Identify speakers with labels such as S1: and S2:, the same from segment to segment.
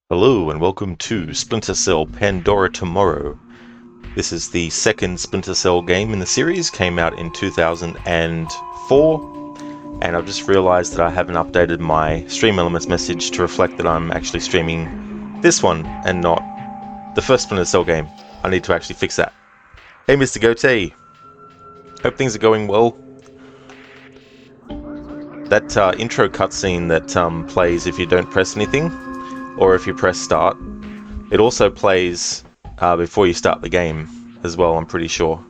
S1: Hello and welcome to Splinter Cell Pandora Tomorrow. This is the second Splinter Cell game in the series, came out in 2004, and I've just realised that I haven't updated my Stream Elements message to reflect that I'm actually streaming this one and not the first Splinter Cell game. I need to actually fix that. Hey Mr. Goatee, hope things are going well. That intro cutscene that plays if you don't press anything, or if you press start, it also plays before you start the game as well, I'm pretty sure.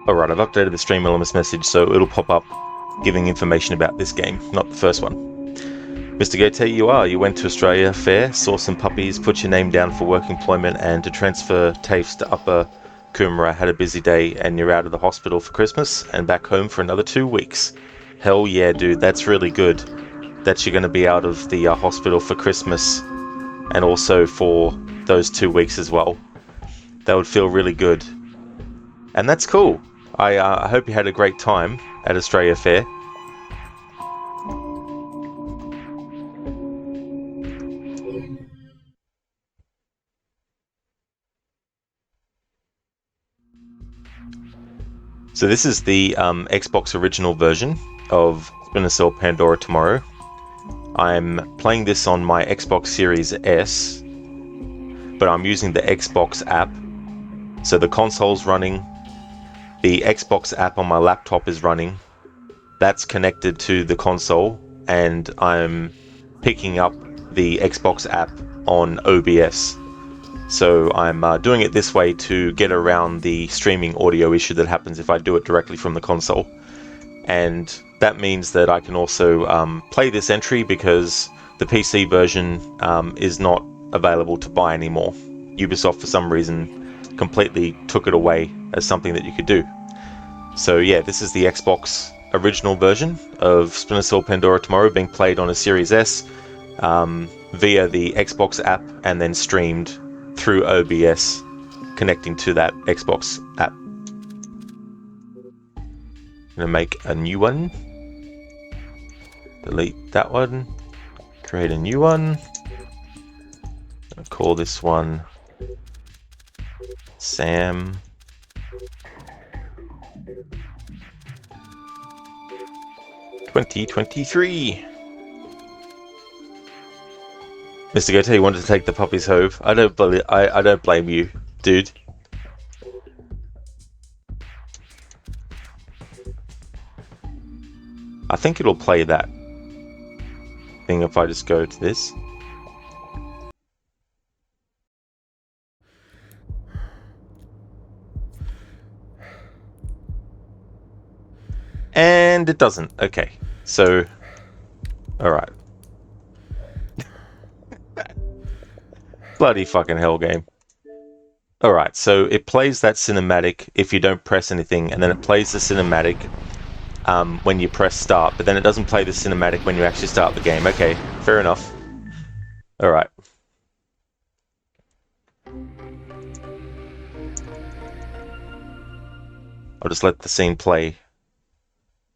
S1: Alright, I've updated the Stream Elements message so it'll pop up giving information about this game, not the first one. Mr. Goatee, you went to Australia Fair, saw some puppies, put your name down for work employment and to transfer TAFEs to Upper Coomera, had a busy day and you're out of the hospital for Christmas and back home for another 2 weeks. Hell yeah, dude, that's really good that you're going to be out of the hospital for Christmas and also for those 2 weeks as well. That would feel really good. And that's cool. I hope you had a great time at Australia Fair. So this is the Xbox original version of Splinter Cell Pandora Tomorrow. I'm playing this on my Xbox Series S, but I'm using the Xbox app. So the console's running, the Xbox app on my laptop is running, that's connected to the console, and I'm picking up the Xbox app on OBS. So I'm doing it this way to get around the streaming audio issue that happens if I do it directly from the console. And that means that I can also play this entry because the PC version is not available to buy anymore. Ubisoft, for some reason, completely took it away as something that you could do. So yeah, this is the Xbox original version of Splinter Cell Pandora Tomorrow being played on a Series S via the Xbox app and then streamed through OBS connecting to that Xbox app. I'm gonna make a new one, delete that one, create a new one, I'll call this one Sam 2023. Mr. Goatee wanted to take the puppy's home. I don't blame you, dude. I think it'll play that thing if I just go to this. And it doesn't. Okay, so alright. Bloody fucking hell game. Alright, so it plays that cinematic if you don't press anything, and then it plays the cinematic when you press start, but then it doesn't play the cinematic when you actually start the game. Okay, fair enough. Alright. I'll just let the scene play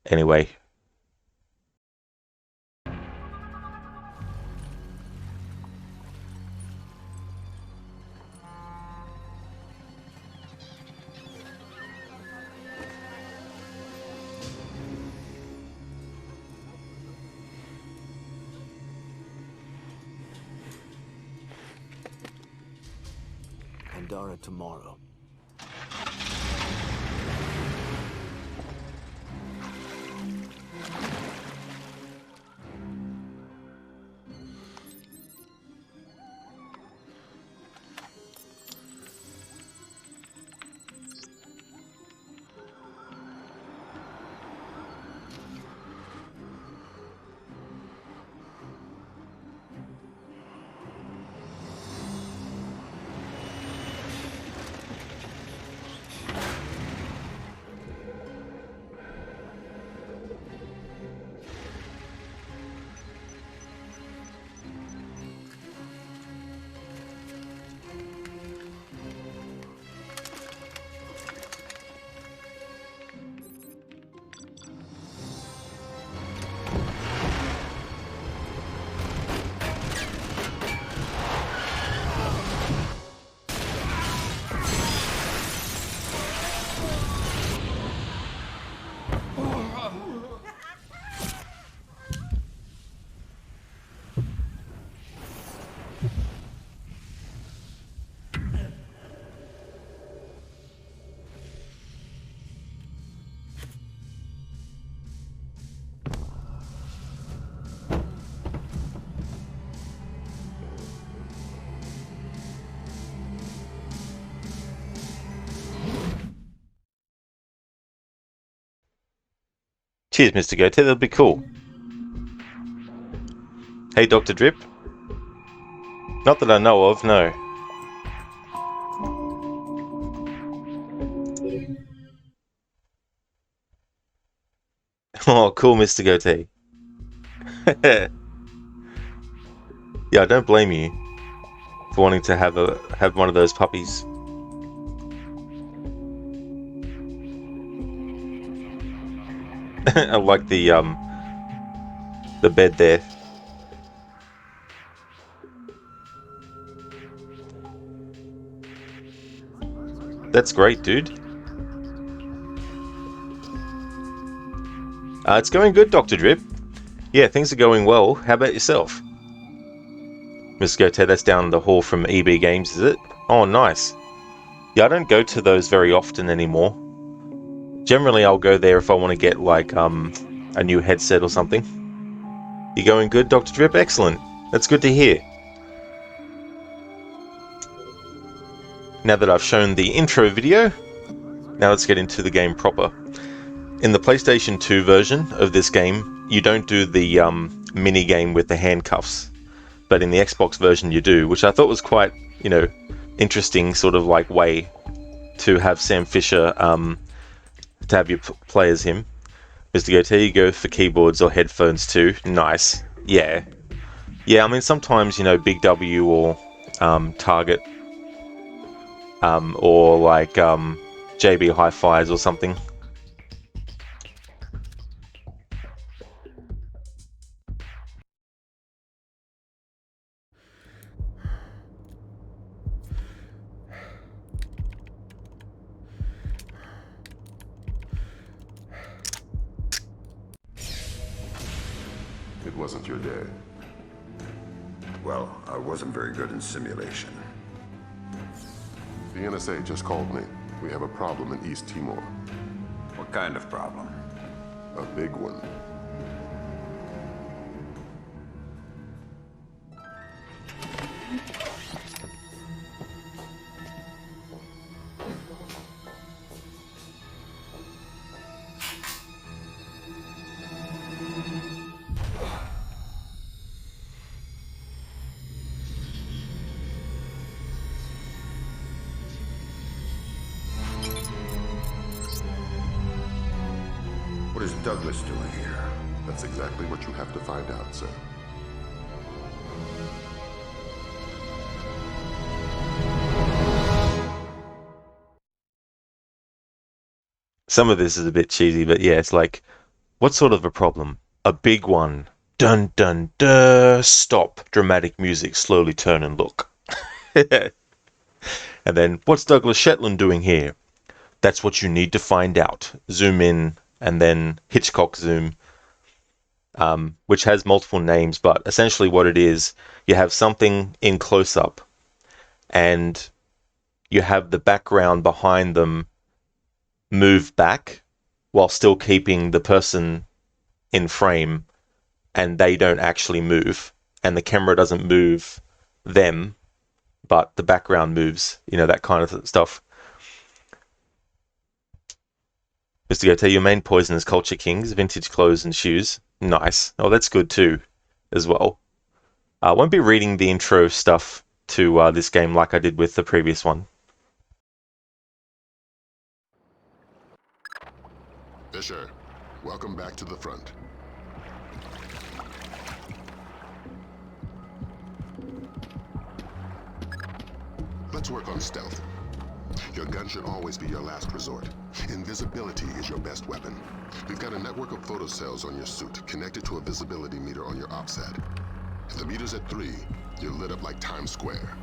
S1: anyway.
S2: Pandora tomorrow.
S1: Cheers, Mr. Goatee, that'll be cool. Hey, Dr. Drip. Not that I know of, no. Oh, cool, Mr. Goatee. Yeah, I don't blame you for wanting to have one of those puppies. I like the bed there. That's great, dude. It's going good, Dr. Drip. Yeah, things are going well. How about yourself? Mr. Goatee, that's down the hall from EB Games, is it? Oh, nice. Yeah, I don't go to those very often anymore. Generally, I'll go there if I want to get, like, a new headset or something. You going good, Dr. Drip? Excellent. That's good to hear. Now that I've shown the intro video, now let's get into the game proper. In the PlayStation 2 version of this game, you don't do the mini game with the handcuffs, but in the Xbox version you do, which I thought was quite, interesting sort of like way to have Sam Fisher to have you play as him. Mr. Goatee, you go for keyboards or headphones too. Nice. Yeah. Yeah, I mean, sometimes, Big W or Target or like JB Hi-Fi's or something.
S3: It wasn't your day.
S4: Well, I wasn't very good in simulation.
S3: The NSA just called me. We have a problem in East Timor.
S4: What kind of problem?
S3: A big one.
S4: What is Douglas doing here?
S3: That's exactly what you have to find out, sir.
S1: Some of this is a bit cheesy, but yeah, it's like, what sort of a problem? A big one. Dun dun dun. Stop. Dramatic music. Slowly turn and look. And then, what's Douglas Shetland doing here? That's what you need to find out. Zoom in, and then Hitchcock zoom, which has multiple names, but essentially what it is, you have something in close-up, and you have the background behind them move back while still keeping the person in frame, and they don't actually move, and the camera doesn't move them, but the background moves, that kind of stuff. Mr. Gote, your main poison is Culture Kings, vintage clothes and shoes. Nice. Oh, that's good too, as well. I won't be reading the intro stuff to this game like I did with the previous one.
S3: Fisher, welcome back to the front. Let's work on stealth. Your gun should always be your last resort. Invisibility is your best weapon. We've got a network of photocells on your suit connected to a visibility meter on your OPSAT. If the meter's at 3, you're lit up like Times Square.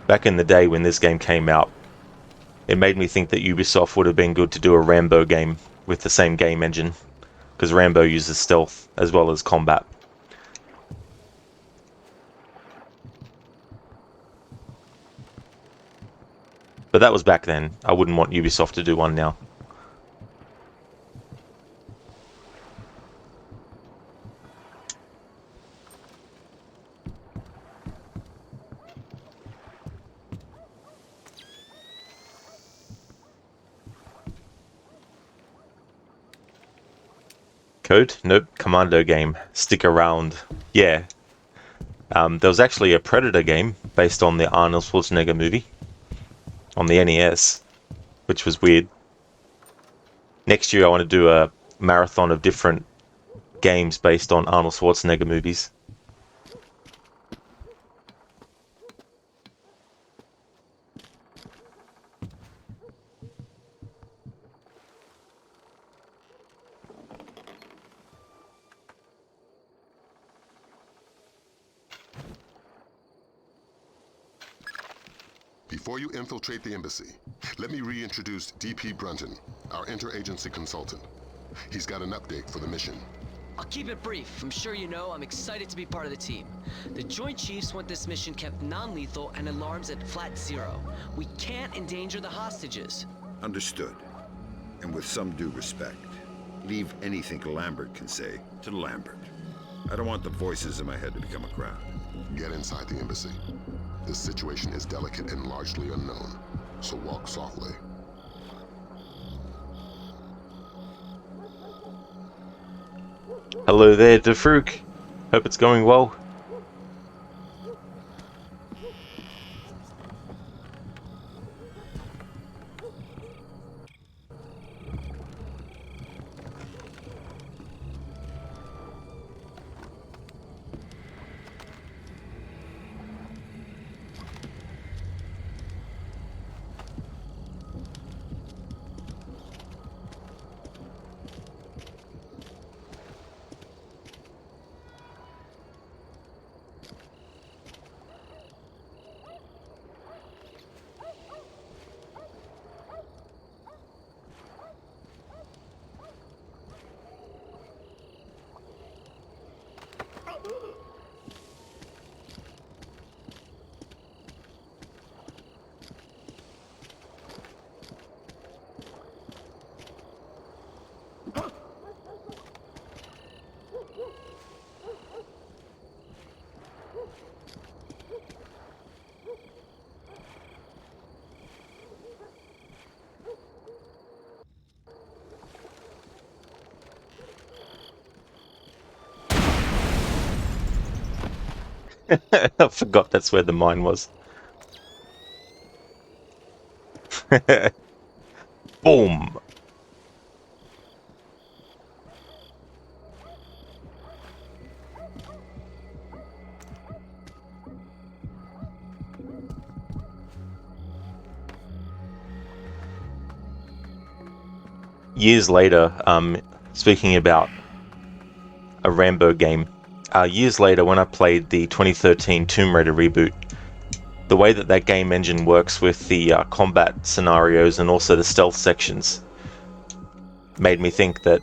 S1: Back in the day when this game came out, it made me think that Ubisoft would have been good to do a Rambo game with the same game engine, because Rambo uses stealth as well as combat. But that was back then. I wouldn't want Ubisoft to do one now. Code? Nope. Commando game. Stick around. Yeah. There was actually a Predator game based on the Arnold Schwarzenegger movie on the NES, which was weird. Next year I want to do a marathon of different games based on Arnold Schwarzenegger movies.
S3: Before you infiltrate the embassy, let me reintroduce D.P. Brunton, our interagency consultant. He's got an update for the mission.
S2: I'll keep it brief. I'm sure you know I'm excited to be part of the team. The Joint Chiefs want this mission kept non-lethal and alarms at flat 0. We can't endanger the hostages.
S4: Understood. And with some due respect, leave anything Lambert can say to Lambert. I don't want the voices in my head to become a crowd.
S3: Get inside the embassy. This situation is delicate and largely unknown, so walk softly.
S1: Hello there, Defrook. Hope it's going well. I forgot that's where the mine was. Boom! Years later, speaking about a Rambo game, years later when I played the 2013 Tomb Raider reboot, the way that that game engine works with the combat scenarios and also the stealth sections made me think that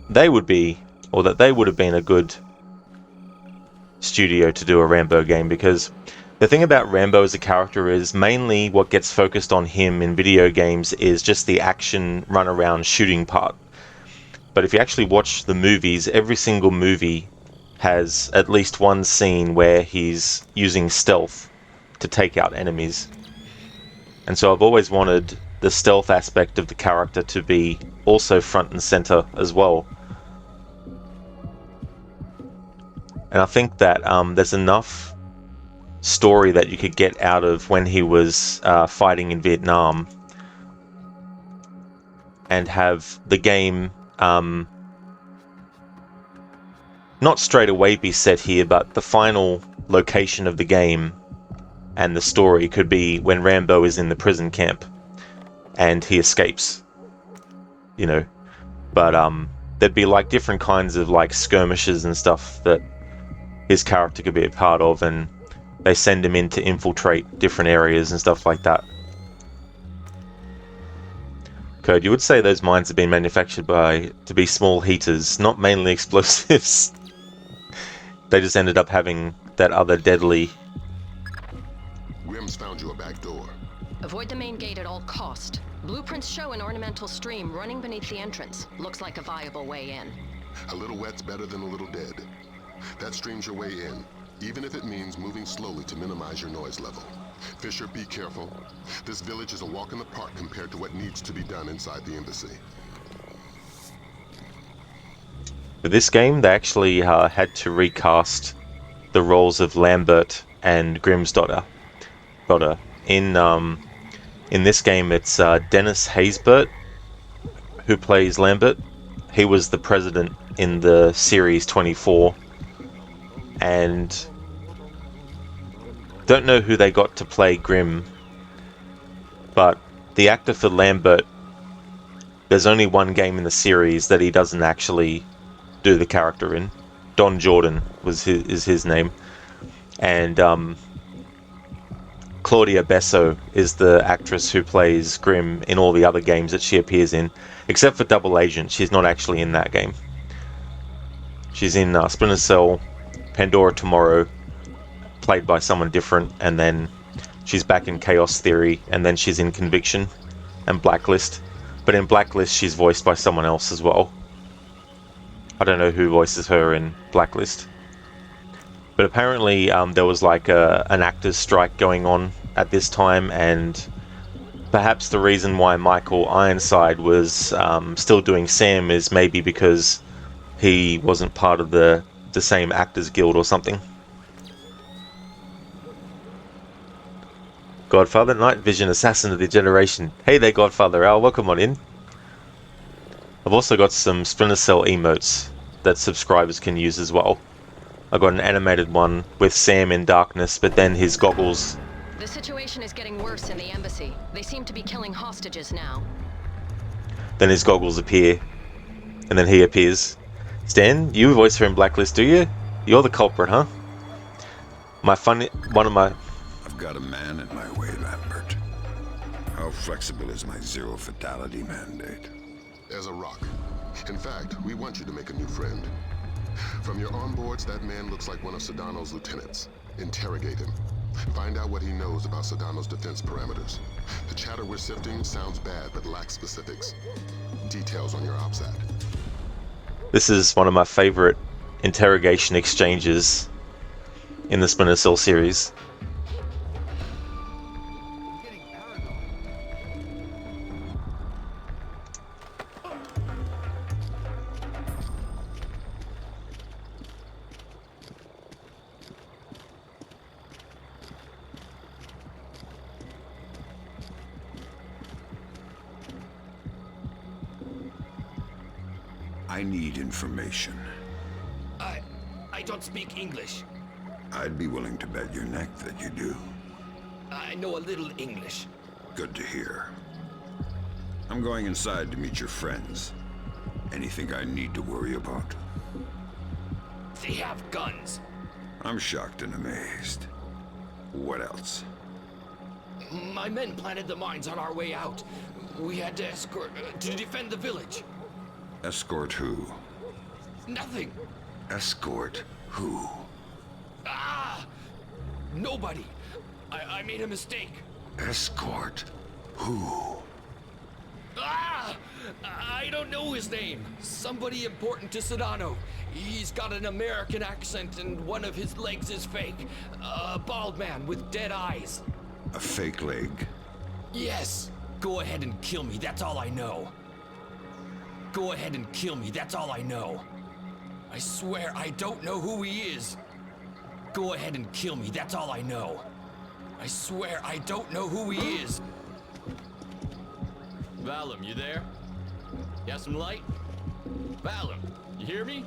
S1: they would be, or that they would have been a good studio to do a Rambo game, because the thing about Rambo as a character is mainly what gets focused on him in video games is just the action run around shooting part. But if you actually watch the movies, every single movie has at least one scene where he's using stealth to take out enemies. And so I've always wanted the stealth aspect of the character to be also front and center as well. And I think that there's enough story that you could get out of when he was fighting in Vietnam, and have the game not straight away be set here, but the final location of the game and the story could be when Rambo is in the prison camp and he escapes, you know. But there'd be like different kinds of like skirmishes and stuff that his character could be a part of, and they send him in to infiltrate different areas and stuff like that. Code, you would say those mines have been manufactured to be small heaters, not mainly explosives. They just ended up having that other deadly...
S3: Grimm's found you a back door.
S5: Avoid the main gate at all cost. Blueprints show an ornamental stream running beneath the entrance. Looks like a viable way in.
S3: A little wet's better than a little dead. That stream's your way in, even if it means moving slowly to minimize your noise level. Fisher, be careful. This village is a walk in the park compared to what needs to be done inside the embassy.
S1: For this game, they actually had to recast the roles of Lambert and Grimm's daughter. In this game, it's Dennis Haysbert who plays Lambert. He was the president in the series 24, and don't know who they got to play Grimm, but the actor for Lambert, there's only one game in the series that he doesn't actually do the character in. Don Jordan is his name, and Claudia Besso is the actress who plays Grimm in all the other games that she appears in, except for Double Agent. She's not actually in that game. She's in Splinter Cell, Pandora Tomorrow, played by someone different, and then she's back in Chaos Theory, and then she's in Conviction and Blacklist. But in Blacklist, she's voiced by someone else as well. I don't know who voices her in Blacklist. But apparently there was like an actors' strike going on at this time, and perhaps the reason why Michael Ironside was still doing Sam is maybe because he wasn't part of the same Actors Guild or something. Godfather, Night Vision, Assassin of the Generation. Hey there, Godfather Al, welcome on in. I've also got some Splinter Cell emotes that subscribers can use as well. I got an animated one with Sam in darkness, but then his goggles...
S5: The situation is getting worse in the embassy. They seem to be killing hostages now.
S1: Then his goggles appear, and then he appears. Stan, you voice her in Blacklist, do you? You're the culprit, huh?
S4: I've got a man in my way, Lambert. How flexible is my zero fatality mandate?
S3: As a rock. In fact, we want you to make a new friend. From your onboards, that man looks like one of Sedano's lieutenants. Interrogate him. Find out what he knows about Sedano's defense parameters. The chatter we're sifting sounds bad but lacks specifics. Details on your OPSAT.
S1: This is one of my favorite interrogation exchanges in the Splinter Cell series.
S4: I need information.
S6: I don't speak English.
S4: I'd be willing to bet your neck that you do.
S6: I know a little English.
S4: Good to hear. I'm going inside to meet your friends. Anything I need to worry about?
S6: They have guns.
S4: I'm shocked and amazed. What else?
S6: My men planted the mines on our way out. We had to escort to defend the village.
S4: Escort who?
S6: Nothing.
S4: Escort who?
S6: Ah! Nobody. I made a mistake.
S4: Escort who?
S6: Ah! I don't know his name. Somebody important to Sedano. He's got an American accent and one of his legs is fake. A bald man with dead eyes.
S4: A fake leg.
S6: Yes. Go ahead and kill me, that's all I know. Go ahead and kill me, that's all I know. I swear I don't know who he is. Go ahead and kill me, that's all I know. I swear I don't know who he is. Valum, you there? Got some light? Valum, you hear me?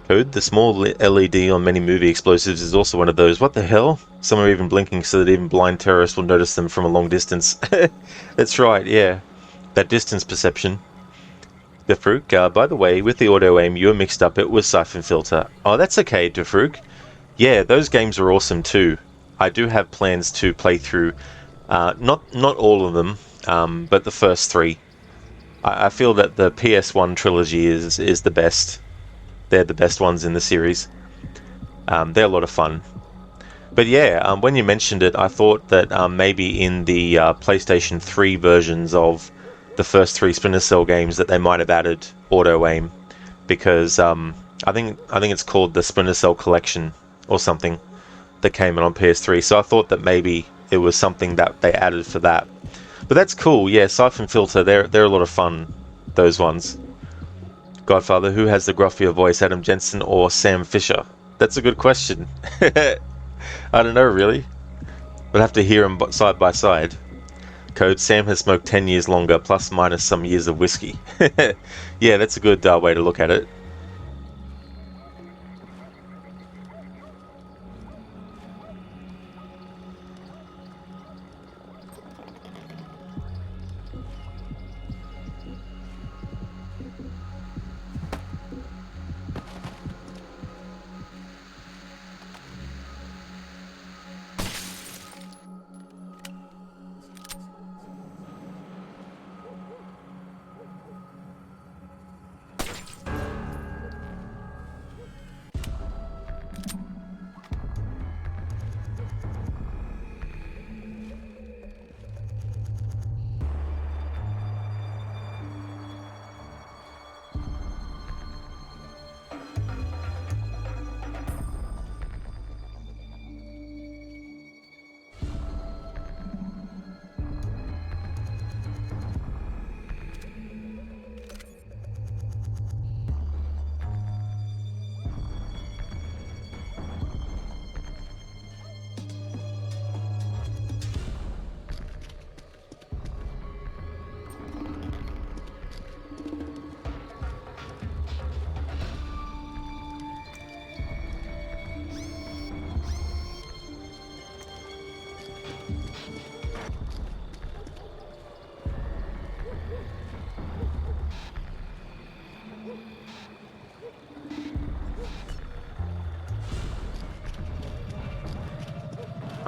S1: Code, the small LED on many movie explosives is also one of those. What the hell? Some are even blinking so that even blind terrorists will notice them from a long distance. That's right, yeah. That distance perception. Defruk, by the way, with the auto aim, you were mixed up. It was Siphon Filter. Oh, that's okay, Defruk. Yeah, those games are awesome too. I do have plans to play through, not all of them, but the first three. I feel that the PS1 trilogy is the best. They're the best ones in the series. They're a lot of fun. But yeah, when you mentioned it, I thought that maybe in the PlayStation 3 versions of the first three Splinter Cell games that they might have added auto aim, because I think it's called the Splinter Cell Collection or something that came in on PS3. So I thought that maybe it was something that they added for that. But that's cool. Yeah, Siphon Filter, they're a lot of fun. Those ones. Godfather, who has the gruffier voice, Adam Jensen or Sam Fisher? That's a good question. I don't know, really. We'll have to hear them side by side. Code, Sam has smoked 10 years longer, plus minus some years of whiskey. Yeah, that's a good way to look at it.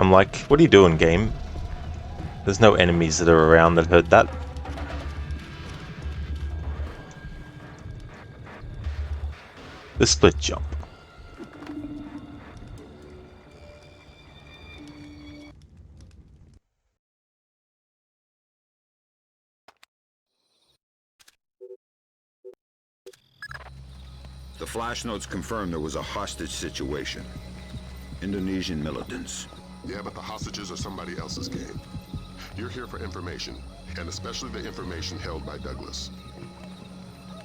S1: I'm like, what are you doing, game? There's no enemies that are around that heard that. The split jump.
S4: The flash notes confirm there was a hostage situation. Indonesian militants.
S3: Yeah, but the hostages are somebody else's game. You're here for information, and especially the information held by Douglas.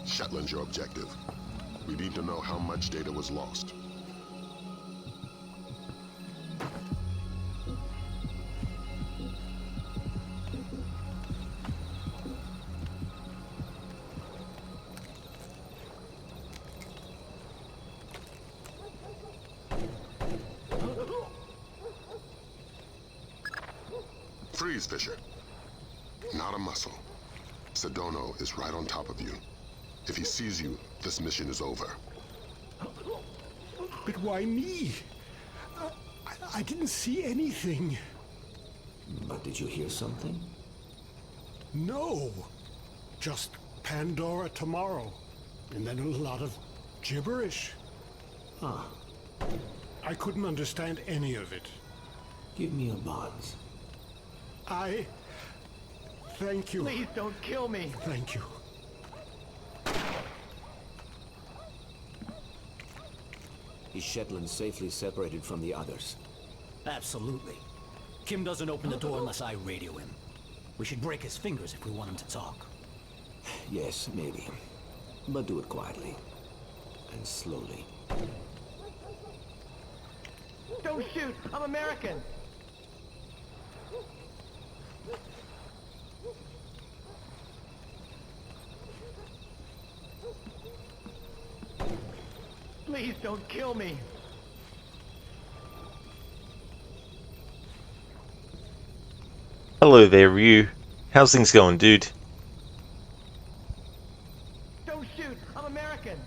S3: Shetland's your objective. We need to know how much data was lost. Freeze, Fisher. Not a muscle. Sedona is right on top of you. If he sees you, this mission is over.
S7: But why me? I didn't see anything.
S8: But did you hear something?
S7: No. Just Pandora tomorrow. And then a lot of gibberish.
S8: Ah,
S7: I couldn't understand any of it.
S8: give me a buzz.
S7: Thank you.
S9: Please don't kill me.
S7: Thank you.
S8: Is Shetland safely separated from the others?
S10: Absolutely. Kim doesn't open the door unless I radio him. We should break his fingers if we want him to talk.
S8: Yes, maybe. But do it quietly. And slowly.
S9: Don't shoot. I'm American. Please don't kill me.
S1: Hello there, Ryu. How's things going, dude?
S9: Don't shoot. I'm American.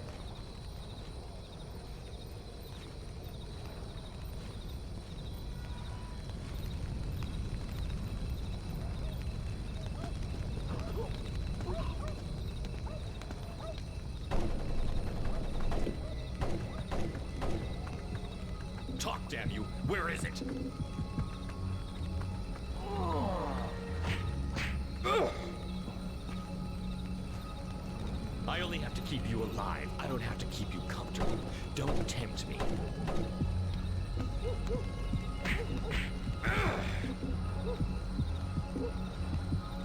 S6: Talk, damn you! Where is it? I only have to keep you alive. I don't have to keep you comfortable. Don't tempt me.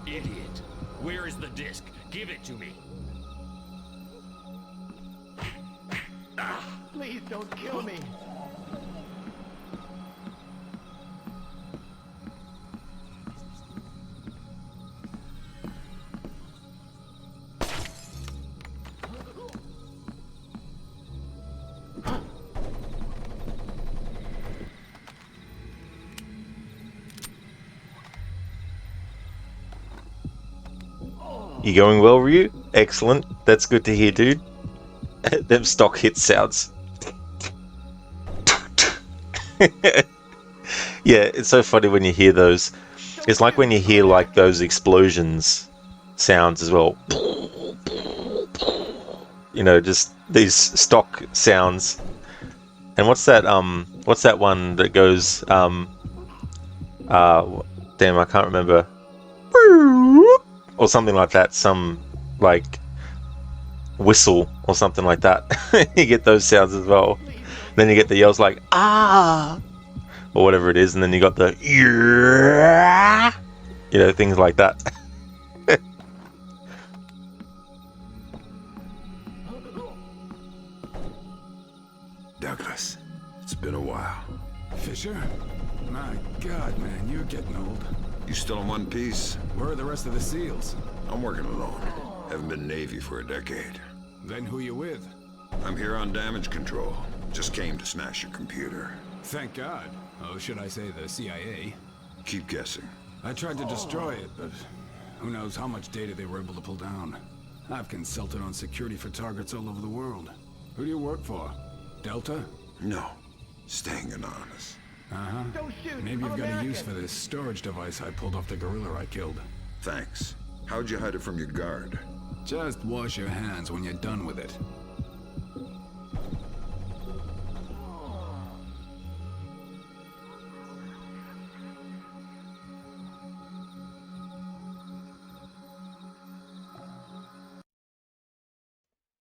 S6: Idiot. Where is the disc? Give it to me.
S9: Please don't kill me.
S1: You going well, Ryu? Excellent. That's good to hear, dude. Them stock hit sounds. Yeah, it's so funny when you hear those. It's like when you hear like those explosions sounds as well. You know, just these stock sounds. And what's that one that goes damn, I can't remember. Or something like that, some like whistle or something like that. You get those sounds as well. Then you get the yells like ah or whatever it is, and then you got the yeah, you know, things like that.
S4: Douglas, it's been a while.
S11: Fisher? My God, man, you're getting old.
S4: You still in one piece?
S11: Where are the rest of the SEALs?
S4: I'm working alone. Haven't been Navy for a decade.
S11: Then who you with?
S4: I'm here on damage control. Just came to smash your computer.
S11: Thank God. Oh, should I say the CIA?
S4: Keep guessing.
S11: I tried to destroy it, but who knows how much data they were able to pull down. I've consulted on security for targets all over the world. Who do you work for? Delta?
S4: No. Staying anonymous.
S11: Uh-huh.
S9: Don't shoot.
S11: Maybe you've
S9: I'm
S11: got a
S9: American.
S11: use for this storage device I pulled off the gorilla I killed.
S4: Thanks. How'd you hide it from your guard?
S11: Just wash your hands when you're done with it.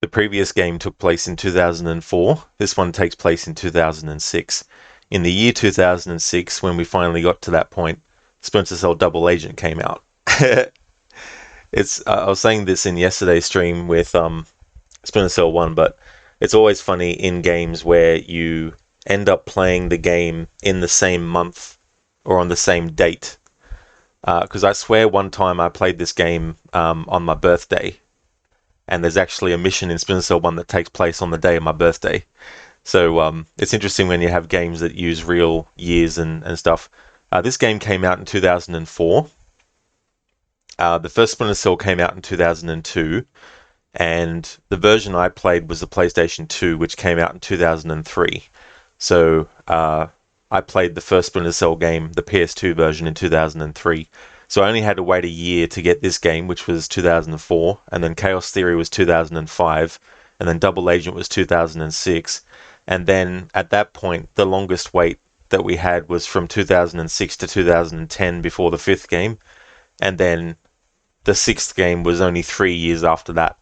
S1: The previous game took place in 2004. This one takes place in 2006. In the year 2006, when we finally got to that point, Splinter Cell Double Agent came out. I was saying this in yesterday's stream with Splinter Cell 1, but it's always funny in games where you end up playing the game in the same month or on the same date. Because I swear one time I played this game on my birthday, and there's actually a mission in Splinter Cell 1 that takes place on the day of my birthday. So it's interesting when you have games that use real years and stuff. This game came out in 2004. The first Splinter Cell came out in 2002, and the version I played was the PlayStation 2, which came out in 2003. So I played the first Splinter Cell game, the PS2 version, in 2003. So I only had to wait a year to get this game, which was 2004, and then Chaos Theory was 2005, and then Double Agent was 2006. And then at that point, the longest wait that we had was from 2006 to 2010 before the fifth game, and then the sixth game was only 3 years after that.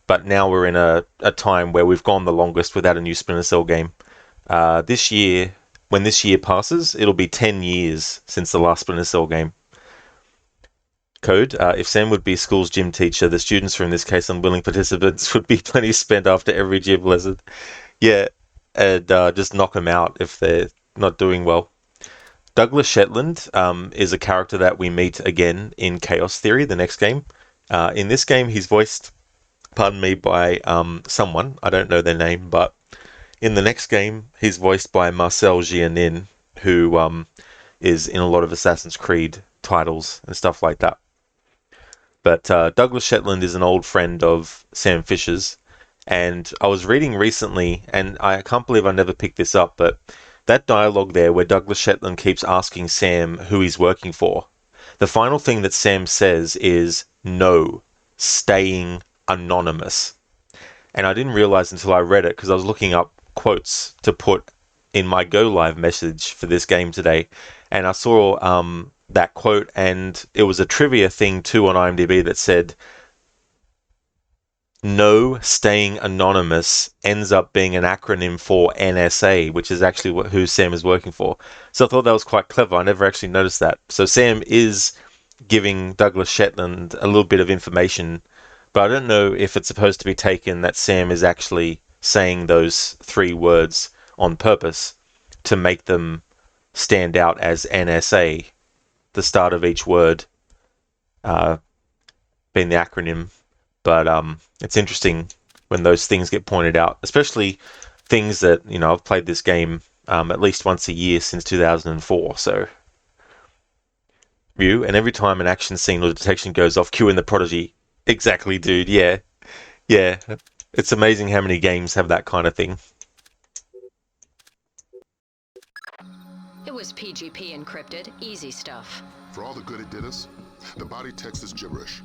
S1: But now we're in a time where we've gone the longest without a new Splinter Cell game. This year, when this year passes, it'll be 10 years since the last Splinter Cell game. Code, if Sam would be school's gym teacher, the students, or in this case unwilling participants, would be plenty spent after every gym lesson. Yeah, and just knock them out if they're not doing well. Douglas Shetland is a character that we meet again in Chaos Theory, the next game. In this game, he's voiced, by someone. I don't know their name, but in the next game, he's voiced by Marcel Gianin, who is in a lot of Assassin's Creed titles and stuff like that. But Douglas Shetland is an old friend of Sam Fisher's, and I was reading recently, and I can't believe I never picked this up, but that dialogue there where Douglas Shetland keeps asking Sam who he's working for, the final thing that Sam says is, "No, staying anonymous." And I didn't realize until I read it, because I was looking up quotes to put in my Go Live message for this game today, and I saw that quote, and it was a trivia thing too on IMDb that said, "No, staying anonymous" ends up being an acronym for NSA, which is actually who Sam is working for. So I thought that was quite clever. I never actually noticed that. So Sam is giving Douglas Shetland a little bit of information, but I don't know if it's supposed to be taken that Sam is actually saying those three words on purpose to make them stand out as NSA, the start of each word being the acronym. But it's interesting when those things get pointed out, especially things that, I've played this game at least once a year since 2004. So, and every time an action scene or detection goes off, cue in the Prodigy. Exactly, dude. Yeah. It's amazing how many games have that kind of thing.
S5: It was PGP encrypted. Easy stuff.
S3: For all the good it did us, the body text is gibberish.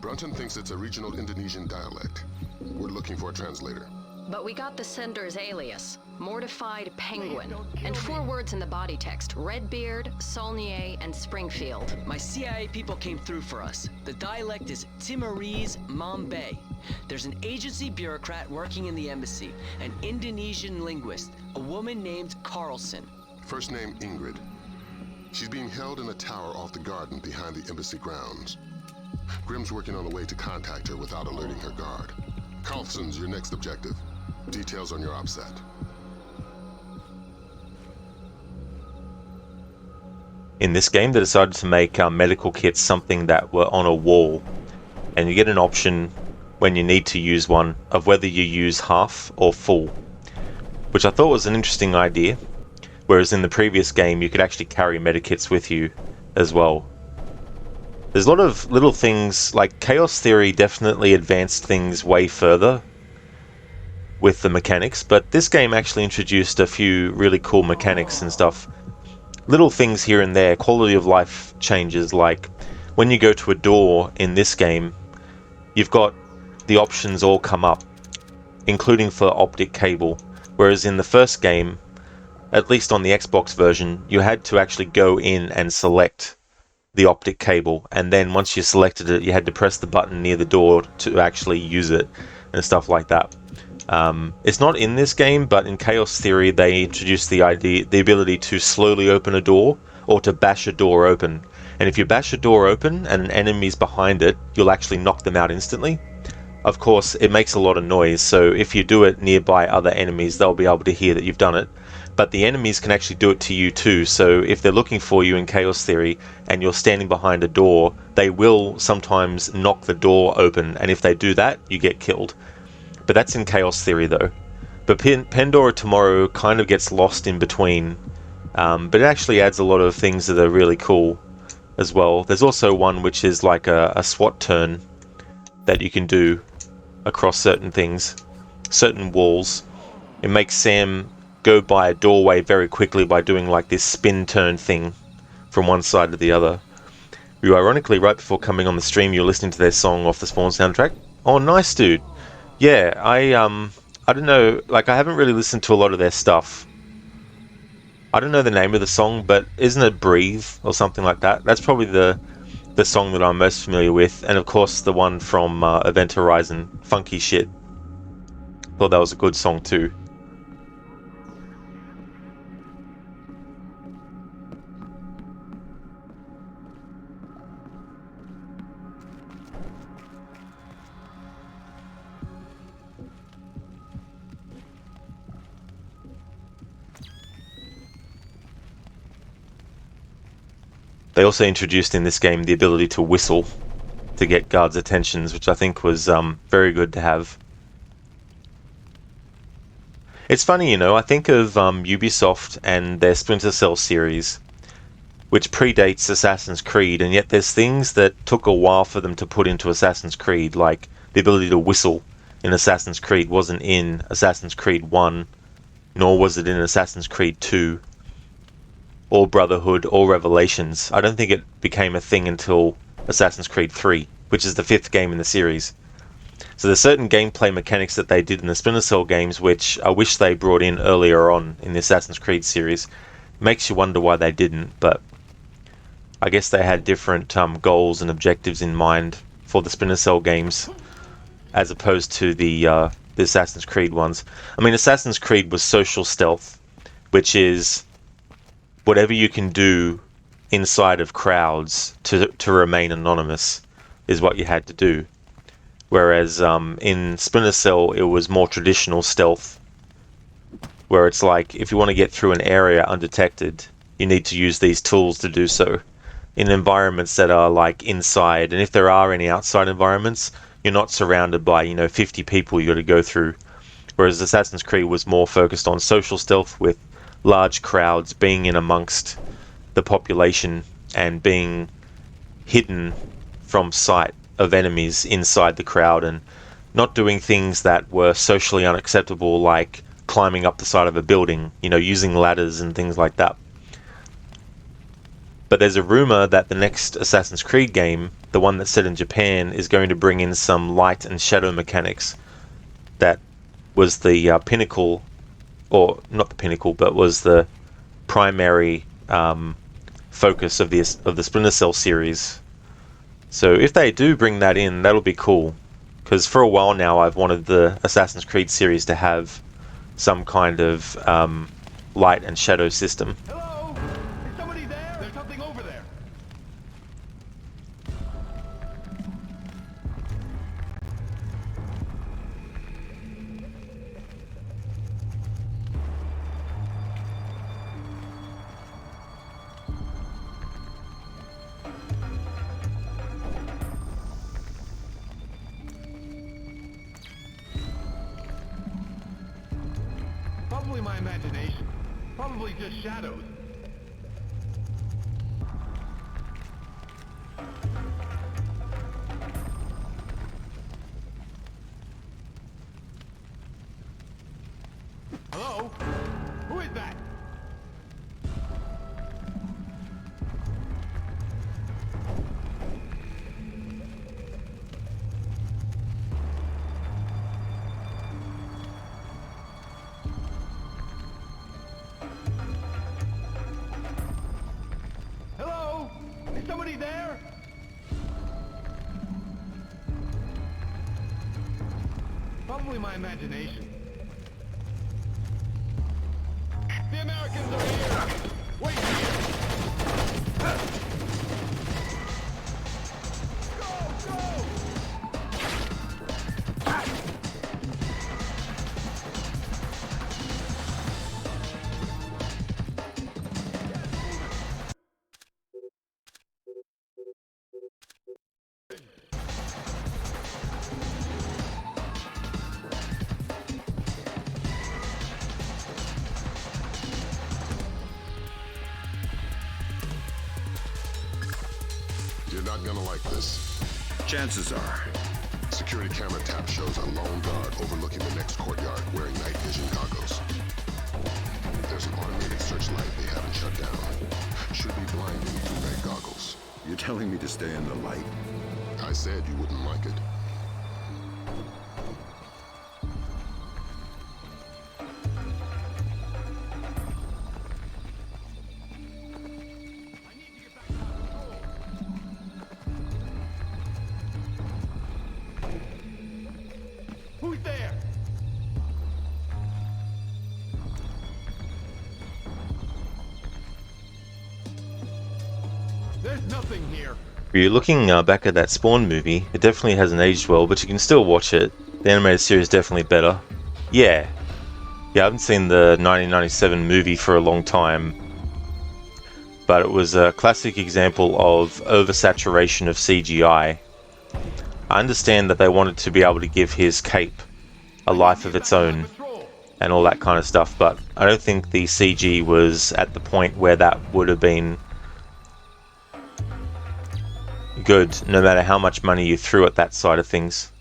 S3: Brunton thinks it's a regional Indonesian dialect. We're looking for a translator.
S5: But we got the sender's alias, Mortified Penguin, and 4 words in the body text: Redbeard, Saulnier, and Springfield.
S2: My CIA people came through for us. The dialect is Timorese Mambe. There's an agency bureaucrat working in the embassy, an Indonesian linguist, a woman named Carlson.
S3: First name Ingrid. She's being held in a tower off the garden behind the embassy grounds. Grimm's working on a way to contact her without alerting her guard. Carlson's your next objective. Details on your OPSAT.
S1: In this game, they decided to make medical kits something that were on a wall, and you get an option when you need to use one of whether you use half or full, which I thought was an interesting idea. Whereas in the previous game, you could actually carry medikits with you as well. There's a lot of little things, like Chaos Theory definitely advanced things way further with the mechanics, but this game actually introduced a few really cool mechanics and stuff. Little things here and there, quality of life changes, like when you go to a door in this game, you've got the options all come up, including for optic cable, whereas in the first game, at least on the Xbox version, you had to actually go in and select the optic cable, and then once you selected it, you had to press the button near the door to actually use it, and stuff like that. It's not in this game, but in Chaos Theory, they introduced the ability to slowly open a door, or to bash a door open. And if you bash a door open and an enemy's behind it, you'll actually knock them out instantly. Of course, it makes a lot of noise, so if you do it nearby other enemies, they'll be able to hear that you've done it. But the enemies can actually do it to you too, so if they're looking for you in Chaos Theory and you're standing behind a door, they will sometimes knock the door open, and if they do that, you get killed. But that's in Chaos Theory though. But Pandora Tomorrow kind of gets lost in between But it actually adds a lot of things that are really cool as well. There's also one which is like a SWAT turn that you can do across certain things, certain walls. It makes Sam go by a doorway very quickly by doing like this spin turn thing from one side to the other. You ironically, right before coming on the stream, you're listening to their song off the Spawn soundtrack. Oh, nice, dude. Yeah, I don't know, like I haven't really listened to a lot of their stuff. I don't know the name of the song, but isn't it Breathe or something like that? That's probably the song that I'm most familiar with, and of course the one from Event Horizon, Funky Shit. Thought that was a good song too. They also introduced in this game the ability to whistle to get guards' attentions, which I think was very good to have. It's funny, you know, I think of Ubisoft and their Splinter Cell series, which predates Assassin's Creed, and yet there's things that took a while for them to put into Assassin's Creed, like the ability to whistle in Assassin's Creed wasn't in Assassin's Creed 1, nor was it in Assassin's Creed 2, or Brotherhood, or Revelations. I don't think it became a thing until Assassin's Creed 3, which is the 5th game in the series. So there's certain gameplay mechanics that they did in the Splinter Cell games which I wish they brought in earlier on in the Assassin's Creed series. Makes you wonder why they didn't, but I guess they had different goals and objectives in mind for the Splinter Cell games as opposed to the Assassin's Creed ones. I mean, Assassin's Creed was social stealth, which is whatever you can do inside of crowds to remain anonymous is what you had to do. Whereas in Splinter Cell, it was more traditional stealth, where it's like, if you want to get through an area undetected, you need to use these tools to do so in environments that are like inside. And if there are any outside environments, you're not surrounded by, 50 people you got to go through. Whereas Assassin's Creed was more focused on social stealth with large crowds, being in amongst the population and being hidden from sight of enemies inside the crowd, and not doing things that were socially unacceptable, like climbing up the side of a building, using ladders and things like that. But there's a rumor that the next Assassin's Creed game, the one that's set in Japan, is going to bring in some light and shadow mechanics that was the pinnacle, or not the pinnacle, but was the primary focus of the Splinter Cell series. So if they do bring that in, that'll be cool. Because for a while now, I've wanted the Assassin's Creed series to have some kind of light and shadow system.
S9: Hello? Is somebody there? There's something over there. Probably my imagination. Probably just shadows. Hello? Who is that? Hello? Is somebody there? Probably my imagination. The Americans are here! Wait here! Go, go!
S3: not gonna like this.
S4: Chances are.
S3: Security camera tap shows a lone guard overlooking the next courtyard wearing night vision goggles. There's an automated searchlight they haven't shut down. Should be blinding through night goggles.
S4: You're telling me to stay in the light?
S3: I said you wouldn't like it.
S9: Who's there? There's nothing here.
S1: If you're looking back at that Spawn movie, it definitely hasn't aged well, but you can still watch it. The animated series is definitely better. Yeah, I haven't seen the 1997 movie for a long time, but it was a classic example of oversaturation of CGI. I understand that they wanted to be able to give his cape a life of its own and all that kind of stuff, but I don't think the CG was at the point where that would have been good, no matter how much money you threw at that side of things.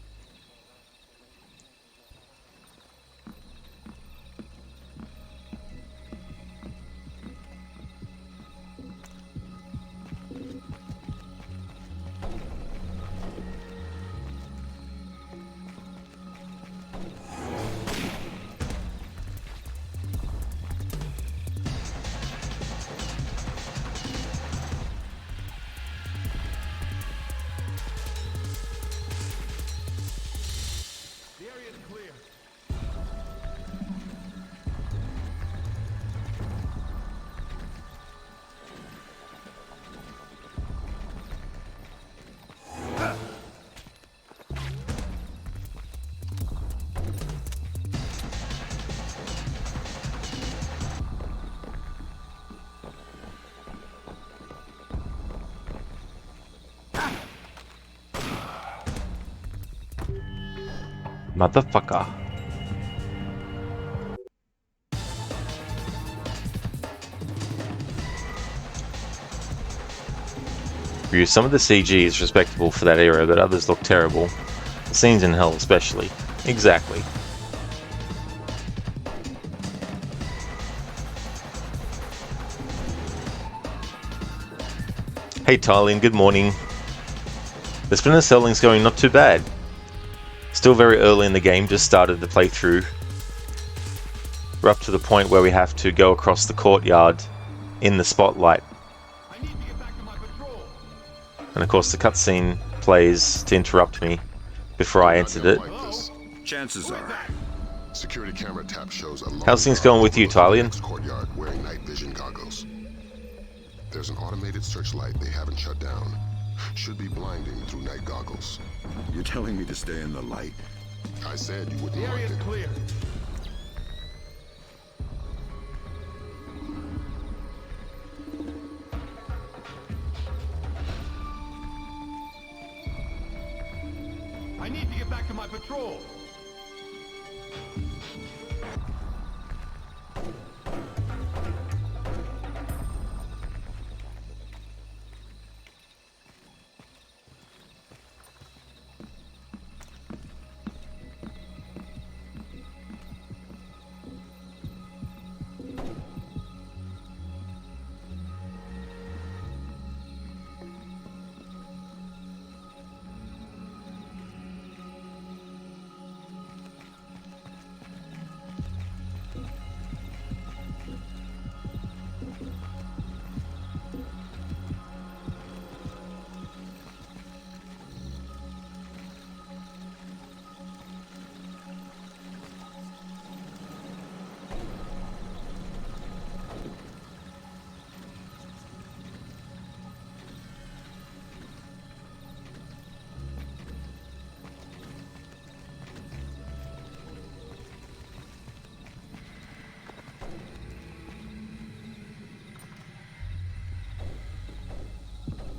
S9: The area's clear.
S1: Motherfucker. Some of the CG is respectable for that era, but others look terrible. The scenes in hell especially. Exactly. Hey Tylene, good morning. The Splinter Cell link's going not too bad. Still very early in the game, just started the playthrough. We're up to the point where we have to go across the courtyard in the spotlight.
S9: I need to get back to my patrol.
S1: And of course the cutscene plays to interrupt me before I entered it.
S3: Like this.
S4: Chances are.
S3: Security camera tap shows a lone
S1: How's things
S3: guard
S1: going with you,
S3: overlooking the
S1: Tylene?
S3: next courtyard wearing night vision goggles. There's an automated searchlight they haven't shut down. Should be blinding through night goggles.
S4: You're telling me to stay in the light?
S3: I said you wouldn't
S9: The
S3: like
S9: area's
S3: it.
S9: clear. I need to get back to my patrol.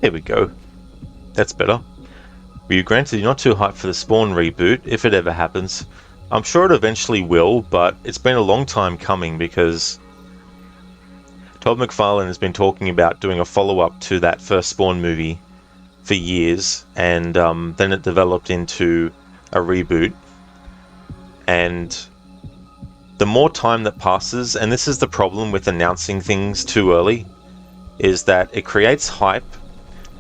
S1: There we go. That's better. Were you granted you're not too hyped for the Spawn reboot, if it ever happens? I'm sure it eventually will, but it's been a long time coming because Todd McFarlane has been talking about doing a follow-up to that first Spawn movie for years, and then it developed into a reboot. And the more time that passes, and this is the problem with announcing things too early, is that it creates hype,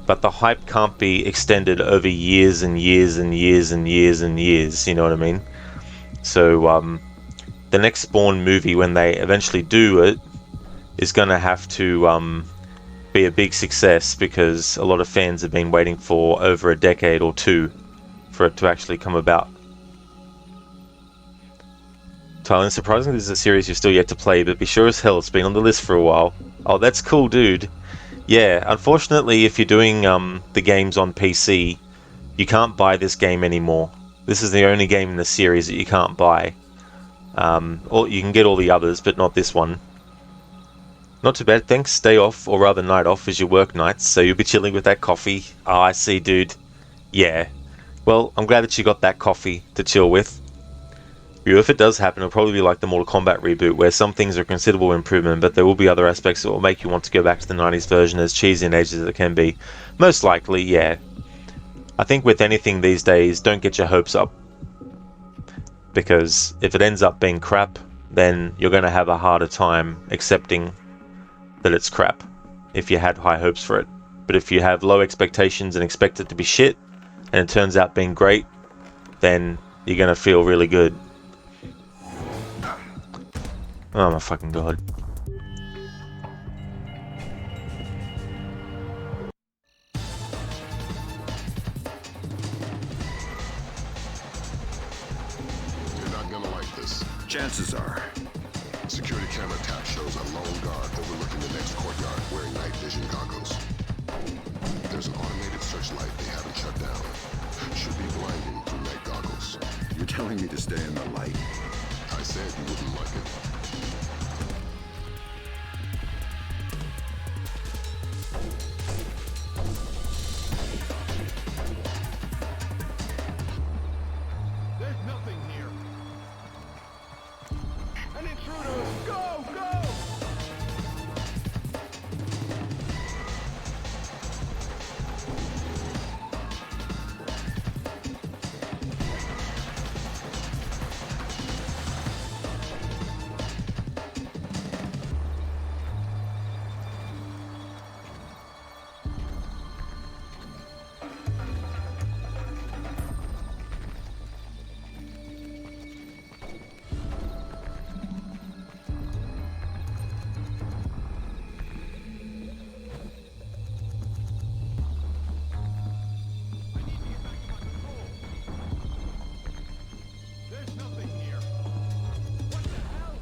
S1: but the hype can't be extended over years and years and years and years and years, you know what I mean? So the next Spawn movie, when they eventually do it, is going to have to be a big success, because a lot of fans have been waiting for over a decade or two for it to actually come about. Tylen, surprisingly, this is a series you're still yet to play, but be sure as hell it's been on the list for a while. Oh, that's cool, dude. Yeah, unfortunately, if you're doing the games on PC, you can't buy this game anymore. This is the only game in the series that you can't buy. Or you can get all the others, but not this one. Not too bad, thanks. Day off, or rather night off, is your work nights, so you'll be chilling with that coffee. Oh, I see, dude. Yeah. Well, I'm glad that you got that coffee to chill with. If it does happen, it'll probably be like the Mortal Kombat reboot, where some things are considerable improvement, but there will be other aspects that will make you want to go back to the 90s version, as cheesy and aged as it can be. Most likely, yeah. I think with anything these days, don't get your hopes up. Because if it ends up being crap, then you're going to have a harder time accepting that it's crap, if you had high hopes for it. But if you have low expectations and expect it to be shit, and it turns out being great, then you're going to feel really good. Oh my fucking god.
S3: You're not gonna like this.
S4: Chances are.
S3: Security camera tap shows a lone guard overlooking the next courtyard wearing night vision goggles. There's an automated searchlight they haven't shut down. Should be blinding through night goggles.
S4: You're telling me to stay in the light?
S3: I said you wouldn't like it.
S9: There's nothing here. An intruder! Go! Go! There's nothing here. What the hell?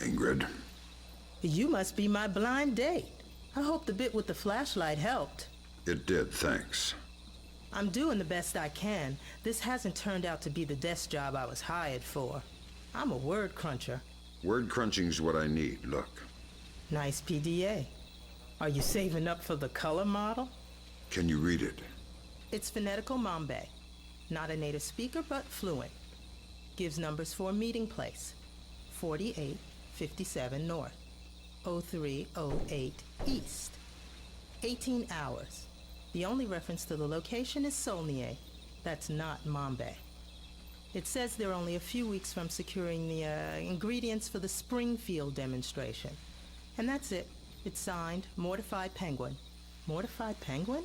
S4: Ingrid.
S12: You must be my blind date. I hope the bit with the flashlight helped.
S4: It did, thanks.
S12: I'm doing the best I can. This hasn't turned out to be the desk job I was hired for. I'm a word cruncher.
S4: Word crunching's what I need, look.
S12: Nice PDA. Are you saving up for the color model?
S4: Can you read it?
S12: It's phonetical Mambe. Not a native speaker, but fluent. Gives numbers for a meeting place. 4857 North. 0308 East. 18 hours. The only reference to the location is Solnier. That's not Mambe. It says they're only a few weeks from securing the ingredients for the Springfield demonstration. And that's it. It's signed, Mortified Penguin. Mortified Penguin?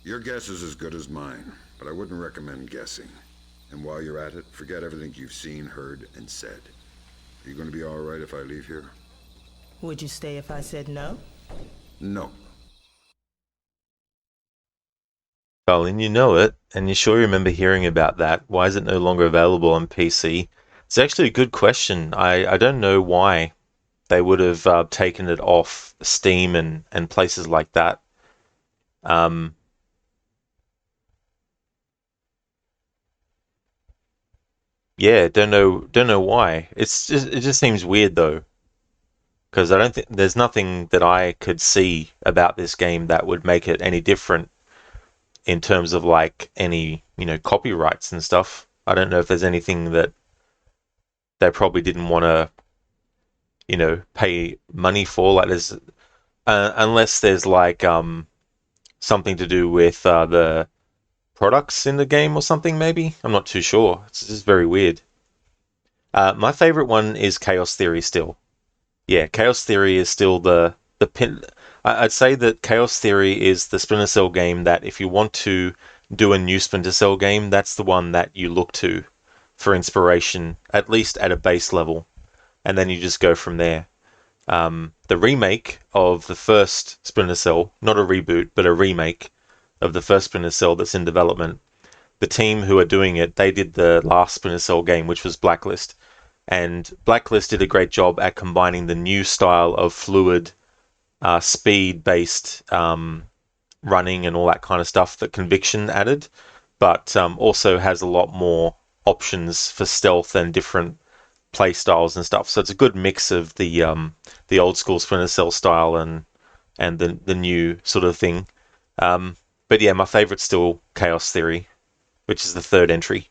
S4: Your guess is as good as mine, but I wouldn't recommend guessing. And while you're at it, forget everything you've seen, heard, and said. Are you going to be all right if I leave here?
S12: Would you stay if I said no?
S4: No.
S1: Colin, you know it, and you sure remember hearing about that. Why is it no longer available on PC? It's actually a good question. I don't know why they would have taken it off Steam and places like that. Um, yeah, don't know why. It just seems weird though, because I don't think there's nothing that I could see about this game that would make it any different in terms of like any copyrights and stuff. I don't know if there's anything that they probably didn't want to pay money for, like there's unless there's like something to do with the products in the game or something. Maybe I'm not too sure. It's just very weird. My favorite one is Chaos Theory still. Yeah, Chaos Theory is still the pin. I'd say that Chaos Theory is the Splinter Cell game that if you want to do a new Splinter Cell game, that's the one that you look to for inspiration, at least at a base level, and then you just go from there. The remake of the first Splinter Cell, not a reboot, but a remake of the first Splinter Cell that's in development. The team who are doing it, they did the last Splinter Cell game, which was Blacklist. And Blacklist did a great job at combining the new style of fluid, speed-based running and all that kind of stuff that Conviction added, but also has a lot more options for stealth and different play styles and stuff. So it's a good mix of the old school Splinter Cell style and the new sort of thing. But yeah, my favorite's still Chaos Theory, which is the third entry.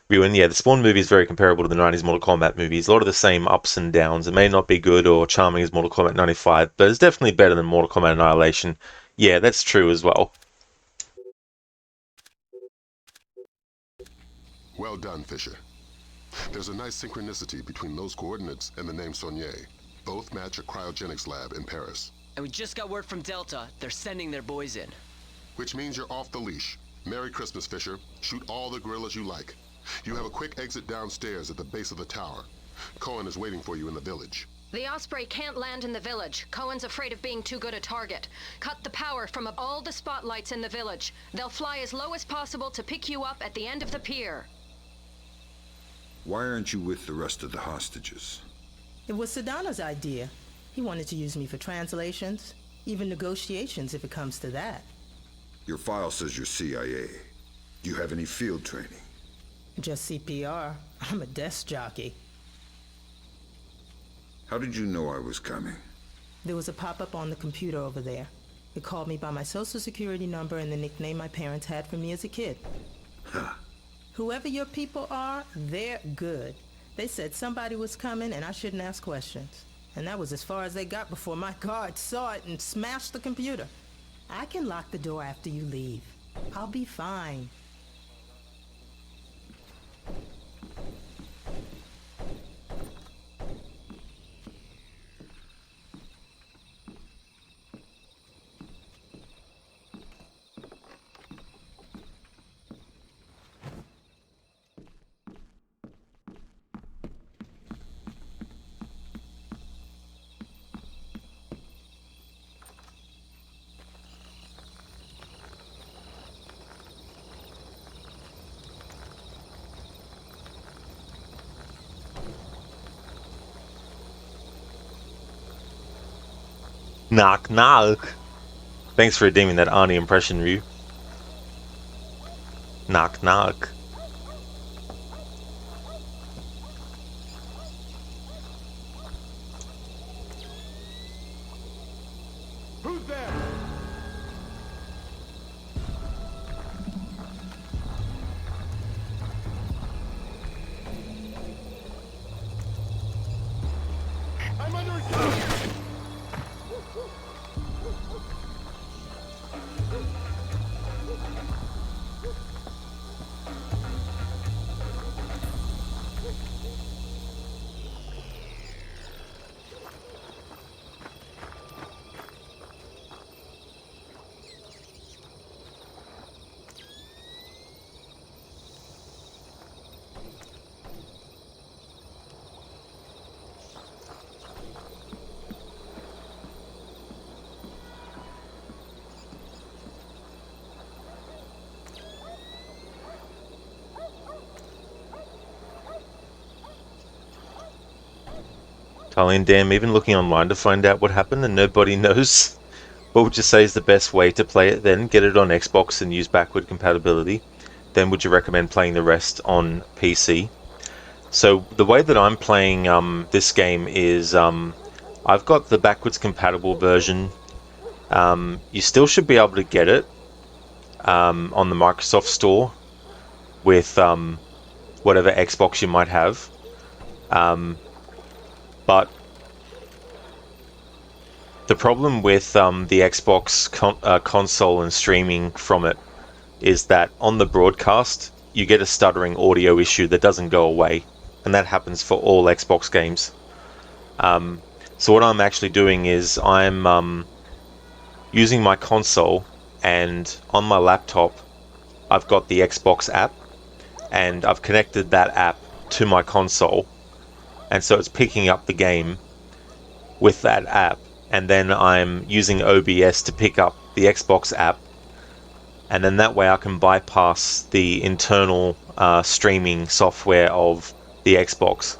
S1: And yeah, the Spawn movie is very comparable to the 90s Mortal Kombat movies. A lot of the same ups and downs. It may not be good or charming as Mortal Kombat 95, but it's definitely better than Mortal Kombat Annihilation. Yeah, that's true as well.
S3: Well done, Fisher. There's a nice synchronicity between those coordinates and the name Saulnier. Both match a cryogenics lab in Paris.
S2: And we just got word from Delta. They're sending their boys in.
S3: Which means you're off the leash. Merry Christmas, Fisher. Shoot all the gorillas you like. You have a quick exit downstairs at the base of the tower. Cohen is waiting for you in the village.
S5: The Osprey can't land in the village. Cohen's afraid of being too good a target. Cut the power from all the spotlights in the village. They'll fly as low as possible to pick you up at the end of the pier.
S4: Why aren't you with the rest of the hostages?
S12: It was Sedana's idea. He wanted to use me for translations, even negotiations if it comes to that.
S4: Your file says you're CIA. Do you have any field training?
S12: Just CPR. I'm a desk jockey.
S4: How did you know I was coming?
S12: There was a pop-up on the computer over there. It called me by my social security number and the nickname my parents had for me as a kid.
S4: Huh.
S12: Whoever your people are, they're good. They said somebody was coming and I shouldn't ask questions. And that was as far as they got before my guards saw it and smashed the computer. I can lock the door after you leave. I'll be fine.
S1: Knock knock. Thanks for redeeming that Arnie impression, Ryu. Knock knock.
S9: Who's there? I'm under attack!
S1: Talian, damn, even looking online to find out what happened and nobody knows. What would you say is the best way to play it then? Get it on Xbox and use backward compatibility. Then would you recommend playing the rest on PC? So the way that I'm playing this game is I've got the backwards compatible version. You still should be able to get it on the Microsoft Store with whatever Xbox you might have. But the problem with the Xbox console and streaming from it is that on the broadcast you get a stuttering audio issue that doesn't go away, and that happens for all Xbox games. So what I'm actually doing is I'm using my console, and on my laptop I've got the Xbox app, and I've connected that app to my console, and so it's picking up the game with that app, and then I'm using OBS to pick up the Xbox app, and then that way I can bypass the internal streaming software of the Xbox,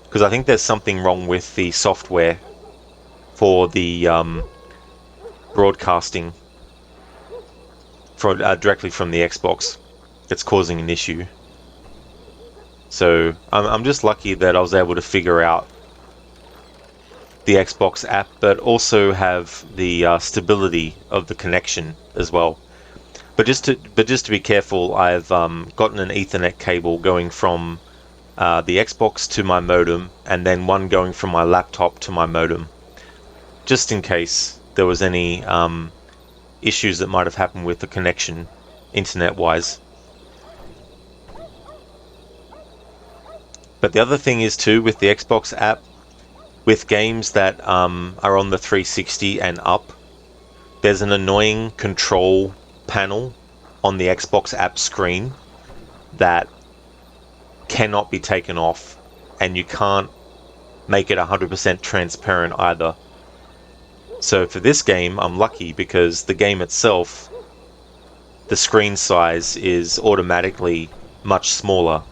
S1: because I think there's something wrong with the software for the broadcasting directly from the Xbox that's causing an issue. So I'm just lucky that I was able to figure out the Xbox app, but also have the stability of the connection as well. But just to be careful, I've gotten an Ethernet cable going from the Xbox to my modem, and then one going from my laptop to my modem, just in case there was any issues that might have happened with the connection, internet-wise. But the other thing is too, with the Xbox app, with games that are on the 360 and up, there's an annoying control panel on the Xbox app screen that cannot be taken off, and you can't make it 100% transparent either. So for this game, I'm lucky because the game itself, the screen size is automatically much smaller.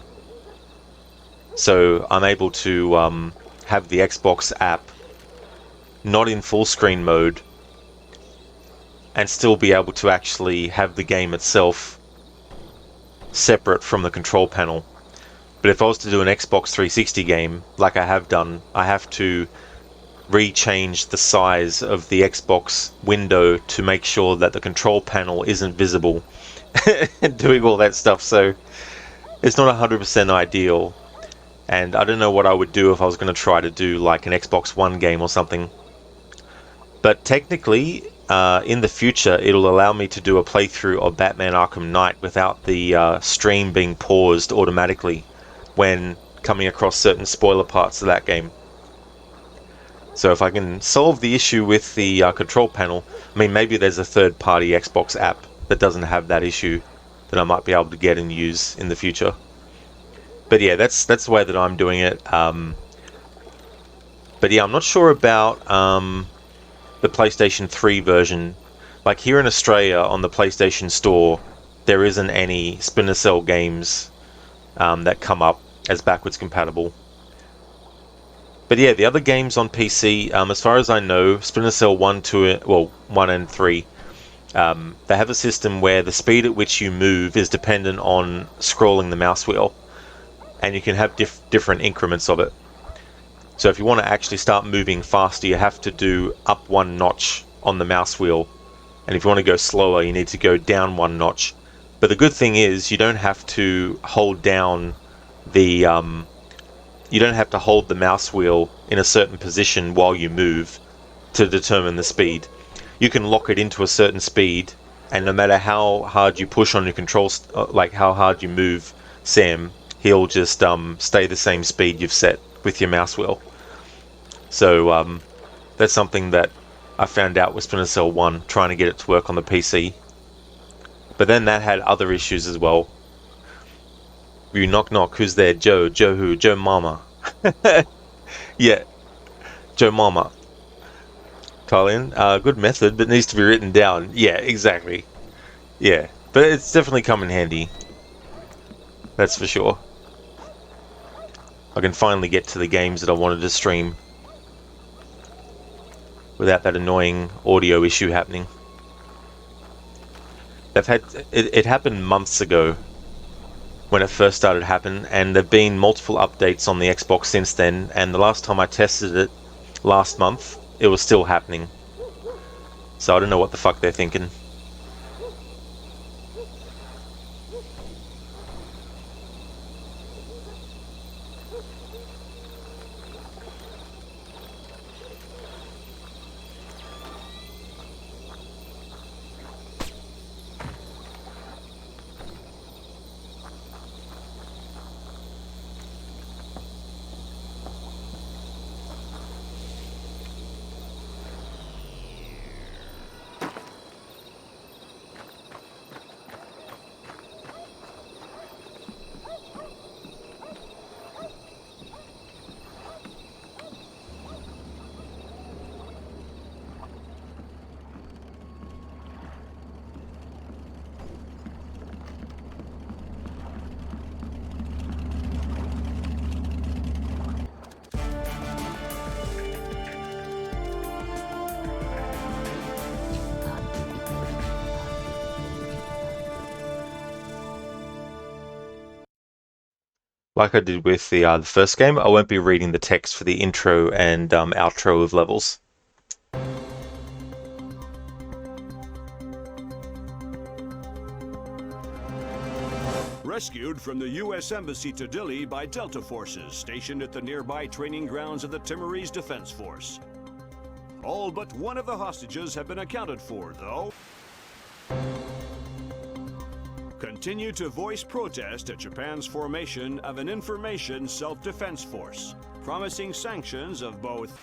S1: So I'm able to have the Xbox app not in full screen mode and still be able to actually have the game itself separate from the control panel. But if I was to do an Xbox 360 game, like I have done, I have to rechange the size of the Xbox window to make sure that the control panel isn't visible and doing all that stuff. So it's not 100% ideal. And I don't know what I would do if I was going to try to do like an Xbox One game or something. But technically, in the future, it'll allow me to do a playthrough of Batman Arkham Knight without the stream being paused automatically when coming across certain spoiler parts of that game. So if I can solve the issue with the control panel, I mean, maybe there's a third-party Xbox app that doesn't have that issue that I might be able to get and use in the future. But yeah, that's the way that I'm doing it. But yeah, I'm not sure about the PlayStation 3 version. Like here in Australia on the PlayStation Store, there isn't any Splinter Cell games that come up as backwards compatible. But yeah, the other games on PC, as far as I know, Splinter Cell 1 and 3, they have a system where the speed at which you move is dependent on scrolling the mouse wheel, and you can have different increments of it. So if you want to actually start moving faster, you have to do up one notch on the mouse wheel, and if you want to go slower, you need to go down one notch. But the good thing is you don't have to hold down the you don't have to hold the mouse wheel in a certain position while you move to determine the speed. You can lock it into a certain speed, and no matter how hard you push on your controls, like how hard you move Sam, he'll just stay the same speed you've set with your mouse wheel. So that's something that I found out with Splinter Cell 1, trying to get it to work on the PC. But then that had other issues as well. You knock knock, who's there? Joe. Joe who? Joe Mama. Yeah, Joe Mama. Colin, good method, but needs to be written down. Yeah, exactly. Yeah, but it's definitely come in handy. That's for sure. I can finally get to the games that I wanted to stream without that annoying audio issue happening. They've had it happened months ago when it first started happening, and there've been multiple updates on the Xbox since then, and the last time I tested it last month, it was still happening. So I don't know what the fuck they're thinking. Like I did with the first game, I won't be reading the text for the intro and outro of levels.
S13: Rescued from the U.S. Embassy to Dili by Delta forces stationed at the nearby training grounds of the Timorese Defense Force. All but one of the hostages have been accounted for, though. Continue to voice protest at Japan's formation of an information self-defense force, promising sanctions of both.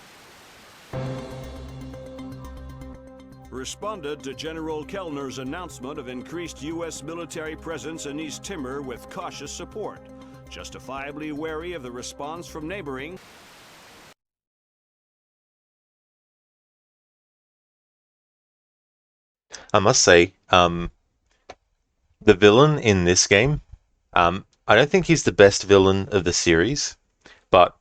S13: Responded to General Kellner's announcement of increased U.S. military presence in East Timor with cautious support, justifiably wary of the response from neighboring.
S1: I must say, the villain in this game, I don't think he's the best villain of the series, but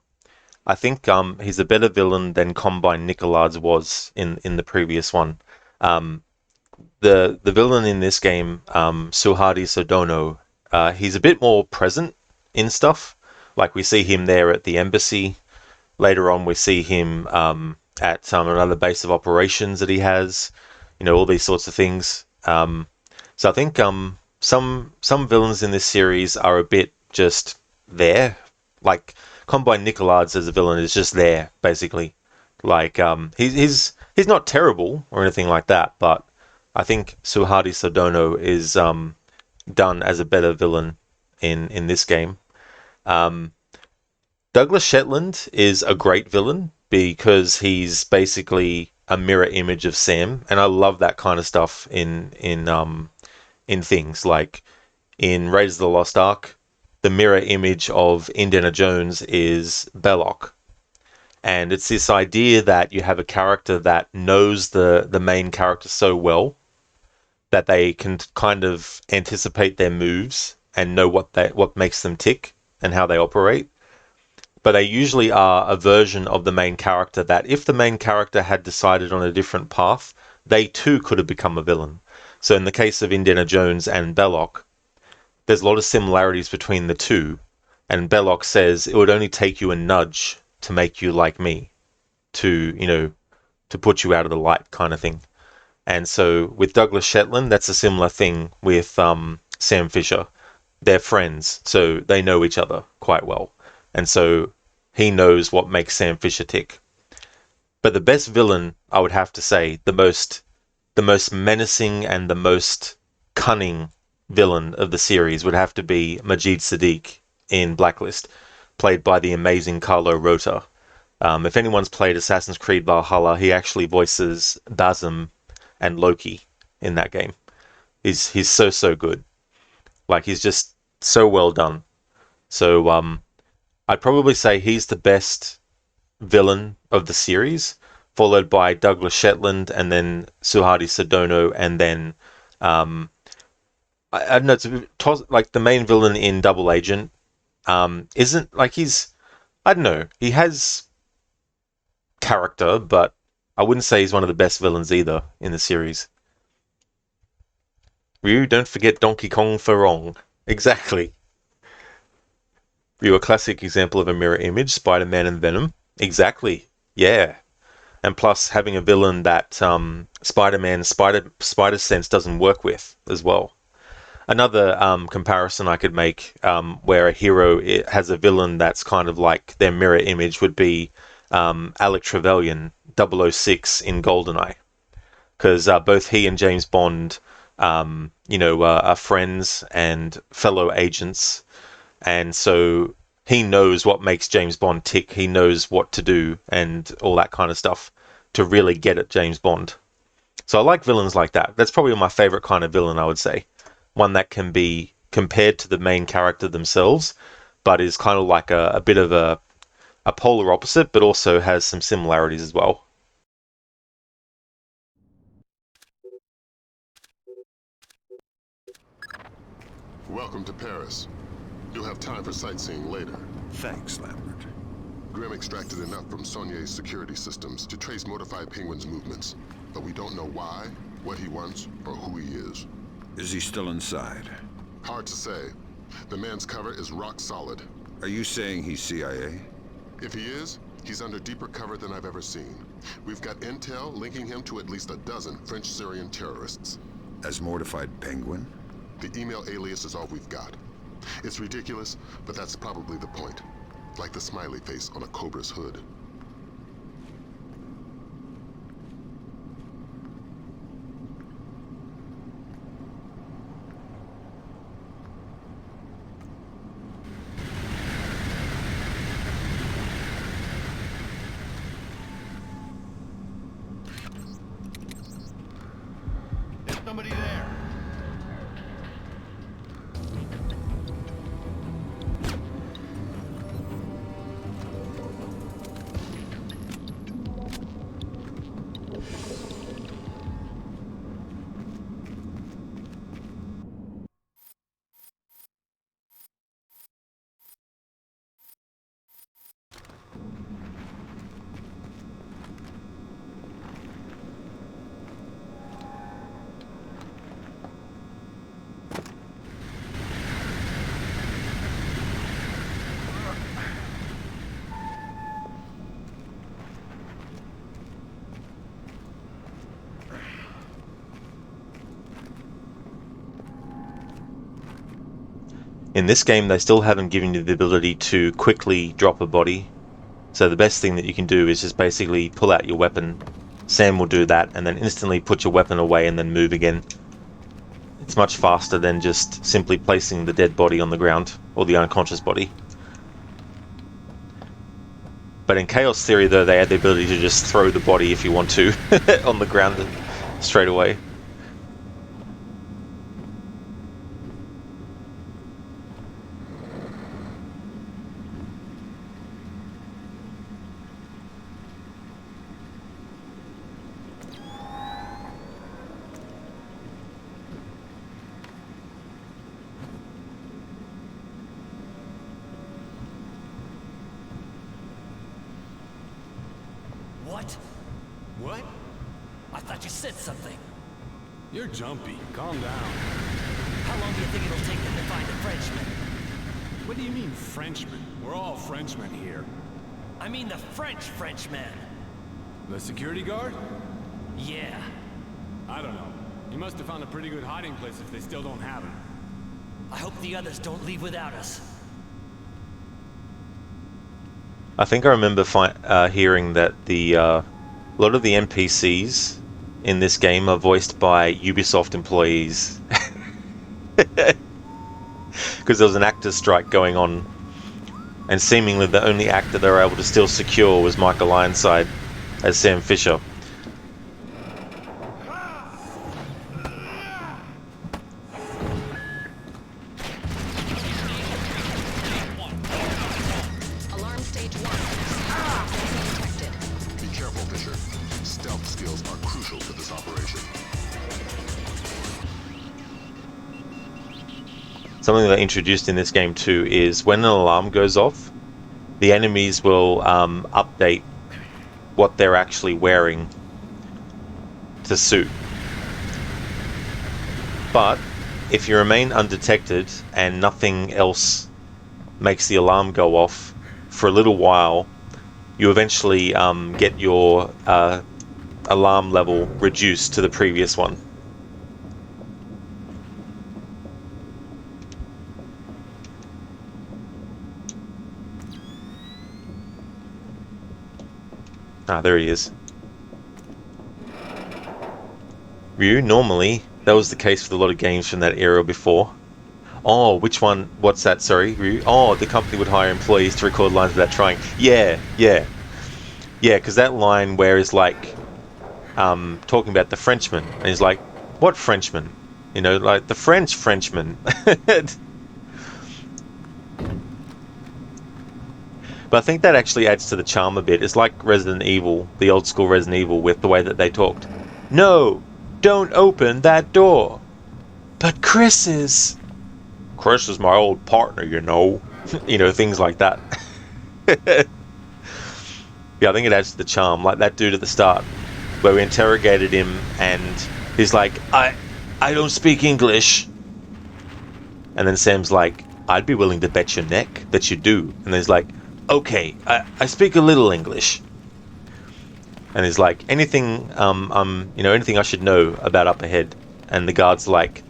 S1: I think he's a better villain than Combine Nicolards was in the previous one. The villain in this game, Suhadi Sodono, he's a bit more present in stuff. Like we see him there at the embassy. Later on, we see him at another base of operations that he has. You know, all these sorts of things. So I think some villains in this series are a bit just there. Like Combine Nicolards as a villain is just there, basically. Like he's not terrible or anything like that, but I think Suhadi Sodono is done as a better villain in this game. Douglas Shetland is a great villain because he's basically a mirror image of Sam, and I love that kind of stuff in things like in Raiders of the Lost Ark. The mirror image of Indiana Jones is Belloc, and it's this idea that you have a character that knows the main character so well that they can kind of anticipate their moves and know what makes them tick and how they operate. But they usually are a version of the main character that if the main character had decided on a different path, they too could have become a villain. So in the case of Indiana Jones and Belloc, there's a lot of similarities between the two. And Belloc says it would only take you a nudge to make you like me, to put you out of the light kind of thing. And so with Douglas Shetland, that's a similar thing with Sam Fisher. They're friends, so they know each other quite well. And so he knows what makes Sam Fisher tick. But the best villain, I would have to say, the most menacing and the most cunning villain of the series would have to be Majid Sadiq in Blacklist, played by the amazing Carlo Rota. If anyone's played Assassin's Creed Valhalla, he actually voices Bazem and Loki in that game. He's so good. Like, he's just so well done. So I'd probably say he's the best villain of the series, followed by Douglas Shetland, and then Suhadi Sodono, and then I don't know. It's like the main villain in Double Agent isn't like I don't know. He has character, but I wouldn't say he's one of the best villains either in the series. Ryu, don't forget Donkey Kong for wrong. Exactly. Ryu, a classic example of a mirror image, Spider-Man and Venom. Exactly. Yeah. And plus having a villain that Spider-Man's spider sense doesn't work with as well. Another comparison I could make where a hero has a villain that's kind of like their mirror image would be Alec Trevelyan, 006 in GoldenEye. Because both he and James Bond, are friends and fellow agents. And so he knows what makes James Bond tick. He knows what to do and all that kind of stuff to really get at James Bond. So I like villains like that. That's probably my favorite kind of villain, I would say. One that can be compared to the main character themselves, but is kind of like a bit of a polar opposite, but also has some similarities as well.
S3: Welcome to Paris. You'll have time for sightseeing later.
S4: Thanks, Lambert.
S3: Grim extracted enough from Saulnier's security systems to trace Mortified Penguin's movements, but we don't know why, what he wants, or who he is.
S4: Is he still inside?
S3: Hard to say. The man's cover is rock solid.
S4: Are you saying he's CIA?
S3: If he is, he's under deeper cover than I've ever seen. We've got intel linking him to at least a dozen French-Syrian terrorists.
S4: As Mortified Penguin?
S3: The email alias is all we've got. It's ridiculous, but that's probably the point. Like the smiley face on a cobra's hood.
S9: Is somebody there?
S1: In this game, they still haven't given you the ability to quickly drop a body. So the best thing that you can do is just basically pull out your weapon. Sam will do that, and then instantly put your weapon away and then move again. It's much faster than just simply placing the dead body on the ground, or the unconscious body. But in Chaos Theory, though, they had the ability to just throw the body, if you want to, on the ground straight away.
S10: What?
S11: What?
S10: I thought you said something.
S11: You're jumpy. Calm down.
S10: How long do you think it'll take them to find a Frenchman?
S11: What do you mean, Frenchman? We're all Frenchmen here.
S10: I mean the Frenchman.
S11: The security guard?
S10: Yeah.
S11: I don't know. You must have found a pretty good hiding place if they still don't have him.
S10: I hope the others don't leave without us.
S1: I think I remember hearing that a lot of the NPCs in this game are voiced by Ubisoft employees. Because there was an actor strike going on, and seemingly the only actor they were able to still secure was Michael Ironside as Sam Fisher.
S5: Alarm stage 1. Detected.
S3: Be careful, Fisher. Stealth skills are crucial to this operation.
S1: Something they introduced in this game too is when an alarm goes off, the enemies will update what they're actually wearing to suit. But if you remain undetected and nothing else makes the alarm go off for a little while, you eventually get your alarm level reduced to the previous one. Ah, there he is. Ryu, normally, that was the case with a lot of games from that era before. Oh, which one? What's that? Sorry, Ryu? Oh, the company would hire employees to record lines without trying. Yeah, because that line where he's like, talking about the Frenchman, and he's like, what Frenchman? You know, like the Frenchman. But I think that actually adds to the charm a bit. It's like Resident Evil, the old school Resident Evil, with the way that they talked. No, don't open that door. But Chris is my old partner, you know. You know, things like that. Yeah, I think it adds to the charm. Like that dude at the start, where we interrogated him, and he's like, I don't speak English. And then Sam's like, I'd be willing to bet your neck that you do. And then he's like, okay, I speak a little English. And he's like, anything, anything I should know about up ahead. And the guard's like,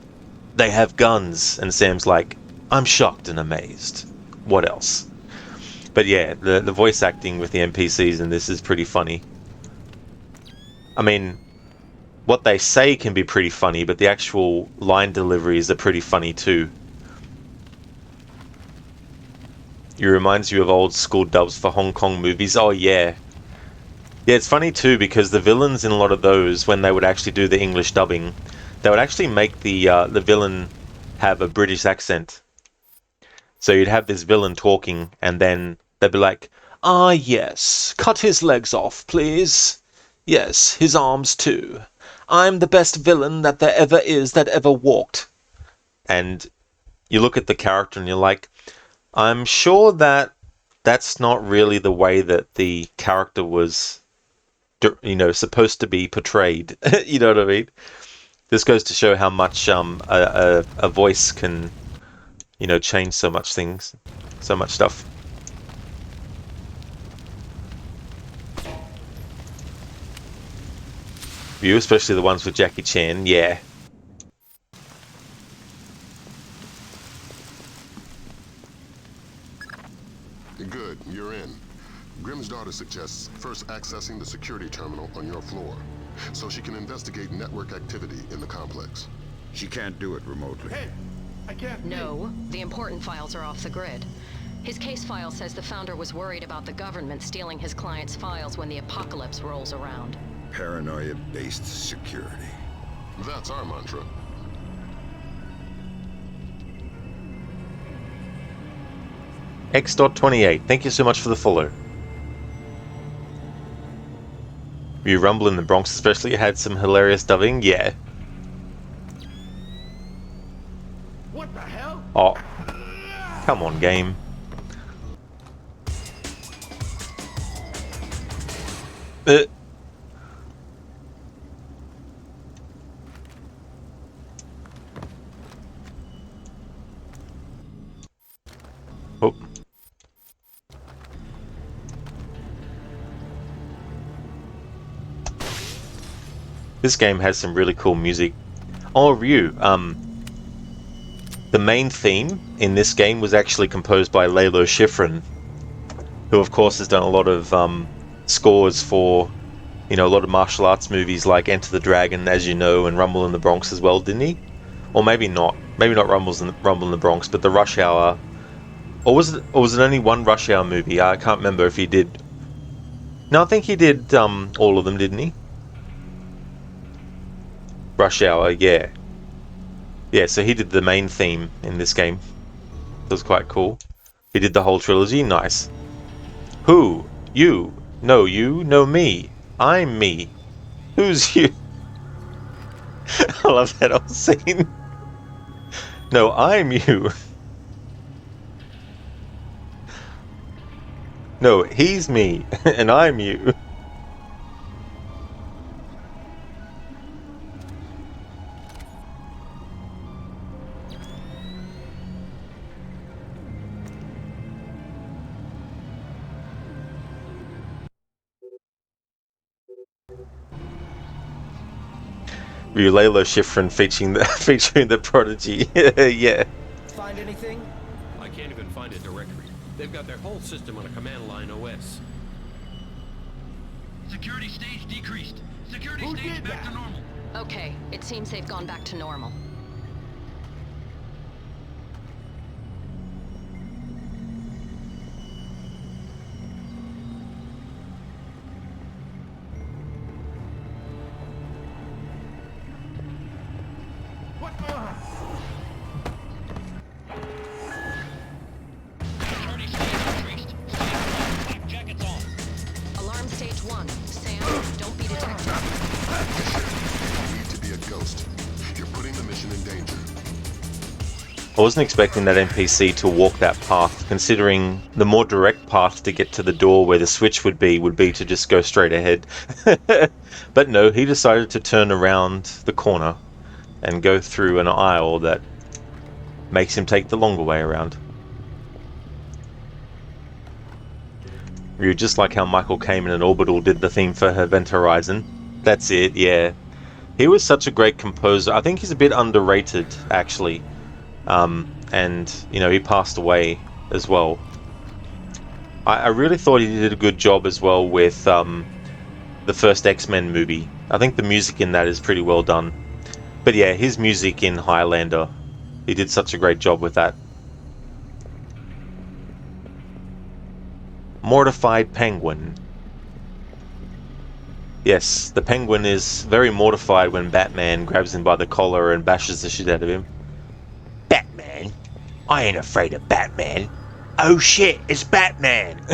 S1: they have guns. And Sam's like, I'm shocked and amazed. What else? But yeah, the voice acting with the NPCs in this is pretty funny. I mean, what they say can be pretty funny, but the actual line deliveries are pretty funny too. It reminds you of old school dubs for Hong Kong movies. Oh yeah. Yeah, it's funny too because the villains in a lot of those, when they would actually do the English dubbing, they would actually make the villain have a British accent. So you'd have this villain talking, and then they'd be like, ah yes, cut his legs off, please. Yes, his arms too. I'm the best villain that there ever is that ever walked. And you look at the character and you're like, I'm sure that that's not really the way that the character was, supposed to be portrayed. You know what I mean? This goes to show how much a voice can, change so much things, so much stuff. You, especially the ones with Jackie Chan, yeah.
S3: Good, you're in. Grimm's daughter suggests first accessing the security terminal on your floor, so she can investigate network activity in the complex.
S4: She can't do it remotely.
S9: Hey, I can't.
S5: No, the important files are off the grid. His case file says the founder was worried about the government stealing his client's files when the apocalypse rolls around.
S4: Paranoia-based security.
S3: That's our mantra.
S1: X.28, thank you so much for the follow. You Rumble in the Bronx especially had some hilarious dubbing, yeah.
S9: What the hell?
S1: Oh, come on, game. Oh. This game has some really cool music. Oh, Ryu, the main theme in this game was actually composed by Lalo Schifrin, who of course has done a lot of scores for, a lot of martial arts movies like Enter the Dragon, as you know, and Rumble in the Bronx as well, didn't he? Or maybe not. Maybe not Rumble in the Bronx, but the Rush Hour. Or was it only one Rush Hour movie? I can't remember if he did. No, I think he did all of them, didn't he? Rush Hour, yeah. Yeah, so he did the main theme in this game. That was quite cool. He did the whole trilogy, nice. Who? You? No, you? No, me. I'm me. Who's you? I love that old scene. No, I'm you. No, he's me, and I'm you. Layla Schifrin featuring the Prodigy. Yeah.
S14: Find anything?
S15: I can't even find a directory. They've got their whole system on a command line OS.
S16: Security stage decreased. Security stage back to normal.
S5: Okay, it seems they've gone back to normal. Alarm stage 1. Sam, don't be detected.
S3: You need to be a ghost. You're putting the mission in danger.
S1: I wasn't expecting that NPC to walk that path, considering the more direct path to get to the door where the switch would be to just go straight ahead. But no, he decided to turn around the corner and go through an aisle that makes him take the longer way around. You're just like how Michael Kamen and Orbital did the theme for Event Horizon. That's it, yeah. He was such a great composer. I think he's a bit underrated, actually. And, you know, he passed away as well. I really thought he did a good job as well with the first X-Men movie. I think the music in that is pretty well done. But yeah, his music in Highlander, he did such a great job with that. Mortified Penguin. Yes, the Penguin is very mortified when Batman grabs him by the collar and bashes the shit out of him. Batman? I ain't afraid of Batman. Oh shit, it's Batman!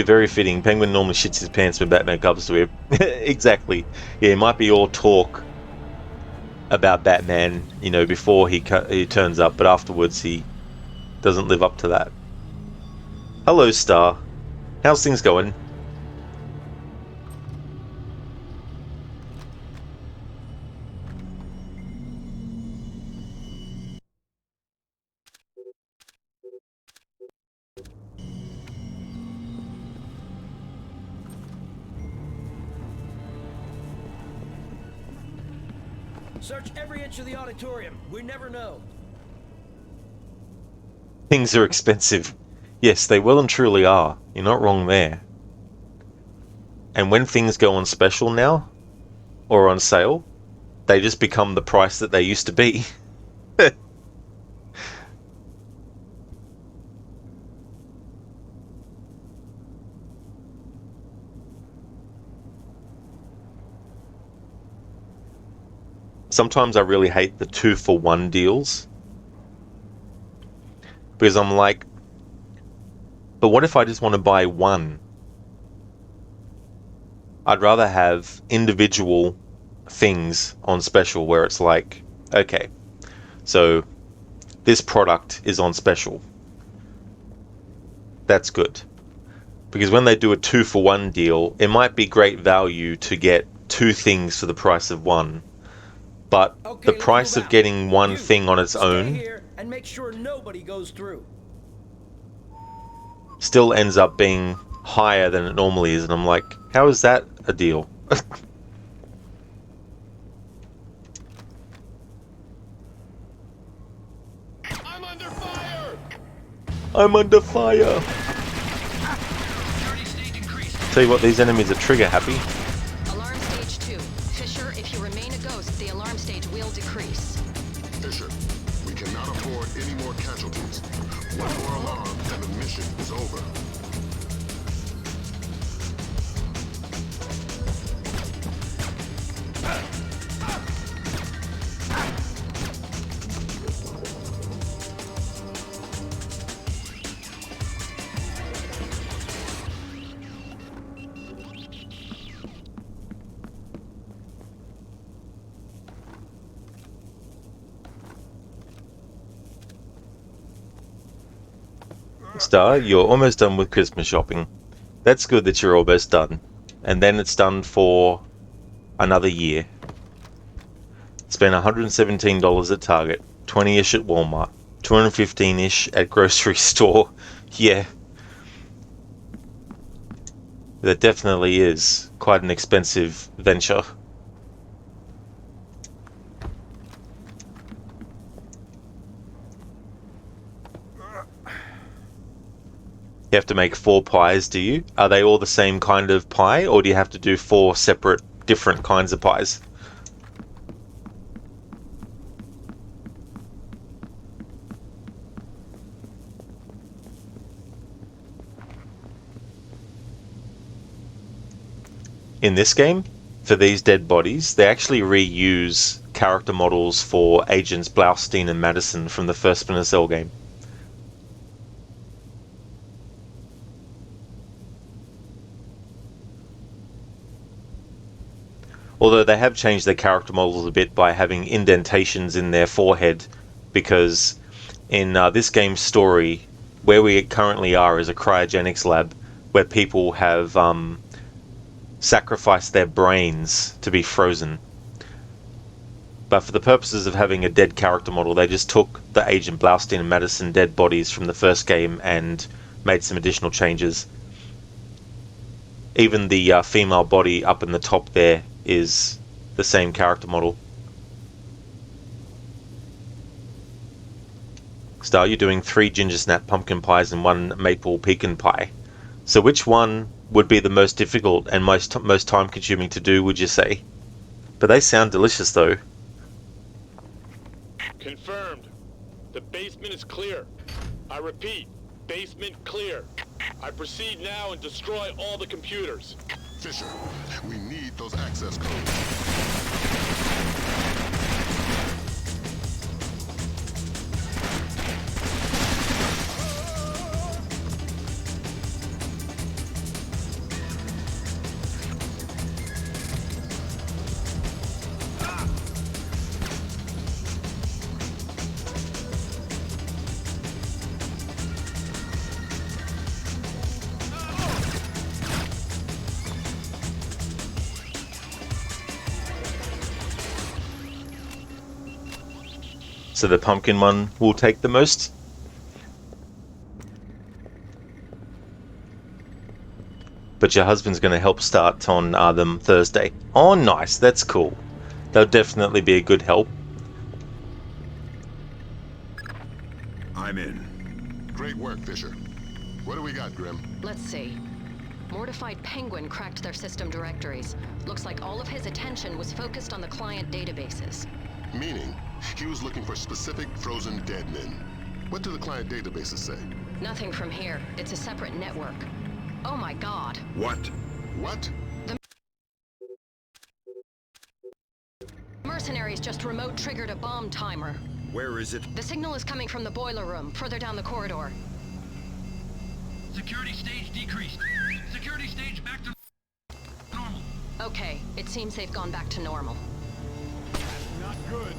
S1: Very fitting. Penguin normally shits his pants when Batman comes to him. Exactly. Yeah, it might be all talk about Batman, you know, before he turns up, but afterwards he doesn't live up to that. Hello, Star. How's things going?
S14: Search every inch of the auditorium. We never know.
S1: Things are expensive. Yes, they well and truly are. You're not wrong there. And when things go on special now, or on sale, they just become the price that they used to be. Sometimes I really hate the 2-for-1 deals. Because I'm like, but what if I just want to buy one? I'd rather have individual things on special where it's like, okay, so this product is on special. That's good. Because when they do a 2-for-1 deal, it might be great value to get two things for the price of one. But
S14: okay,
S1: the price of getting one thing on its own
S14: here and make sure nobody goes through.
S1: Still ends up being higher than it normally is, and I'm like, how is that a deal?
S9: I'm under fire!
S1: I'm under fire! Tell you what, these enemies are trigger happy.
S5: Alarm stage 2. Fisher, if you remain a ghost, the alarm stage will decrease.
S3: Fisher, we cannot afford any more casualties. One more alarm and the mission is over.
S1: Star, you're almost done with Christmas shopping. That's good that you're almost done. And then it's done for another year. Spend $117 at Target, 20-ish at Walmart, 215-ish at grocery store. Yeah. That definitely is quite an expensive venture. You have to make 4 pies, do you? Are they all the same kind of pie, or do you have to do 4 separate, different kinds of pies? In this game, for these dead bodies, they actually reuse character models for Agents Blaustein and Madison from the first Splinter Cell game. Although they have changed their character models a bit by having indentations in their forehead, because in this game's story, where we currently are is a cryogenics lab where people have sacrificed their brains to be frozen. But for the purposes of having a dead character model, they just took the Agent Blaustein and Madison dead bodies from the first game and made some additional changes. Even the female body up in the top there is the same character model. Star, you're doing 3 ginger snap pumpkin pies and 1 maple pecan pie. So which one would be the most difficult and most time consuming to do, would you say? But they sound delicious though.
S9: Confirmed. The basement is clear. I repeat, basement clear. I proceed now and destroy all the computers.
S3: Fisher, we need those access codes.
S1: So the pumpkin one will take the most. But your husband's going to help start on them Thursday. Oh, nice. That's cool. They'll definitely be a good help.
S4: I'm in.
S3: Great work, Fisher. What do we got, Grim?
S5: Let's see. Mortified Penguin cracked their system directories. Looks like all of his attention was focused on the client databases.
S3: Meaning, he was looking for specific frozen dead men. What do the client databases say?
S5: Nothing from here. It's a separate network. Oh my god.
S4: What?
S3: What?
S5: The mercenaries just remote triggered a bomb timer.
S4: Where is it?
S5: The signal is coming from the boiler room, further down the corridor.
S16: Security stage decreased. Security stage back to normal.
S5: Okay, it seems they've gone back to normal.
S9: Not good.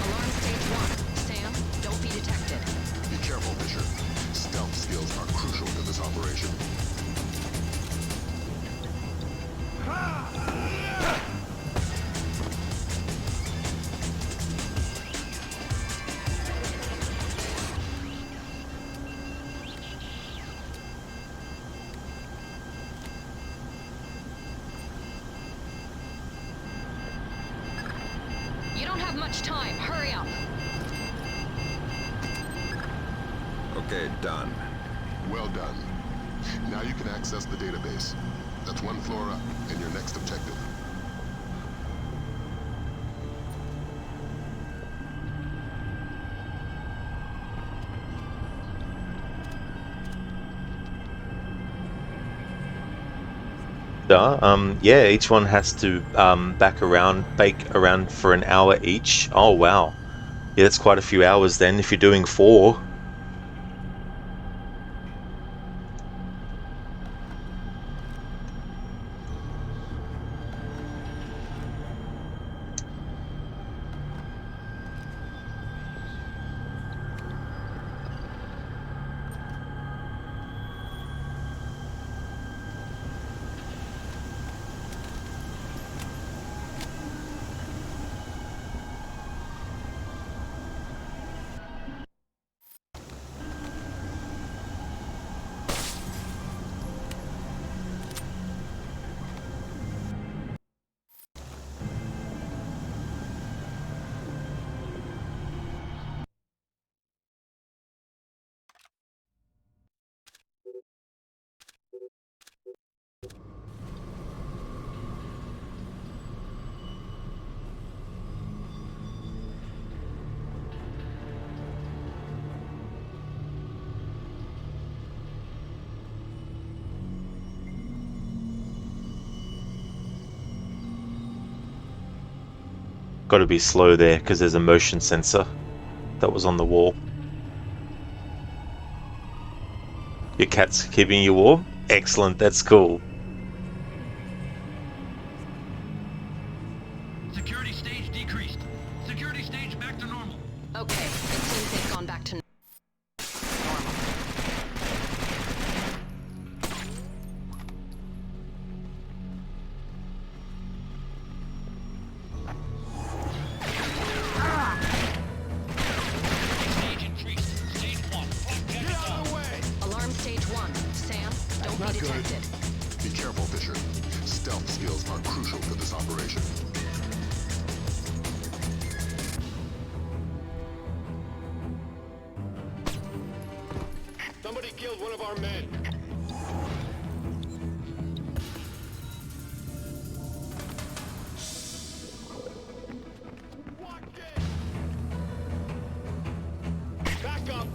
S5: Alarm stage 1. Sam, don't be detected.
S3: Be careful, Fisher. Stealth skills are crucial to this operation.
S5: You don't have much time. Hurry up.
S4: Okay, done.
S3: Well done. Now you can access the database. That's 1 floor up, and your next objective.
S1: Yeah, each one has to bake around for an hour each. Oh wow, yeah, that's quite a few hours then if you're doing 4. Got to be slow there because there's a motion sensor that was on the wall. Your cat's keeping you warm? Excellent, that's cool.
S16: Security stage decreased. Security stage back to normal.
S5: Okay, it seems they've gone back to normal.
S16: Stage increased. Stage 1. Get out of the way!
S5: Alarm stage 1. Sam, don't
S3: Not
S5: be
S3: good.
S5: detected.
S3: Be careful, Fisher. Stealth skills are crucial for this operation.
S9: Somebody killed one of our men. Watch it! Back up!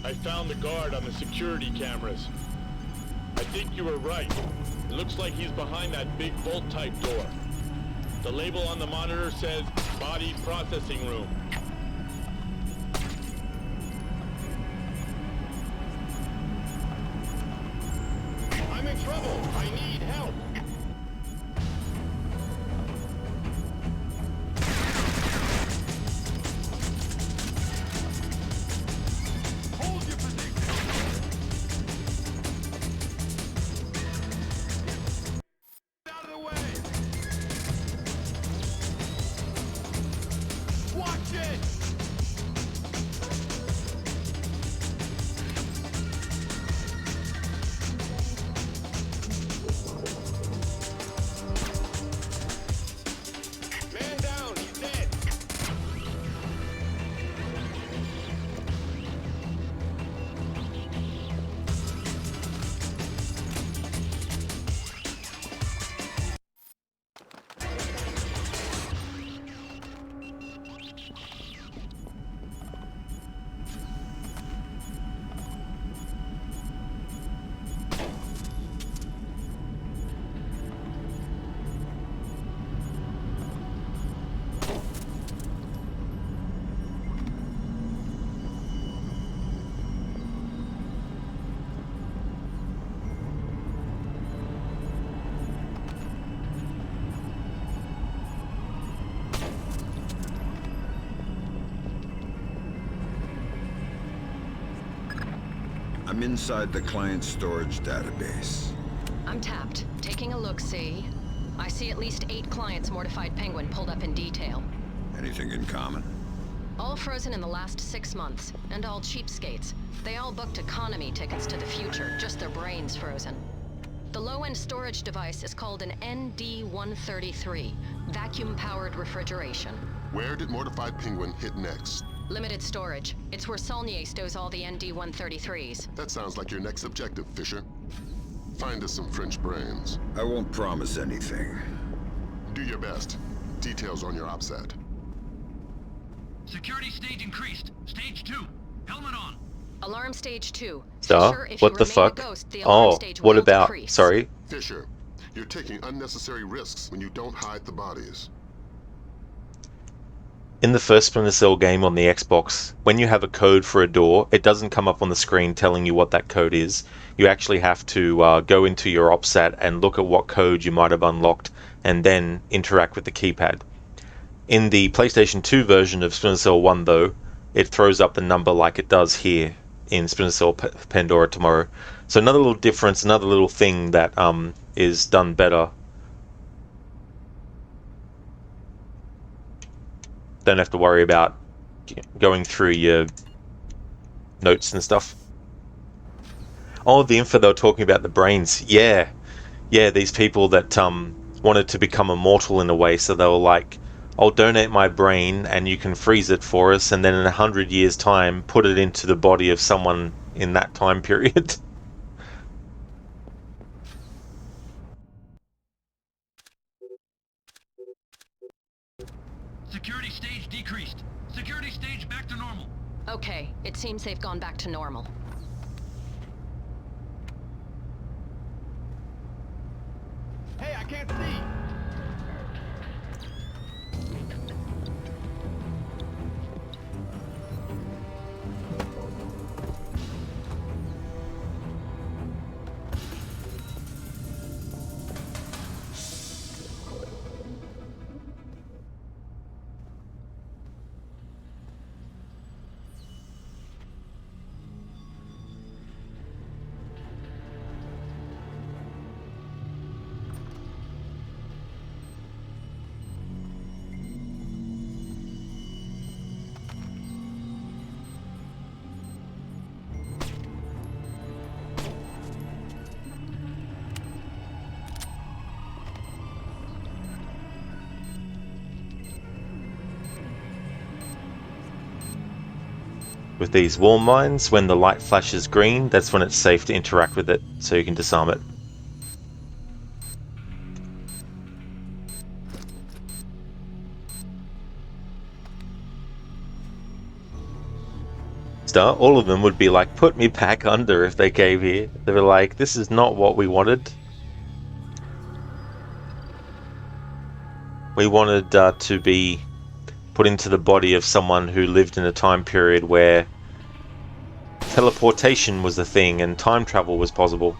S9: I found the guard on the security cameras. I think you were right. It looks like he's behind that big bolt-type door. The label on the monitor says Body Processing Room. I'm in trouble. I need help. Hold your position. Out of the way. Watch it. Man down. He's dead.
S4: I'm inside the client storage database.
S5: I'm tapped. Taking a look-see. I see at least 8 clients Mortified Penguin pulled up in detail.
S4: Anything in common?
S5: All frozen in the last 6 months, and all cheapskates. They all booked economy tickets to the future, just their brains frozen. The low-end storage device is called an ND-133, vacuum-powered refrigeration.
S3: Where did Mortified Penguin hit next?
S5: Limited storage. It's where Saulnier stows all the ND-133s.
S3: That sounds like your next objective, Fisher. Find us some French brains.
S4: I won't promise anything.
S3: Do your best. Details on your OPSAT.
S16: Security stage increased. Stage 2. Helmet on.
S5: Alarm stage 2.
S1: Duh,
S5: Fisher, if
S1: what
S5: you
S1: the
S5: remain
S1: fuck?
S5: a ghost, the alarm
S1: Oh,
S5: stage
S1: what
S5: will
S1: about,
S5: decrease.
S1: sorry?
S3: Fisher, you're taking unnecessary risks when you don't hide the bodies.
S1: In the first Splinter Cell game on the Xbox, when you have a code for a door, it doesn't come up on the screen telling you what that code is. You actually have to go into your OPSAT and look at what code you might have unlocked and then interact with the keypad. In the PlayStation 2 version of Splinter Cell 1 though, it throws up the number like it does here in Splinter Cell Pandora tomorrow. So another little difference, another little thing that is done better. Don't have to worry about going through your notes and stuff. Oh, the info they were talking about, the brains. Yeah, these people that wanted to become immortal in a way, so they were like, I'll donate my brain and you can freeze it for us, and then in 100 years' time, put it into the body of someone in that time period.
S16: Security stage decreased. Security stage back to normal.
S5: Okay, it seems they've gone back to normal.
S14: Hey, I can't see!
S1: With these warm mines, when the light flashes green, that's when it's safe to interact with it, so you can disarm it. All of them would be like, put me back under if they came here. They were like, this is not what we wanted. We wanted to be put into the body of someone who lived in a time period where teleportation was a thing and time travel was possible.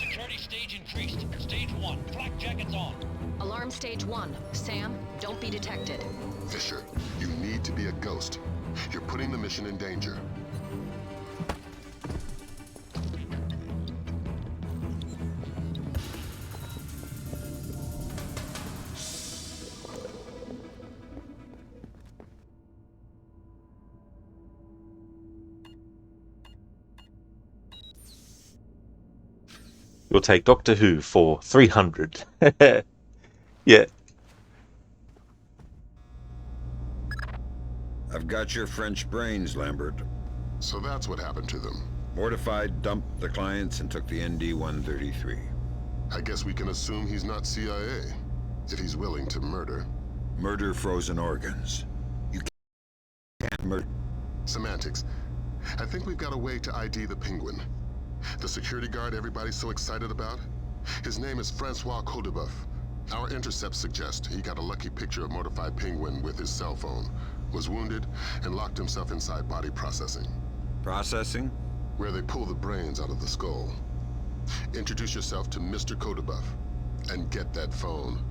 S16: Security stage increased. Stage 1. Flak jackets on.
S5: Alarm stage 1. Sam, don't be detected.
S3: Fisher, you need to be a ghost. You're putting the mission in danger.
S1: You'll take Doctor Who for 300. Yeah.
S4: I've got your French brains, Lambert.
S3: So that's what happened to them.
S4: Mortified, dumped the clients and took the ND-133.
S3: I guess we can assume he's not CIA, if he's willing to murder.
S4: Murder frozen organs. You can't murder.
S3: Semantics. I think we've got a way to ID the Penguin. The security guard everybody's so excited about? His name is Francois Codebuff. Our intercepts suggest he got a lucky picture of Mortified Penguin with his cell phone, was wounded, and locked himself inside body processing.
S4: Processing?
S3: Where they pull the brains out of the skull. Introduce yourself to Mr. Codebuff, and get that phone.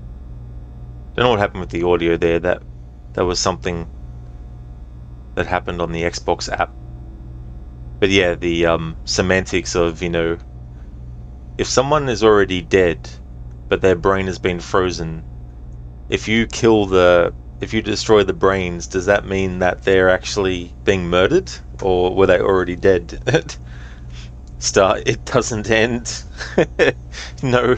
S1: Don't know what happened with the audio there. That was something that happened on the Xbox app. But yeah, the semantics of, you know, if someone is already dead, but their brain has been frozen, if you destroy the brains, does that mean that they're actually being murdered? Or were they already dead? It doesn't end. No.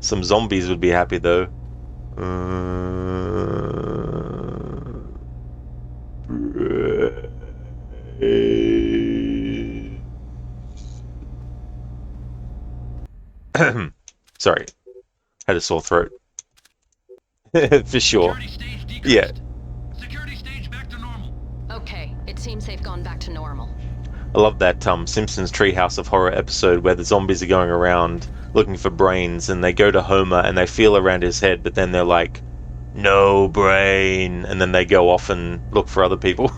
S1: Some zombies would be happy though. Sorry, had a sore throat. For sure. Yeah.
S16: Security stage back to normal.
S5: Okay, it seems they've gone back to normal.
S1: I love that Simpsons Treehouse of Horror episode where the zombies are going around looking for brains and they go to Homer and they feel around his head, but then they're like, no brain, and then they go off and look for other people.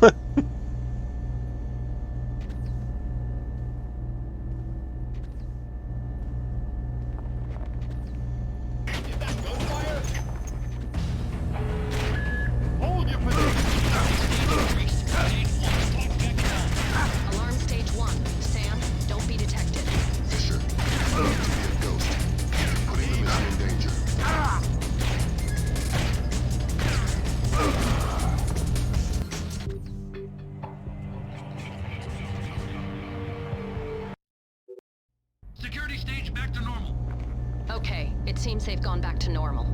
S5: Alarm stage 1. Sam, don't be detected.
S3: Fisher, you need to be a ghost. Putting the mission in danger.
S16: Security stage back to normal.
S5: Okay, it seems they've gone back to normal.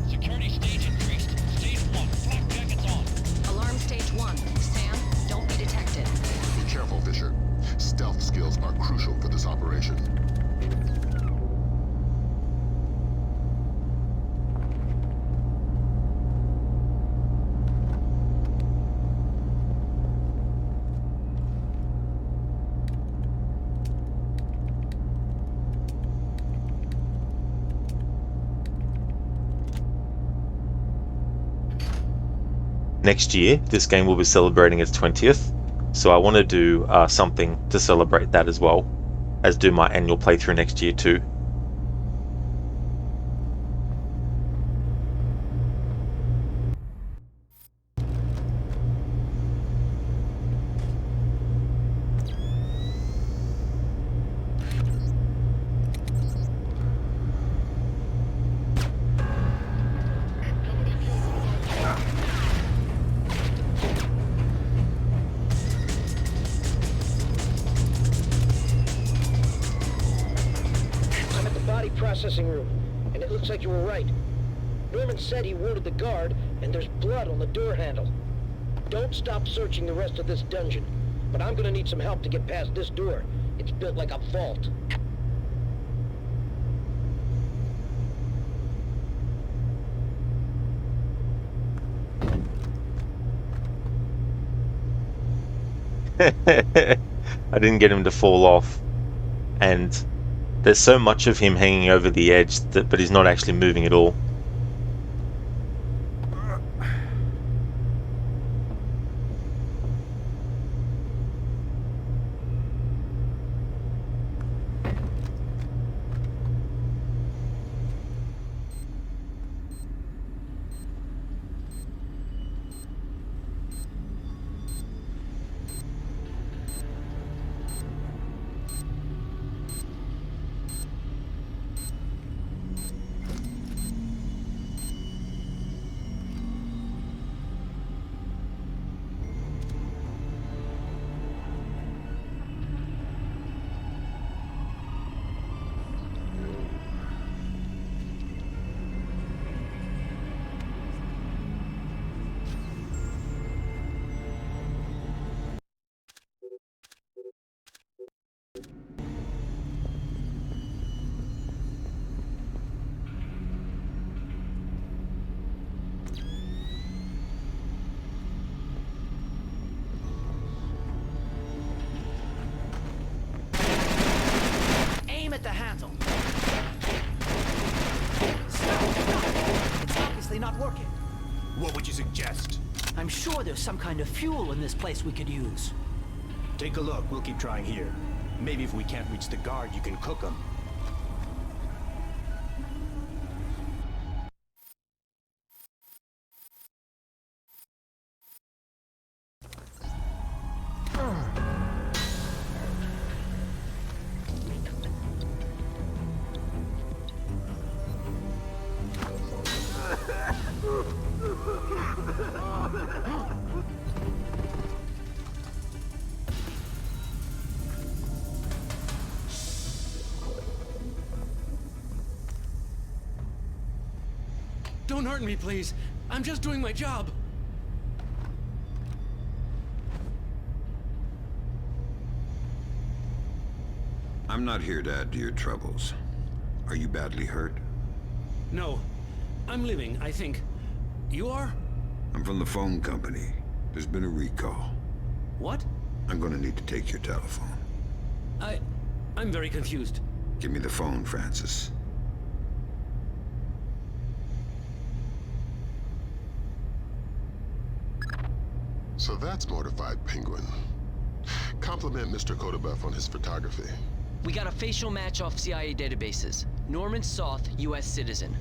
S16: Security stage increased. Stage 1. Flak jackets on.
S5: Alarm stage 1. Sam, don't be detected.
S3: Be careful, Fisher. Stealth skills are crucial for this operation.
S1: Next year, this game will be celebrating its 20th, so I want to do something to celebrate that as well, as do my annual playthrough next year too.
S14: I'm at the body processing room, and it looks like you were right. Norman said he wounded the guard, and there's blood on the door handle. Don't stop searching the rest of this dungeon, but I'm gonna need some help to get past this door. It's built like a vault.
S1: I didn't get him to fall off, and there's so much of him hanging over the edge, but he's not actually moving at all.
S10: Aim at the handle. Stop. It's obviously not working.
S17: What would you suggest?
S10: I'm sure there's some kind of fuel in this place we could use.
S17: Take a look. We'll keep trying here. Maybe if we can't reach the guard, you can cook them.
S6: Don't hurt me, please. I'm just doing my job.
S4: I'm not here to add to your troubles. Are you badly hurt?
S6: No. I'm leaving, I think. You are?
S4: I'm from the phone company. There's been a recall.
S6: What?
S4: I'm gonna need to take your telephone.
S10: I'm very confused.
S4: Give me the phone, Francis.
S3: So that's Mortified Penguin. Compliment Mr. Kodabeff on his photography.
S2: We got a facial match off CIA databases. Norman Soth, U.S. citizen.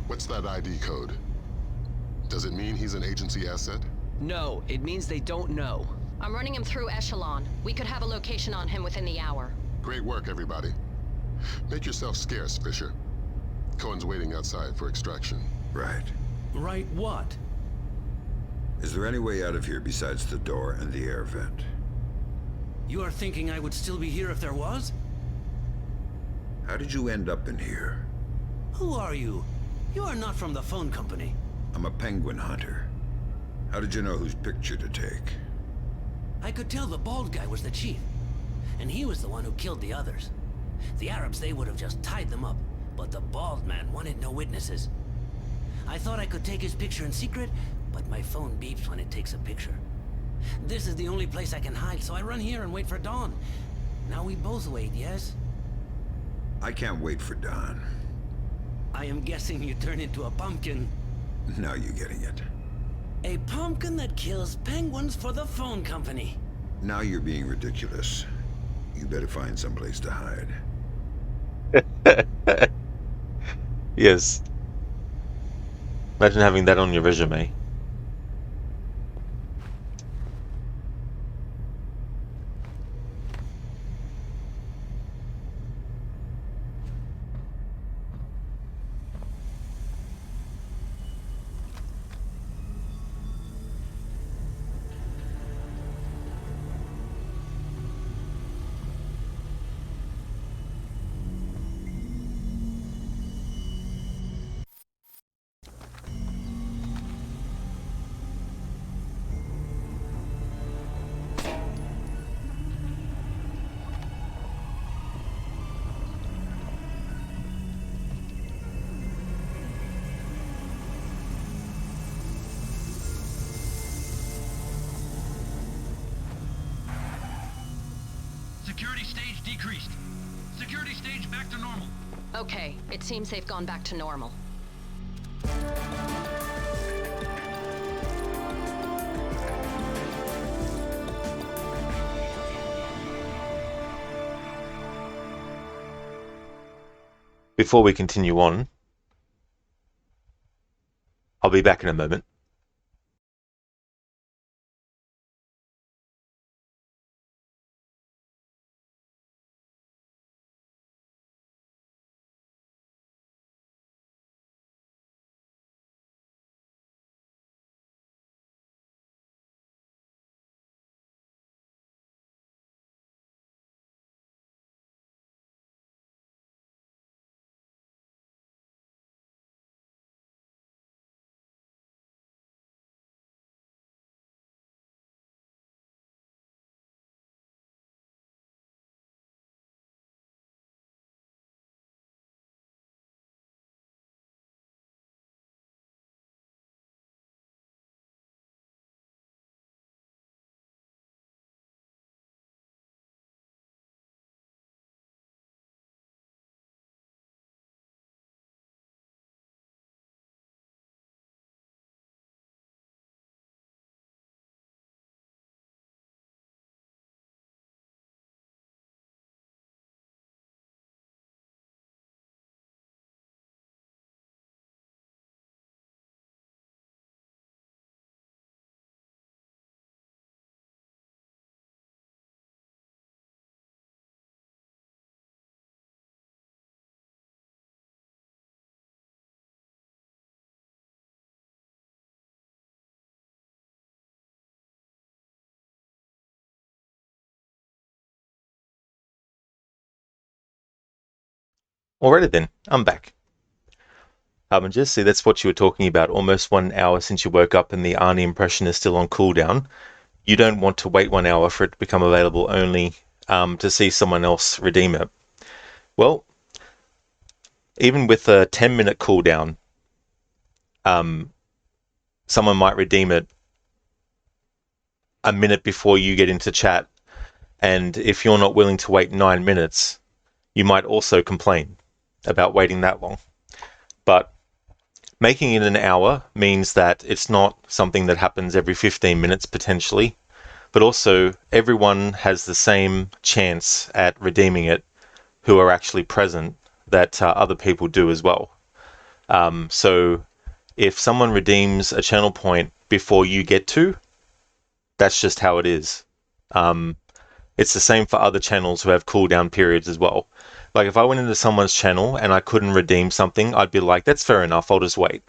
S3: What's that ID code? Does it mean he's an agency asset?
S2: No, it means they don't know.
S5: I'm running him through Echelon. We could have a location on him within the hour.
S3: Great work, everybody. Make yourself scarce, Fisher. Cohen's waiting outside for extraction.
S4: Right.
S10: Right what?
S4: Is there any way out of here besides the door and the air vent?
S10: You are thinking I would still be here if there was?
S4: How did you end up in here?
S10: Who are you? You are not from the phone company.
S4: I'm a penguin hunter. How did you know whose picture to take?
S10: I could tell the bald guy was the chief. And he was the one who killed the others. The Arabs, they would have just tied them up. But the bald man wanted no witnesses. I thought I could take his picture in secret, but my phone beeps when it takes a picture. This is the only place I can hide, so I run here and wait for dawn. Now we both wait, yes?
S4: I can't wait for dawn.
S10: I am guessing you turn into a pumpkin.
S4: Now you're getting it.
S10: A pumpkin that kills penguins for the phone company.
S4: Now you're being ridiculous. You better find someplace to hide.
S1: Yes. Imagine having that on your resume.
S16: Security stage decreased. Security stage back to normal.
S5: Okay, it seems they've gone back to normal.
S1: Before we continue on, I'll be back in a moment. Alrighty then, I'm back. Just see, that's what you were talking about. Almost 1 hour since you woke up and the Arnie impression is still on cooldown. You don't want to wait 1 hour for it to become available only to see someone else redeem it. Well, even with a 10-minute cooldown, someone might redeem it a minute before you get into chat, And if you're not willing to wait 9 minutes, you might also complain about waiting that long. But making it an hour means that it's not something that happens every 15 minutes potentially, but also everyone has the same chance at redeeming it who are actually present that other people do as well. So if someone redeems a channel point before you get to, that's just how it is. It's the same for other channels who have cooldown periods as well. Like if I went into someone's channel and I couldn't redeem something, I'd be like, that's fair enough, I'll just wait.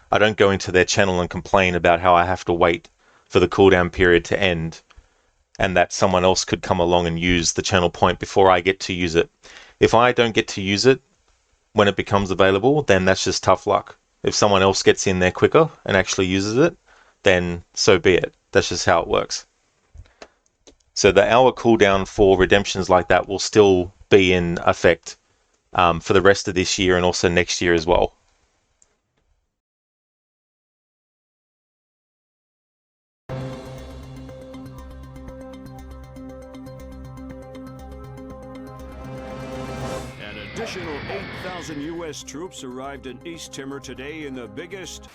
S1: I don't go into their channel and complain about how I have to wait for the cooldown period to end and that someone else could come along and use the channel point before I get to use it. If I don't get to use it when it becomes available, then that's just tough luck. If someone else gets in there quicker and actually uses it, then so be it. That's just how it works. So the hour cooldown for redemptions like that will still be in effect for the rest of this year and also next year as well.
S13: An additional 8,000 U.S. troops arrived in East Timor today in the biggest...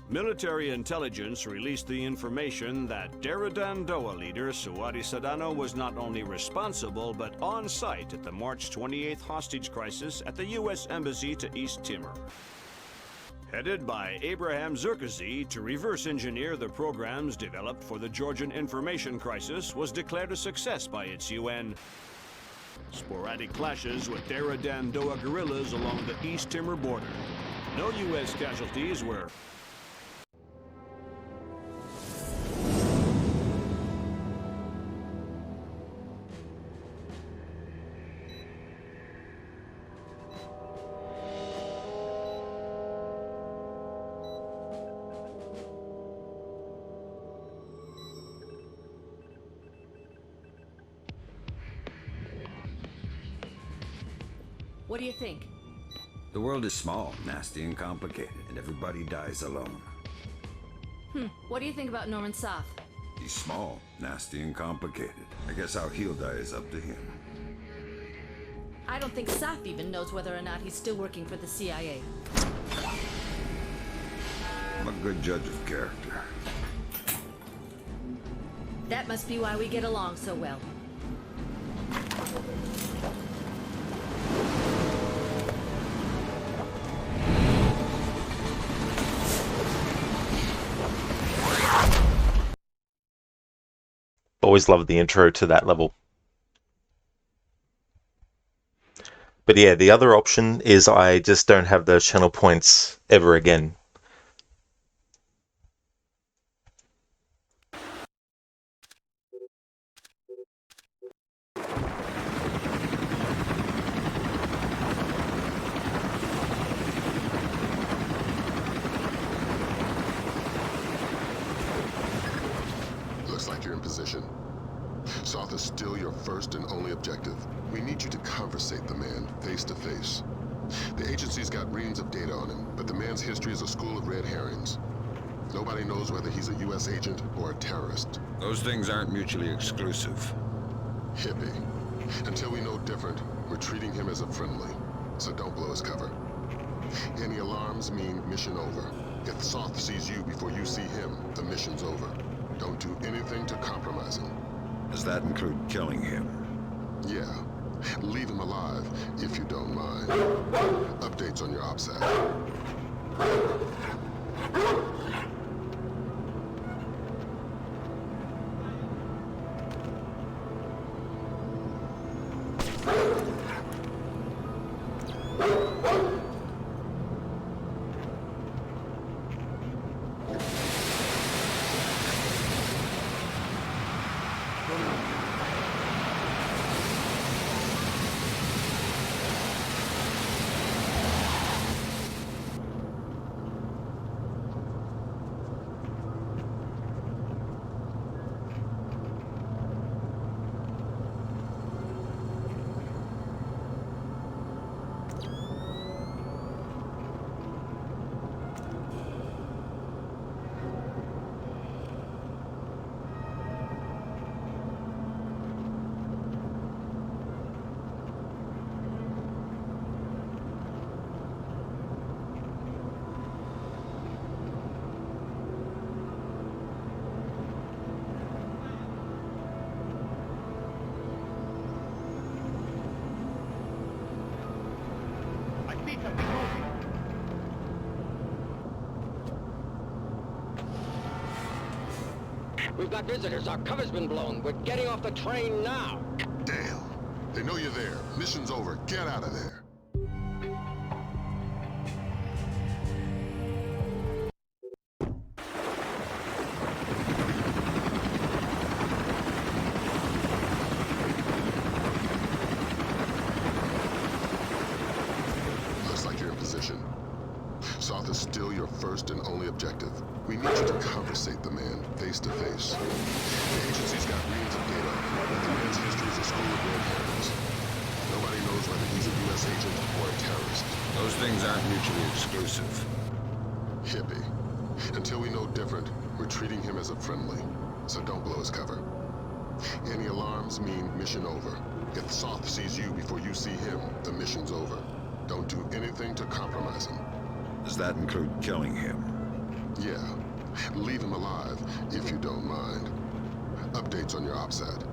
S13: Military intelligence released the information that Daradandoa leader Suwadi Sadano was not only responsible but on site at the March 28th hostage crisis at the U.S. Embassy to East Timor. Headed by Abraham Zerkazi to reverse engineer the programs developed for the Georgian information crisis was declared a success by its UN. Sporadic clashes with Daradandoa guerrillas along the East Timor border. No U.S. casualties were...
S18: What do you think?
S4: The world is small, nasty, and complicated, and everybody dies alone.
S18: What do you think about Norman Soth?
S4: He's small, nasty, and complicated. I guess how he'll die is up to him.
S18: I don't think Soth even knows whether or not he's still working for the CIA.
S4: I'm a good judge of character.
S18: That must be why we get along so well.
S1: Always loved the intro to that level. But yeah, the other option is I just don't have those channel points ever again.
S3: Looks like you're in position. Soth is still your first and only objective. We need you to conversate the man, face to face. The agency's got reams of data on him, but the man's history is a school of red herrings. Nobody knows whether he's a U.S. agent or a terrorist.
S4: Those things aren't mutually exclusive.
S3: Hippie. Until we know different, we're treating him as a friendly. So don't blow his cover. Any alarms mean mission over. If Soth sees you before you see him, the mission's over. Don't do anything to compromise him.
S4: Does that include killing him?
S3: Yeah. Leave him alive, if you don't mind. Updates on your OPSAT.
S14: We've got visitors. Our cover's been blown. We're getting off the train now.
S3: Damn. They know you're there. Mission's over. Get out of there. Looks like you're in position. Soth is still your first and only objective. We need you to conversate the man, face to face. The agency's got reams of data. The man's history is a school of red herrings. Nobody knows whether he's a U.S. agent or a terrorist.
S4: Those things aren't mutually exclusive.
S3: Hippie. Until we know different, we're treating him as a friendly. So don't blow his cover. Any alarms mean mission over. If Soth sees you before you see him, the mission's over. Don't do anything to compromise him.
S4: Does that include killing him?
S3: Yeah. Leave him alive, if you don't mind. Updates on your OPSAT.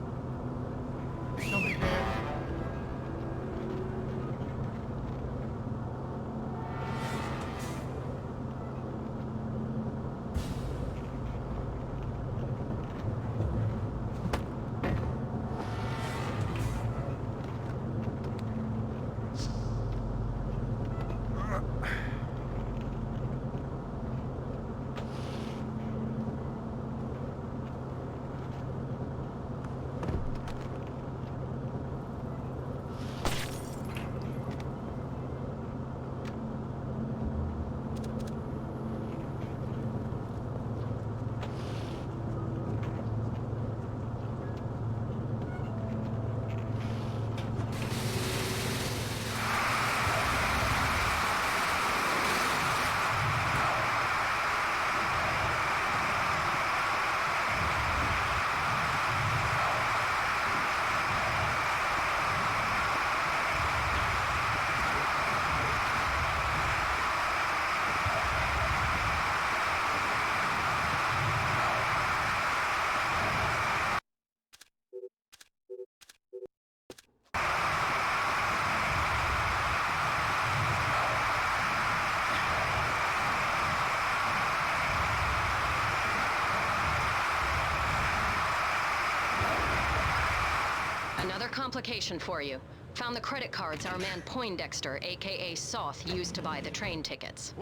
S5: Another complication for you. Found the credit cards our man Poindexter, aka Soth, used to buy the train tickets.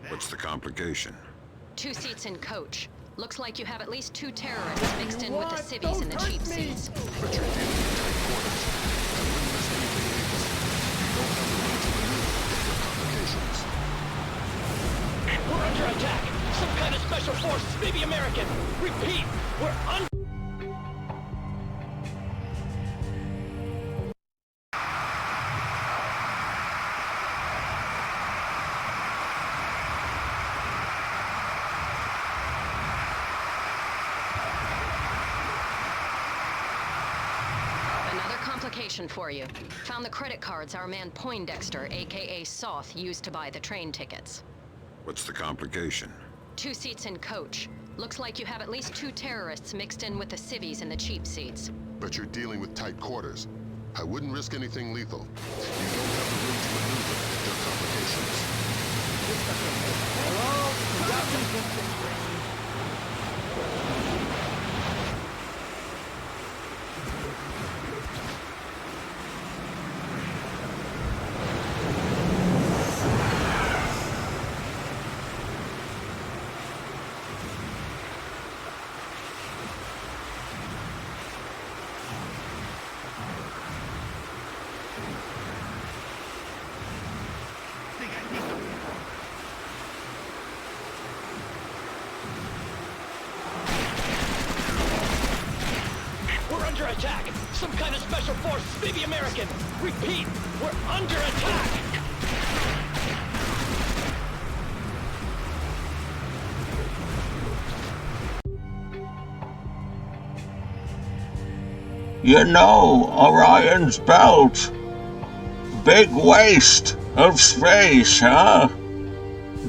S4: What's the complication?
S5: 2 seats in coach. Looks like you have at least 2 terrorists mixed in with the civvies and the cheap seats.
S3: But you're dealing with tight quarters. I wouldn't risk anything needless. You don't have the room to maneuver if there are complications.
S16: We're under attack. Some kind of special force, maybe American. Repeat, we're under...
S5: Complication for you. Found the credit cards our man Poindexter, aka Soth, used to buy the train tickets.
S4: What's the complication?
S5: 2 seats in coach. Looks like you have at least 2 terrorists mixed in with the civvies and the cheap seats.
S3: But you're dealing with tight quarters. I wouldn't risk anything lethal. You don't have the room to maneuver if there are complications.
S12: Hello? Got some distance range.
S16: We're under attack. Some kind of special force, maybe American. Repeat, we're under attack.
S19: You know, Orion's belt. Big waste of space, huh?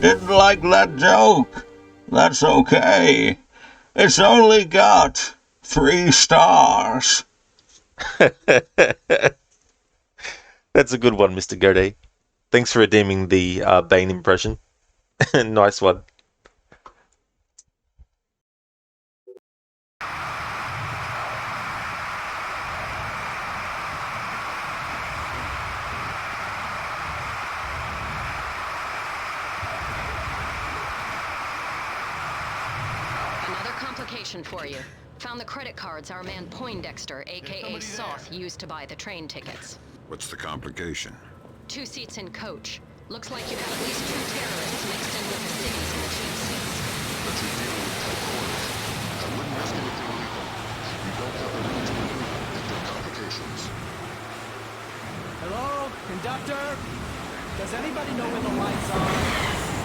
S19: Didn't like that joke. That's okay. It's only got 3 stars.
S1: That's a good one, Mr. Gode. Thanks for redeeming the Bane impression. Nice one.
S5: information for you. Found the credit cards our man Poindexter, aka Soth, used to buy the train tickets.
S4: What's the complication?
S5: 2 seats in coach. Looks like you have at least 2 terrorists mixed in with the ciggies in the cheap seats.
S3: But you're dealing with tight quarters. I wouldn't risk anything lethal. You don't have the right to maneuver if there are complications.
S20: Hello? Conductor? Does anybody know where the lights are?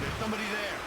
S9: There's somebody there.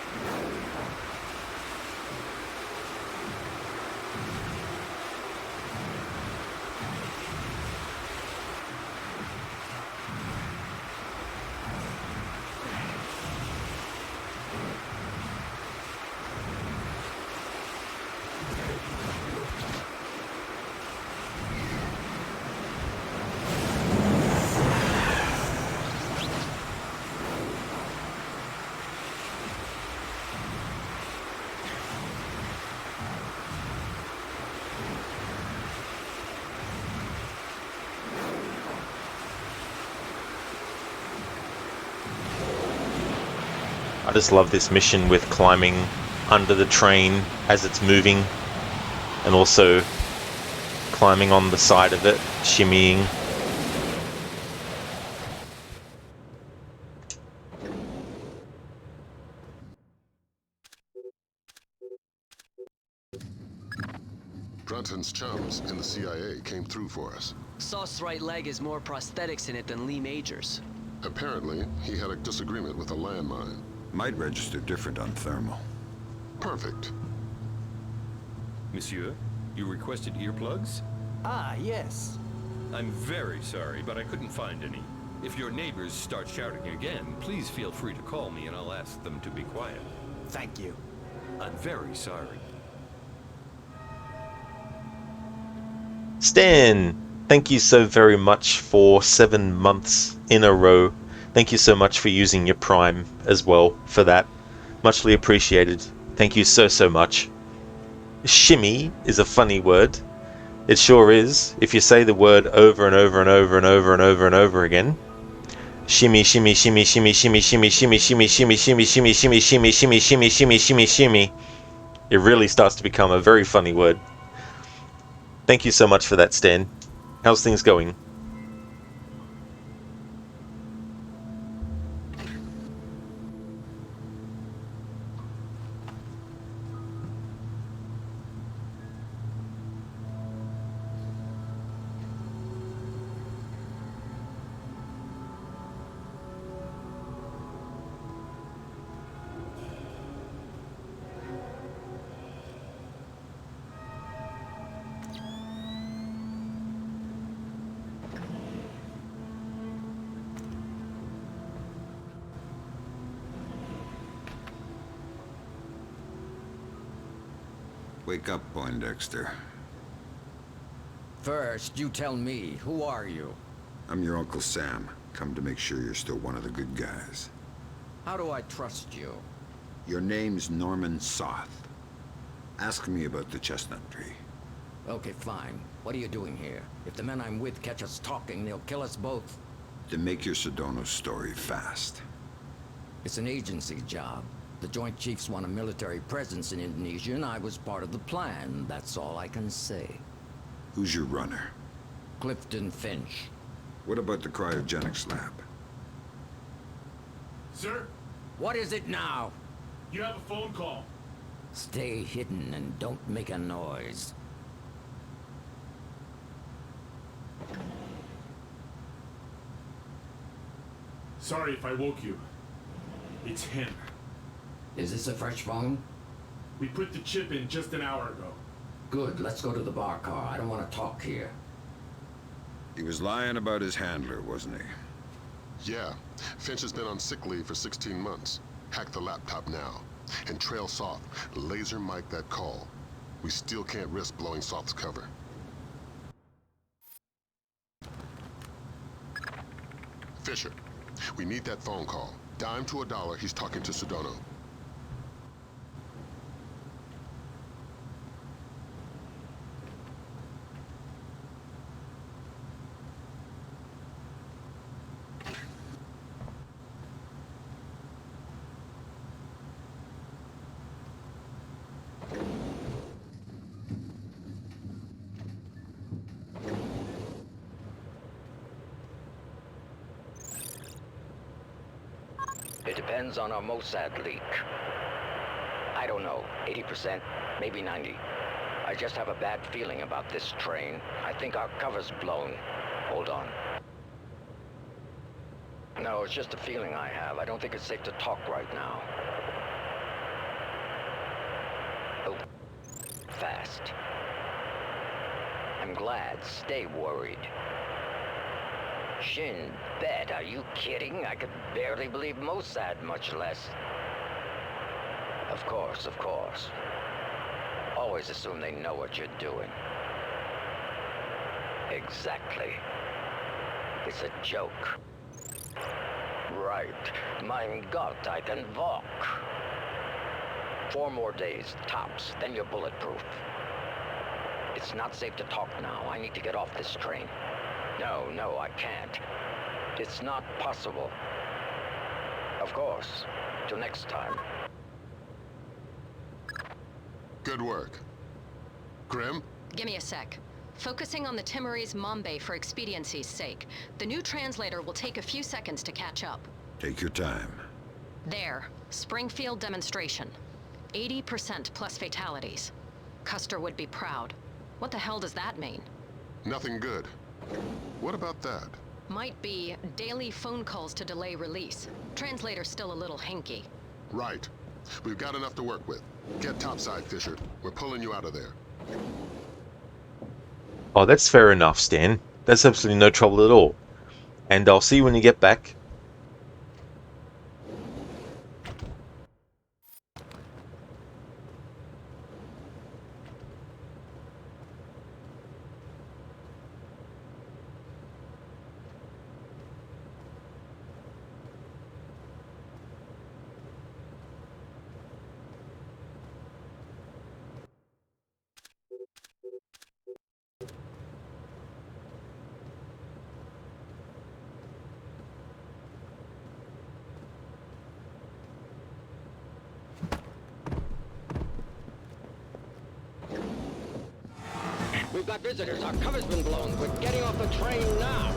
S1: I just love this mission with climbing under the train as it's moving, and also climbing on the side of it, shimmying.
S3: Brunton's chums in the CIA came through for us.
S2: Sauce's right leg has more prosthetics in it than Lee Major's.
S3: Apparently, he had a disagreement with a landmine.
S4: Might register different on thermal.
S3: Perfect.
S15: Monsieur, you requested earplugs?
S20: Ah, yes.
S15: I'm very sorry, but I couldn't find any. If your neighbors start shouting again, please feel free to call me and I'll ask them to be quiet.
S20: Thank you.
S15: I'm very sorry.
S1: Stan, thank you so very much for 7 months in a row. Thank you so much for using your Prime as well for that. Muchly appreciated. Thank you so, so much. Shimmy is a funny word. It sure is. If you say the word over and over and over and over and over and over again. Shimmy, shimmy, shimmy, shimmy, shimmy, shimmy, shimmy, shimmy, shimmy, shimmy, shimmy, shimmy, shimmy, shimmy, shimmy, shimmy, shimmy, shimmy. It really starts to become a very funny word. Thank you so much for that, Stan. How's things going?
S4: Wake up, Poindexter.
S21: First, you tell me, who are you?
S4: I'm your Uncle Sam. Come to make sure you're still one of the good guys.
S21: How do I trust you?
S4: Your name's Norman Soth. Ask me about the chestnut tree.
S21: Okay, fine. What are you doing here? If the men I'm with catch us talking, they'll kill us both.
S4: Then make your Sedona story fast.
S21: It's an agency job. The Joint Chiefs want a military presence in Indonesia, and I was part of the plan. That's all I can say.
S4: Who's your runner?
S21: Clifton Finch.
S4: What about the cryogenics lab?
S22: Sir?
S21: What is it now?
S22: You have a phone call.
S21: Stay hidden and don't make a noise.
S22: Sorry if I woke you. It's him.
S21: Is this a fresh phone?
S22: We put the chip in just an hour ago.
S21: Good, let's go to the bar car. I don't want to talk here.
S4: He was lying about his handler, wasn't he?
S3: Yeah. Finch has been on sick leave for 16 months. Hack the laptop now. And trail Soth. Laser mic that call. We still can't risk blowing Soth's cover. Fisher, We need that phone call. Dime to a dollar, he's talking to Sedona.
S21: It depends on our Mossad leak. I don't know, 80%, maybe 90. I just have a bad feeling about this train. I think our cover's blown. Hold on. No, it's just a feeling I have. I don't think it's safe to talk right now. Oh, fast. I'm glad. Stay worried. Shin Bet, are you kidding? I could barely believe Mossad, much less. Of course, of course. Always assume they know what you're doing. Exactly. It's a joke. Right. Mein Gott, I can walk. 4 more days, tops, then you're bulletproof. It's not safe to talk now. I need to get off this train. No, I can't. It's not possible. Of course. Till next time.
S3: Good work. Grim?
S5: Give me a sec. Focusing on the Timorese Mombay for expediency's sake. The new translator will take a few seconds to catch up.
S4: Take your time.
S5: There. Springfield demonstration. 80% plus fatalities. Custer would be proud. What the hell does that mean?
S3: Nothing good. What about that?
S5: Might be daily phone calls to delay release. Translator's still a little hinky.
S3: Right. We've got enough to work with. Get topside, Fisher. We're pulling you out of there.
S1: Oh, that's fair enough, Stan. That's absolutely no trouble at all. And I'll see you when you get back.
S14: We've got visitors. Our cover's been blown. We're getting off the train now.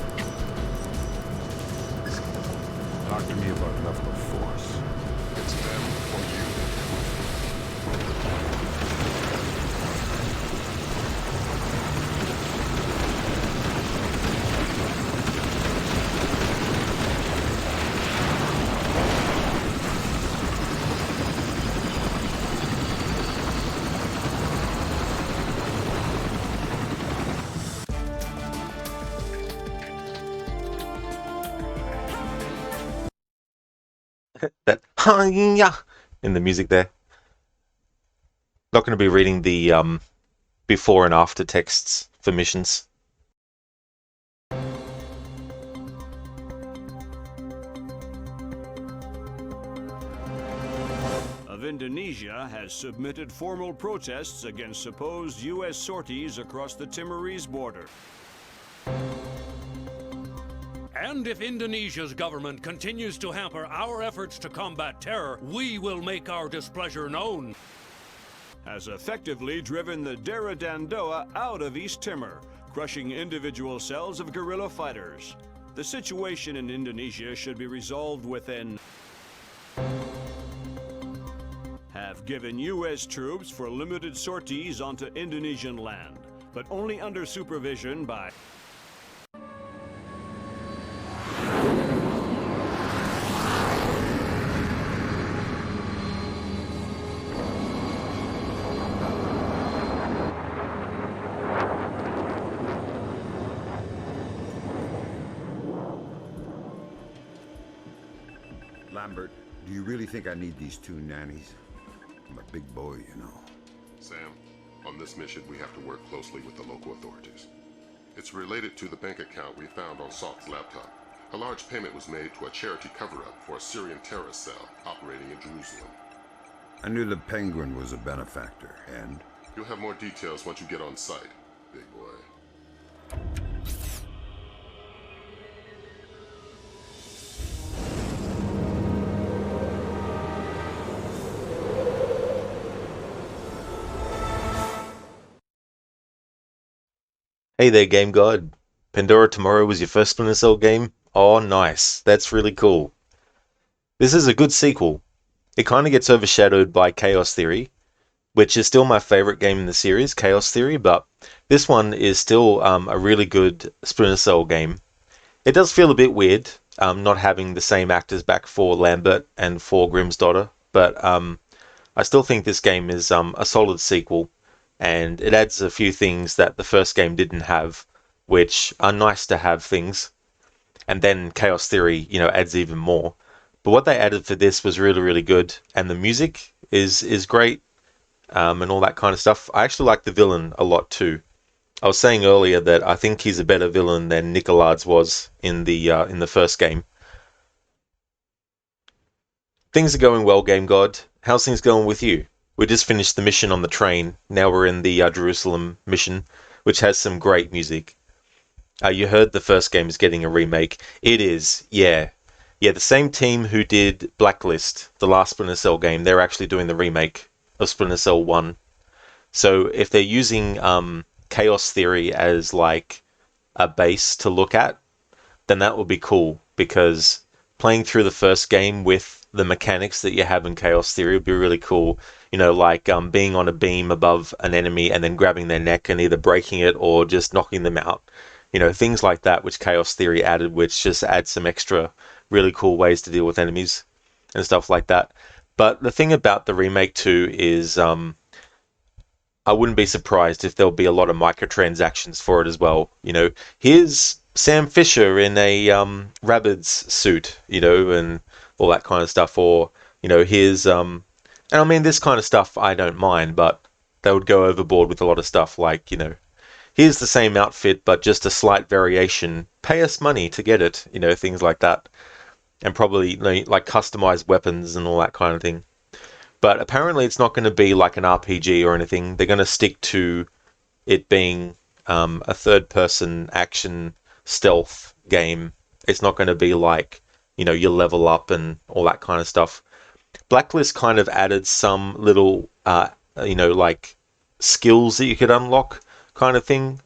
S11: Talk to me about level of force.
S3: It's them or you.
S1: That "ha-ya" in the music there. Not going to be reading the before and after texts for missions.
S13: Of Indonesia has submitted formal protests against supposed U.S. sorties across the Timorese border.
S7: And if Indonesia's government continues to hamper our efforts to combat terror, we will make our displeasure known.
S13: Has effectively driven the Daradandoa out of East Timor, crushing individual cells of guerrilla fighters. The situation in Indonesia should be resolved within. Have given U.S. troops for limited sorties onto Indonesian land, but only under supervision by.
S4: Lambert, do you really think I need these 2 nannies? I'm a big boy, you know.
S3: Sam, on this mission, we have to work closely with the local authorities. It's related to the bank account we found on Salt's laptop. A large payment was made to a charity cover-up for a Syrian terrorist cell operating in Jerusalem.
S4: I knew the Penguin was a benefactor, and?
S3: You'll have more details once you get on site, big boy.
S1: Hey there, Game God. Pandora tomorrow was your first Splinter Cell game? Oh, nice. That's really cool. This is a good sequel. It kind of gets overshadowed by Chaos Theory, which is still my favorite game in the series, Chaos Theory, but this one is still a really good Splinter Cell game. It does feel a bit weird, not having the same actors back for Lambert and for Grimm's daughter, but I still think this game is a solid sequel, and it adds a few things that the first game didn't have, which are nice to have things. And then Chaos Theory, adds even more. But what they added for this was really, really good, and the music is great, and all that kind of stuff. I actually like the villain a lot too. I was saying earlier that I think he's a better villain than Nicolard's was in the first game. Things are going well, Game God. How's things going with you? We just finished the mission on the train. Now we're in the Jerusalem mission, which has some great music. You heard the first game is getting a remake. It is, yeah. Yeah, the same team who did Blacklist, the last Splinter Cell game, they're actually doing the remake of Splinter Cell 1. So if they're using Chaos Theory as like a base to look at, then that would be cool, because playing through the first game with the mechanics that you have in Chaos Theory would be really cool. Like being on a beam above an enemy and then grabbing their neck and either breaking it or just knocking them out. Things like that, which Chaos Theory added, which just adds some extra really cool ways to deal with enemies and stuff like that. But the thing about the remake too is I wouldn't be surprised if there'll be a lot of microtransactions for it as well. Here's Sam Fisher in a Rabbids suit, and all that kind of stuff. Or, here's and I mean, this kind of stuff I don't mind, but they would go overboard with a lot of stuff like, here's the same outfit, but just a slight variation. Pay us money to get it, things like that. And probably, like customized weapons and all that kind of thing. But apparently it's not going to be like an RPG or anything. They're going to stick to it being a third-person action stealth game. It's not going to be like, you level up and all that kind of stuff. Blacklist kind of added some little, like skills that you could unlock kind of thing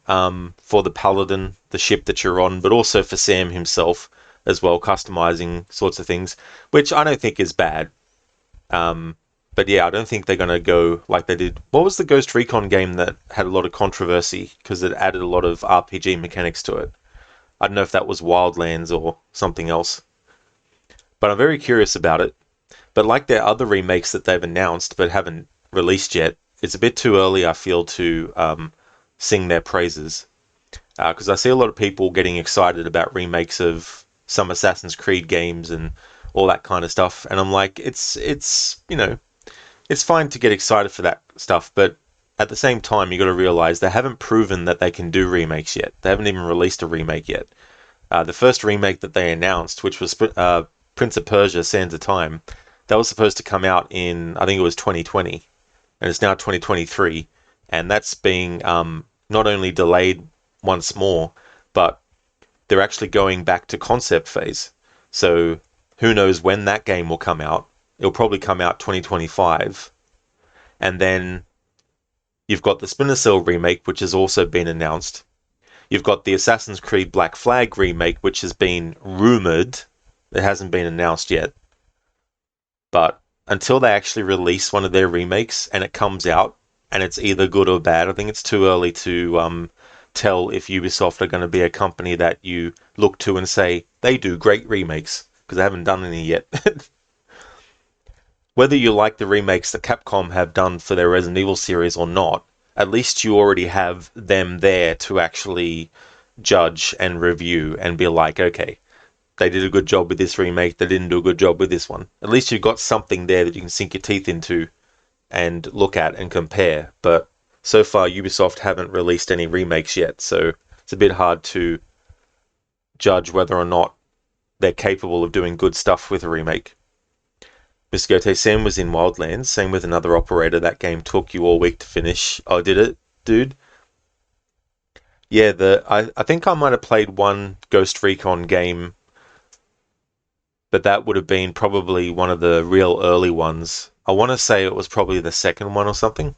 S1: for the Paladin, the ship that you're on, but also for Sam himself as well, customizing sorts of things, which I don't think is bad. But yeah, I don't think they're going to go like they did. What was the Ghost Recon game that had a lot of controversy because it added a lot of RPG mechanics to it? I don't know if that was Wildlands or something else. But I'm very curious about it. But like their other remakes that they've announced but haven't released yet, it's a bit too early, I feel, to sing their praises. Because I see a lot of people getting excited about remakes of some Assassin's Creed games and all that kind of stuff. And I'm like, it's fine to get excited for that stuff, but at the same time, you got to realize they haven't proven that they can do remakes yet. They haven't even released a remake yet. The first remake that they announced, which was Prince of Persia: Sands of Time, that was supposed to come out in, I think it was 2020, and it's now 2023, and that's being not only delayed once more, but they're actually going back to concept phase. So who knows when that game will come out. It'll probably come out 2025. And then you've got the Splinter Cell remake, which has also been announced. You've got the Assassin's Creed Black Flag remake, which has been rumored. It hasn't been announced yet. But until they actually release one of their remakes and it comes out and it's either good or bad, I think it's too early to tell if Ubisoft are going to be a company that you look to and say, they do great remakes, because they haven't done any yet. Whether you like the remakes that Capcom have done for their Resident Evil series or not, at least you already have them there to actually judge and review and be like, okay, they did a good job with this remake, they didn't do a good job with this one. At least you've got something there that you can sink your teeth into and look at and compare. But so far, Ubisoft haven't released any remakes yet, so it's a bit hard to judge whether or not they're capable of doing good stuff with a remake. Mr. Gote, Sam was in Wildlands, same with another operator. That game took you all week to finish. Oh, did it, dude? Yeah, I think I might have played one Ghost Recon game, but that would have been probably one of the real early ones. I want to say it was probably the second one or something.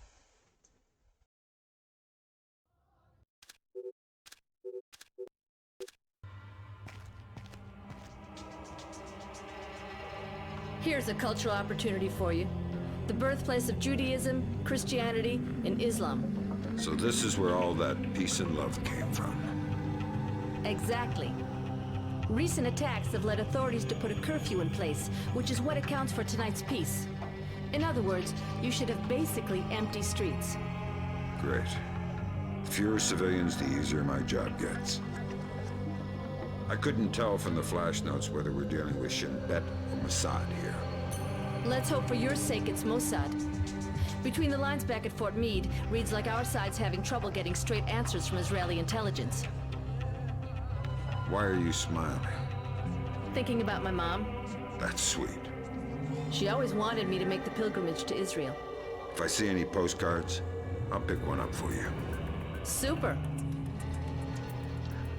S18: Here's a cultural opportunity for you. The birthplace of Judaism, Christianity, and Islam.
S4: So this is where all that peace and love came from.
S18: Exactly. Recent attacks have led authorities to put a curfew in place, which is what accounts for tonight's peace. In other words, you should have basically empty streets.
S4: Great. The fewer civilians, the easier my job gets. I couldn't tell from the flash notes whether we're dealing with Shin Bet or Mossad here.
S18: Let's hope for your sake it's Mossad. Between the lines back at Fort Meade, reads like our side's having trouble getting straight answers from Israeli intelligence.
S4: Why are you smiling?
S18: Thinking about my mom?
S4: That's sweet.
S18: She always wanted me to make the pilgrimage to Israel.
S4: If I see any postcards, I'll pick one up for you.
S18: Super.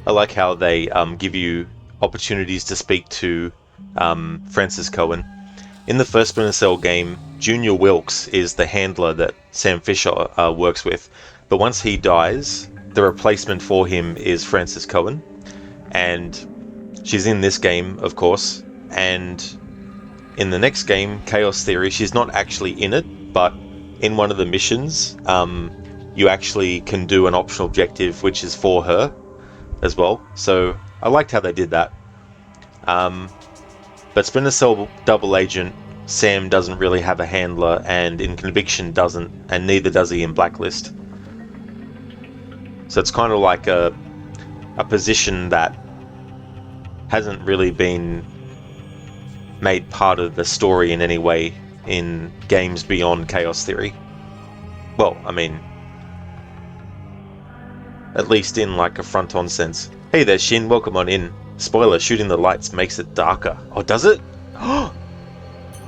S1: I like how they give you opportunities to speak to Francis Cohen. In the first Splinter Cell game, Junior Wilkes is the handler that Sam Fisher works with, but once he dies, the replacement for him is Francis Cohen, and she's in this game, of course, and in the next game, Chaos Theory, she's not actually in it, but in one of the missions, you actually can do an optional objective which is for her as well, so I liked how they did that. But Splinter Cell Double Agent, Sam doesn't really have a handler, and in Conviction doesn't, and neither does he in Blacklist. So it's kind of like a position that hasn't really been made part of the story in any way in games beyond Chaos Theory. Well, I mean, at least in like a front-on sense. Hey there, Shin, welcome on in. Spoiler, shooting the lights makes it darker. Oh, does it?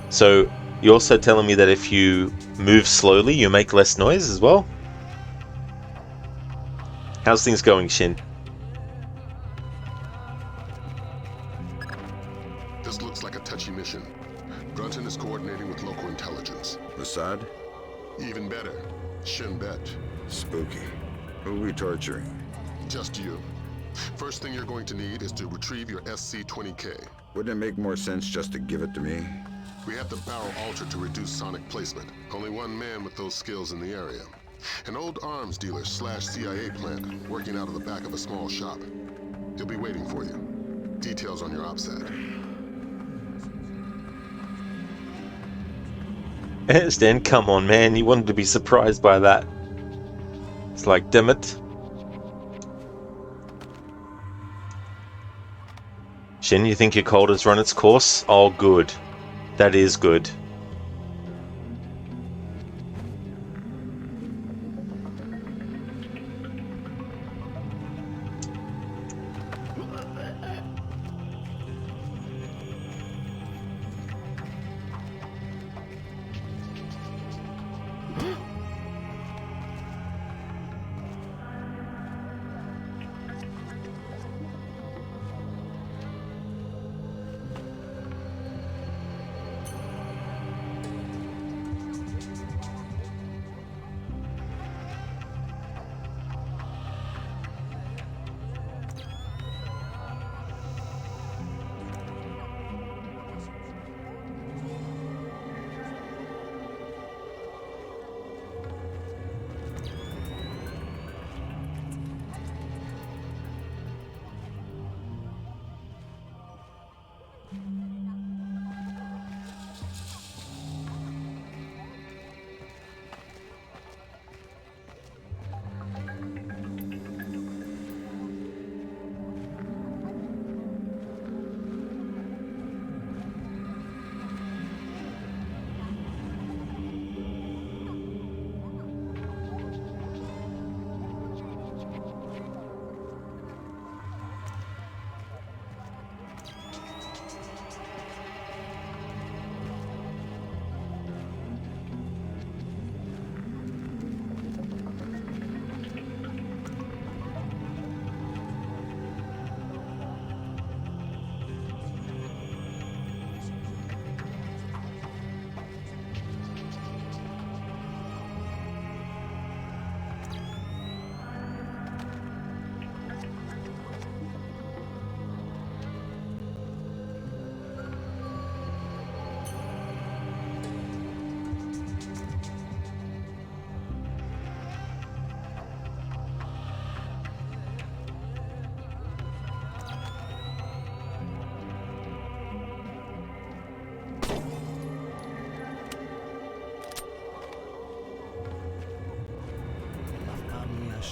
S1: So, you're also telling me that if you move slowly, you make less noise as well? How's things going, Shin?
S3: This looks like a touchy mission. Brunton is coordinating with local intelligence.
S4: Mossad?
S3: Even better, Shin Bet.
S4: Spooky. Who are we torturing?
S3: Just you. First thing you're going to need is to retrieve your SC-20K.
S4: Wouldn't it make more sense just to give it to me?
S3: We have the barrel altered to reduce sonic placement. Only one man with those skills in the area. An old arms dealer / CIA plant working out of the back of a small shop. He'll be waiting for you. Details on your OPSAT.
S1: Stan, come on, man. You wanted to be surprised by that. It's like, damn it. Shin, you think your cold has run its course? Oh, good. That is good.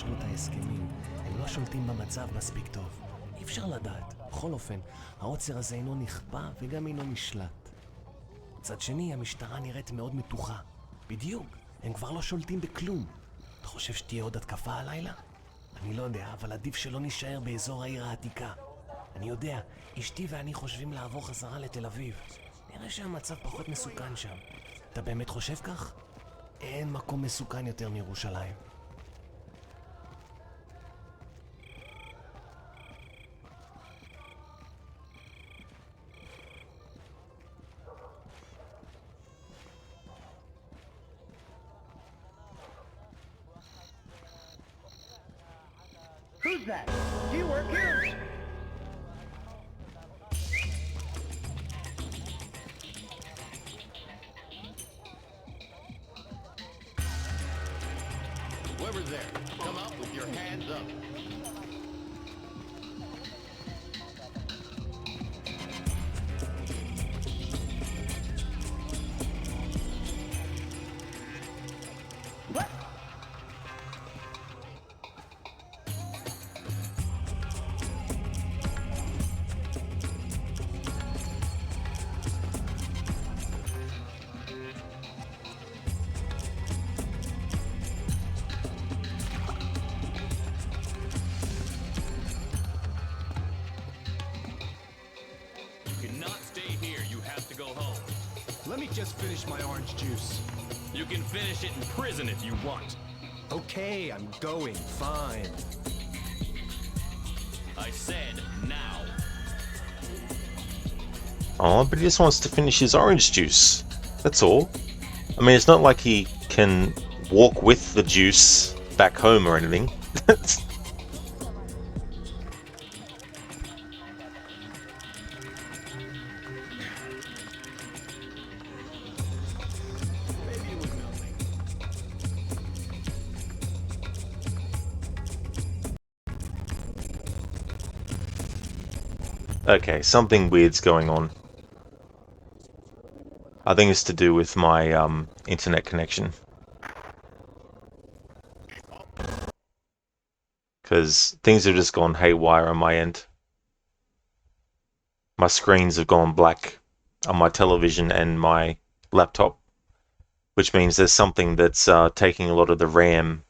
S8: לו את ההסכמים. הם לא שולטים במצב מספיק טוב. אי אפשר לדעת. בכל אופן, העוצר הזה אינו נכפה וגם אינו נשלט. מצד שני, המשטרה נראית מאוד מתוחה. בדיוק, הם כבר לא שולטים בכלום. אתה חושב שתהיה עוד התקפה הלילה? אני לא יודע, אבל עדיף שלא נשאר באזור העיר העתיקה. אני יודע, אשתי ואני חושבים לעבור חזרה לתל אביב. נראה שהמצב פחות מסוכן שם. אתה באמת חושב כך? אין מקום מסוכן יותר מירושלים.
S16: Who's that? Do you work here?
S17: Whoever's there, come out with your hands up.
S16: What?
S6: You cannot stay here. You have to go home.
S20: Let me just finish my orange juice.
S6: You can finish it in prison if you want.
S20: Okay, I'm going. Fine.
S6: I said now.
S1: Oh, but he just wants to finish his orange juice. That's all. I mean, it's not like he can walk with the juice back home or anything. Okay, something weird's going on. I think it's to do with my internet connection. Because things have just gone haywire on my end. My screens have gone black on my television and my laptop, which means there's something that's taking a lot of the RAM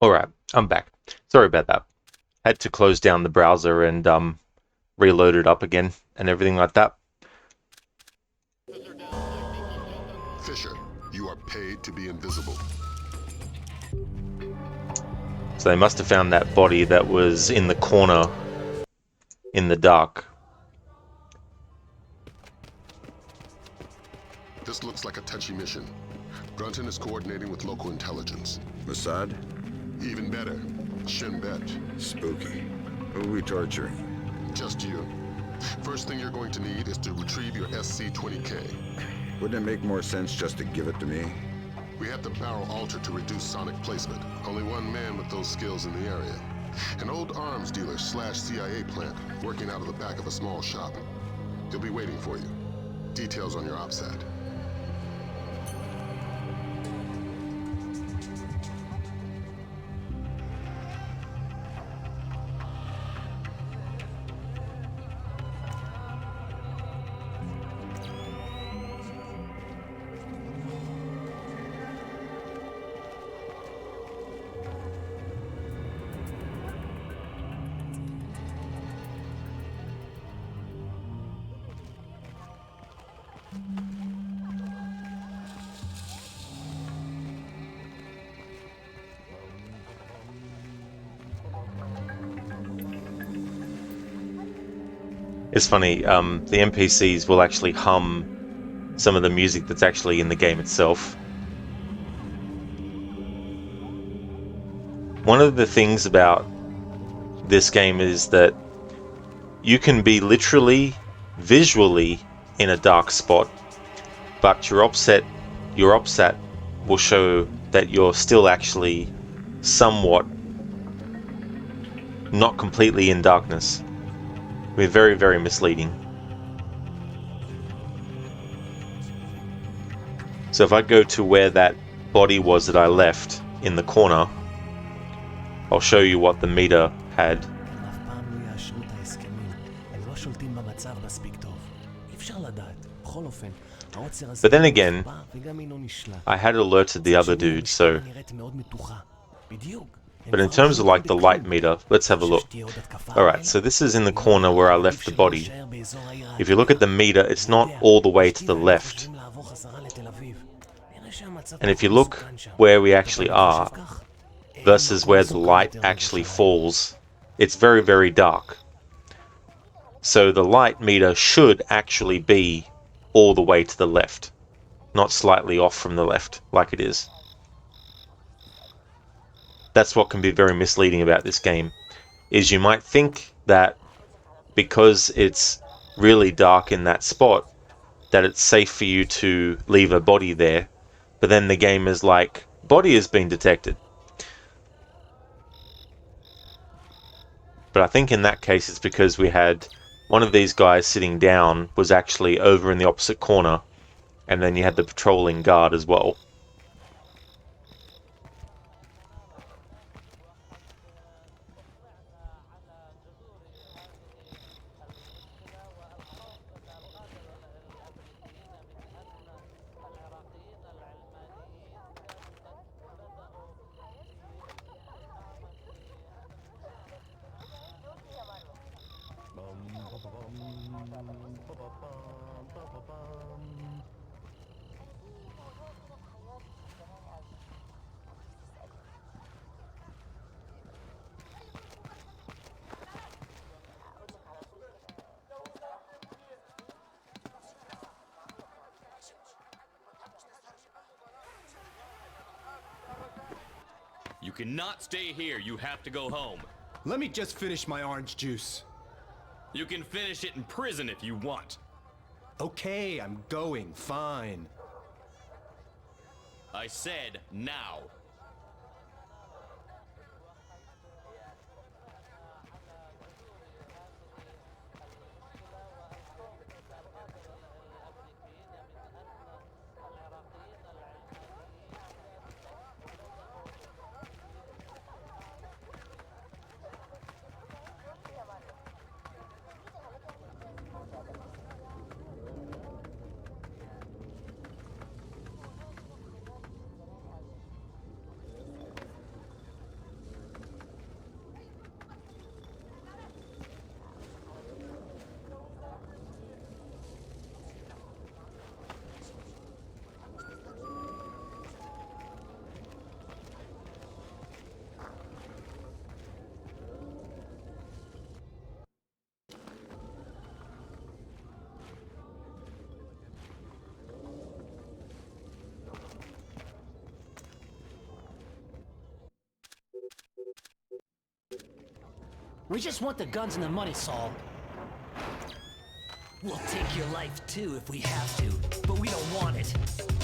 S1: Alright, I'm back. Sorry about that. Had to close down the browser and reload it up again and everything like that.
S3: Fisher, you are paid to be invisible.
S1: So they must have found that body that was in the corner in the dark.
S3: This looks like a touchy mission. Brunton is coordinating with local intelligence.
S4: Mossad?
S3: Even better, Shin Bet.
S4: Spooky. Who are we torturing?
S3: Just you. First thing you're going to need is to retrieve your SC-20K.
S4: Wouldn't it make more sense just to give it to me?
S3: We have the barrel altered to reduce sonic placement. Only one man with those skills in the area. An old arms dealer / CIA plant working out of the back of a small shop. He'll be waiting for you. Details on your OPSAT.
S1: It's funny, the NPCs will actually hum some of the music that's actually in the game itself. One of the things about this game is that you can be literally, visually in a dark spot, but your OPSAT will show that you're still actually somewhat not completely in darkness. We're very, very misleading. So if I go to where that body was that I left in the corner, I'll show you what the meter had. But then again, I had alerted the other dude, so... But in terms of like the light meter, let's have a look. Alright, so this is in the corner where I left the body. If you look at the meter, it's not all the way to the left. And if you look where we actually are, versus where the light actually falls, it's very, very dark. So the light meter should actually be all the way to the left, not slightly off from the left, like it is. That's what can be very misleading about this game, is you might think that because it's really dark in that spot, that it's safe for you to leave a body there, but then the game is like, body has been detected. But I think in that case it's because we had one of these guys sitting down was actually over in the opposite corner, and then you had the patrolling guard as well.
S6: You cannot stay here. You have to go home.
S8: Let me just finish my orange juice.
S6: You can finish it in prison if you want.
S8: Okay, I'm going. Fine.
S6: I said now.
S20: We just want the guns and the money, Saul.
S2: We'll take your life too if we have to, but we don't want it.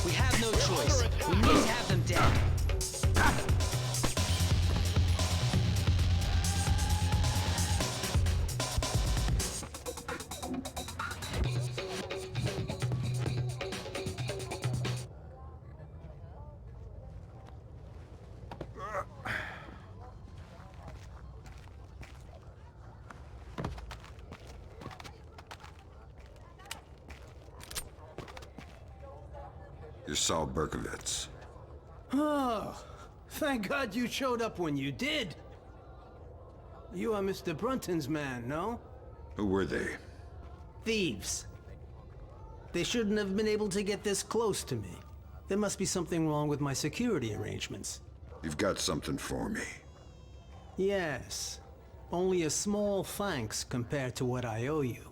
S2: We have no choice. We need to have them dead.
S4: You're Saul Berkowitz.
S11: Oh, thank God you showed up when you did. You are Mr. Brunton's man, no?
S4: Who were they?
S11: Thieves. They shouldn't have been able to get this close to me. There must be something wrong with my security arrangements.
S4: You've got something for me.
S11: Yes. Only a small thanks compared to what I owe you.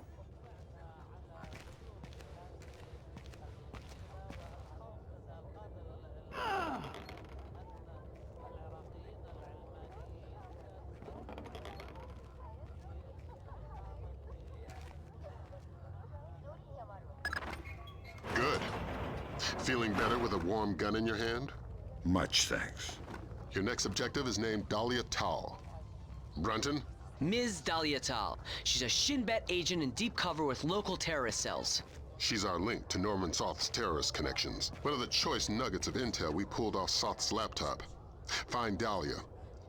S3: Good. Feeling better with a warm gun in your hand?
S4: Much thanks.
S3: Your next objective is named Dahlia Tal. Brunton?
S2: Ms. Dahlia Tal. She's a Shin Bet agent in deep cover with local terrorist cells.
S3: She's our link to Norman Soth's terrorist connections. One of the choice nuggets of intel we pulled off Soth's laptop. Find Dahlia.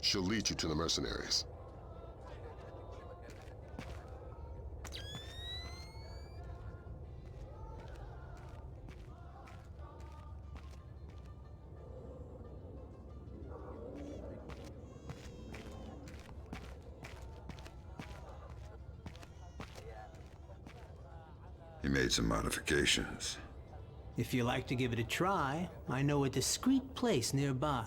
S3: She'll lead you to the mercenaries.
S4: He made some modifications.
S11: If you like to give it a try, I know a discreet place nearby.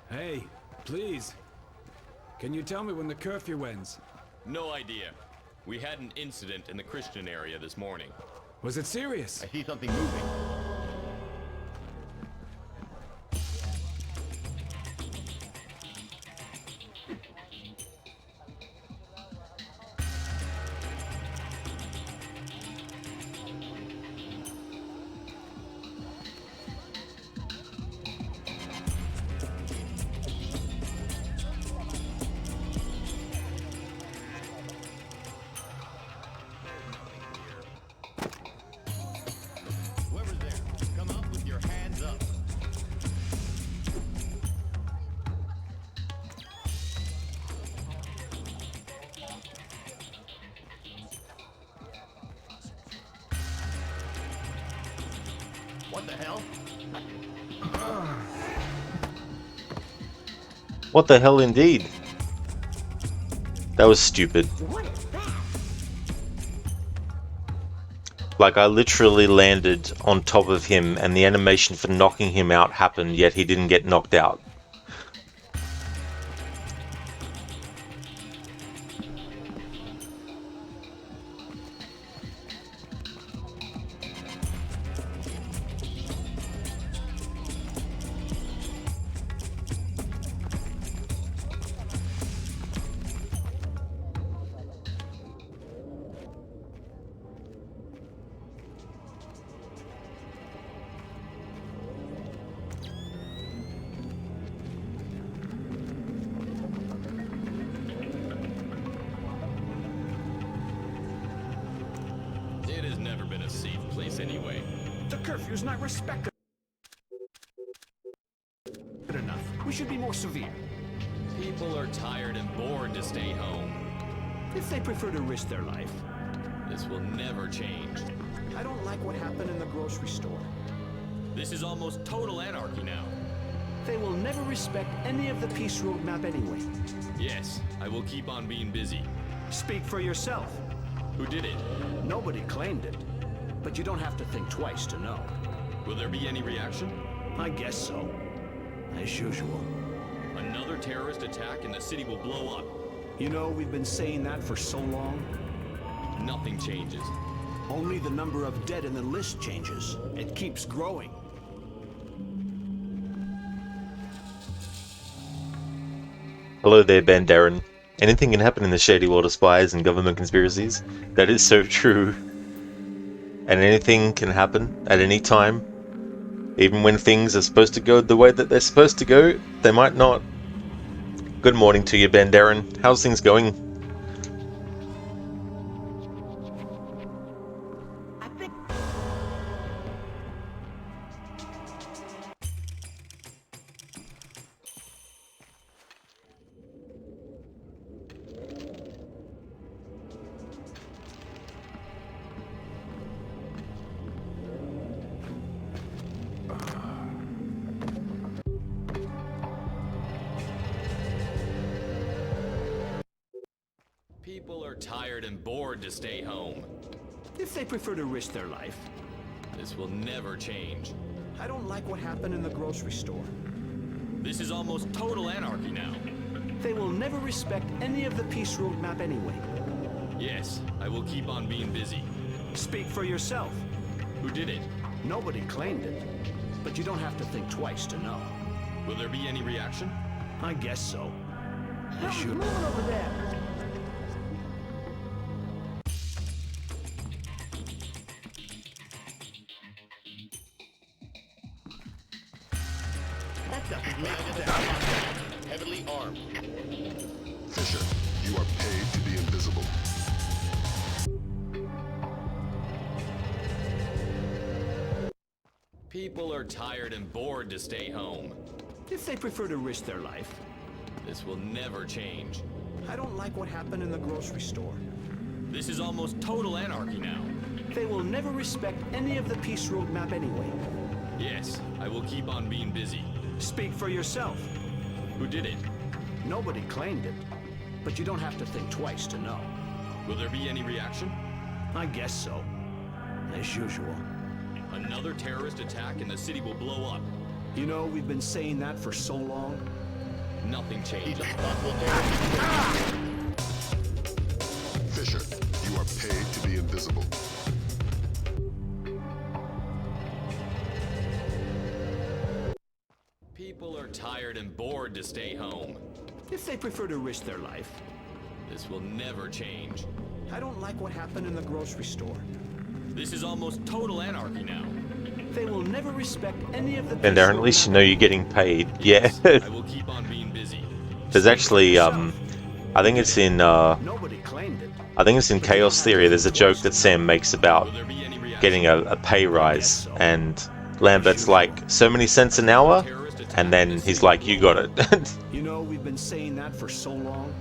S11: Hey, please. Can you tell me when the curfew ends?
S10: No idea. We had an incident in the Christian area this morning.
S11: Was it serious?
S17: I see something moving. Whoever's there, come up with your hands up. What the hell?
S1: What the hell indeed? That was stupid. Like, I literally landed on top of him and the animation for knocking him out happened, yet he didn't get knocked out.
S10: It has never been a safe place anyway.
S13: The curfew's not respected enough. We should be more severe.
S10: People are tired and bored to stay home.
S13: If they prefer to risk their life.
S10: This will never change.
S13: I don't like what happened in the grocery store.
S10: This is almost total anarchy now.
S13: They will never respect any of the peace roadmap anyway.
S10: Yes, I will keep on being busy.
S13: Speak for yourself.
S10: Who did it?
S13: Nobody claimed it. But you don't have to think twice to know.
S10: Will there be any reaction?
S13: I guess so. As usual.
S10: Another terrorist attack and the city will blow up.
S13: You know, we've been saying that for so long.
S10: Nothing changes.
S13: Only the number of dead in the list changes. It keeps growing.
S1: Hello there, Bandaran. Anything can happen in the shady world of spies and government conspiracies. That is so true. And anything can happen at any time. Even when things are supposed to go the way that they're supposed to go, they might not. Good morning to you, Bandaran. How's things going?
S10: People are tired and bored to stay home.
S13: If they prefer to risk their life.
S10: This will never change.
S13: I don't like what happened in the grocery store.
S10: This is almost total anarchy now.
S13: They will never respect any of the peace roadmap anyway.
S10: Yes, I will keep on being busy.
S13: Speak for yourself.
S10: Who did it?
S13: Nobody claimed it. But you don't have to think twice to know.
S10: Will there be any reaction?
S13: I guess so.
S14: How's moving over there?
S9: Heavily armed.
S3: Fisher, you are paid to be invisible.
S10: People are tired and bored to stay home.
S13: If they prefer to risk their life.
S10: This will never change.
S13: I don't like what happened in the grocery store.
S10: This is almost total anarchy now.
S13: They will never respect any of the peace roadmap anyway.
S10: Yes, I will keep on being busy.
S13: Speak for yourself.
S10: Who did it?
S13: Nobody claimed it. But you don't have to think twice to know.
S10: Will there be any reaction?
S13: I guess so. As usual.
S10: Another terrorist attack and the city will blow up.
S13: You know, we've been saying that for so long.
S10: Nothing changes.
S3: Fisher, you are paid to be invisible.
S10: People are tired and bored to stay home.
S13: If they prefer to risk their life.
S10: This will never change.
S13: I don't like what happened in the grocery store.
S10: This is almost total anarchy now.
S13: They will never respect any of the...
S1: Bandaran, at least you know you're getting paid. Yeah.
S10: I will keep on being busy.
S1: There's actually, I think it's in,
S13: Nobody claimed it.
S1: I think it's in Chaos Theory. There's a joke that Sam makes about getting a pay rise, and Lambert's like, so many cents an hour, and then he's like, you got it.
S13: You know, we've been saying that for so long.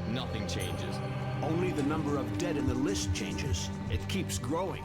S10: Nothing changes.
S13: Only the number of dead in the list changes. It keeps growing.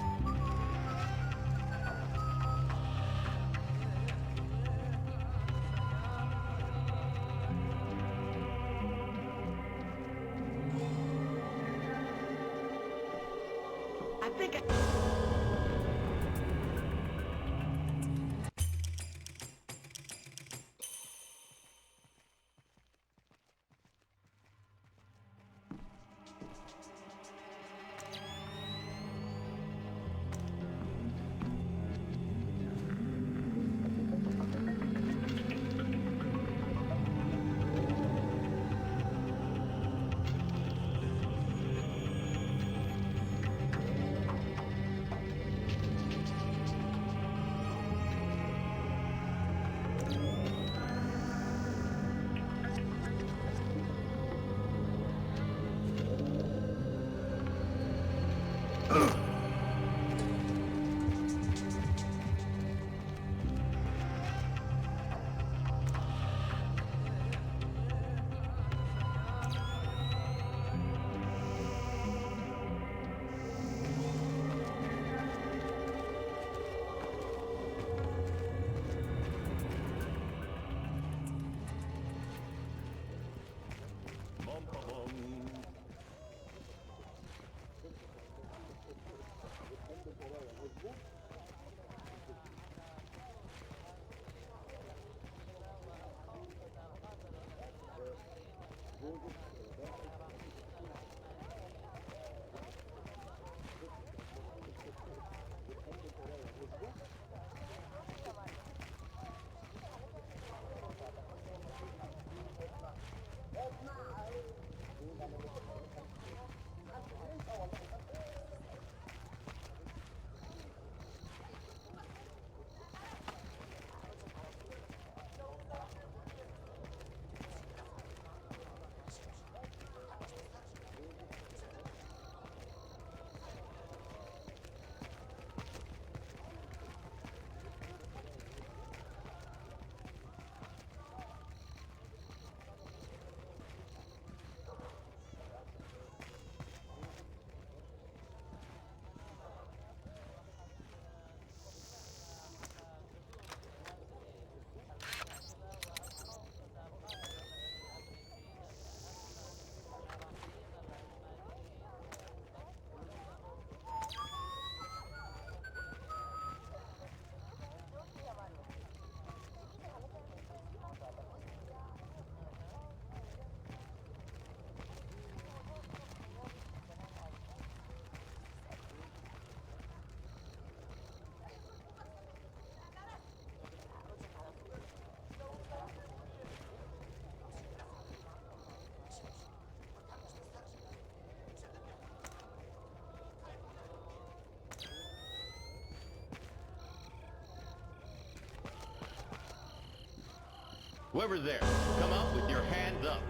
S17: Whoever there, come out with your hands up.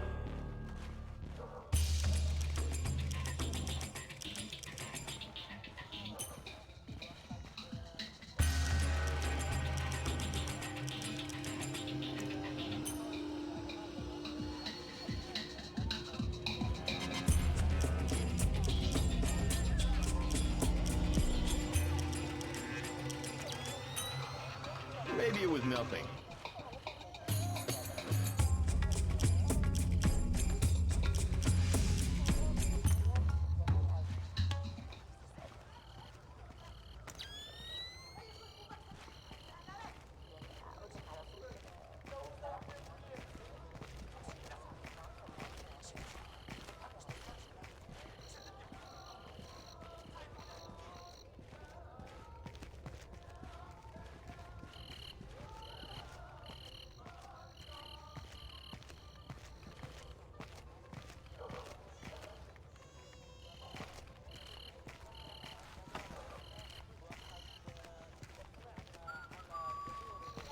S17: Maybe it was nothing.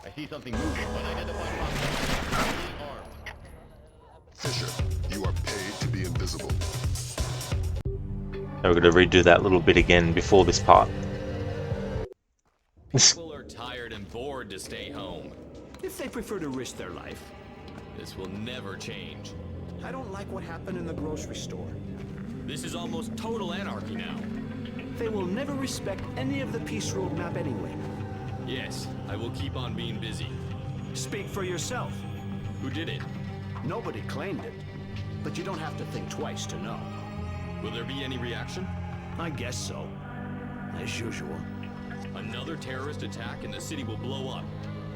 S17: I see something moving, but I identify myself as armed.
S3: Fisher, you are paid to be invisible.
S1: Now we're going to redo that little bit again before this part.
S10: People are tired and bored to stay home.
S13: If they prefer to risk their life.
S10: This will never change.
S13: I don't like what happened in the grocery store.
S10: This is almost total anarchy now.
S13: They will never respect any of the peace roadmap anyway.
S10: Yes, I will keep on being busy.
S13: Speak for yourself.
S10: Who did it?
S13: Nobody claimed it. But you don't have to think twice to know.
S10: Will there be any reaction?
S13: I guess so. As usual.
S10: Another terrorist attack and the city will blow up.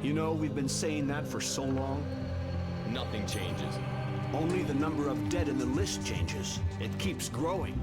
S13: You know, we've been saying that for so long.
S10: Nothing changes.
S13: Only the number of dead in the list changes. It keeps growing.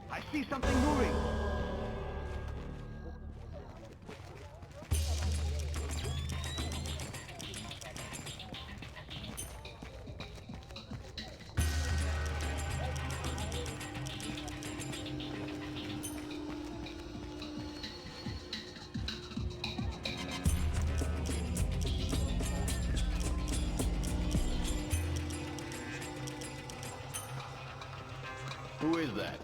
S13: I see something moving.
S17: Who is that?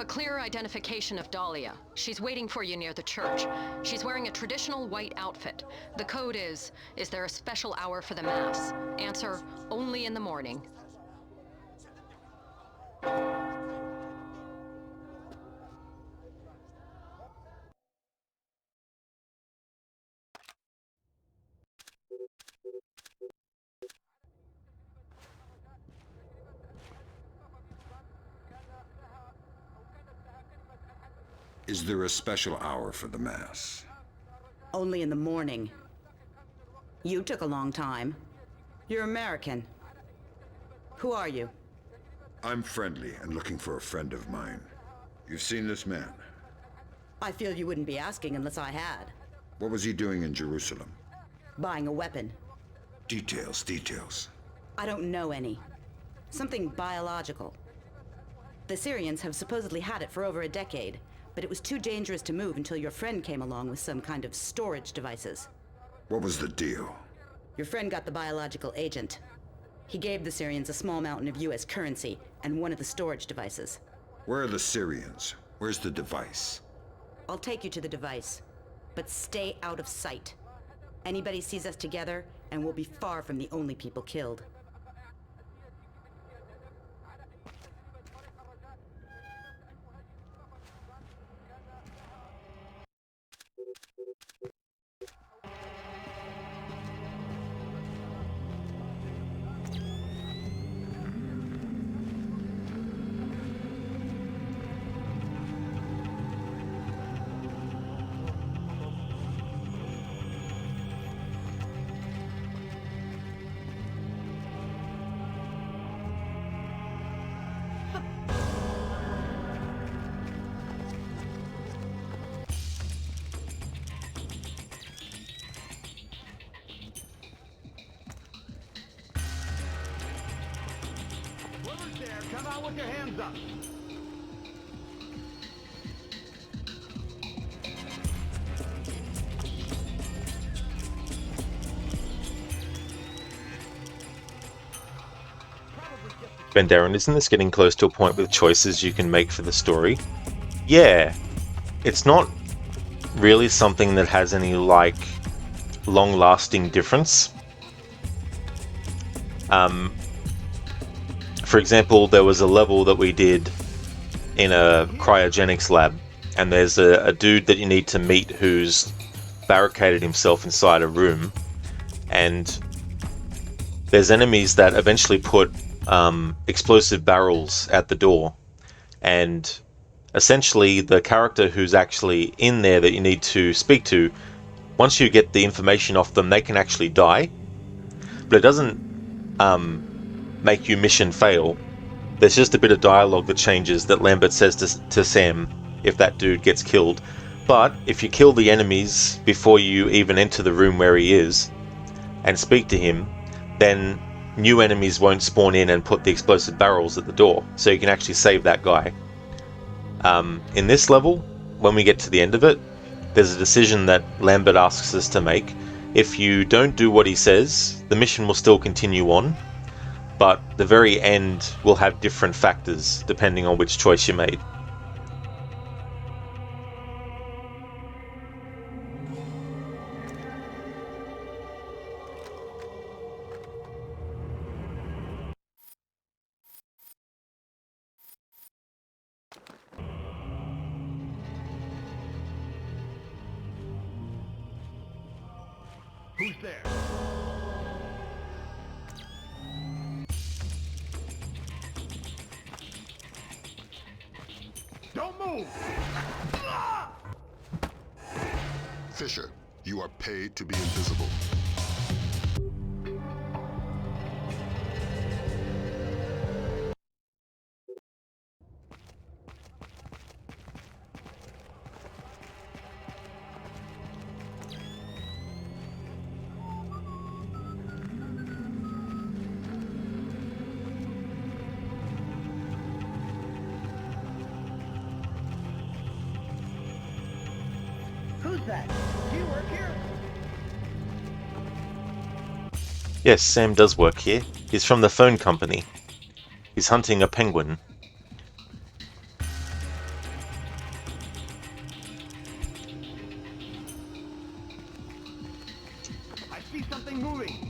S5: Clear identification of Dahlia. She's waiting for you near the church. She's wearing a traditional white outfit. The code is there a special hour for the Mass? Answer, only in the morning.
S4: Is there a special hour for the Mass?
S12: Only in the morning. You took a long time. You're American. Who are you?
S4: I'm friendly and looking for a friend of mine. You've seen this man?
S12: I feel you wouldn't be asking unless I had.
S4: What was he doing in Jerusalem?
S12: Buying a weapon.
S4: Details.
S12: I don't know any. Something biological. The Syrians have supposedly had it for over a decade, but it was too dangerous to move until your friend came along with some kind of storage devices.
S4: What was the deal?
S12: Your friend got the biological agent. He gave the Syrians a small mountain of US currency and one of the storage devices.
S4: Where are the Syrians? Where's the device?
S12: I'll take you to the device, but stay out of sight. Anybody sees us together, and we'll be far from the only people killed.
S15: Come out with your hands up.
S1: Ben Darren, isn't this getting close to a point with choices you can make for the story? Yeah. It's not really something that has any, like, long-lasting difference. For example, there was a level that we did in a cryogenics lab, and there's a dude that you need to meet who's barricaded himself inside a room, and there's enemies that eventually put explosive barrels at the door, and essentially the character who's actually in there that you need to speak to, once you get the information off them, they can actually die, but it doesn't make you mission fail. There's just a bit of dialogue that changes that Lambert says to Sam if that dude gets killed. But if you kill the enemies before you even enter the room where he is and speak to him, then new enemies won't spawn in and put the explosive barrels at the door, so you can actually save that guy. In this level, when we get to the end of it, there's a decision that Lambert asks us to make. If you don't do what he says, the mission will still continue on, but the very end will have different factors depending on which choice you made.
S15: Who's there? Don't move!
S3: Fisher, you are paid to be invisible.
S15: Who's that? Do you work here?
S1: Yes, Sam does work here. He's from the phone company. He's hunting a penguin.
S15: I see something moving.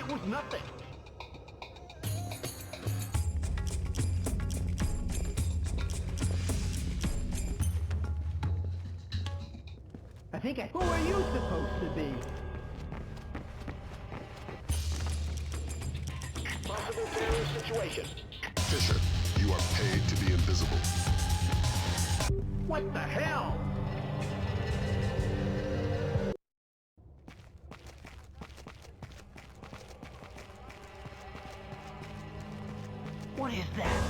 S15: it was nothing. Who are you supposed to be?
S14: Possible terrorist situation.
S3: Fisher, you are paid to be invisible.
S15: What the hell? What is that?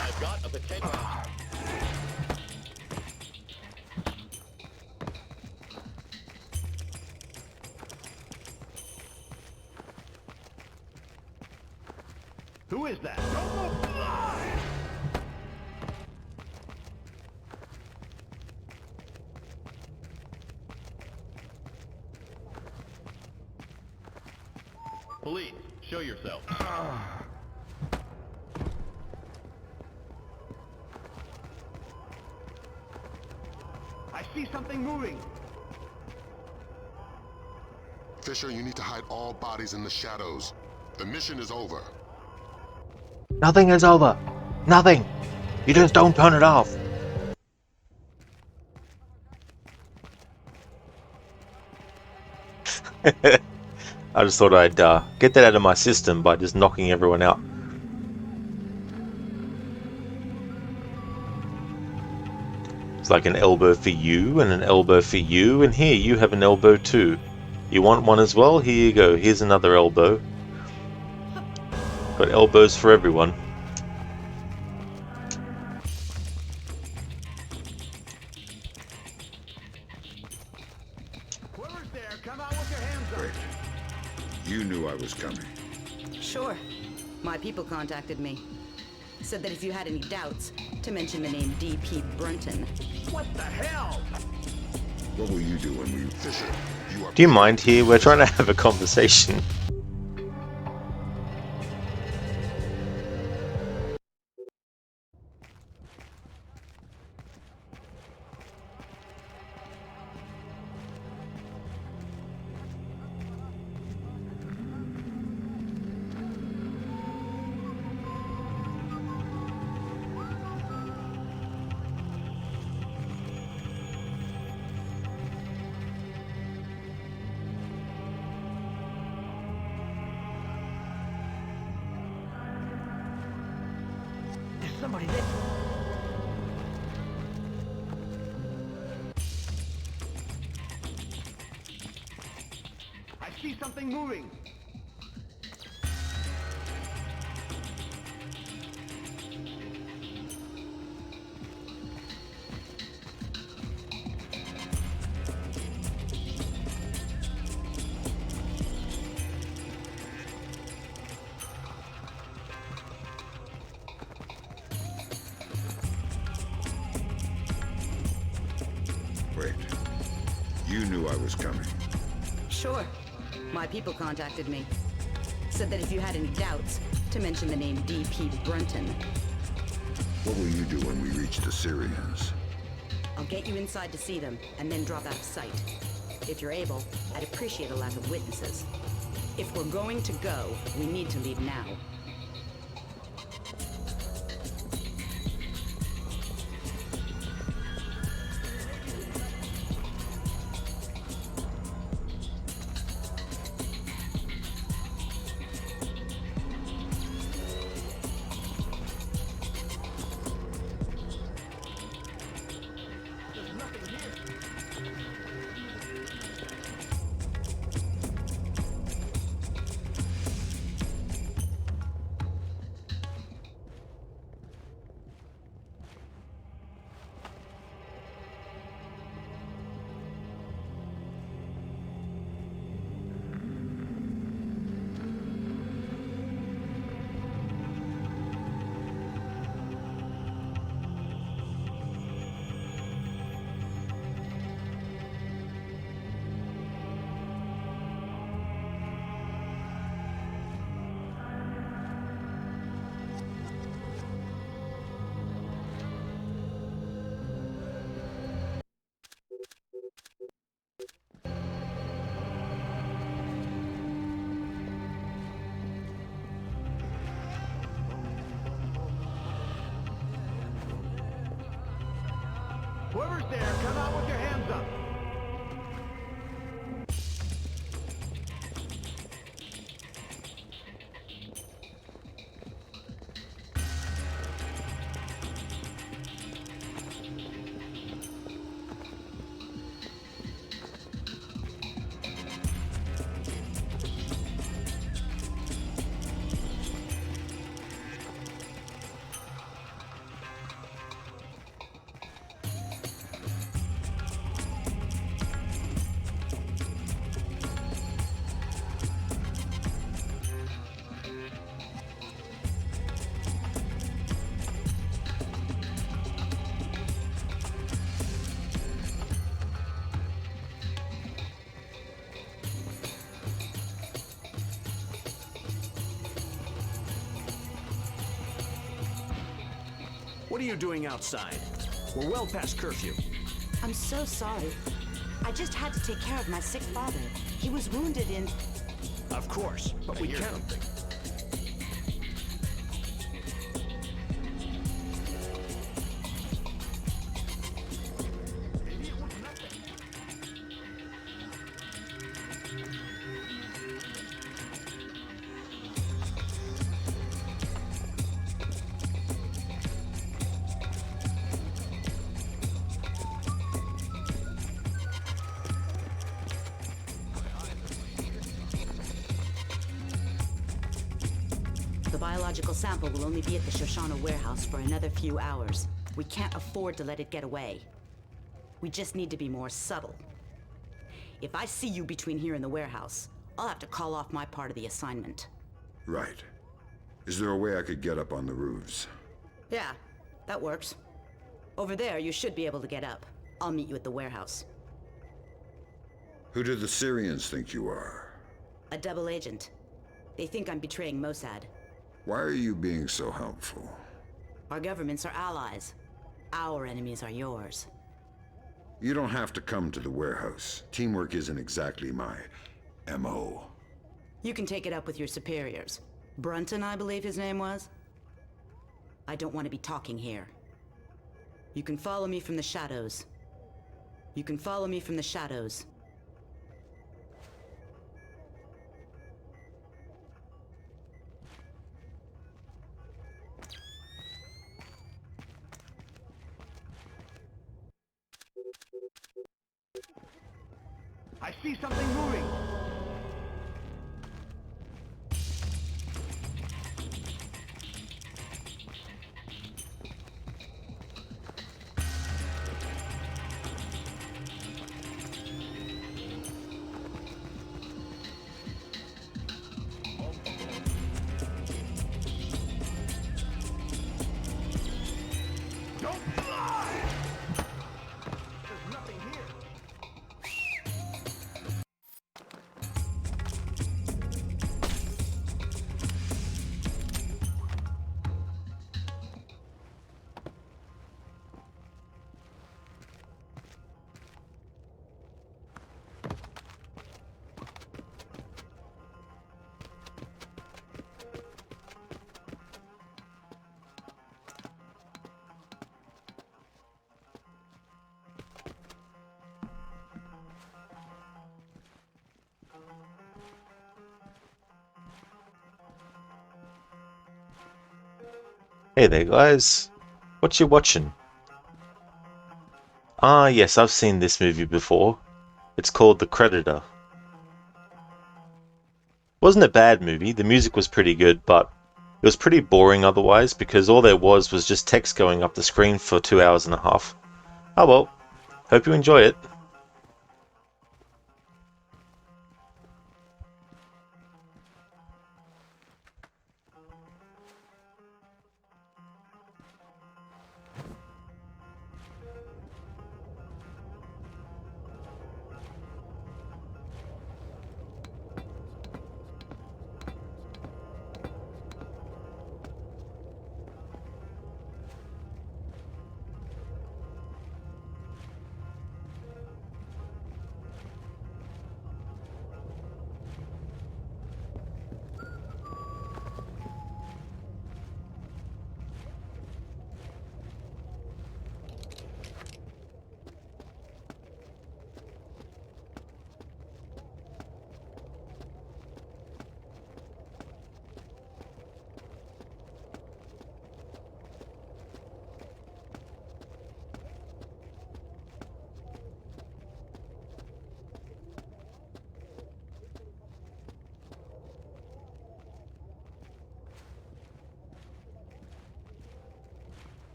S9: I've got a potential.
S15: Who is that?
S9: Police, show yourself.
S15: I see something moving.
S3: Fisher, you need to hide all bodies in the shadows. The mission is over.
S1: Nothing is over. Nothing. You just don't turn it off. I just thought I'd get that out of my system by just knocking everyone out. It's like an elbow for you and an elbow for you, and here you have an elbow too. You want one as well? Here you go. Here's another elbow. Got elbows for everyone.
S15: Whoever's there, come out with your hands up.
S4: Wait. You knew I was coming.
S12: Sure. My people contacted me. Said that if you had any doubts, to mention the name D.P. Brunton.
S15: What the hell?
S4: What will you do when we...
S3: Fisher, you are...
S1: Do you mind here? We're trying to have a conversation.
S15: There's somebody there. I see something moving.
S4: Wait. You knew I was coming.
S12: Sure. My people contacted me. Said that if you had any doubts, to mention the name D.P. Brunton.
S4: What will you do when we reach the Syrians?
S12: I'll get you inside to see them, and then drop out of sight. If you're able, I'd appreciate a lack of witnesses. If we're going to go, we need to leave now.
S15: Whoever's there, come out with your hands up.
S8: What are you doing outside? We're well past curfew.
S12: I'm so sorry. I just had to take care of my sick father. He was wounded in...
S8: Of course, but we can't.
S12: The biological sample will only be at the Shoshana warehouse for another few hours. We can't afford to let it get away. We just need to be more subtle. If I see you between here and the warehouse, I'll have to call off my part of the assignment.
S4: Right. Is there a way I could get up on the roofs?
S12: Yeah, that works. Over there, you should be able to get up. I'll meet you at the warehouse.
S4: Who do the Syrians think you are?
S12: A double agent. They think I'm betraying Mossad.
S4: Why are you being so helpful?
S12: Our governments are allies. Our enemies are yours.
S4: You don't have to come to the warehouse. Teamwork isn't exactly my MO.
S12: You can take it up with your superiors. Brunton, I believe his name was. I don't want to be talking here. You can follow me from the shadows. You can follow me from the shadows.
S15: I see something moving. Don't fly! There's nothing here.
S1: Hey there guys, what you watching? Ah yes, I've seen this movie before. It's called The Creditor. Wasn't a bad movie, the music was pretty good, but it was pretty boring otherwise because all there was just text going up the screen for 2 hours and a half. Oh well, hope you enjoy it.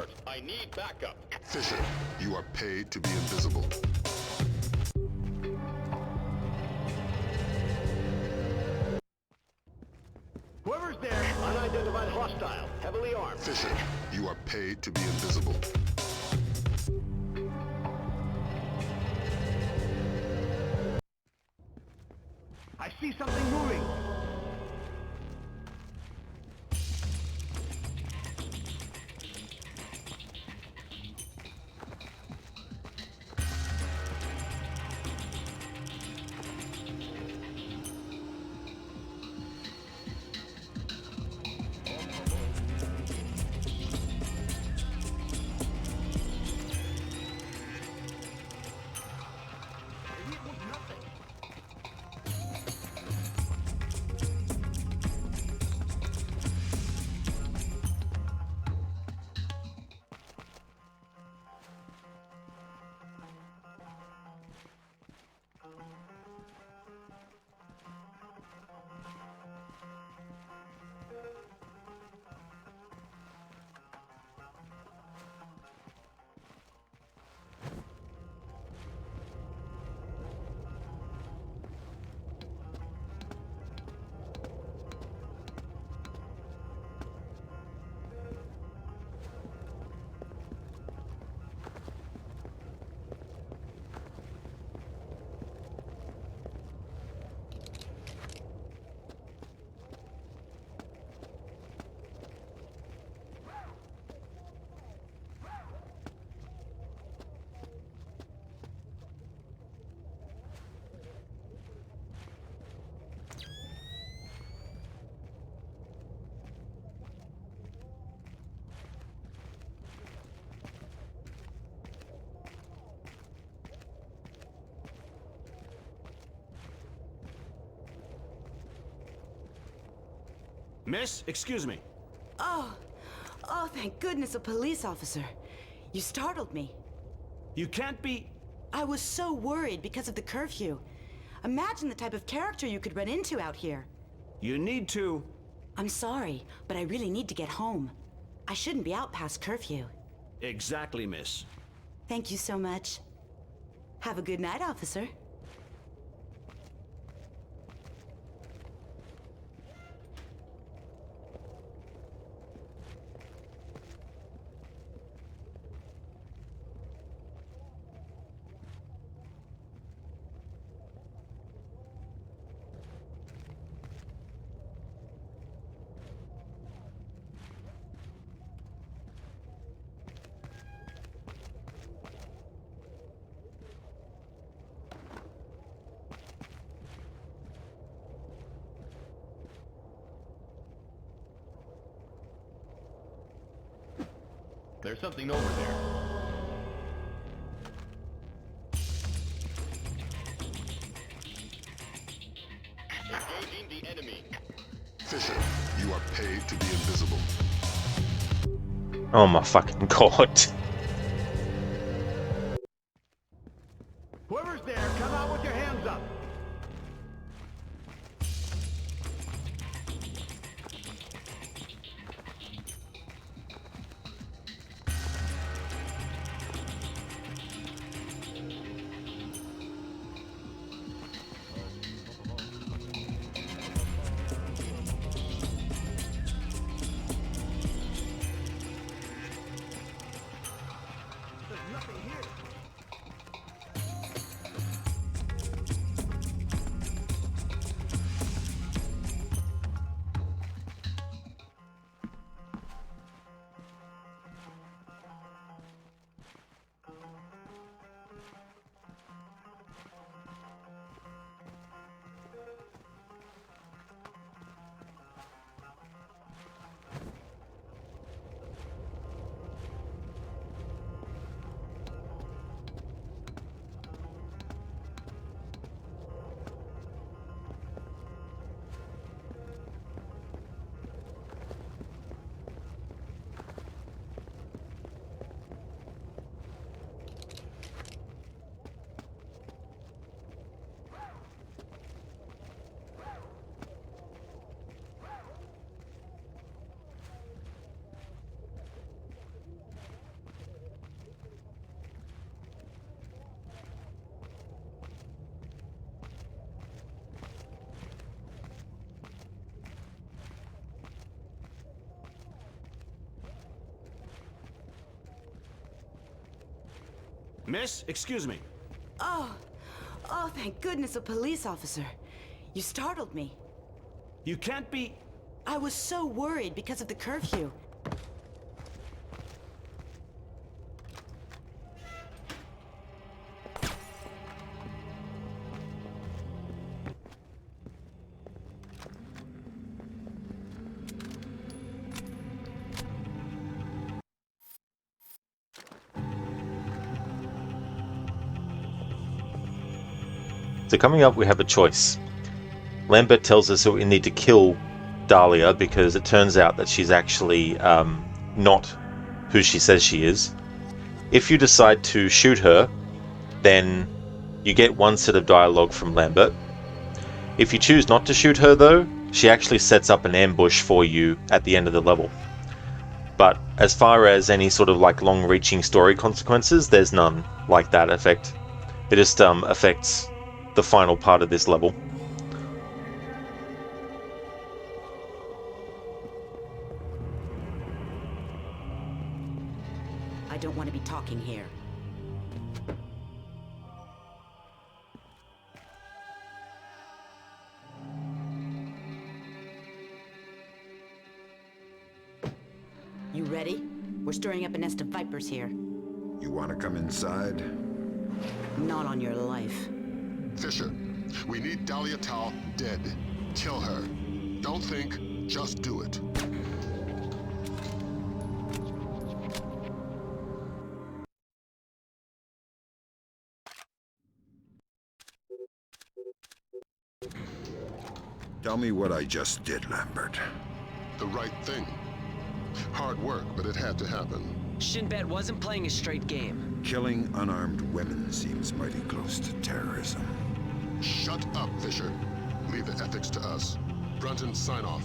S9: alert. I need backup.
S3: Fisher, you are paid to be invisible.
S15: Whoever's there, unidentified hostile, heavily armed.
S3: Fisher, you are paid to be invisible.
S15: I see something moving.
S13: Miss, excuse me.
S12: Oh, thank goodness, a police officer. You startled me.
S13: You can't be...
S12: I was so worried because of the curfew. Imagine the type of character you could run into out here.
S13: You need to...
S12: I'm sorry, but I really need to get home. I shouldn't be out past curfew.
S13: Exactly, miss.
S12: Thank you so much. Have a good night, officer.
S9: There's something over there. Engaging the enemy.
S3: Fisher, you are paid to be invisible.
S1: Oh my fucking god.
S15: Whoever's there, come out with your hands up. There's nothing here.
S13: Miss, excuse me.
S12: Oh, thank goodness, a police officer. You startled me.
S13: You can't be...
S12: I was so worried because of the curfew.
S1: So coming up, we have a choice. Lambert tells us that we need to kill Dahlia because it turns out that she's actually not who she says she is. If you decide to shoot her, then you get one set of dialogue from Lambert. If you choose not to shoot her though, she actually sets up an ambush for you at the end of the level. But as far as any sort of like long-reaching story consequences, there's none like that effect. It just affects the final part of this level.
S12: I don't want to be talking here. You ready? We're stirring up a nest of vipers here.
S4: You want to come inside?
S12: Not on your life.
S3: Fisher, we need Dahlia Tal dead. Kill her. Don't think, just do it.
S4: Tell me what I just did, Lambert.
S3: The right thing. Hard work, but it had to happen.
S2: Shinbet wasn't playing a straight game.
S4: Killing unarmed women seems mighty close to terrorism.
S3: Shut up, Fisher. Leave the ethics to us. Brunton, sign off.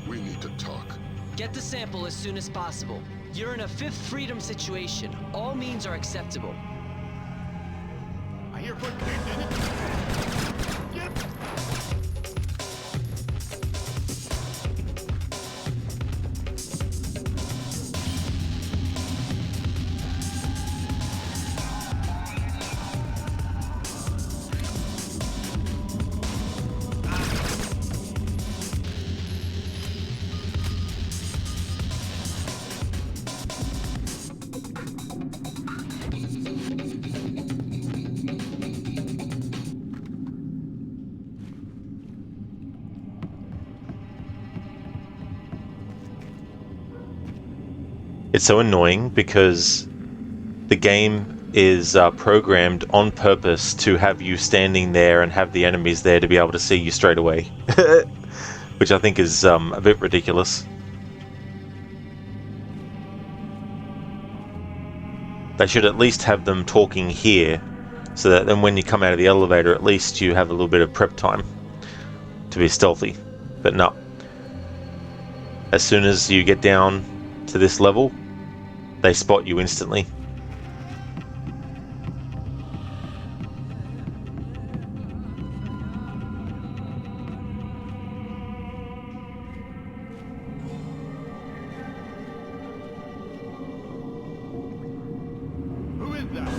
S3: We need to talk.
S2: Get the sample as soon as possible. You're in a Fifth Freedom situation. All means are acceptable.
S15: I hear footsteps in it. Get...
S1: It's so annoying because the game is programmed on purpose to have you standing there and have the enemies there to be able to see you straight away. Which I think is a bit ridiculous. They should at least have them talking here, so that then when you come out of the elevator, at least you have a little bit of prep time to be stealthy. But no. As soon as you get down to this level, they spot you instantly.
S15: Who is that?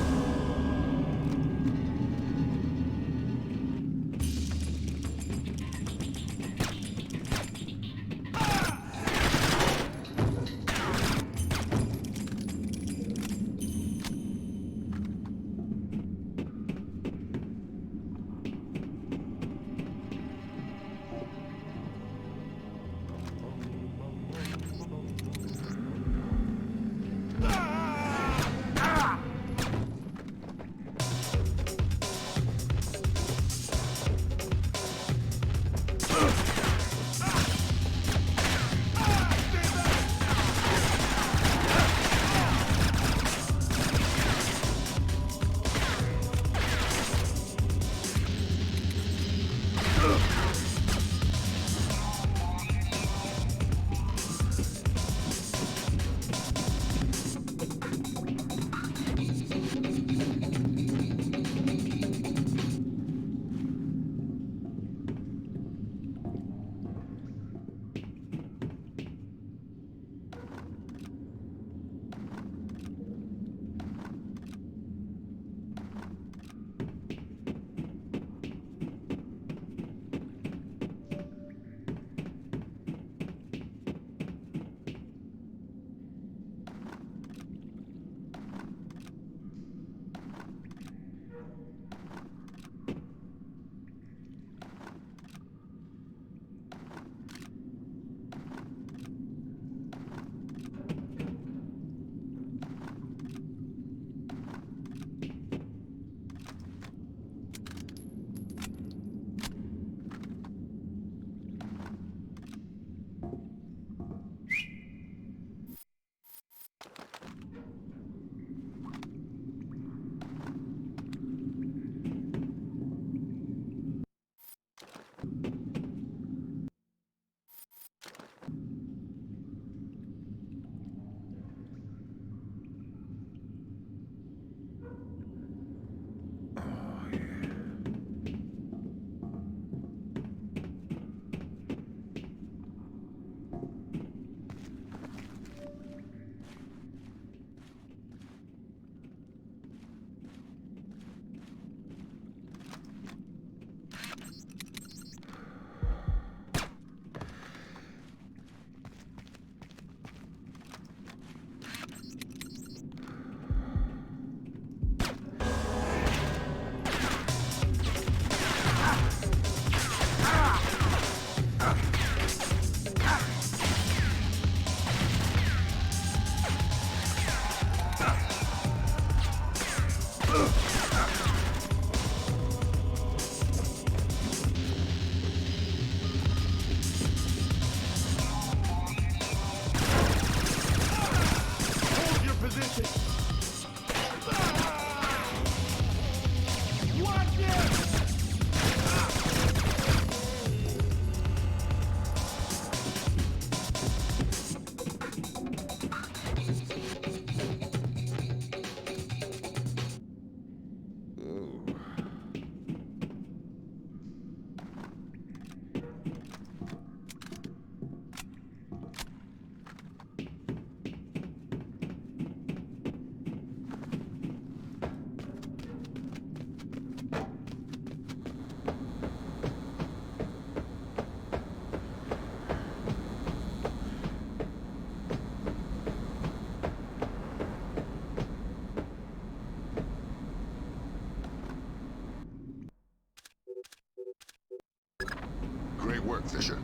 S3: Great work, Fisher.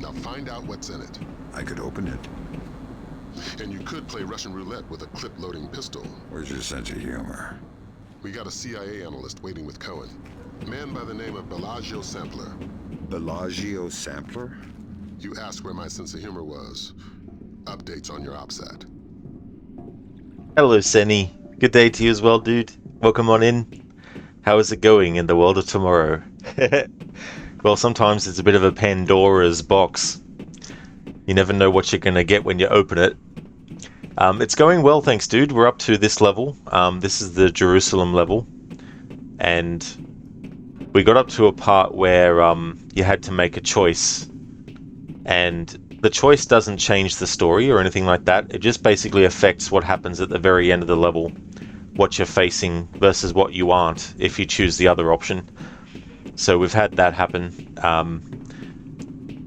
S3: Now find out what's in it.
S4: I could open it.
S3: And you could play Russian roulette with a clip-loading pistol.
S4: Where's your sense of humor?
S3: We got a CIA analyst waiting with Cohen. Man by the name of Bellagio Sampler.
S4: Bellagio Sampler?
S3: You asked where my sense of humor was. Updates on your OPSAT.
S1: Hello, Senny. Good day to you as well, dude. Welcome on in. How is it going in the world of tomorrow? Well, sometimes it's a bit of a Pandora's box. You never know what you're going to get when you open it. It's going well, thanks, dude. We're up to this level. This is the Jerusalem level. And we got up to a part where you had to make a choice. And the choice doesn't change the story or anything like that. It just basically affects what happens at the very end of the level. What you're facing versus what you aren't if you choose the other option. So we've had that happen.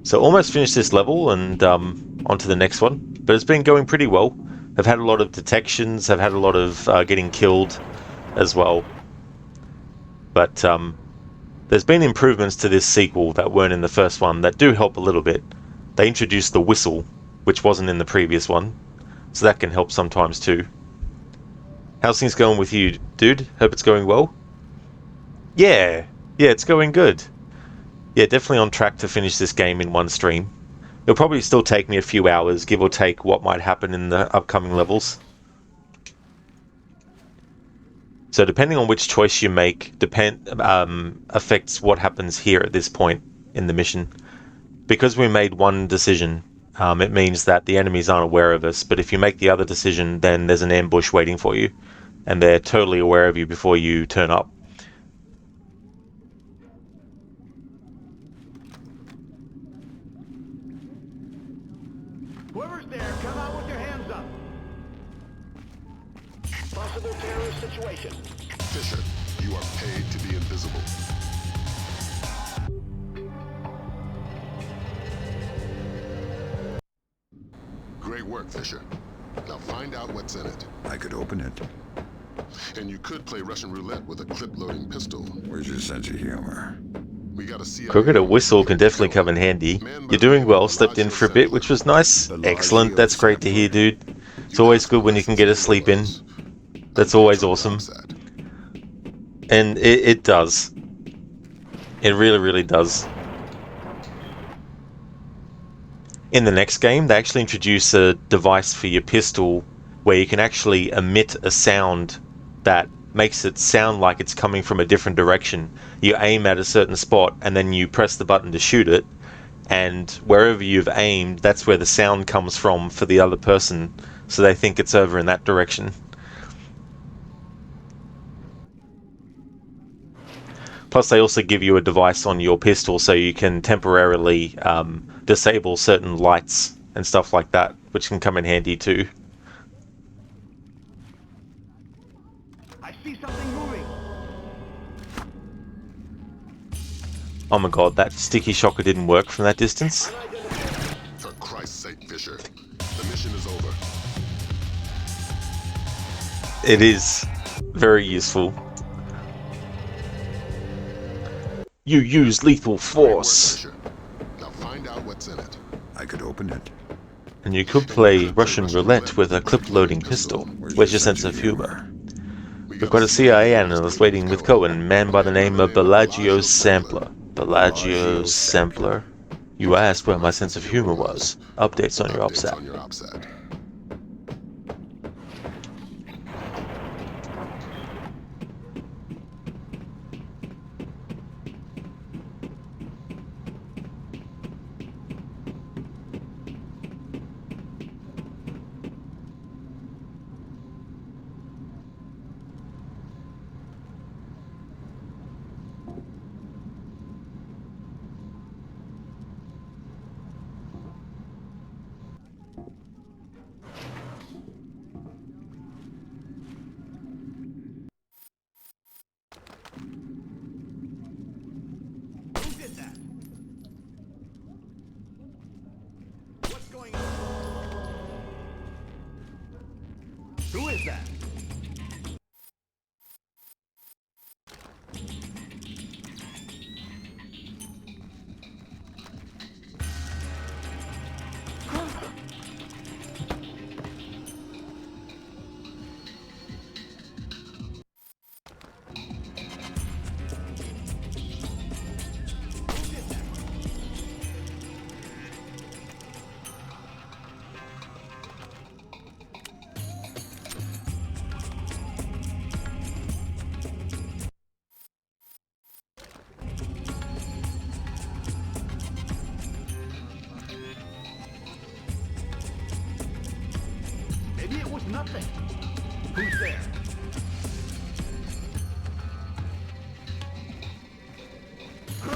S1: So almost finished this level and on to the next one. But it's been going pretty well. I've had a lot of detections. I've had a lot of getting killed as well. But there's been improvements to this sequel that weren't in the first one that do help a little bit. They introduced the whistle, which wasn't in the previous one. So that can help sometimes too. How's things going with you, dude? Hope it's going well? Yeah, it's going good. Yeah, definitely on track to finish this game in one stream. It'll probably still take me a few hours, give or take what might happen in the upcoming levels. So depending on which choice you make, affects what happens here at this point in the mission. Because we made one decision, it means that the enemies aren't aware of us, but if you make the other decision, then there's an ambush waiting for you, and they're totally aware of you before you turn up.
S15: Whoever's there, come out with your hands up.
S14: Possible terrorist situation.
S3: Fisher, you are paid to be invisible. Great work, Fisher. Now find out what's in it.
S4: I could open it.
S3: And you could play Russian roulette with a clip-loading pistol.
S4: Where's your sense of humor?
S3: We got a CIA.
S1: Crooked a whistle can definitely come in handy. You're doing well, slept in for a bit, which was nice. Excellent, that's great to hear, dude. It's always good when you can get a sleep in. That's always awesome. And it does. It really, really does. In the next game, they actually introduce a device for your pistol where you can actually emit a sound that makes it sound like it's coming from a different direction. You aim at a certain spot and then you press the button to shoot it, and wherever you've aimed, that's where the sound comes from for the other person, so they think it's over in that direction. Plus, they also give you a device on your pistol so you can temporarily disable certain lights and stuff like that, which can come in handy too.
S15: I see something moving.
S1: Oh my god, that sticky shocker didn't work from that distance.
S3: For Christ's sake, Fisher. The mission is over.
S1: It is very useful. You use lethal force.
S3: Now find out what's in it.
S4: I could open it.
S1: And you could play Russian roulette with a clip-loading pistol. Where's your sense of humor? We've got a CIA analyst waiting with Cohen, a man by the name of Bellagio's Sampler. Bellagio's Sampler? You asked where my sense of humor was. Updates on your OPSAT.
S15: Who is that? Maybe it was nothing. Who's there?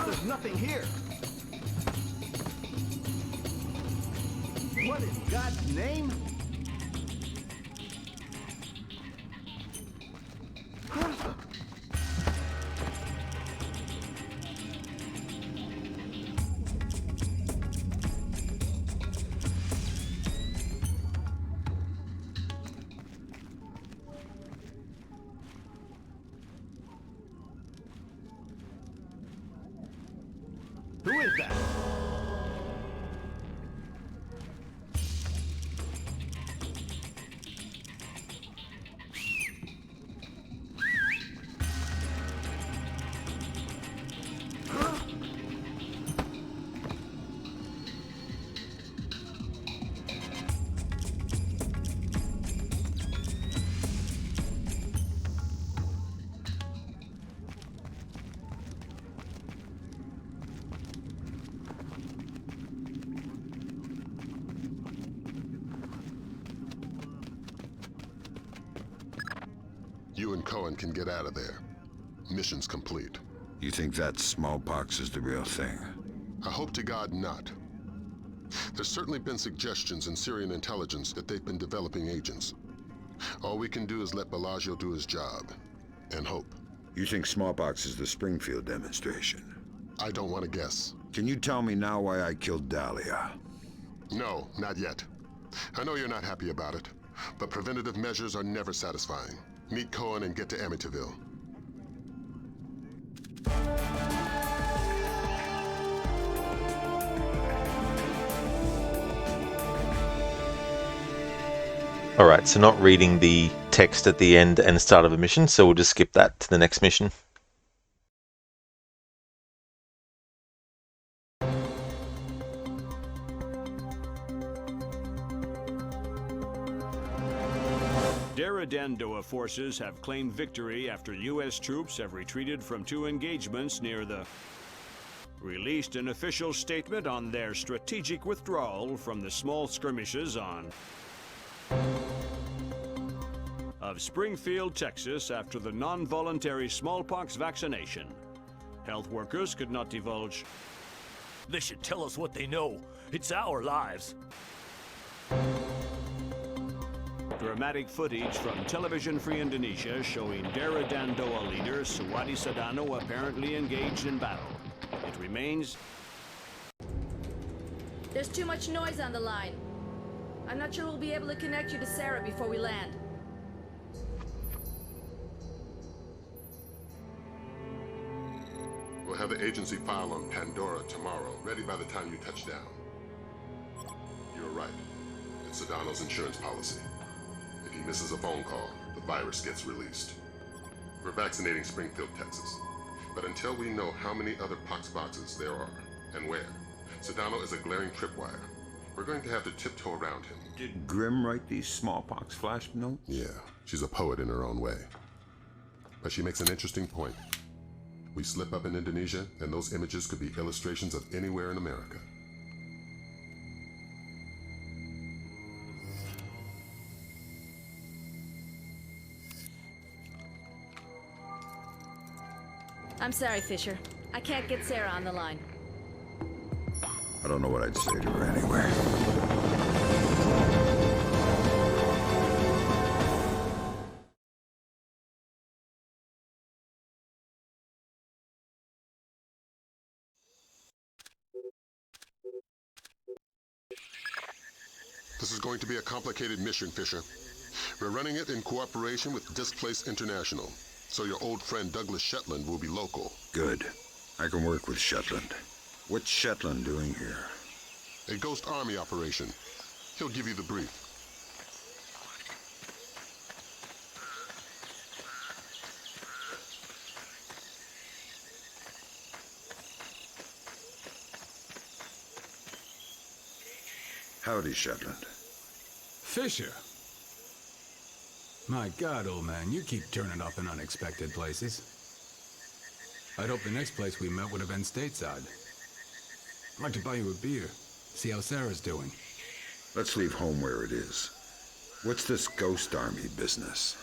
S15: There's nothing here. What in God's name? Who is that?
S3: You and Cohen can get out of there. Mission's complete.
S4: You think that smallpox is the real thing?
S3: I hope to God not. There's certainly been suggestions in Syrian intelligence that they've been developing agents. All we can do is let Bellagio do his job. And hope.
S4: You think smallpox is the Springfield demonstration?
S3: I don't want to guess.
S4: Can you tell me now why I killed Dahlia?
S3: No, not yet. I know you're not happy about it, but preventative measures are never satisfying. Meet Cohen and get to Amityville.
S1: Alright, so not reading the text at the end and start of a mission, so we'll just skip that to the next mission.
S13: Daradandoa forces have claimed victory after U.S. troops have retreated from 2 engagements near the... released an official statement on their strategic withdrawal from the small skirmishes on... of Springfield, Texas after the non-voluntary smallpox vaccination. Health workers could not divulge...
S19: They should tell us what they know. It's our lives.
S13: Dramatic footage from Television Free Indonesia showing Daradandoa leader Suwadi Sadano apparently engaged in battle. It remains...
S18: There's too much noise on the line. I'm not sure we'll be able to connect you to Sarah before we land.
S3: We'll have the agency file on Pandora tomorrow, ready by the time you touch down. You're right. It's Sedano's insurance policy. If he misses a phone call, the virus gets released. We're vaccinating Springfield, Texas. But until we know how many other pox boxes there are, and where, Sedano is a glaring tripwire. We're going to have to tiptoe around him.
S4: Did Grimm write these smallpox flash notes?
S3: Yeah, she's a poet in her own way. But she makes an interesting point. We slip up in Indonesia, and those images could be illustrations of anywhere in America.
S18: I'm sorry, Fisher. I can't get Sarah on the line.
S4: I don't know what I'd say to her anyway.
S3: This is going to be a complicated mission, Fisher. We're running it in cooperation with Displaced International, so your old friend Douglas Shetland will be local.
S4: Good. I can work with Shetland. What's Shetland doing here?
S3: A Ghost Army operation. He'll give you the brief.
S4: Howdy, Shetland.
S11: Fisher. My God, old man, you keep turning up in unexpected places. I'd hoped the next place we met would have been stateside. I'd like to buy you a beer, see how Sarah's doing.
S4: Let's leave home where it is. What's this Ghost Army business?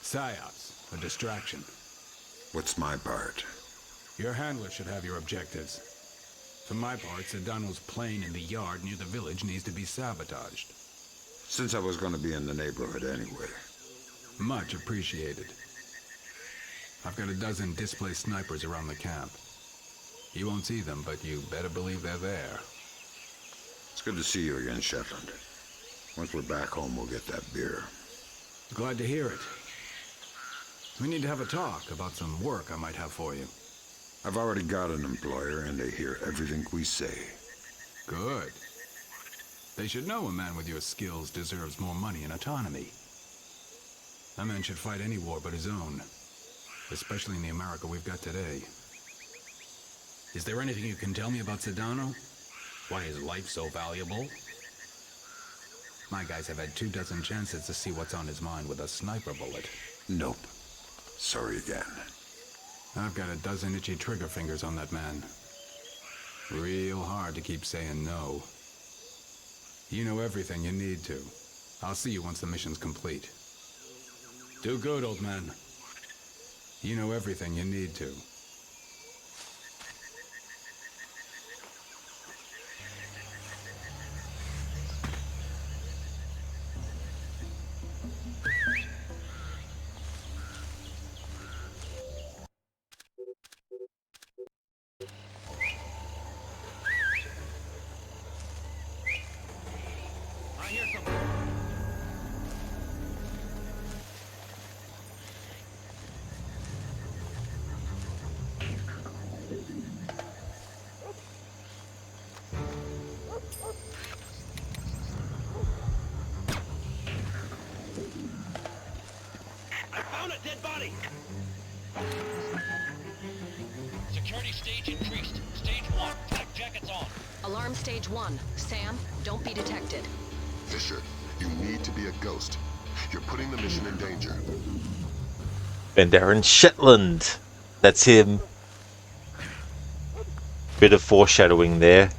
S11: PSYOPs, a distraction.
S4: What's my part?
S11: Your handler should have your objectives. For my part, Sedano's plane in the yard near the village needs to be sabotaged.
S4: Since I was going to be in the neighborhood anyway.
S11: Much appreciated. I've got a dozen displaced snipers around the camp. You won't see them, but you better believe they're there.
S4: It's good to see you again, Shetland. Once we're back home, we'll get that beer.
S11: Glad to hear it. We need to have a talk about some work I might have for you.
S4: I've already got an employer, and they hear everything we say.
S11: Good. They should know a man with your skills deserves more money and autonomy. A man should fight any war but his own, especially in the America we've got today. Is there anything you can tell me about Sedano? Why is life so valuable? My guys have had 24 chances to see what's on his mind with a sniper bullet.
S4: Nope. Sorry again.
S11: I've got a dozen itchy trigger fingers on that man. Real hard to keep saying no. You know everything you need to. I'll see you once the mission's complete. Do good, old man. You know everything you need to.
S16: Dead body! Security stage increased. Stage 1. Flak jackets on.
S5: Alarm stage 1. Sam, don't be detected.
S3: Fisher, you need to be a ghost. You're putting the mission in danger.
S1: Pandora in Shetland. That's him. Bit of foreshadowing there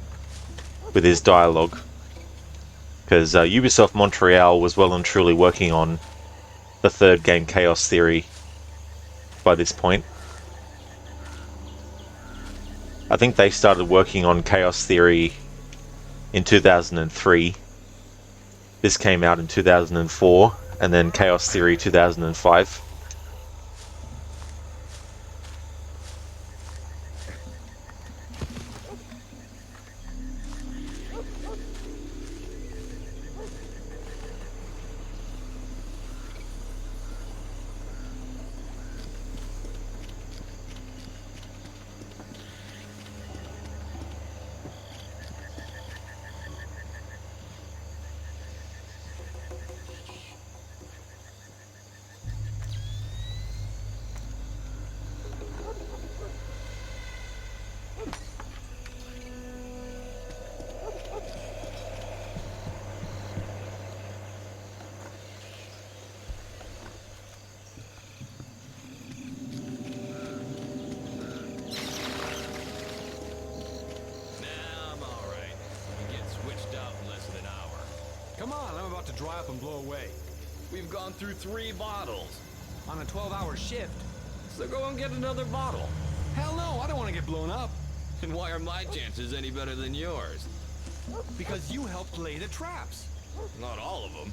S1: with his dialogue. Because Ubisoft Montreal was well and truly working on the third game, Chaos Theory, by this point. I think they started working on Chaos Theory in 2003. This came out in 2004, and then Chaos Theory 2005.
S11: Come on, I'm about to dry up and blow away.
S6: We've gone through 3 bottles.
S11: On a 12-hour shift.
S6: So go and get another bottle.
S11: Hell no, I don't want to get blown up.
S6: And why are my chances any better than yours?
S11: Because you helped lay the traps.
S6: Not all of them.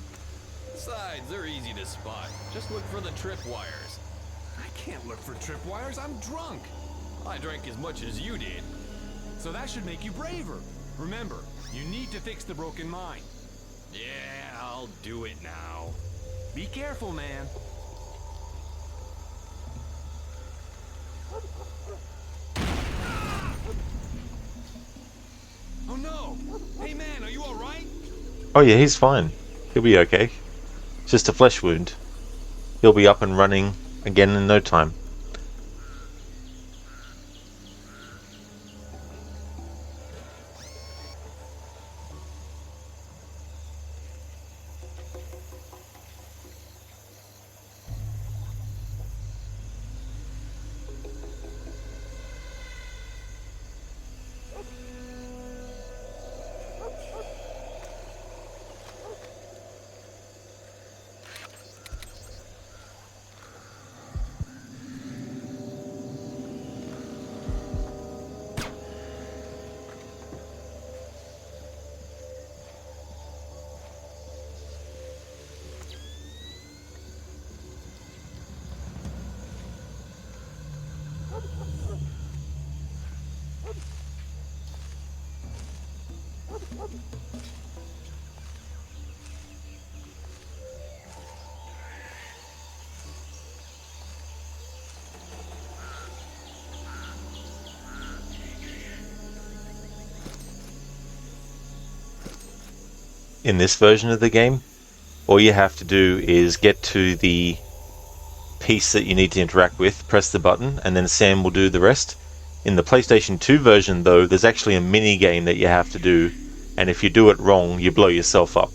S6: Besides, they're easy to spot. Just look for the tripwires.
S11: I can't look for tripwires, I'm drunk.
S6: I drank as much as you did.
S11: So that should make you braver. Remember, you need to fix the broken mine.
S6: Yeah, I'll do it now.
S11: Be careful, man. Oh no! Hey man, are you alright?
S1: Oh yeah, he's fine. He'll be okay. It's just a flesh wound. He'll be up and running again in no time. In this version of the game, all you have to do is get to the piece that you need to interact with, press the button, and then Sam will do the rest. In the PlayStation 2 version, though, there's actually a mini game that you have to do, and if you do it wrong, you blow yourself up.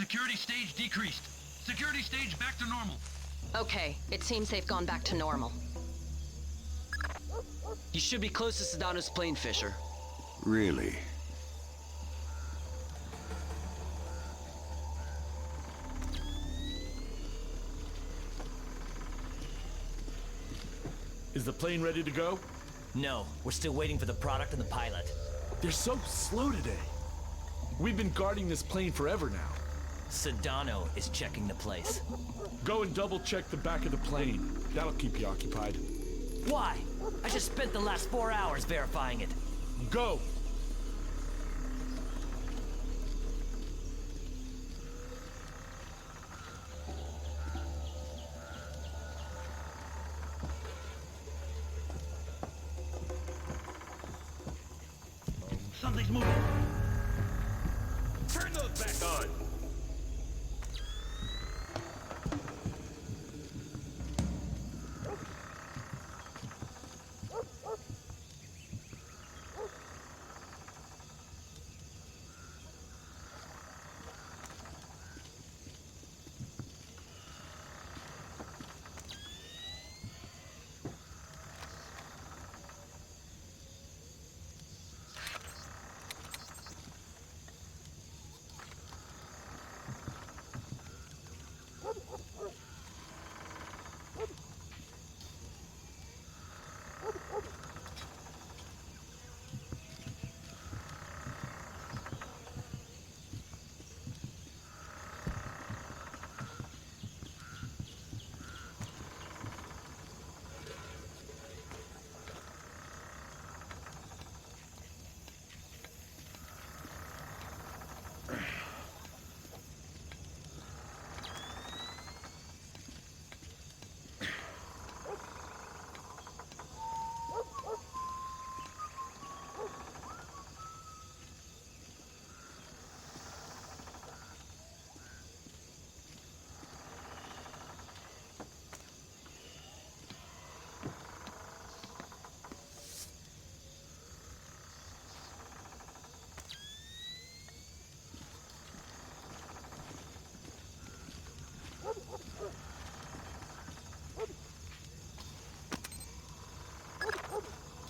S21: Security stage decreased. Security stage back to normal.
S5: Okay, it seems they've gone back to normal.
S2: You should be close to Sedano's plane, Fisher.
S4: Really?
S21: Is the plane ready to go?
S19: No, we're still waiting for the product and the pilot.
S21: They're so slow today. We've been guarding this plane forever now.
S19: Sedano is checking the place.
S21: Go and double check the back of the plane. That'll keep you occupied.
S19: Why? I just spent the last 4 hours verifying it.
S21: Go!
S19: Something's moving.
S9: Turn those back on!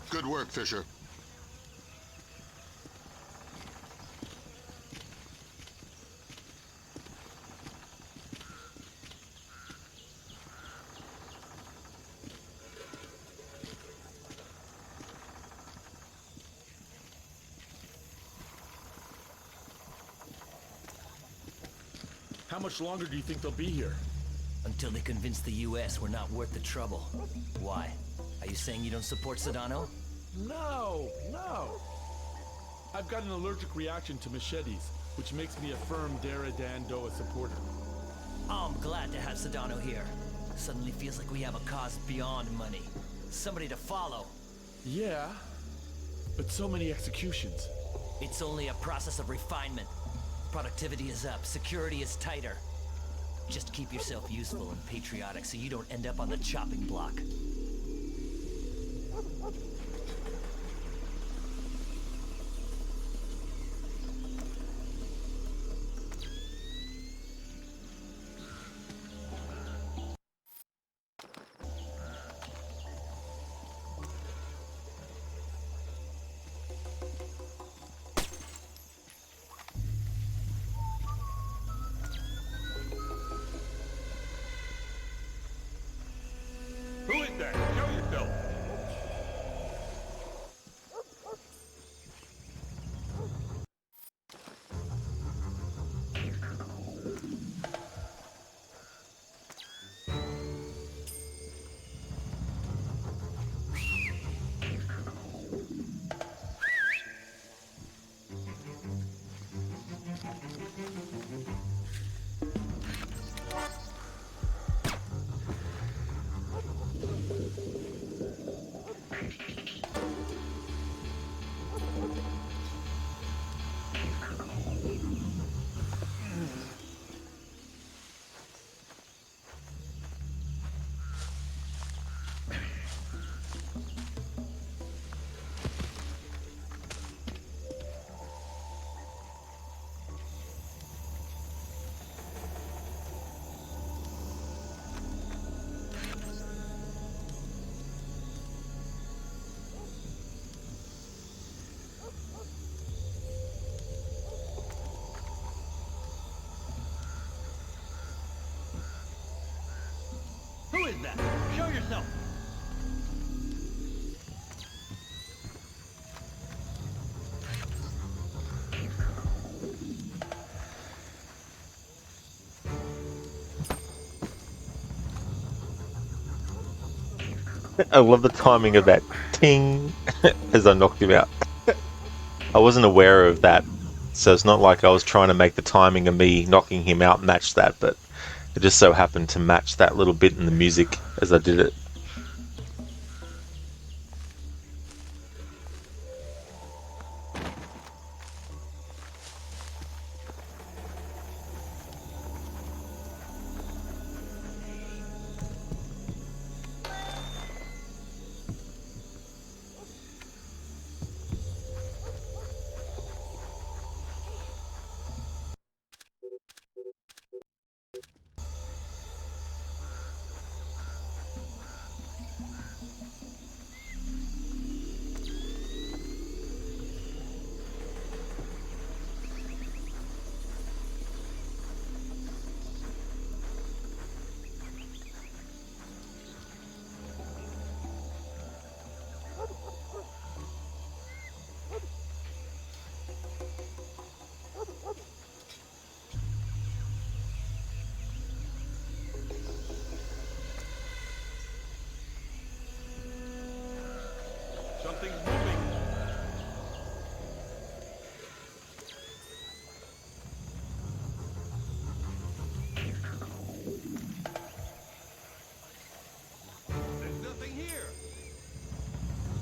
S3: Good work, Fisher.
S21: How much longer do you think they'll be here?
S19: Until they convince the US we're not worth the trouble. Why? Are you saying you don't support Sedano?
S21: No, no. I've got an allergic reaction to machetes, which makes me a firm Dara-Dan-Doa supporter.
S19: Oh, I'm glad to have Sedano here. Suddenly feels like we have a cause beyond money. Somebody to follow.
S21: Yeah, but so many executions.
S19: It's only a process of refinement. Productivity is up, security is tighter. Just keep yourself useful and patriotic so you don't end up on the chopping block.
S9: Who is that? Show yourself!
S16: did that. Show yourself.
S1: I love the timing of that ting as I knocked him out. I wasn't aware of that, so it's not like I was trying to make the timing of me knocking him out match that, but it just so happened to match that little bit in the music as I did it.
S21: Something's moving.
S16: There's nothing here.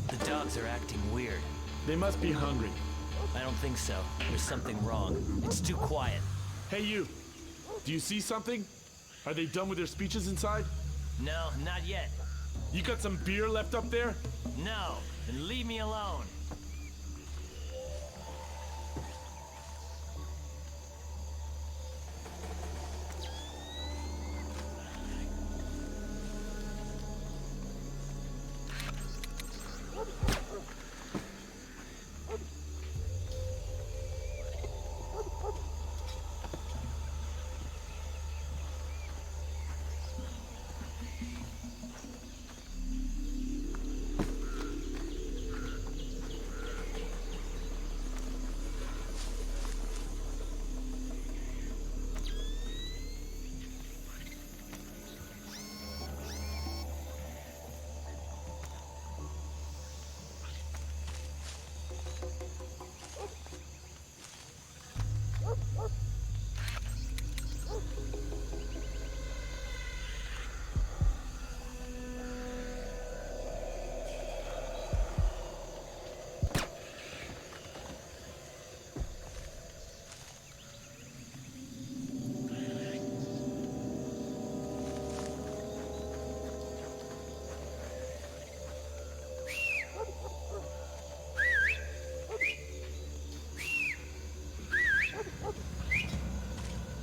S19: The dogs are acting weird.
S21: They must be hungry.
S19: I don't think so. There's something wrong. It's too quiet.
S21: Hey, you. Do you see something? Are they done with their speeches inside?
S19: No, not yet.
S21: You got some beer left up there?
S19: No, then leave me alone.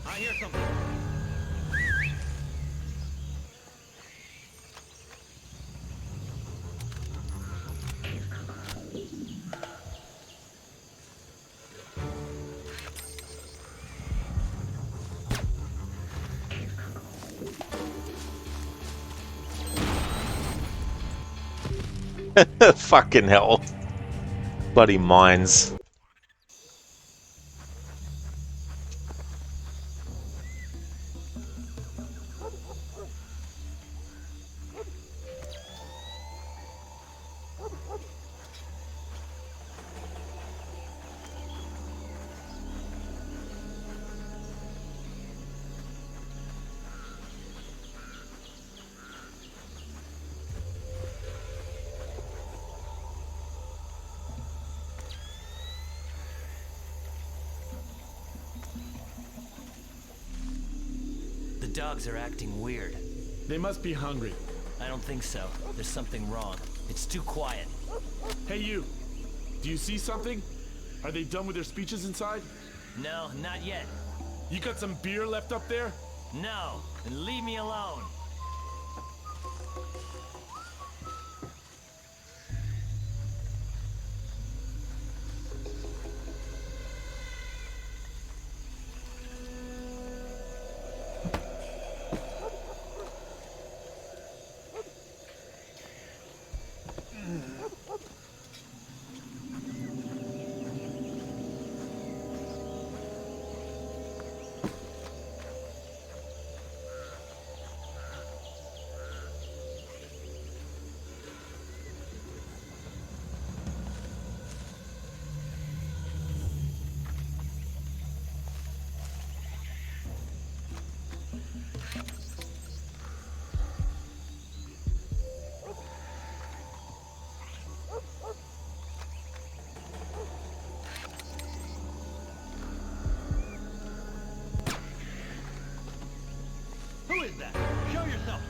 S16: I hear something.
S1: Fucking hell. Bloody mines.
S19: The dogs are acting weird.
S21: They must be hungry.
S19: I don't think so. There's something wrong. It's too quiet.
S21: Hey, you. Do you see something? Are they done with their speeches inside?
S19: No, not yet.
S21: You got some beer left up there?
S19: No, then leave me alone.
S16: is that? Show yourself!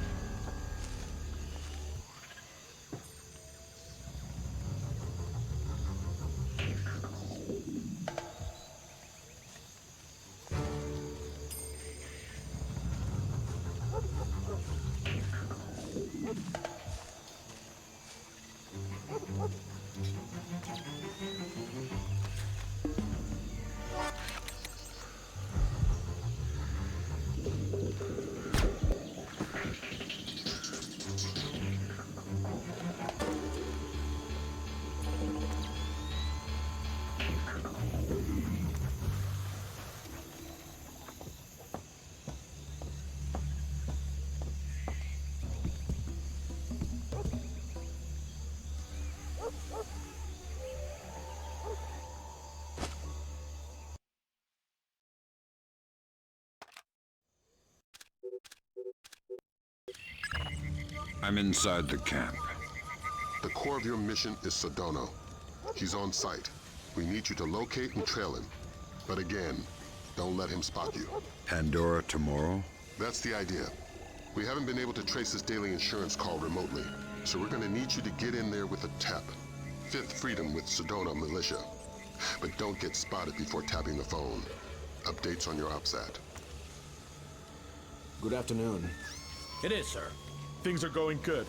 S4: I'm inside the camp.
S3: The core of your mission is Sodono. He's on site. We need you to locate and trail him. But again, don't let him spot you.
S4: Pandora tomorrow?
S3: That's the idea. We haven't been able to trace his daily insurance call remotely, so we're gonna need you to get in there with a TEP. Fifth Freedom with Sedona Militia. But don't get spotted before tapping the phone. Updates on your OPSAT.
S7: Good afternoon.
S16: It is, sir.
S21: Things are going good.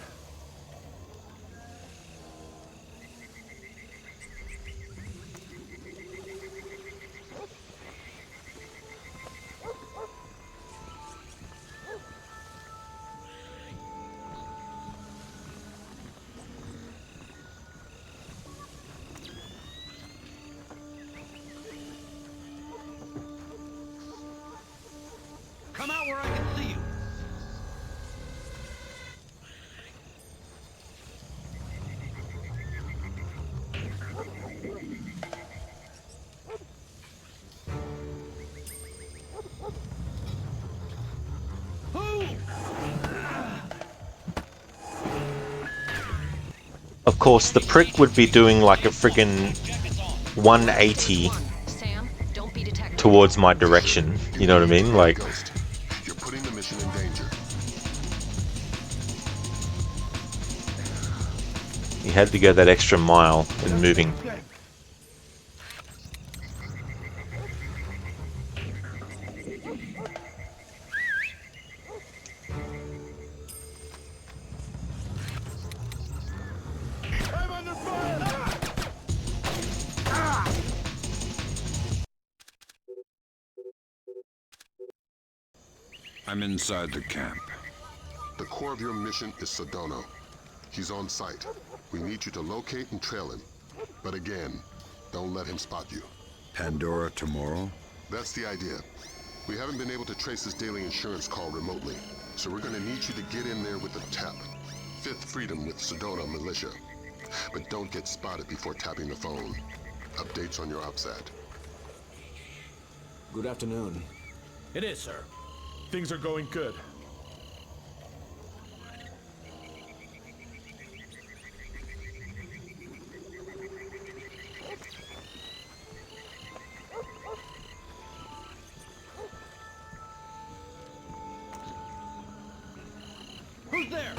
S16: Come out where I can see you.
S1: Of course, the prick would be doing like a friggin' 180 towards my direction. You know what I mean? Like,
S3: you're putting the mission in danger.
S1: he had to go that extra mile in moving.
S4: I'm inside the camp.
S3: The core of your mission is Sodono. He's on site. We need you to locate and trail him. But again, don't let him spot you.
S4: Pandora tomorrow?
S3: That's the idea. We haven't been able to trace his daily insurance call remotely, so we're gonna need you to get in there with a TEP. Fifth Freedom with Sedona Militia. But don't get spotted before tapping the phone. Updates on your OPSAT.
S7: Good afternoon.
S16: It is, sir.
S21: Things are going good.
S16: Who's there?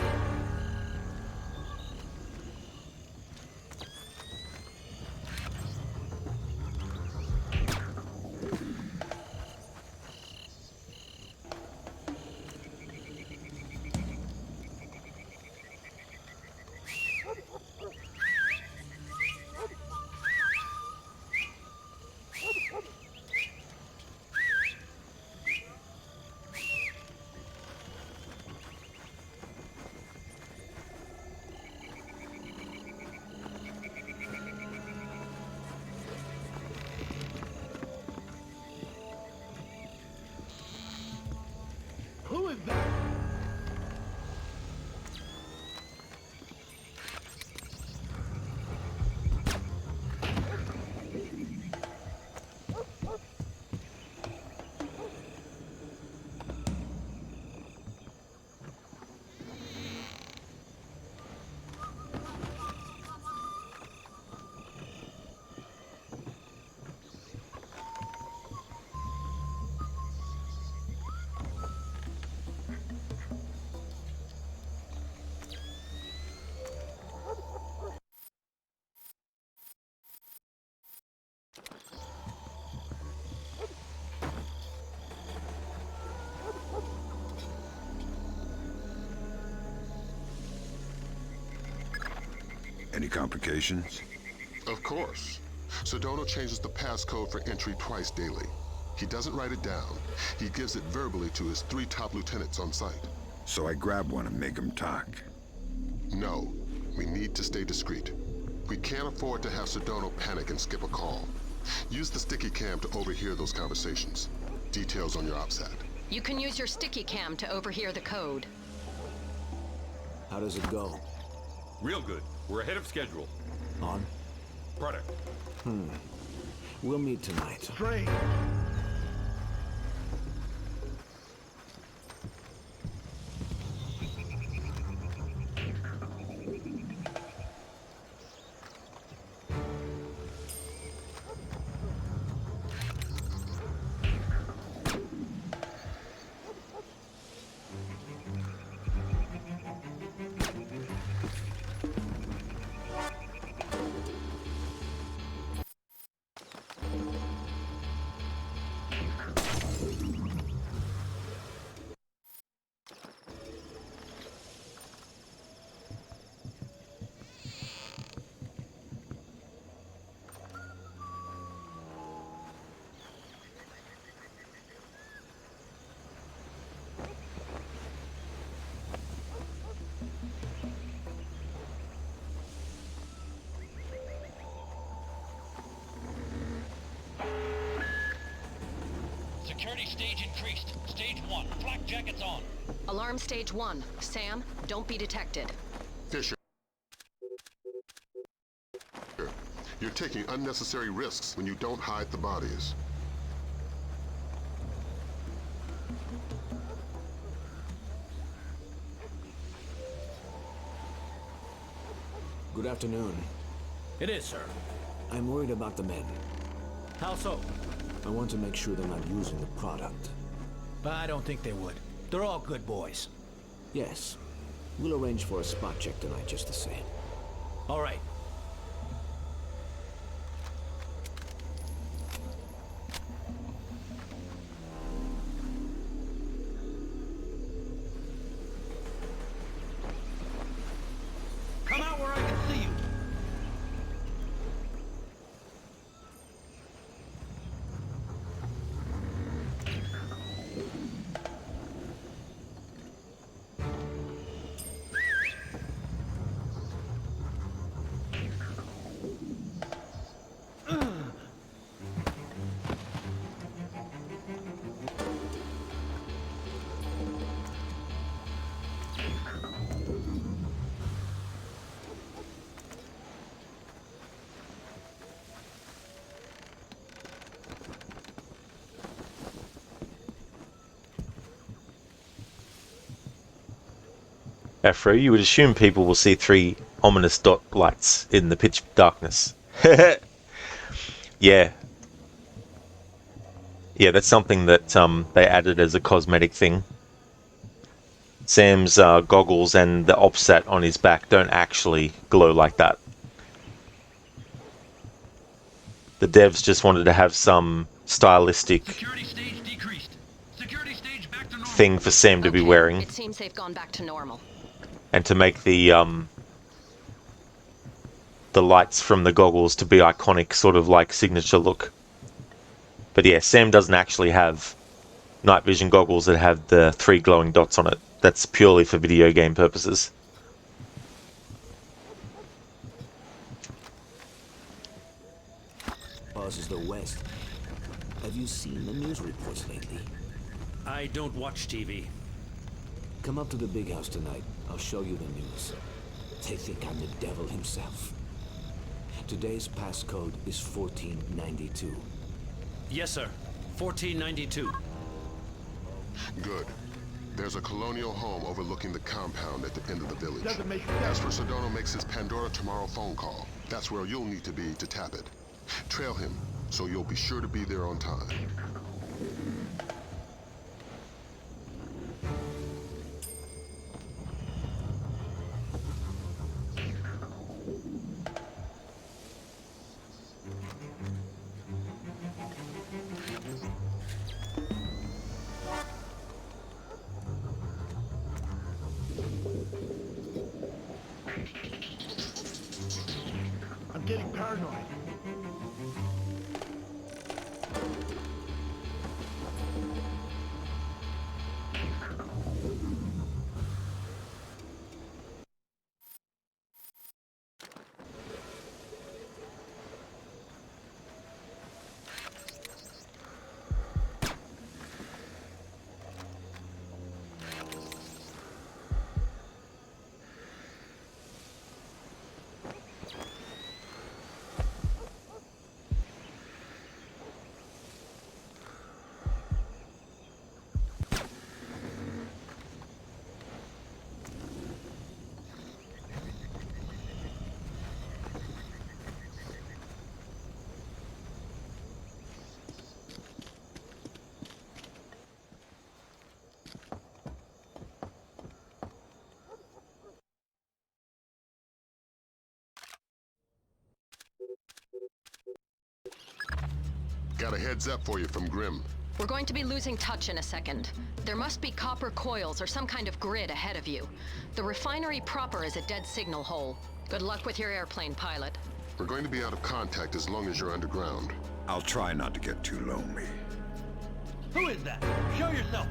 S15: Who is that?
S4: Any complications?
S3: Of course. Sedona changes the passcode for entry twice daily. He doesn't write it down. He gives it verbally to his 3 top lieutenants on site.
S4: So I grab one and make him talk.
S3: No. We need to stay discreet. We can't afford to have Sedona panic and skip a call. Use the sticky cam to overhear those conversations. Details on your OPSAT.
S5: You can use your sticky cam to overhear the code.
S7: How does it go?
S22: Real good. We're ahead of schedule.
S7: On?
S22: Product.
S7: We'll meet tonight.
S15: Strange.
S16: Security stage increased. Stage 1. Flak jackets on.
S5: Alarm stage 1. Sam, don't be detected.
S3: Fisher. You're taking unnecessary risks when you don't hide the bodies.
S7: Good afternoon.
S20: It is, sir.
S7: I'm worried about the men.
S20: How so?
S7: I want to make sure they're not using the product.
S20: I don't think they would. They're all good boys.
S7: Yes. We'll arrange for a spot check tonight just the same.
S20: All right.
S16: Come out where I can see you.
S1: Afro, you would assume people will see 3 ominous dot lights in the pitch darkness. Yeah. Yeah, that's something that they added as a cosmetic thing. Sam's goggles and the OPSAT on his back don't actually glow like that. The devs just wanted to have some stylistic thing for Sam to be wearing.
S5: It seems they've gone back to normal.
S1: And to make the lights from the goggles to be iconic, sort of like signature look. But yeah, Sam doesn't actually have night vision goggles that have the 3 glowing dots on it. That's purely for video game purposes.
S7: Ours is the West. Have you seen the news reports lately?
S20: I don't watch TV.
S7: Come up to the big house tonight. I'll show you the news. They think I'm the devil himself. Today's passcode is 1492.
S20: Yes, sir. 1492.
S3: Good. There's a colonial home overlooking the compound at the end of the village. As for Sedona makes his Pandora tomorrow phone call, that's where you'll need to be to tap it. Trail him, so you'll be sure to be there on time.
S15: getting paranoid.
S3: Got a heads up for you from Grim.
S5: We're going to be losing touch in a second. There must be copper coils or some kind of grid ahead of you. The refinery proper is a dead signal hole. Good luck with your airplane, pilot.
S3: We're going to be out of contact as long as you're underground.
S4: I'll try not to get too lonely.
S16: Who is that? Show yourself!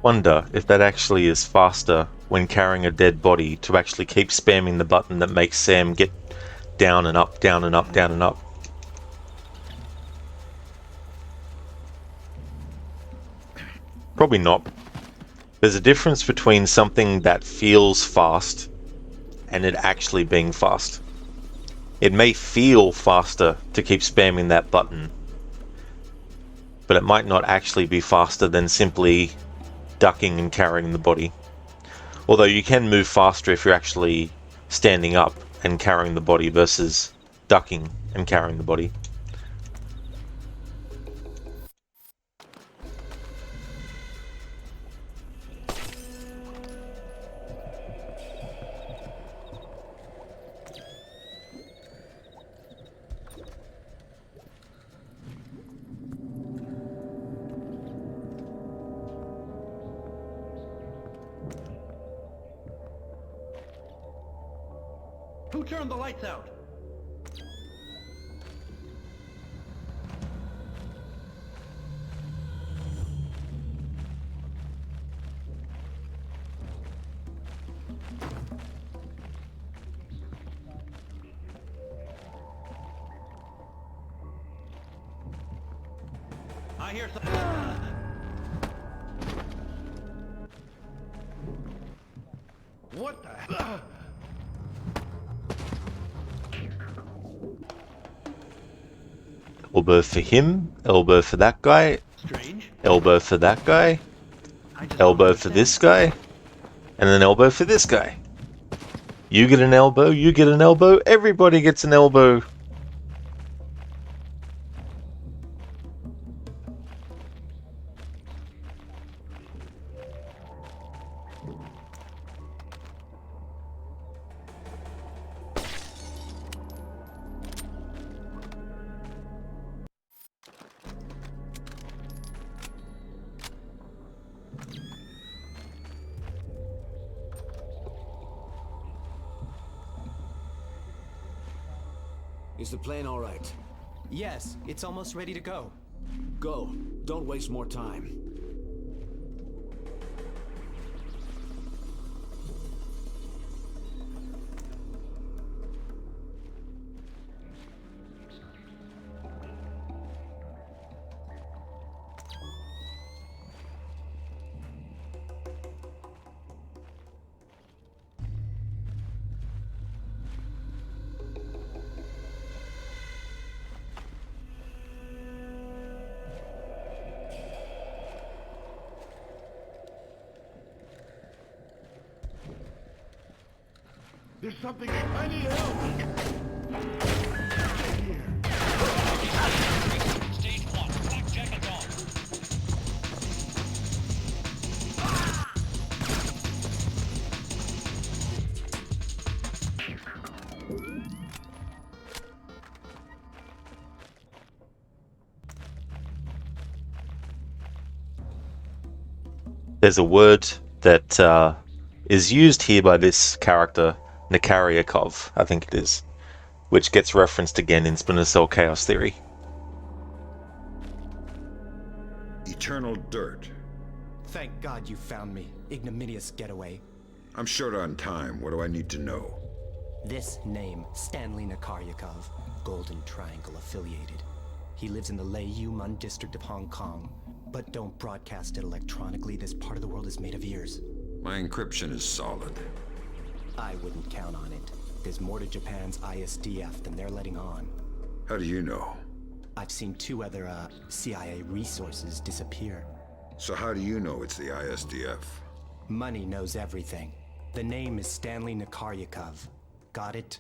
S1: Wonder if that actually is faster when carrying a dead body to actually keep spamming the button that makes Sam get down and up, down and up, down and up. Probably not. There's a difference between something that feels fast and it actually being fast. It may feel faster to keep spamming that button, but it might not actually be faster than simply ducking and carrying the body. Although you can move faster if you're actually standing up and carrying the body versus ducking and carrying the body.
S16: Who turned the lights out? I hear some... What the hell?
S1: Elbow for him, elbow for that guy,
S16: Strange.
S1: elbow for that guy, elbow for this guy, and an elbow for this guy. You get an elbow, you get an elbow, everybody gets an elbow.
S7: Is the plane all right?
S8: Yes, it's almost ready to go.
S7: Go. Don't waste more time.
S15: There's something. I need help.
S16: Stage 1, black jacket on.
S1: There's a word that is used here by this character, Nakaryakov, I think it is, which gets referenced again in Splinter Cell Chaos Theory.
S4: Eternal dirt.
S8: Thank God you found me. Ignominious getaway.
S4: I'm short on time. What do I need to know?
S8: This name, Stanley Nakaryakov, Golden Triangle affiliated. He lives in the Lei-Yuman district of Hong Kong. But don't broadcast it electronically. This part of the world is made of ears.
S4: My encryption is solid.
S8: I wouldn't count on it. There's more to Japan's ISDF than they're letting on.
S4: How do you know?
S8: I've seen 2 other, CIA resources disappear.
S4: So how do you know it's the ISDF?
S8: Money knows everything. The name is Stanley Nakaryakov. Got it?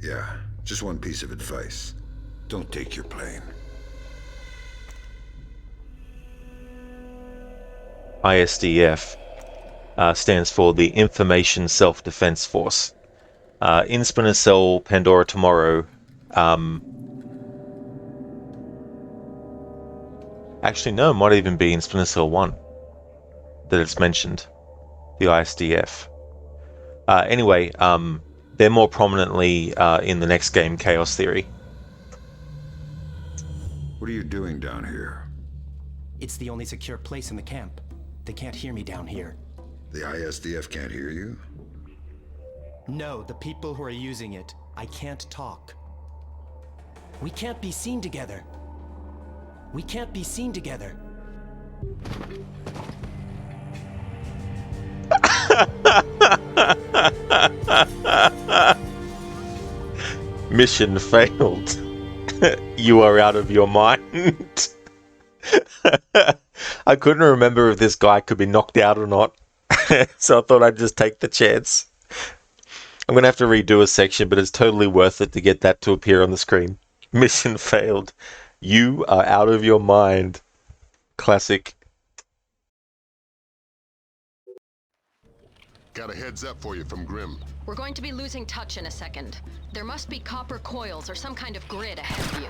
S4: Yeah, just one piece of advice. Don't take your plane.
S1: ISDF stands for the Information Self-Defense Force. In Splinter Cell Pandora tomorrow, actually no, it might even be in Splinter Cell 1 that it's mentioned, the ISDF. Anyway, they're more prominently in the next game, Chaos Theory.
S4: What are you doing down here?
S8: It's the only secure place in the camp. They can't hear me down here.
S4: The ISDF can't hear you?
S8: No, the people who are using it. I can't talk. We can't be seen together. We can't be seen together.
S1: Mission failed. You are out of your mind. I couldn't remember if this guy could be knocked out or not, so I thought I'd just take the chance. I'm going to have to redo a section, but it's totally worth it to get that to appear on the screen. Mission failed. You are out of your mind. Classic.
S3: Got a heads up for you from Grim.
S5: We're going to be losing touch in a second. There must be copper coils or some kind of grid ahead of you.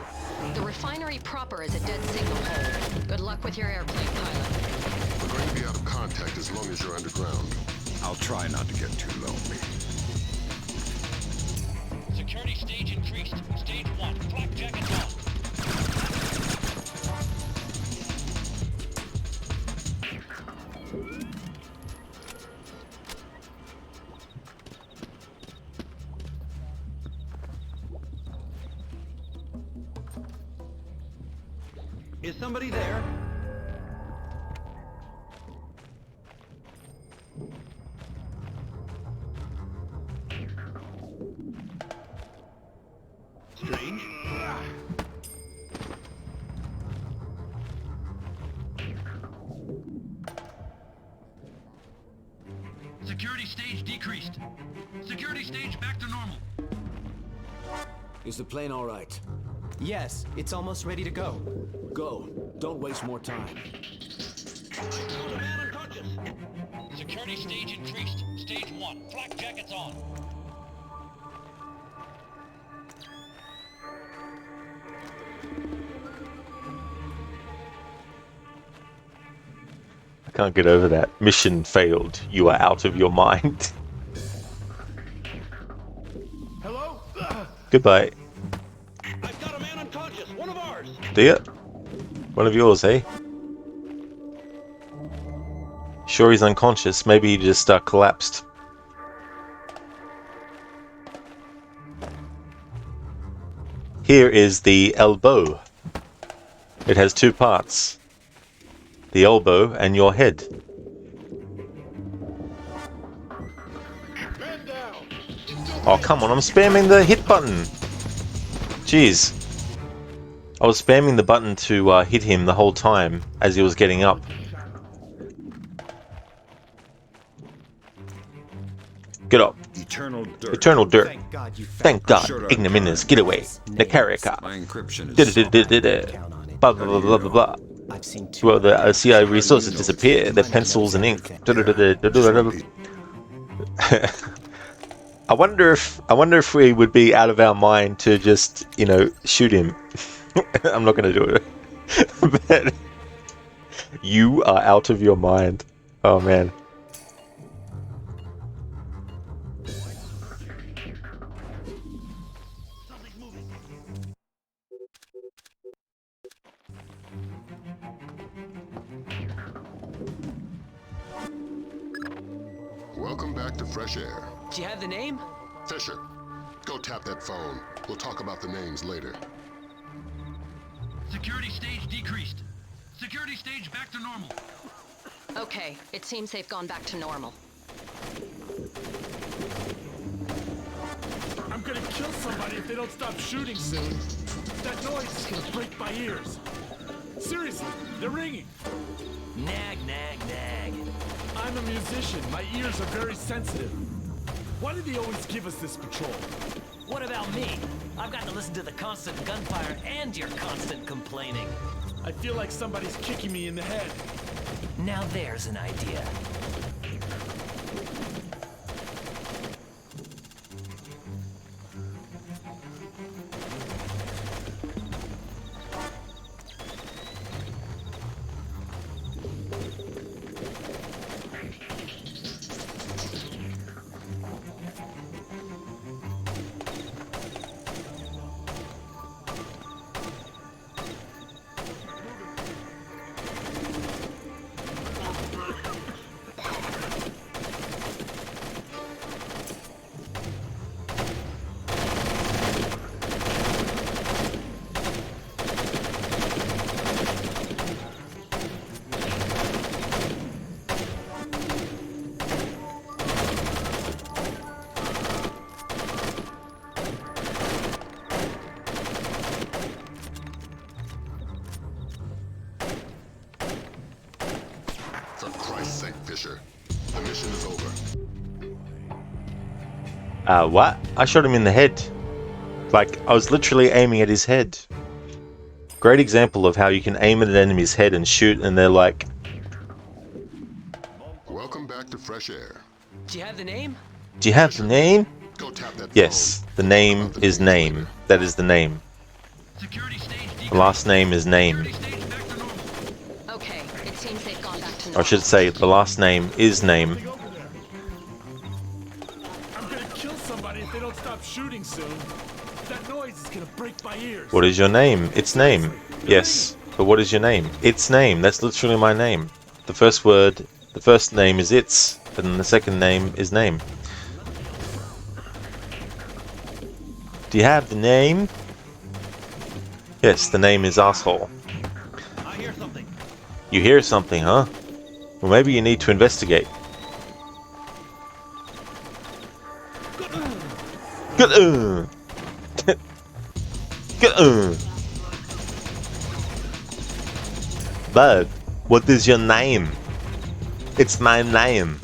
S5: The refinery proper is a dead signal hole. Good luck with your airplane, pilot.
S3: We're going to be out of contact as long as you're underground.
S4: I'll try not to get too lonely.
S16: Security stage increased. Stage 1, flak jackets on.
S20: Is somebody there? Strange.
S16: Security stage decreased. Security stage back to normal.
S7: Is the plane all right?
S8: Yes, it's almost ready to go.
S7: Go. Don't waste more time.
S16: Man unconscious. Security stage increased. Stage 1, flak jackets on.
S1: I can't get over that. Mission failed. You are out of your mind.
S15: Hello?
S1: Goodbye.
S16: I've got a man unconscious. One of ours.
S1: Do you? One of yours, eh? Sure he's unconscious. Maybe he just collapsed. Here is the elbow. It has 2 parts. The elbow and your head. Oh, come on, I'm spamming the hit button. Jeez. I was spamming the button to hit him the whole time as he was getting up. Get up.
S4: Eternal dirt.
S1: Eternal dirt.
S20: Thank God you found
S1: Thank God.
S4: Shut up,
S1: Ignominious getaway. Nakarika.
S4: My encryption is
S1: Blah blah blah blah blah blah.
S20: I've seen too
S1: Well, the
S20: many.
S1: CIA resources disappear. Their pencils and ink. I wonder if we would be out of our mind to just, you know, shoot him. I'm not gonna do it. But you are out of your mind. Oh man.
S3: Welcome back to Fresh Air.
S2: Do you have the name?
S3: Fisher, go tap that phone. We'll talk about the names later.
S10: Security stage decreased. Security stage back to normal.
S5: Okay, it seems they've gone back to normal.
S21: I'm gonna kill somebody if they don't stop shooting soon. That noise is gonna break my ears. Seriously, they're ringing.
S19: Nag, nag, nag.
S21: I'm a musician. My ears are very sensitive. Why do they always give us this patrol?
S19: What about me? I've got to listen to the constant gunfire and your constant complaining.
S21: I feel like somebody's kicking me in the head.
S19: Now there's an idea.
S3: For Christ's sake, Fisher. The mission is over.
S1: What? I shot him in the head. Like, I was literally aiming at his head. Great example of how you can aim at an enemy's head and shoot, and they're like...
S3: Welcome back to Fresh Air.
S2: Do you have the name?
S1: Do you have the name?
S3: Go tap that
S1: Yes, the name is name. That is the name. The last name is name.
S5: Okay, it seems they've gone back to
S1: I
S5: normal.
S1: should say, the last name is name.
S21: I'm gonna kill somebody if they don't stop shooting soon. That noise is gonna break my ears.
S1: What is your name? It's name. Yes, but what is your name? It's name. That's literally my name. The first word, the first name is its, and then the second name is name. Do you have the name? Yes, the name is asshole.
S10: I hear something.
S1: You hear something, huh? Well, maybe you need to investigate. Good. Good. Bud, what is your name? It's my name.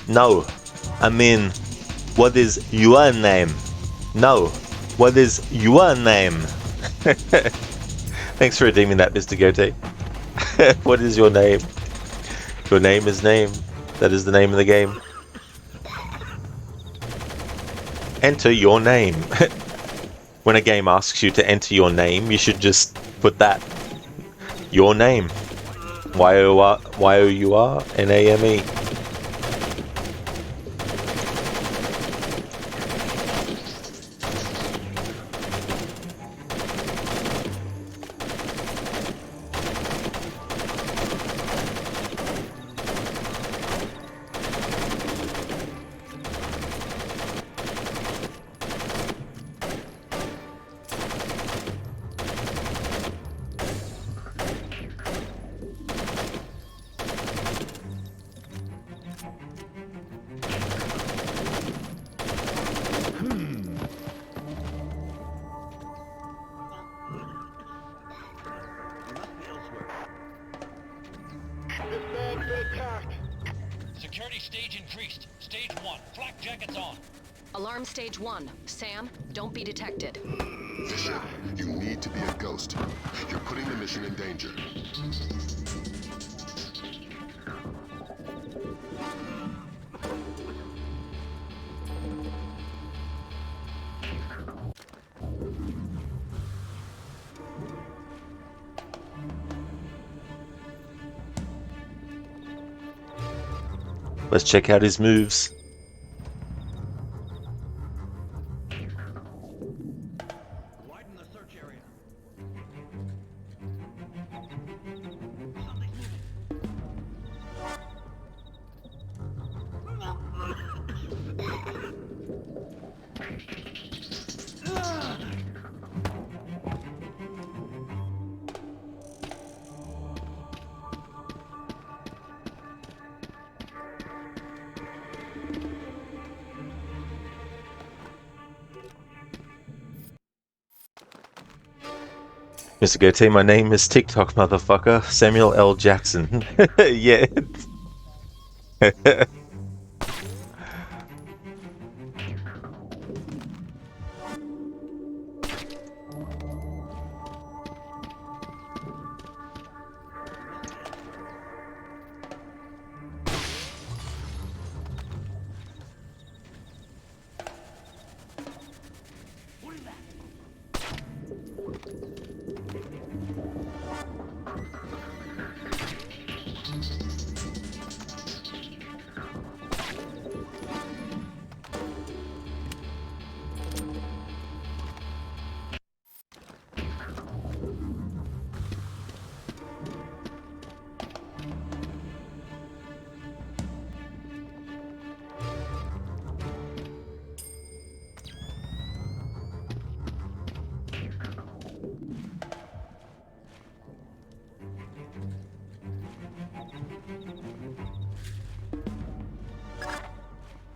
S1: No, I mean, what is your name? No, what is your name? Thanks for redeeming that, Mr. Goatee. What is your name? Your name is name. That is the name of the game. Enter your name. When a game asks you to enter your name, you should just put that. Your name. Y-O-U-R-N-A-M-E.
S10: Security stage increased. Stage 1. Flak jackets on.
S5: Alarm stage 1. Sam, don't be detected.
S3: Fisher, you need to be a ghost. You're putting the mission in danger.
S1: Let's check out his moves.
S15: Widen the search area.
S1: Mr. Goatee, my name is TikTok, motherfucker. Samuel L. Jackson. Yeah.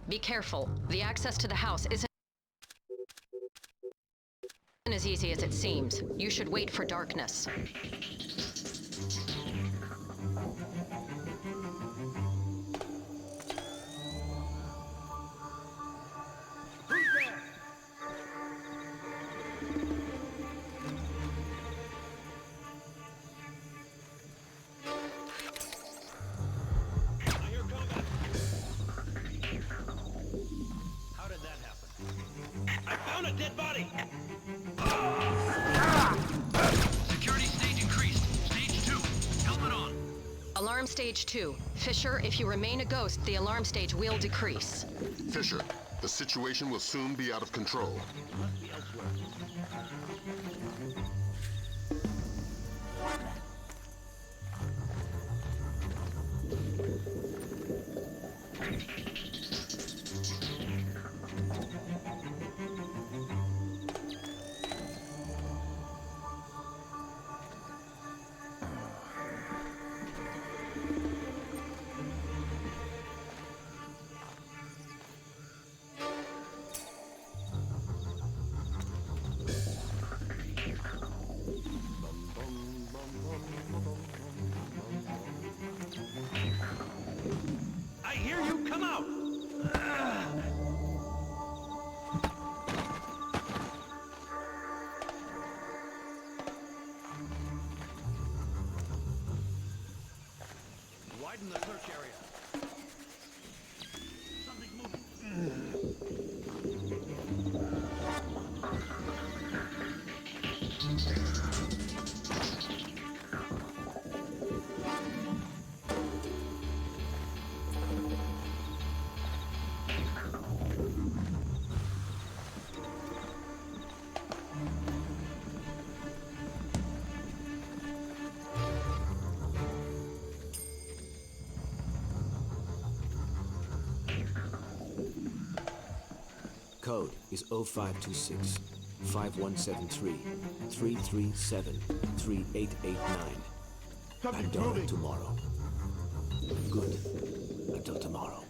S5: Be careful. The access to the house isn't as easy as it seems. You should wait for darkness.
S15: How did that happen? I found a dead body!
S10: Security stage increased. Stage 2. Helmet on.
S5: Alarm stage 2. Fisher, if you remain a ghost, the alarm stage will decrease.
S3: Fisher, the situation will soon be out of control.
S15: Must be elsewhere. I hear you! Come out! Widen the search area. Something's moving.
S7: Code is 0526 5173 337 3889. Pandora tomorrow. Good. Until tomorrow.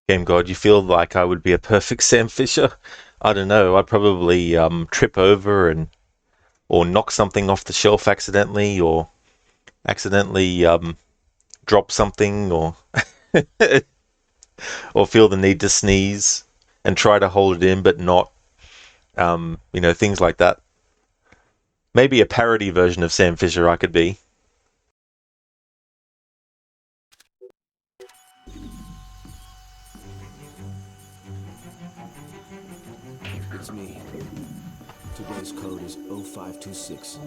S1: Game God, you feel like I would be a perfect Sam Fisher? I don't know. I'd probably trip over or knock something off the shelf accidentally, or accidentally drop something, or or feel the need to sneeze and try to hold it in, but not. Things like that. Maybe a parody version of Sam Fisher I could be.
S7: It's me. Today's code is 0526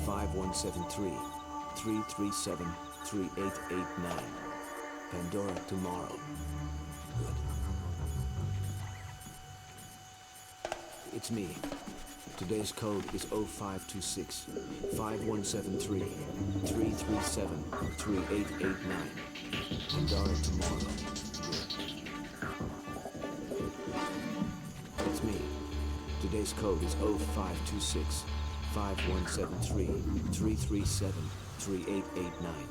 S7: 5173 337 3889. Pandora tomorrow. Good. It's me. Today's code is 0526 5173 337 3889. Pandora tomorrow. Good. It's me. Today's code is 0526 5173 337 3889.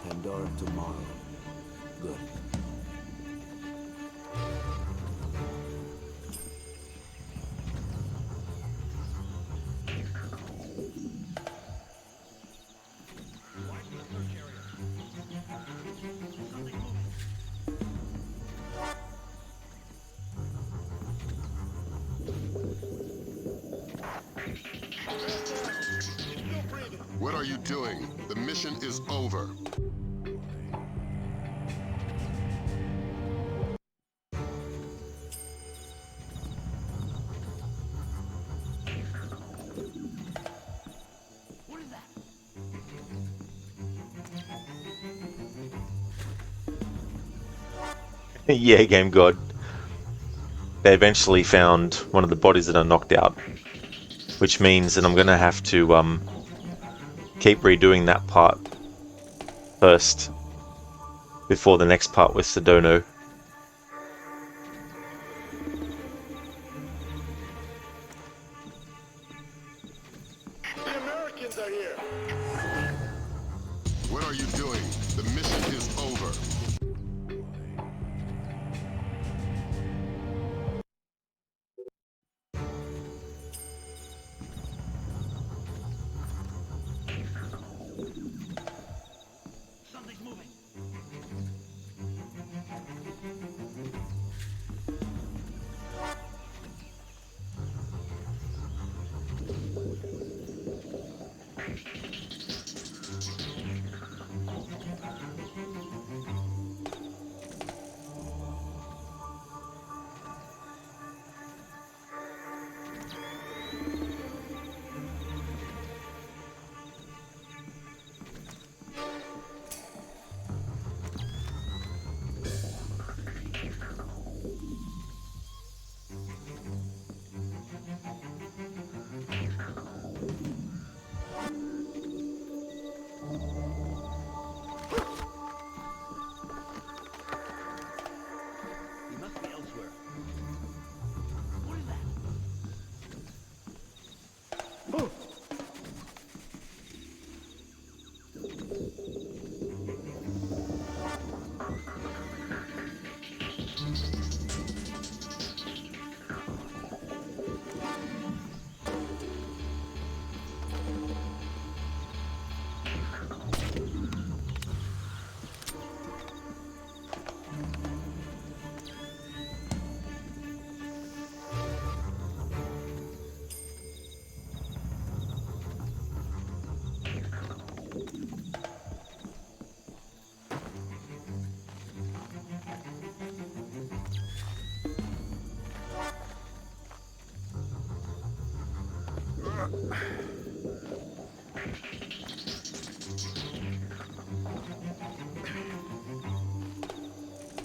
S7: Pandora tomorrow. Good.
S3: What are you doing? The mission is over.
S1: Yeah, Game God. They eventually found one of the bodies that are knocked out, which means that I'm going to have to keep redoing that part first before the next part with Sedona.
S9: The Americans are here.
S3: What are you doing? The mission is over.
S10: Something's moving. He must be elsewhere. What is that?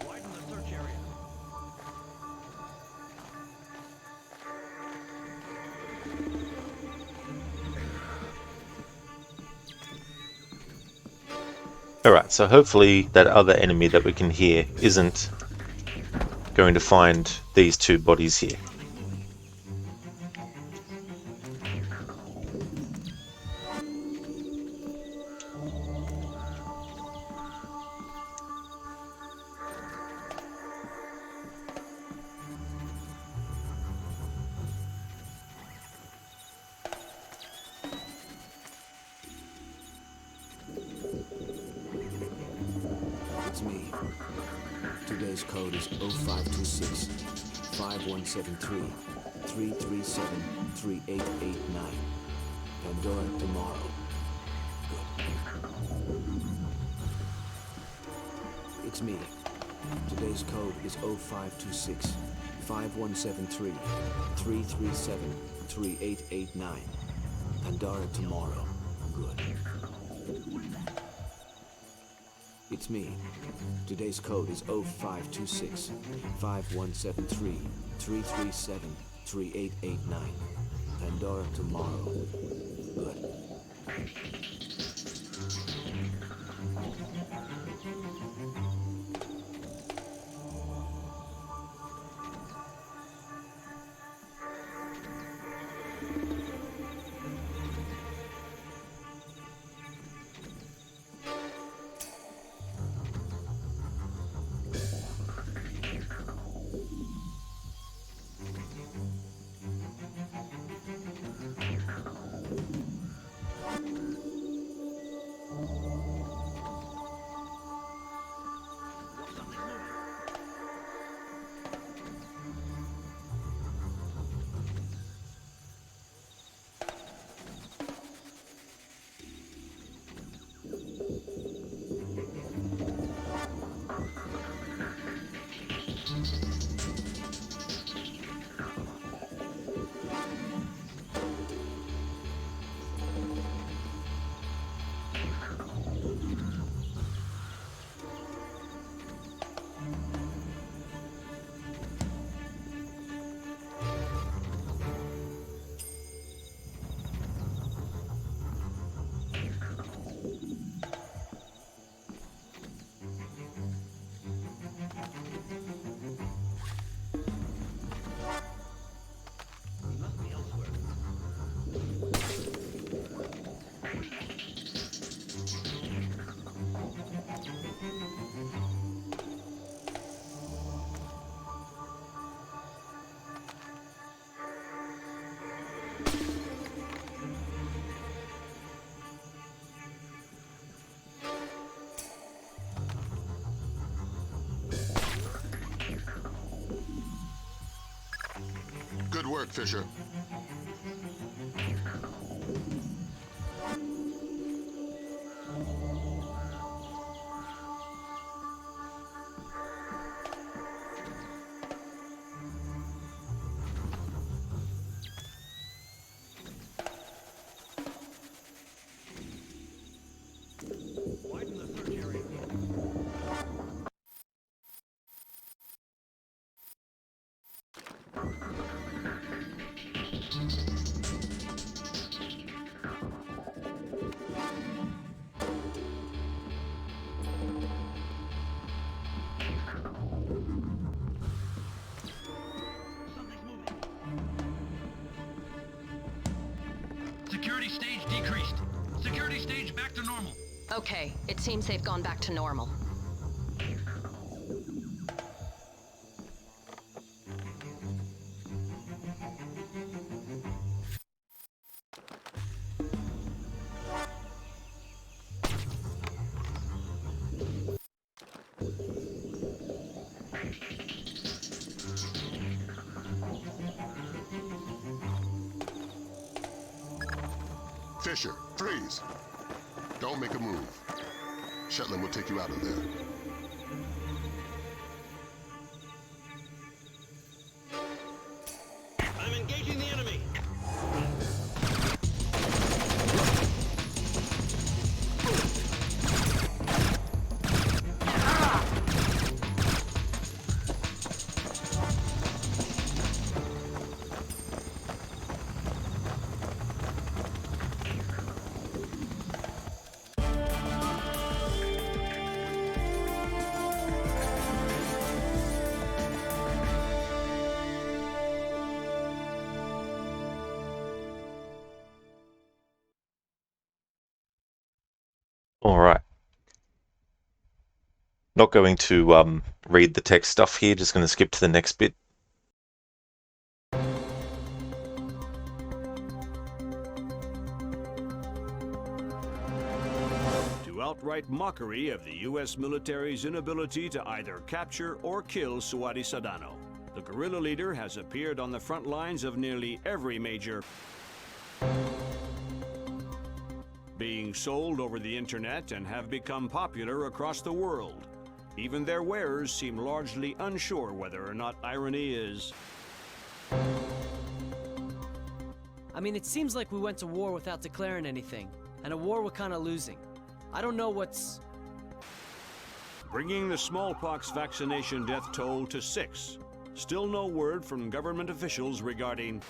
S10: Widen the search area.
S1: Alright, so hopefully that other enemy that we can hear isn't going to find these two bodies here.
S7: It's me. Today's code is 0526 5173 337 3889. Pandora tomorrow. Good. It's me. Today's code is 0526 5173 337 3889. Pandora tomorrow. Good. It's me. Today's code is 0526 5173 337 3889. Pandora tomorrow. Good.
S3: Good work, Fisher.
S15: Widen the search area. Security stage decreased. Security stage back to normal.
S5: Okay, it seems they've gone back to normal.
S3: Fisher, freeze! Don't make a move. Shetland will take you out of there.
S15: I'm engaging the enemy.
S1: All right. Not going to read the text stuff here, just going to skip to the next bit.
S13: To outright mockery of the U.S. military's inability to either capture or kill Suadi Sadano. The guerrilla leader has appeared on the front lines of nearly every major being sold over the internet and have become popular across the world. Even their wearers seem largely unsure whether or not irony is.
S2: I mean, it seems like we went to war without declaring anything, and a war we're kinda losing. I don't know what's...
S13: Bringing the smallpox vaccination death toll to 6. Still no word from government officials regarding...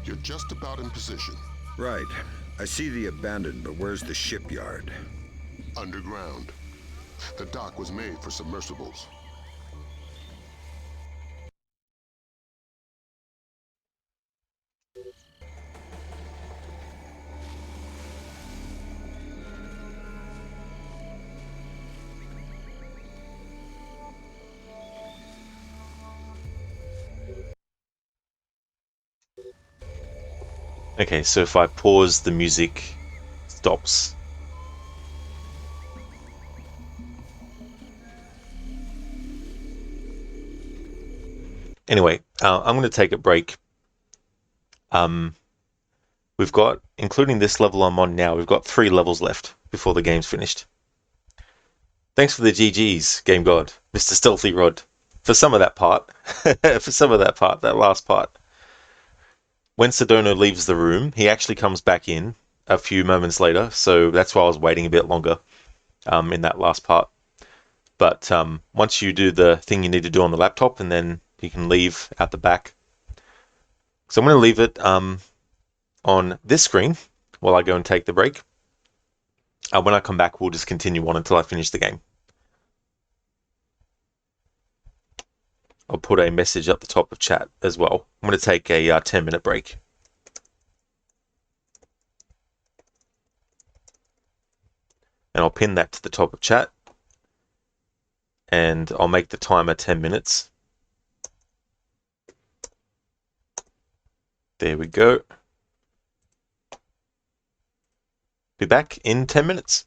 S3: You're just about in position.
S4: Right. I see the abandoned, but where's the shipyard?
S3: Underground. The dock was made for submersibles.
S1: Okay, so if I pause, the music stops. Anyway, I'm going to take a break. We've got, including this level I'm on now, we've got 3 levels left before the game's finished. Thanks for the GGs, Game God, Mr. Stealthy Rod, for some of that part. For some of that part, that last part. When Sedona leaves the room, he actually comes back in a few moments later, so that's why I was waiting a bit longer in that last part. But once you do the thing you need to do on the laptop, and then you can leave out the back. So I'm going to leave it on this screen while I go and take the break. When I come back, we'll just continue on until I finish the game. I'll put a message at the top of chat as well. I'm going to take a 10-minute break. And I'll pin that to the top of chat. And I'll make the timer 10 minutes. There we go. Be back in 10 minutes.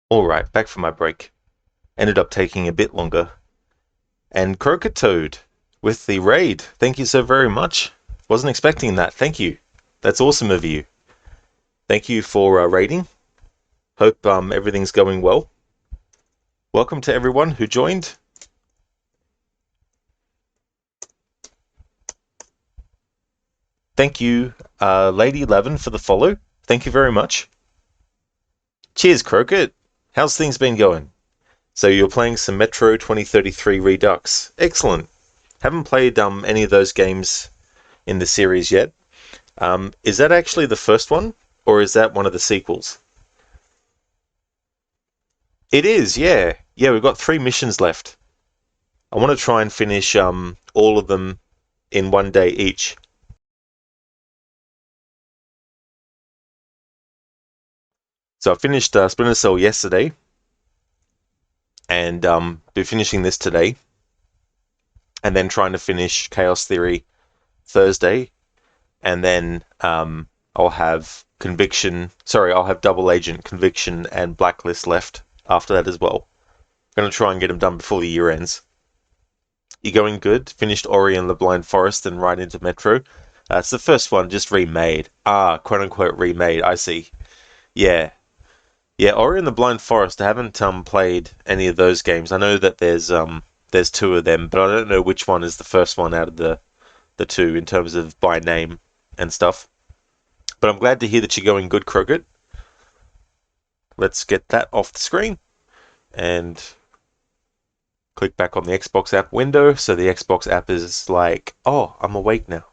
S1: Alright, back from my break. Ended up taking a bit longer. And Crocotoad with the raid. Thank you so very much. Wasn't expecting that. Thank you. That's awesome of you. Thank you for raiding. Hope everything's going well. Welcome to everyone who joined. Thank you, Lady 11, for the follow. Thank you very much. Cheers, Crockett. How's things been going? So you're playing some Metro 2033 Redux. Excellent. Haven't played any of those games in the series yet. Is that actually the first one, or is that one of the sequels? It is, yeah. Yeah, we've got 3 missions left. I want to try and finish all of them in one day each. So I finished Splinter Cell yesterday, and be finishing this today, and then trying to finish Chaos Theory Thursday, and then I'll have I'll have Double Agent, Conviction, and Blacklist left after that as well. I'm going to try and get them done before the year ends. You going good? Finished Ori and the Blind Forest and right into Metro. It's the first one, just remade. Quote unquote remade, I see. Yeah. Yeah, Ori and the Blind Forest, I haven't played any of those games. I know that there's 2 of them, but I don't know which one is the first one out of the 2 in terms of by name and stuff. But I'm glad to hear that you're going good, Crockett. Let's get that off the screen and click back on the Xbox app window. So the Xbox app is like, oh, I'm awake now.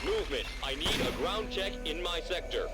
S12: Movement. I need a ground check in my sector.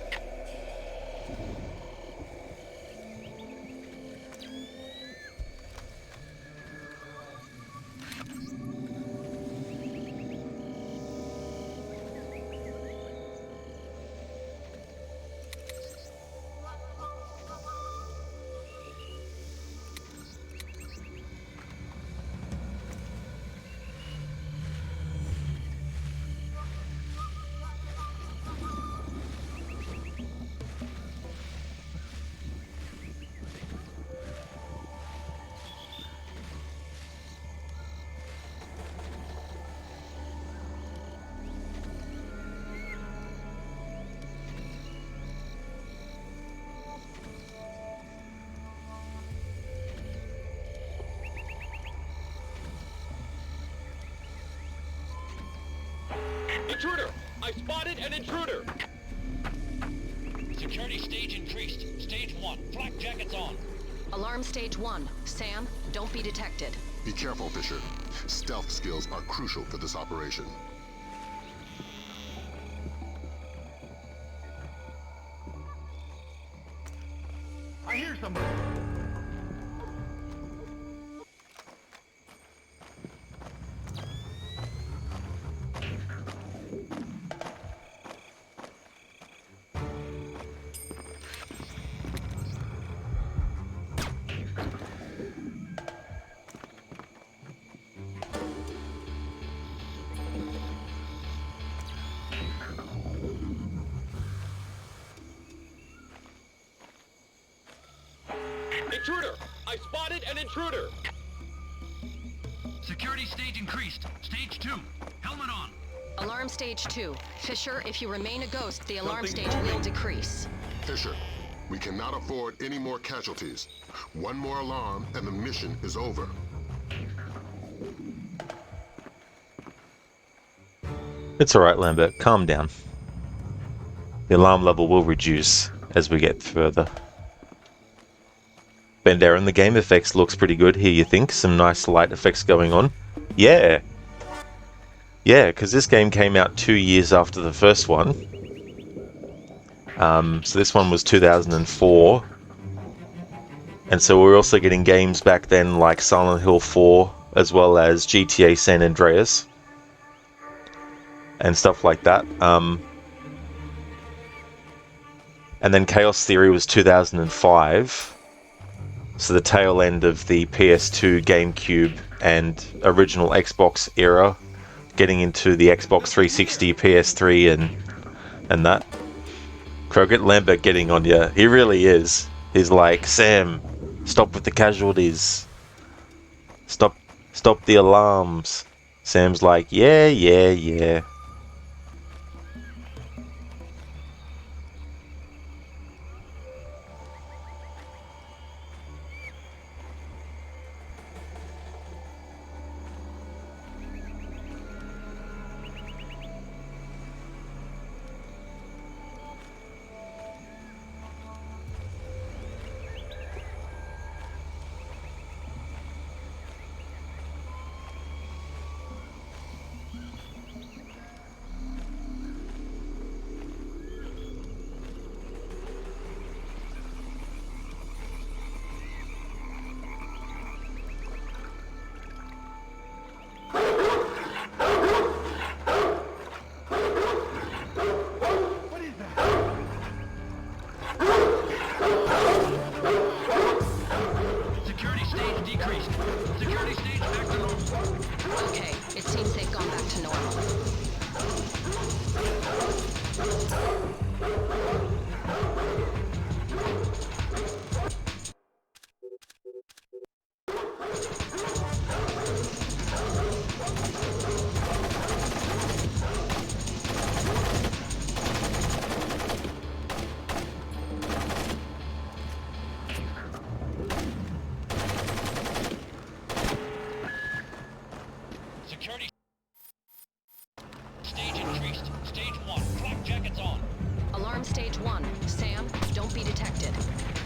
S12: Intruder! I spotted an intruder!
S10: Security stage increased. Stage 1. Flak jackets on.
S5: Alarm stage 1. Sam, don't be detected.
S3: Be careful, Fisher. Stealth skills are crucial for this operation.
S9: I hear somebody.
S12: Intruder! I spotted an intruder!
S10: Security stage increased. Stage 2. Helmet on.
S5: Alarm stage 2. Fisher, if you remain a ghost, the alarm stage will decrease.
S3: Fisher, we cannot afford any more casualties. One more alarm and the mission is over.
S1: It's alright, Lambert. Calm down. The alarm level will reduce as we get further. Pandora and the game effects looks pretty good here, you think? Some nice light effects going on. Yeah! Yeah, because this game came out 2 years after the first one. So this one was 2004. And so we're also getting games back then like Silent Hill 4, as well as GTA San Andreas, and stuff like that. And then Chaos Theory was 2005, so the tail end of the PS2, GameCube, and original Xbox era, getting into the Xbox 360, PS3, and that. Crockett Lambert getting on you. He really is. He's like, Sam, stop with the casualties. Stop the alarms. Sam's like, yeah, yeah, yeah.
S10: Security stage decreased. Security stage back to normal.
S5: Okay, it seems they've gone back to normal.
S10: Security stage increased. Stage 1. Flak jackets on.
S5: Alarm stage 1. Sam, don't be detected.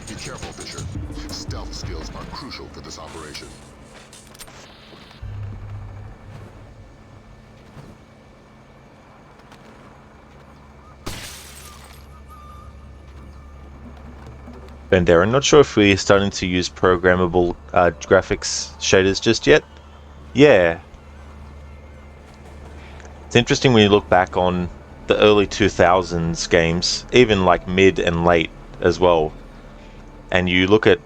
S3: Be careful, Fisher. Stealth skills are crucial for this operation.
S1: Pandora, not sure if we're starting to use programmable graphics shaders just yet. Yeah. It's interesting when you look back on the early 2000s games, even like mid and late as well, and you look at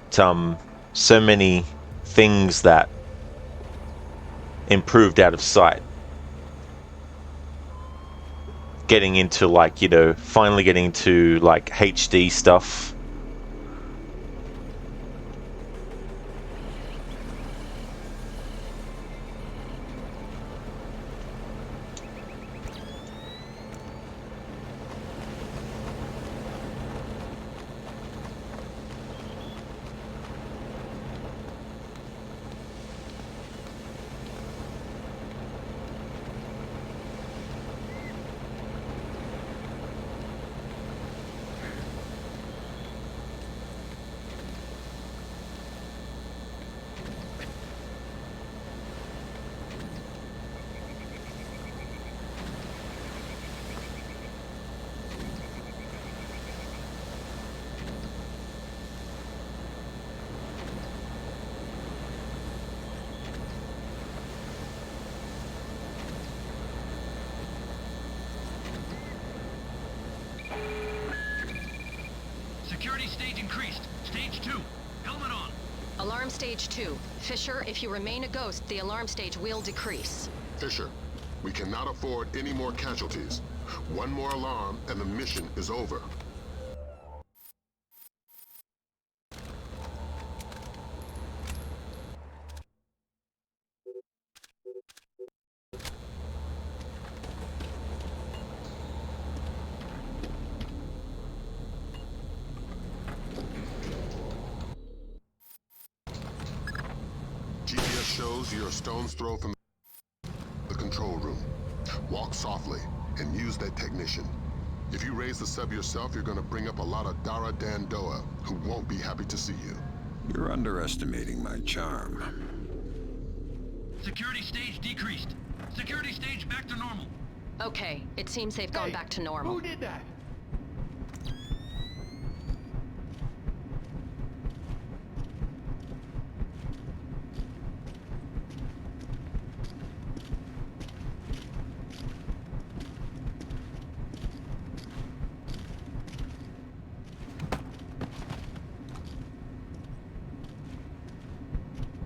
S1: so many things that improved out of sight. Getting into like, finally getting to like HD stuff.
S10: Security stage increased. Stage 2. Helmet on.
S5: Alarm stage 2. Fisher, if you remain a ghost, the alarm stage will decrease.
S3: Fisher, we cannot afford any more casualties. One more alarm and the mission is over. GPS shows you're a stone's throw from the control room. Walk softly and use that technician. If you raise the sub yourself, you're gonna bring up a lot of Dara Dandoa who won't be happy to see you.
S4: You're underestimating my charm.
S10: Security stage decreased. Security stage back to normal.
S5: Okay, it seems they've gone back to normal.
S20: Who did that?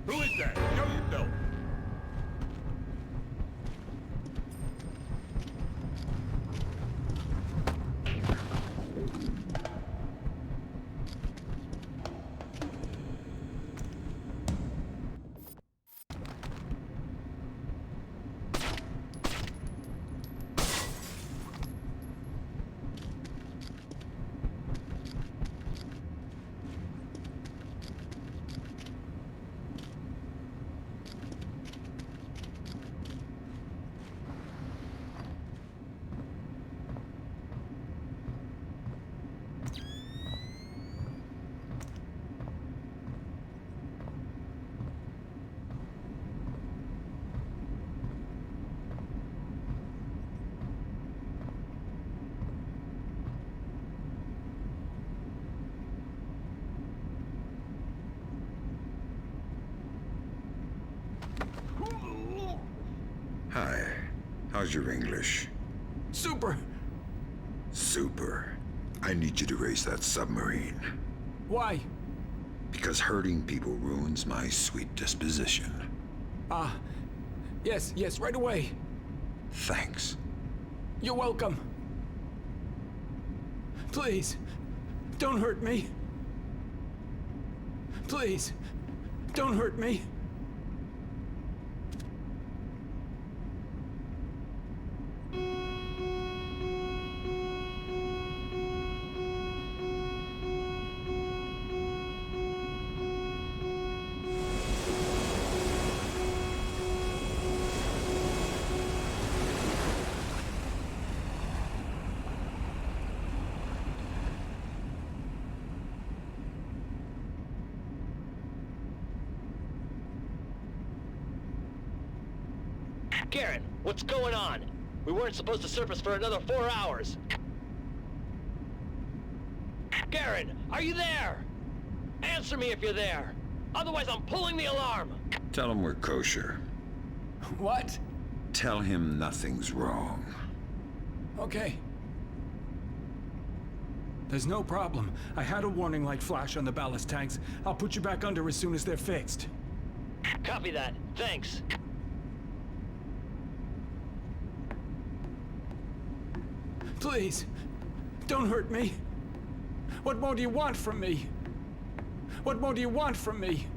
S22: Who is that? Show yourself.
S4: Hi. How's your English?
S8: Super!
S4: Super. I need you to raise that submarine.
S8: Why?
S4: Because hurting people ruins my sweet disposition.
S8: Yes, right away.
S4: Thanks.
S8: You're welcome. Please, don't hurt me. Please, don't hurt me.
S16: Garen, what's going on? We weren't supposed to surface for another 4 hours. Garen, are you there? Answer me if you're there. Otherwise, I'm pulling the alarm.
S4: Tell him we're kosher.
S8: What?
S4: Tell him nothing's wrong.
S8: Okay. There's no problem. I had a warning light flash on the ballast tanks. I'll put you back under as soon as they're fixed.
S16: Copy that. Thanks.
S8: Please, don't hurt me. What more do you want from me? What more do you want from me?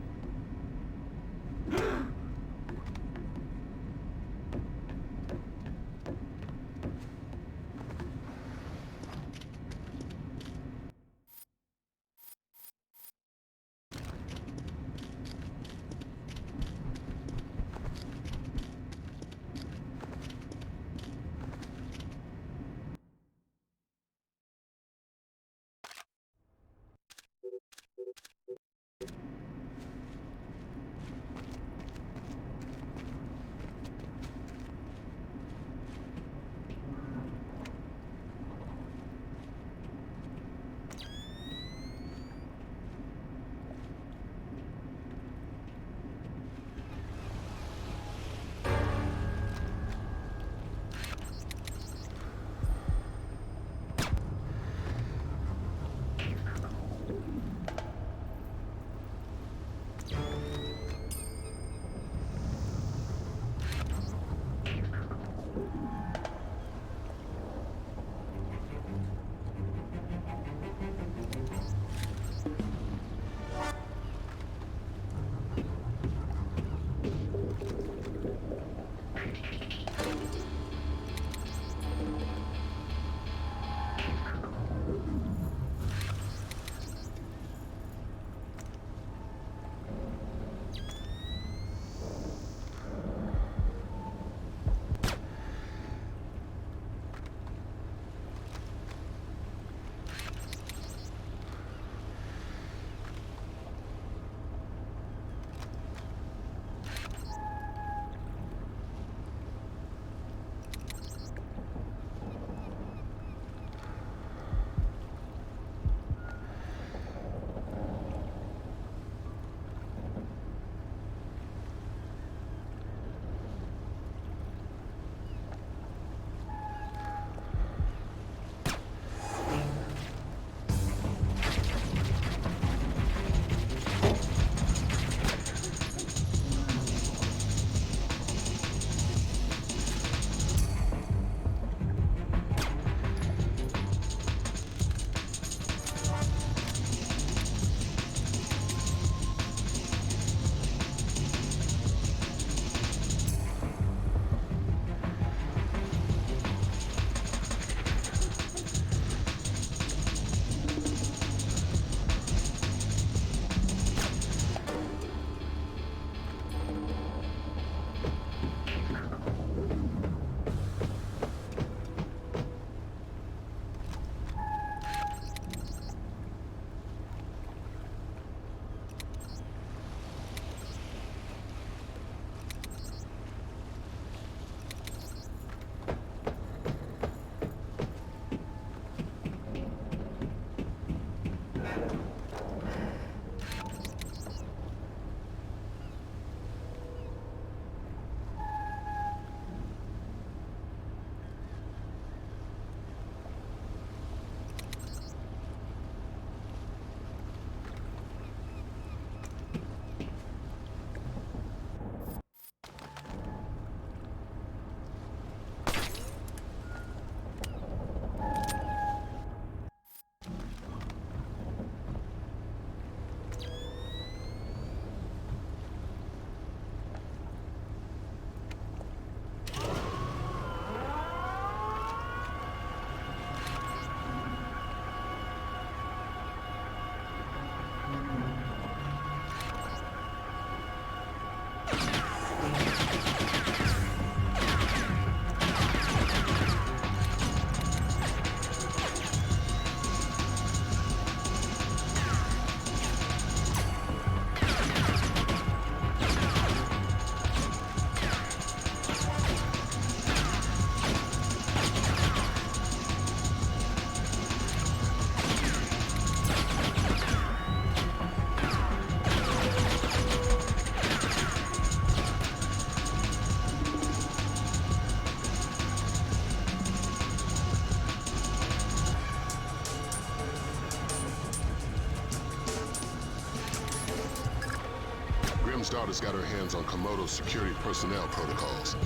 S3: Queen's daughter's got her hands on Komodo's security personnel protocols.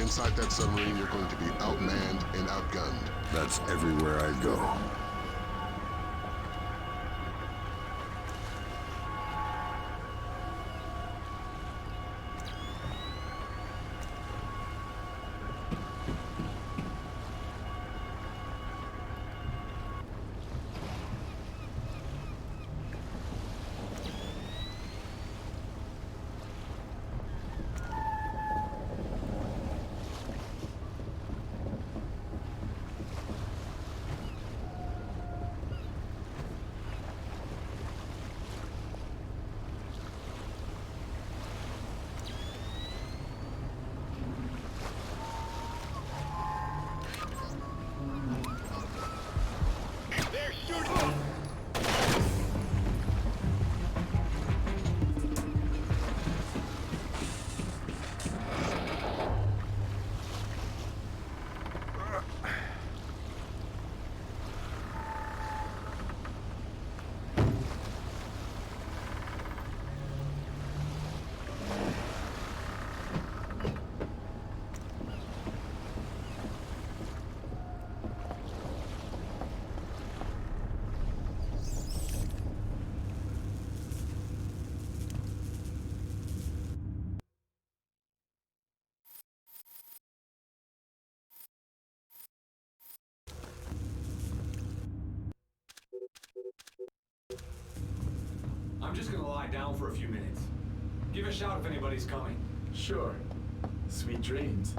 S3: Inside that submarine, you're going to be outmanned and outgunned.
S4: That's everywhere I go.
S8: I'm just gonna lie down for a few minutes. Give a shout if anybody's coming.
S21: Sure. Sweet dreams.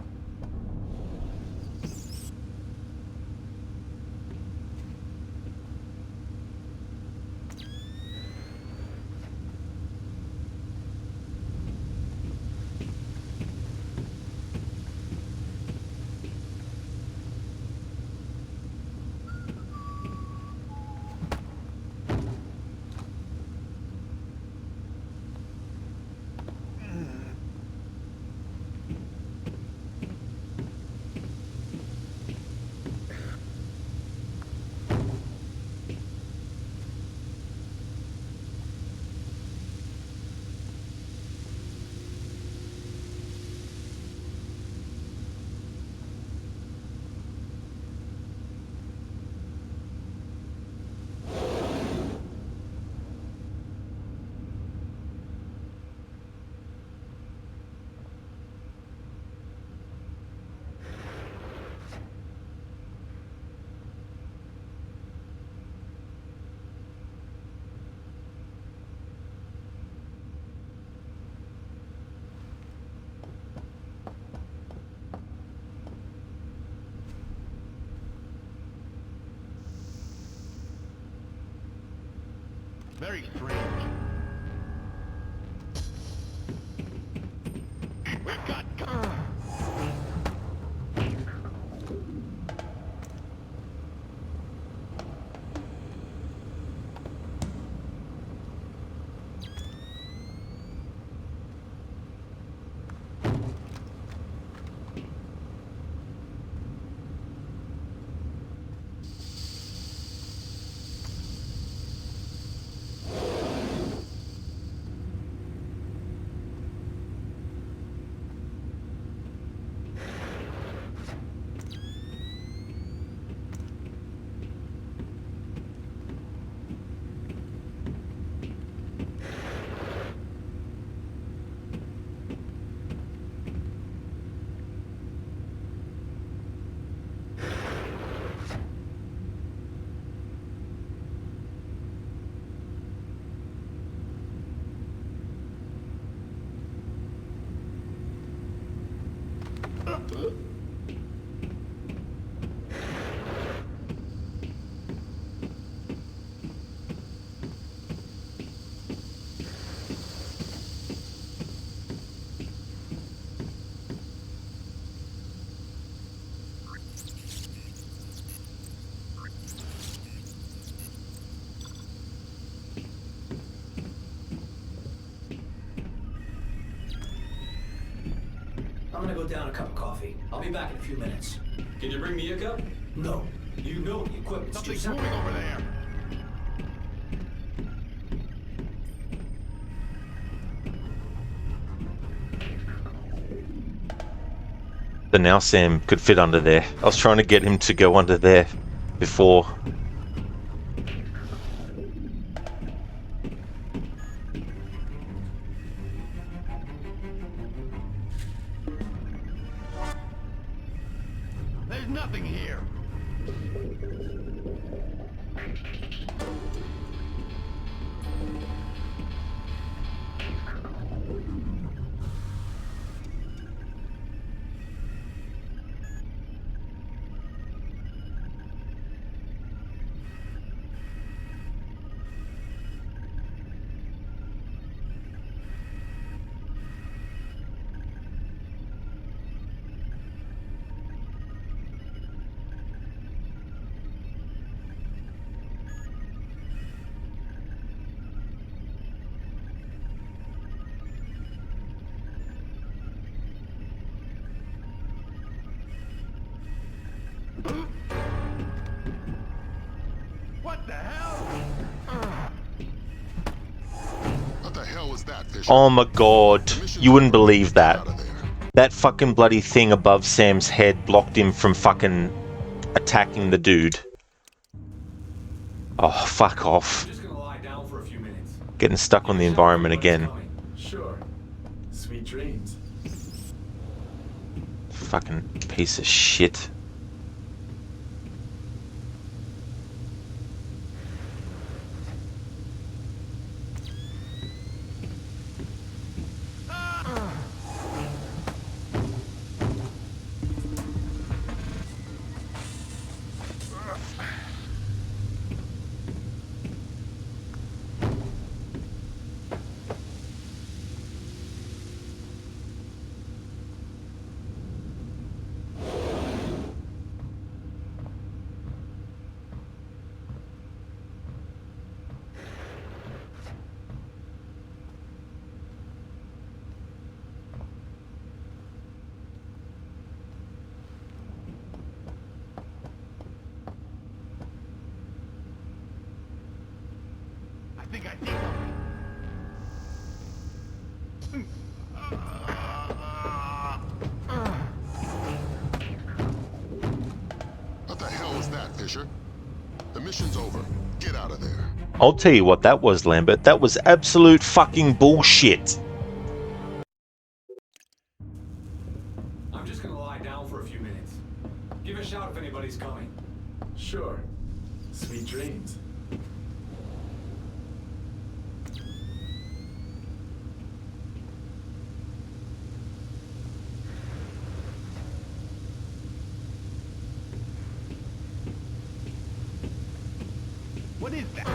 S9: Very strange. We've got...
S8: I'm gonna go down a cup of coffee. I'll be back in a few minutes.
S6: Can you bring me a cup?
S8: No. You know the equipment's too
S9: Something's
S8: simple.
S9: moving over there.
S1: But now Sam could fit under there. I was trying to get him to go under there before.
S15: There's nothing here. What the hell?
S3: What the hell was that, Fisher?
S1: Oh my god, you wouldn't believe that. That fucking bloody thing above Sam's head blocked him from fucking attacking the dude. Oh, fuck off.
S11: Just gonna lie down for a few minutes.
S1: Getting stuck on the environment again.
S21: Sure. Sweet dreams.
S1: Fucking piece of shit.
S15: I think I see something.
S3: What the hell was that, Fisher? The mission's over. Get out of there.
S1: I'll tell you what that was, Lambert. That was absolute fucking bullshit.
S11: I'm just gonna lie down for a few minutes. Give a shout if anybody's coming.
S21: Sure. Sweet dreams.
S15: What is that?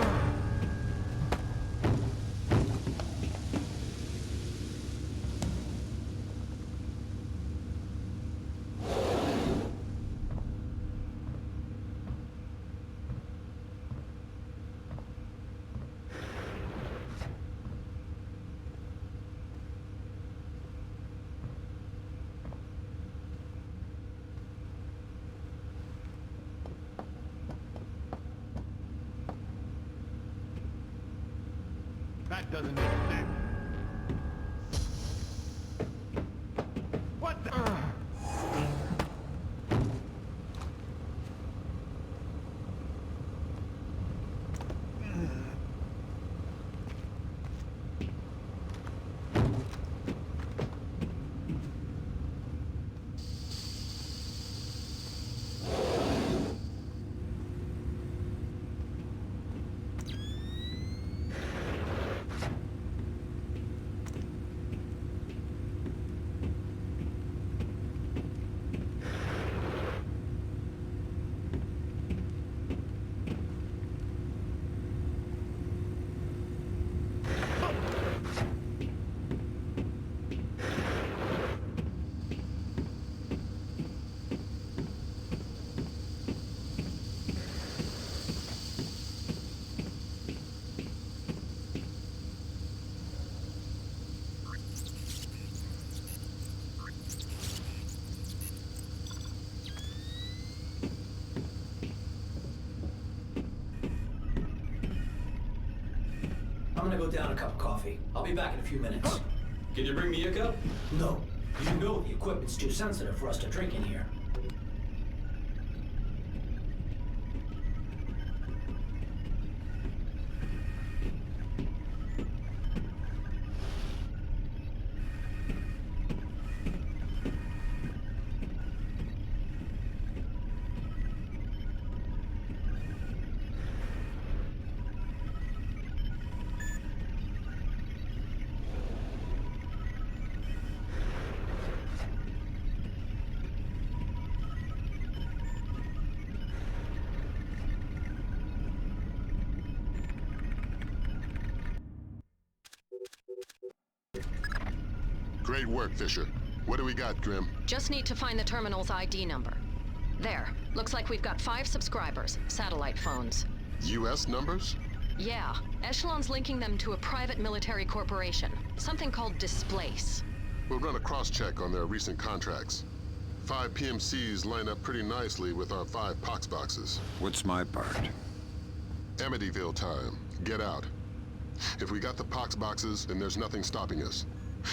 S15: That doesn't make sense. What the?
S19: I'm gonna go down a cup of coffee. I'll be back in a few minutes.
S11: Can you bring me a cup?
S19: No.
S14: You know the equipment's too sensitive for us to drink in here.
S3: Great work, Fisher. What do we got, Grim?
S5: Just need to find the terminal's ID number. There. Looks like we've got 5 subscribers, satellite phones.
S3: U.S. numbers?
S5: Yeah. Echelon's linking them to a private military corporation. Something called Displace.
S3: We'll run a cross-check on their recent contracts. 5 PMCs line up pretty nicely with our 5 pox boxes.
S4: What's my part?
S3: Amityville time. Get out. If we got the pox boxes, then there's nothing stopping us.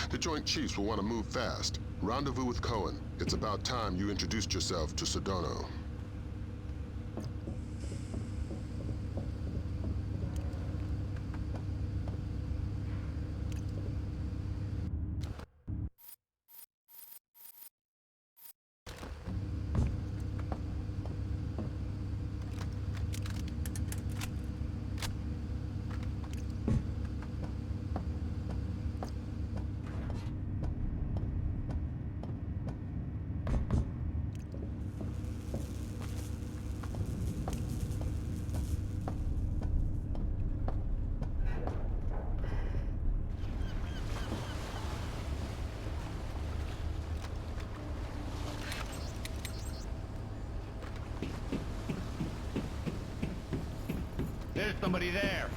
S3: The Joint Chiefs will want to move fast. Rendezvous with Cohen. It's about time you introduced yourself to Sedona.
S15: There's somebody there.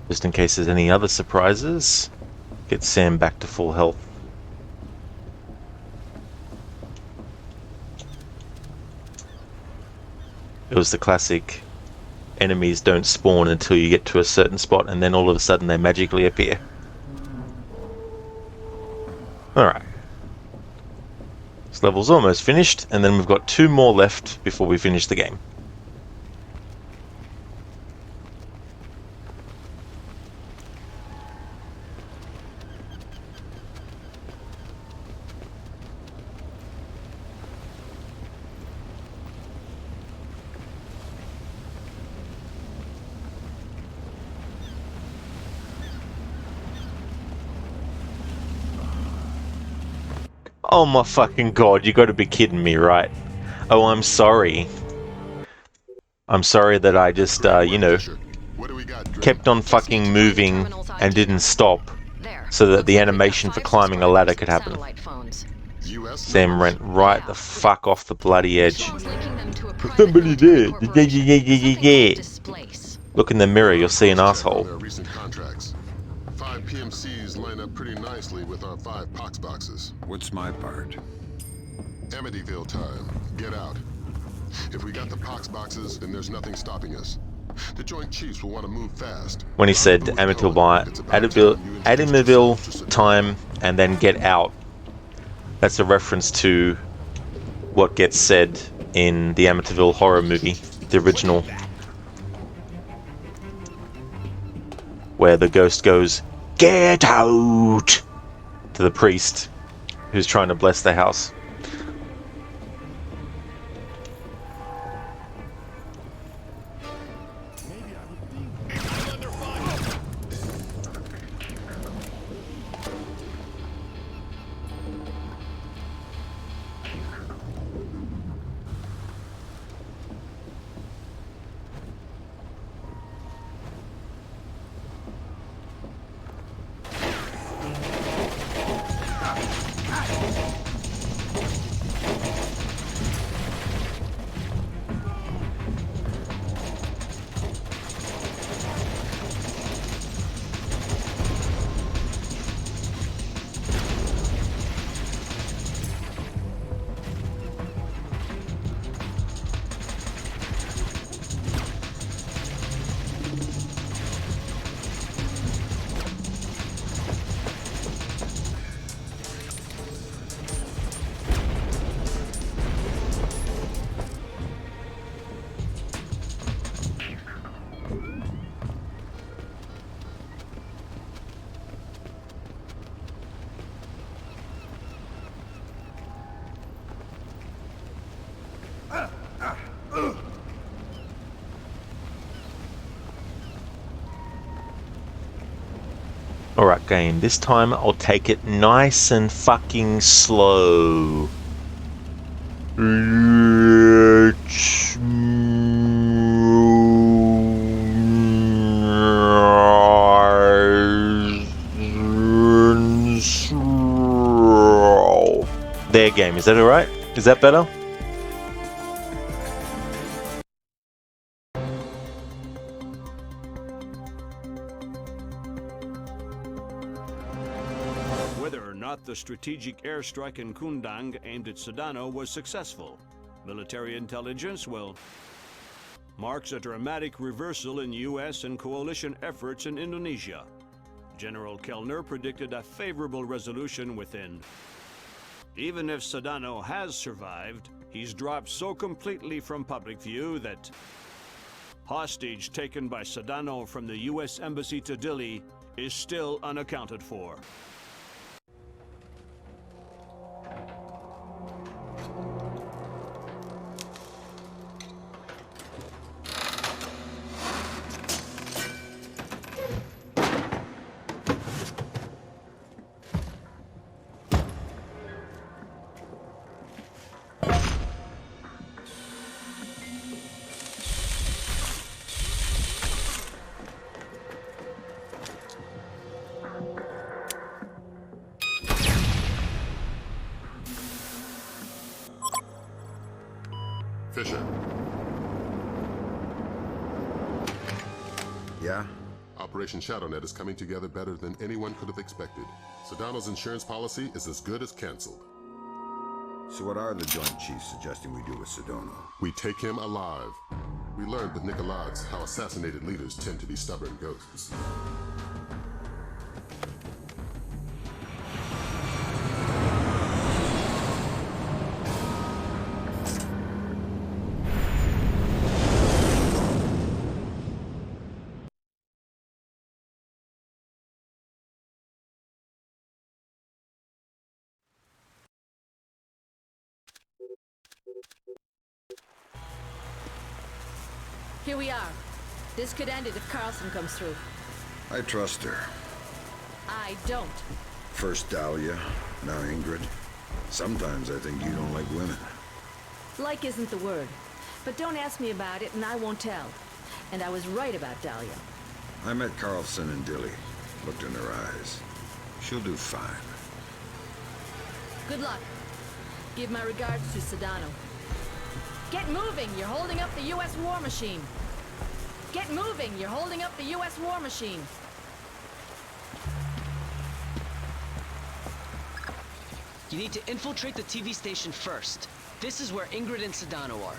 S1: Just in case there's any other surprises, get Sam back to full health. It was the classic enemies don't spawn until you get to a certain spot and then all of a sudden they magically appear. Alright. This level's almost finished, and then we've got 2 more left before we finish the game. Oh my fucking god, you gotta be kidding me, right? Oh, I'm sorry. I'm sorry that I just, you know, kept on fucking moving and didn't stop so that the animation for climbing a ladder could happen. Sam went right the fuck off the bloody edge. Somebody there. Look in the mirror, you'll see an asshole.
S3: 5 PMCs line up pretty nicely with our 5 pox boxes.
S4: What's my part?
S3: Amityville time. Get out. If we got the pox boxes, then there's nothing stopping us. The Joint Chiefs will want to move fast.
S1: When he said Amityville time and then get out, that's a reference to what gets said in the Amityville horror movie, the original, where the ghost goes, "Get out!" to the priest who's trying to bless the house. Alright game, this time I'll take it nice and fucking slow. There game, is that alright? Is that better?
S13: Whether or not the strategic airstrike in Kundang aimed at Sedano was successful, military intelligence, well, marks a dramatic reversal in U.S. and coalition efforts in Indonesia. General Kellner predicted a favorable resolution within. Even if Sedano has survived, he's dropped so completely from public view that hostage taken by Sedano from the U.S. Embassy to Dili is still unaccounted for.
S3: Fisher.
S4: Yeah?
S3: Operation ShadowNet is coming together better than anyone could have expected. Sedano's insurance policy is as good as canceled.
S4: So what are the Joint Chiefs suggesting we do with Sedano?
S3: We take him alive. We learned with Nicolaides how assassinated leaders tend to be stubborn ghosts.
S17: Here we are. This could end it if Carlson comes through.
S4: I trust her.
S17: I don't.
S4: First Dahlia, now Ingrid. Sometimes I think you don't like women.
S17: Like isn't the word. But don't ask me about it and I won't tell. And I was right about Dahlia.
S4: I met Carlson and Dilly. Looked in her eyes. She'll do fine.
S17: Good luck. Give my regards to Sedano. Get moving! You're holding up the U.S. war machine. Get moving! You're holding up the U.S. war machine.
S2: You need to infiltrate the TV station first. This is where Ingrid and Sedano are.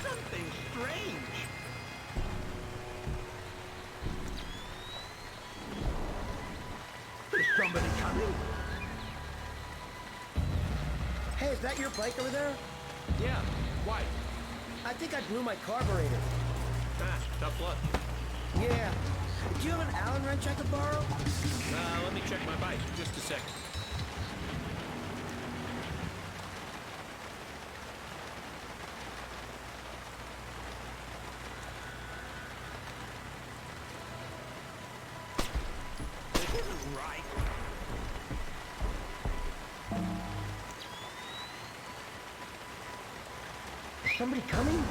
S15: Something strange. Is somebody coming?
S14: Hey, is that your bike over there?
S15: Yeah. Why?
S14: I think I blew my carburetor.
S15: Ah, tough luck.
S14: Yeah. Do you have an Allen wrench I could borrow?
S15: Let me check my bike. Just a second. This isn't right.
S14: Is somebody coming?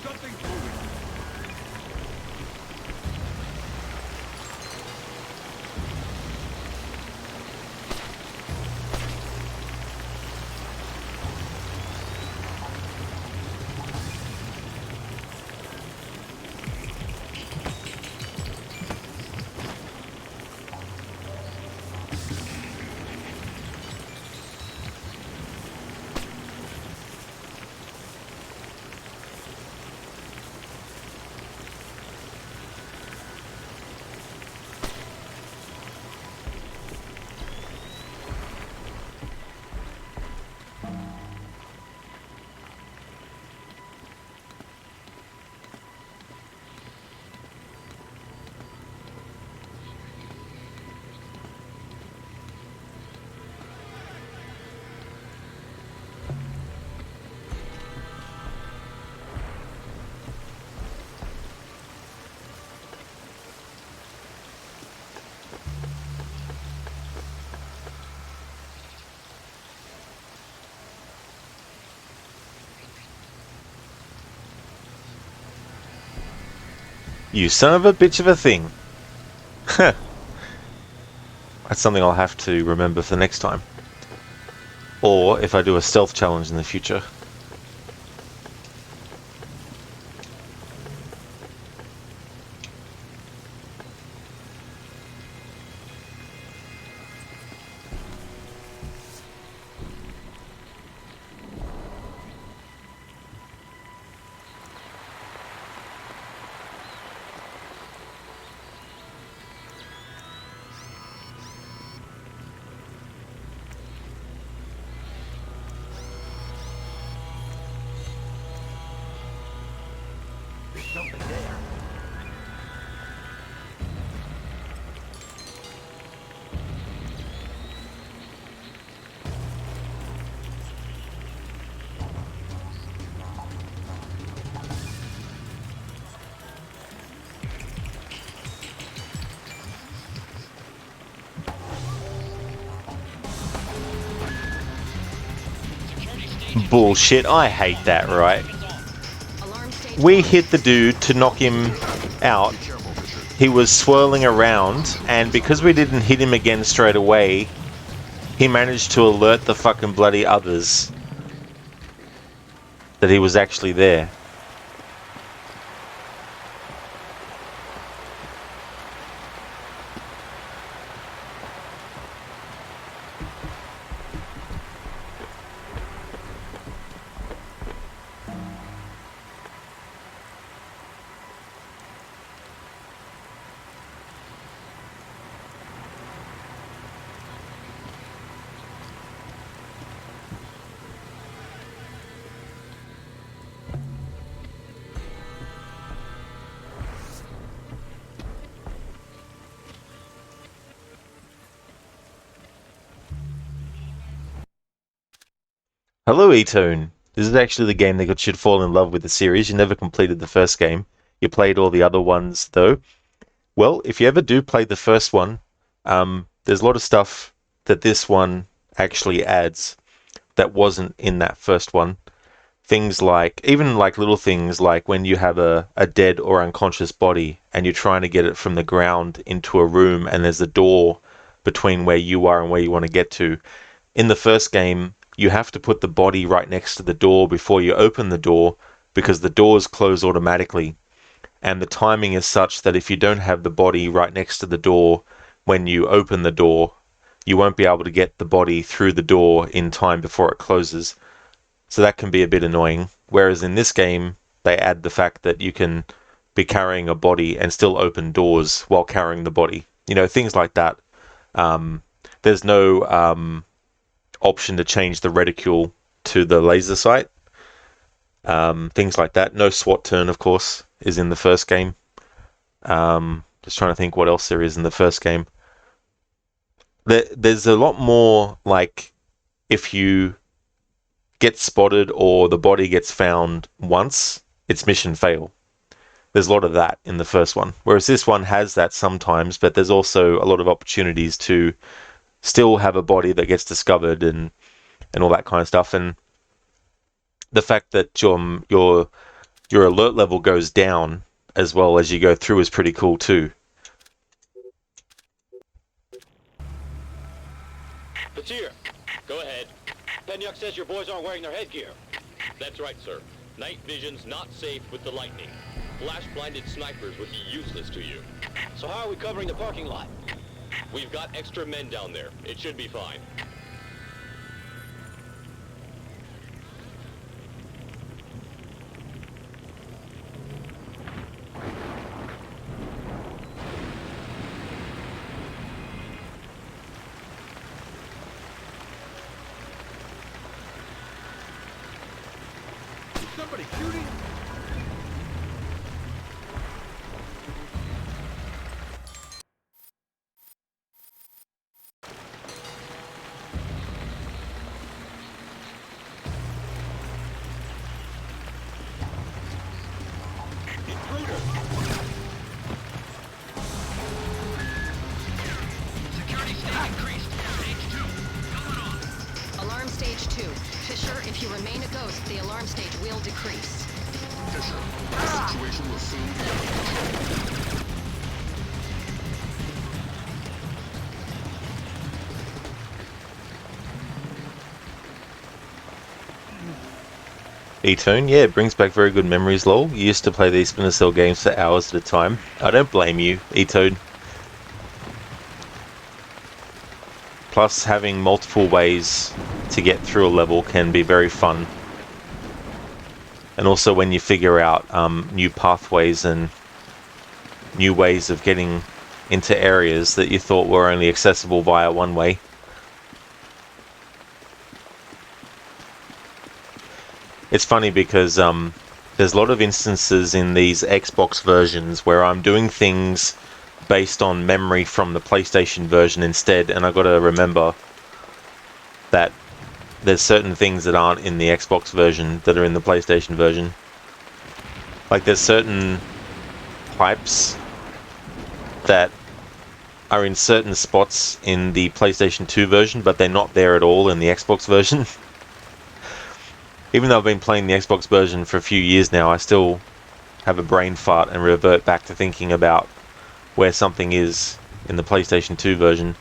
S15: Something's moving.
S1: You son of a bitch of a thing. That's something I'll have to remember for next time. Or if I do a stealth challenge in the future.
S15: Something there.
S1: Bullshit, I hate that, right? We hit the dude to knock him out, he was swirling around, and because we didn't hit him again straight away, he managed to alert the fucking bloody others that he was actually there. Hello, E-Tone. This is actually the game that got you to fall in love with the series. You never completed the first game. You played all the other ones, though. Well, if you ever do play the first one, there's a lot of stuff that this one actually adds that wasn't in that first one. Things like, even like little things like when you have a dead or unconscious body and you're trying to get it from the ground into a room and there's a door between where you are and where you want to get to. In the first game, you have to put the body right next to the door before you open the door because the doors close automatically. And the timing is such that if you don't have the body right next to the door when you open the door, you won't be able to get the body through the door in time before it closes. So that can be a bit annoying. Whereas in this game, they add the fact that you can be carrying a body and still open doors while carrying the body. You know, things like that. There's no option to change the reticule to the laser sight. Things like that. No SWAT turn, of course, is in the first game. Just trying to think what else there is in the first game. There's a lot more, like, if you get spotted or the body gets found once, it's mission fail. There's a lot of that in the first one. Whereas this one has that sometimes, but there's also a lot of opportunities to still have a body that gets discovered and all that kind of stuff. And the fact that your alert level goes down as well as you go through is pretty cool too.
S12: Batir, go ahead.
S16: Penyuk says your boys aren't wearing their headgear.
S12: That's right, sir. Night vision's not safe with the lightning. Flash-blinded snipers would be useless to you.
S16: So how are we covering the parking lot?
S12: We've got extra men down there. It should be fine.
S21: Is somebody shooting?
S10: Security stage increased. Stage 2. Coming on.
S5: Alarm stage 2. Fisher, if you remain a ghost, the alarm stage will decrease.
S3: Fisher, the situation will soon be under control.
S1: E-Tone, yeah, it brings back very good memories, lol. You used to play these Splinter Cell games for hours at a time. I don't blame you, E-Tone. Plus, having multiple ways to get through a level can be very fun. And also when you figure out new pathways and new ways of getting into areas that you thought were only accessible via one way. It's funny because there's a lot of instances in these Xbox versions where I'm doing things based on memory from the PlayStation version instead, and I've got to remember that there's certain things that aren't in the Xbox version that are in the PlayStation version. Like there's certain pipes that are in certain spots in the PlayStation 2 version, but they're not there at all in the Xbox version. Even though I've been playing the Xbox version for a few years now, I still have a brain fart and revert back to thinking about where something is in the PlayStation 2 version.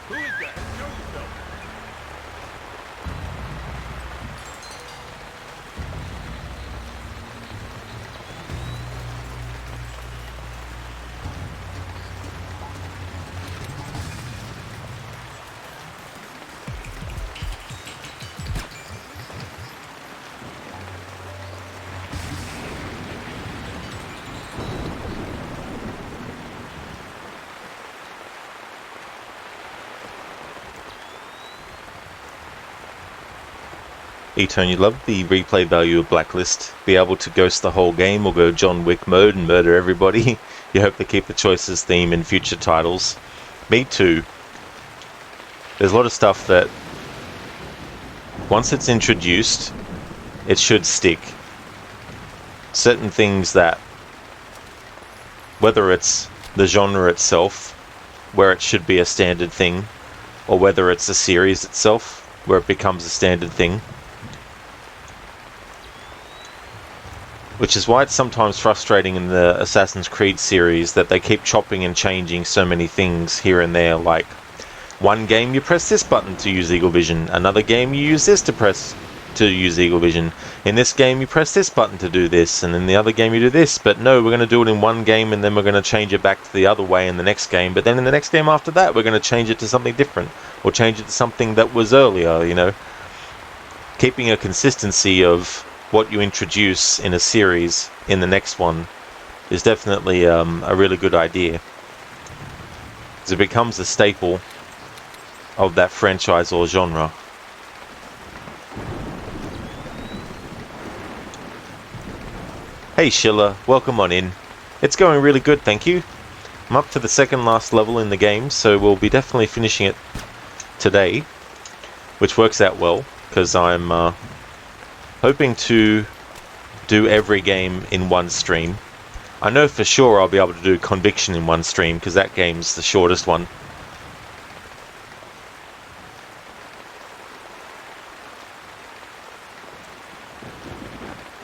S9: Who is that? Show yourself.
S1: E-Tone, you love the replay value of Blacklist. Be able to ghost the whole game or go John Wick mode and murder everybody. You hope to keep the choices theme in future titles. Me too. There's a lot of stuff that once it's introduced, it should stick. Certain things that, whether it's the genre itself, where it should be a standard thing, or whether it's a series itself, where it becomes a standard thing. Which is why it's sometimes frustrating in the Assassin's Creed series that they keep chopping and changing so many things here and there. Like, one game you press this button to use Eagle Vision, another game you use this to use Eagle Vision. In this game you press this button to do this, and in the other game you do this. But no, we're going to do it in one game and then we're going to change it back to the other way in the next game. But then in the next game after that we're going to change it to something different, or change it to something that was earlier, you know. Keeping a consistency of what you introduce in a series in the next one is definitely a really good idea, because it becomes a staple of that franchise or genre. Hey Schiller, welcome on in. It's going really good, thank you. I'm up to the second last level in the game, so we'll be definitely finishing it today, which works out well, because I'm hoping to do every game in one stream. I know for sure I'll be able to do Conviction in one stream, because that game's the shortest one.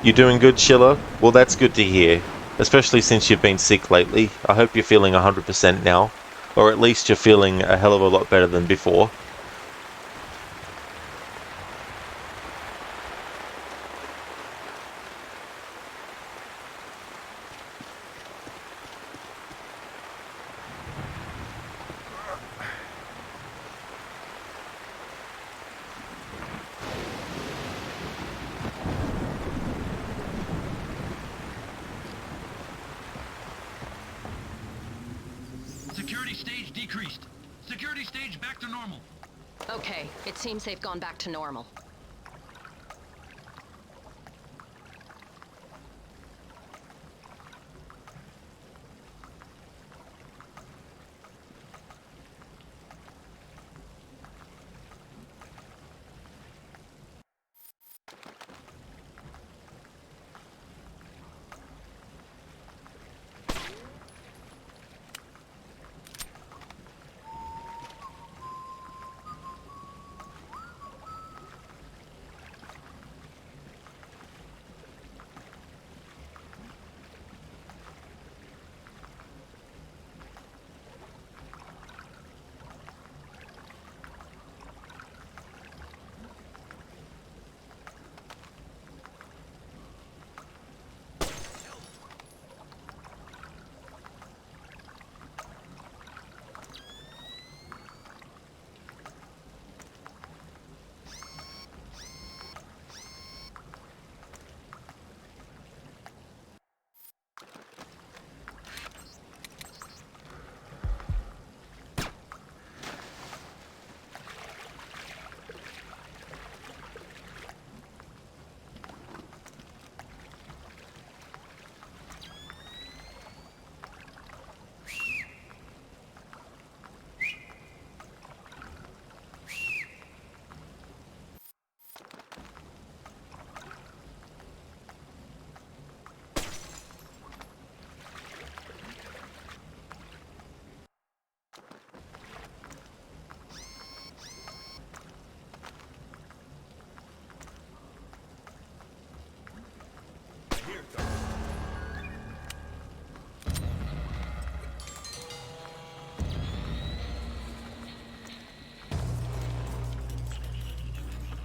S1: You doing good, Schiller? Well, that's good to hear, especially since you've been sick lately. I hope you're feeling 100% now, or at least you're feeling a hell of a lot better than before.
S10: Security stage decreased. Security stage back to normal.
S5: Okay, it seems they've gone back to normal.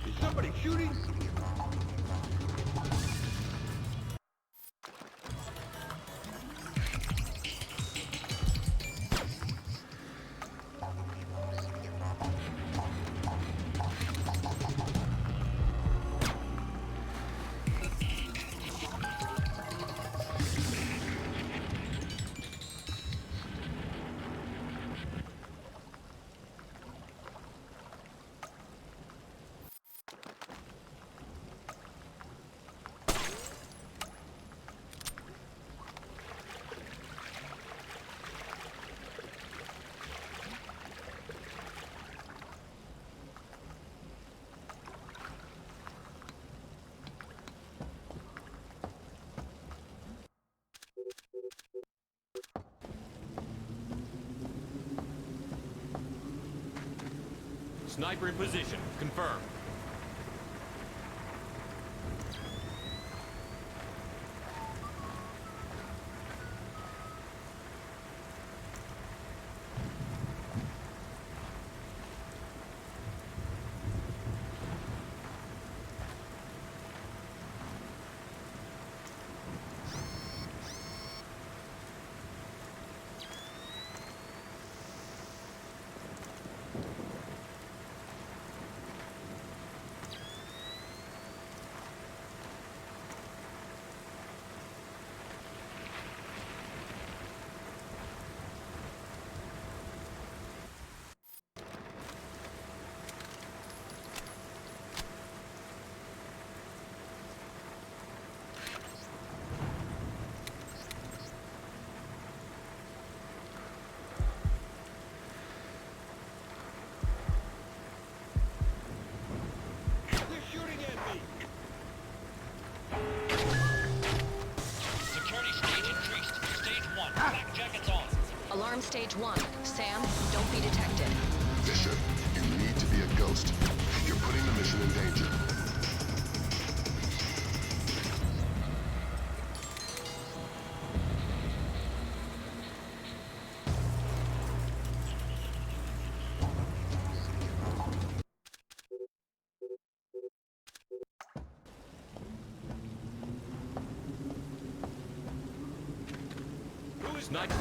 S9: Is somebody shooting?
S12: Sniper in position. Confirmed.
S10: Security stage increased. Stage 1. Black jackets on.
S5: Alarm stage 1. Sam, don't be detected.
S3: Bishop, you need to be a ghost. You're putting the mission in danger.
S12: Who is sniper?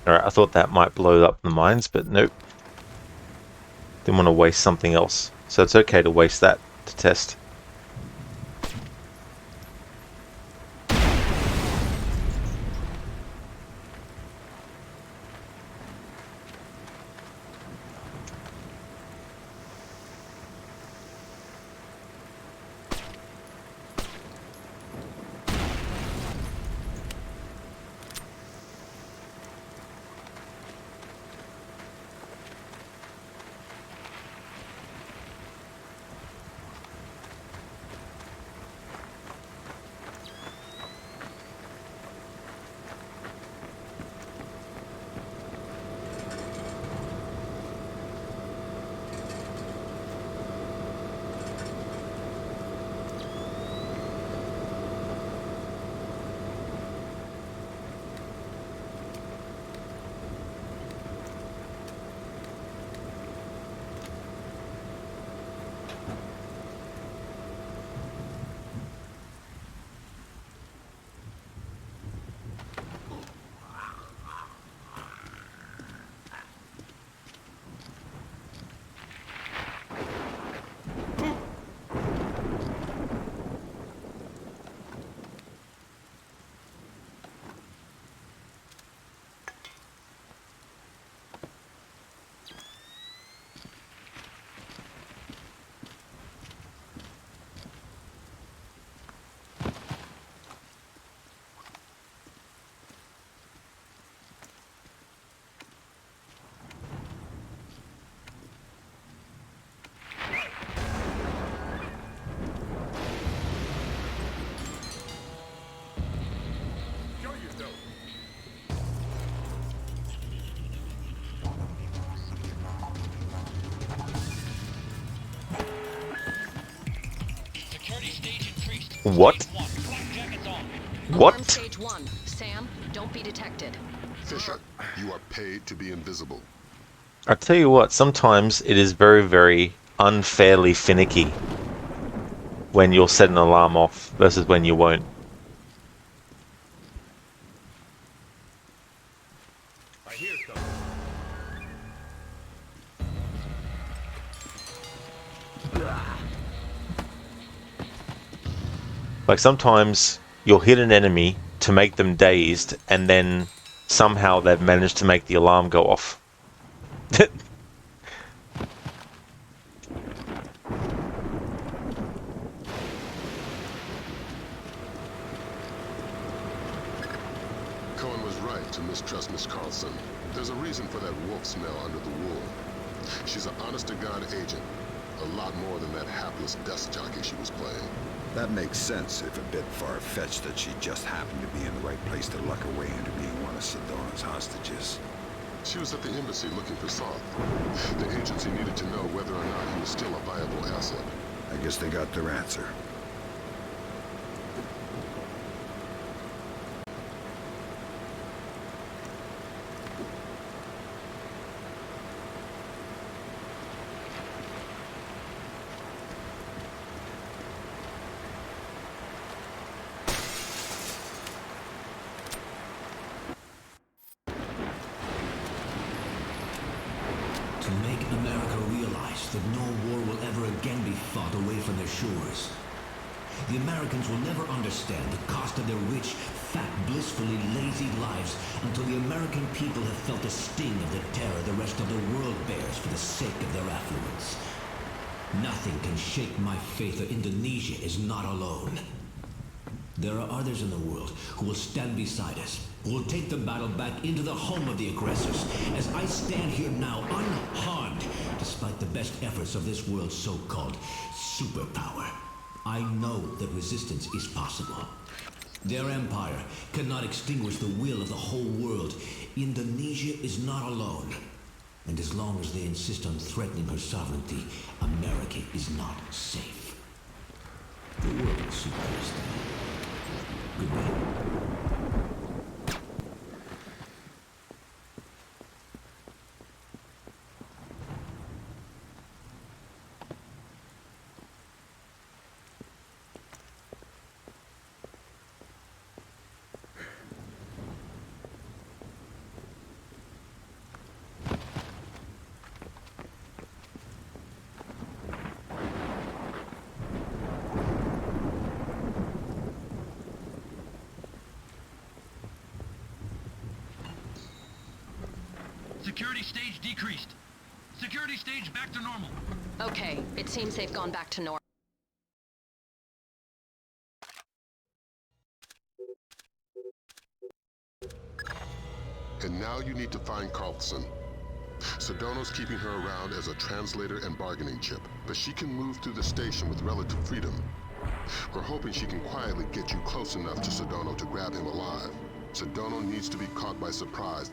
S1: Alright, I thought that might blow up the mines, but nope. Didn't want to waste something else. So it's okay to waste that to test. What?
S5: Alarm
S1: What?
S5: stage 1. Sam, don't be detected.
S3: Fisher, you are paid to be invisible.
S1: I tell you what, sometimes it is very, very unfairly finicky when you'll set an alarm off versus when you won't.
S9: I hear something.
S1: Like sometimes you'll hit an enemy to make them dazed and then somehow they've managed to make the alarm go off.
S3: Cohen was right to mistrust Miss Carlson. There's a reason for that wolf smell under the wool. She's an honest-to-God agent. A lot more than that hapless desk jockey she was playing.
S4: That makes sense, if a bit far-fetched that she just happened to be in the right place to luck her way into being one of Sedona's hostages.
S3: She was at the embassy looking for Soth. The agency needed to know whether or not he was still a viable asset.
S4: I guess they got their answer.
S7: To make America realize that no war will ever again be fought away from their shores. The Americans will never understand the cost of their rich, fat, blissfully lazy lives until the American people have felt the sting of the terror the rest of the world bears for the sake of their affluence. Nothing can shake my faith that Indonesia is not alone. There are others in the world who will stand beside us, who will take the battle back into the home of the aggressors, as I stand here now unharmed, despite the best efforts of this world's so-called superpower. I know that resistance is possible. Their empire cannot extinguish the will of the whole world. Indonesia is not alone. And as long as they insist on threatening her sovereignty, America is not safe. The world will soon understand. Goodbye.
S10: Security stage decreased. Security stage back to normal.
S5: Okay, it seems they've gone back to normal.
S3: And now you need to find Carlson. Sedano's keeping her around as a translator and bargaining chip, but she can move through the station with relative freedom. We're hoping she can quietly get you close enough to Sedano to grab him alive. Sedano needs to be caught by surprise.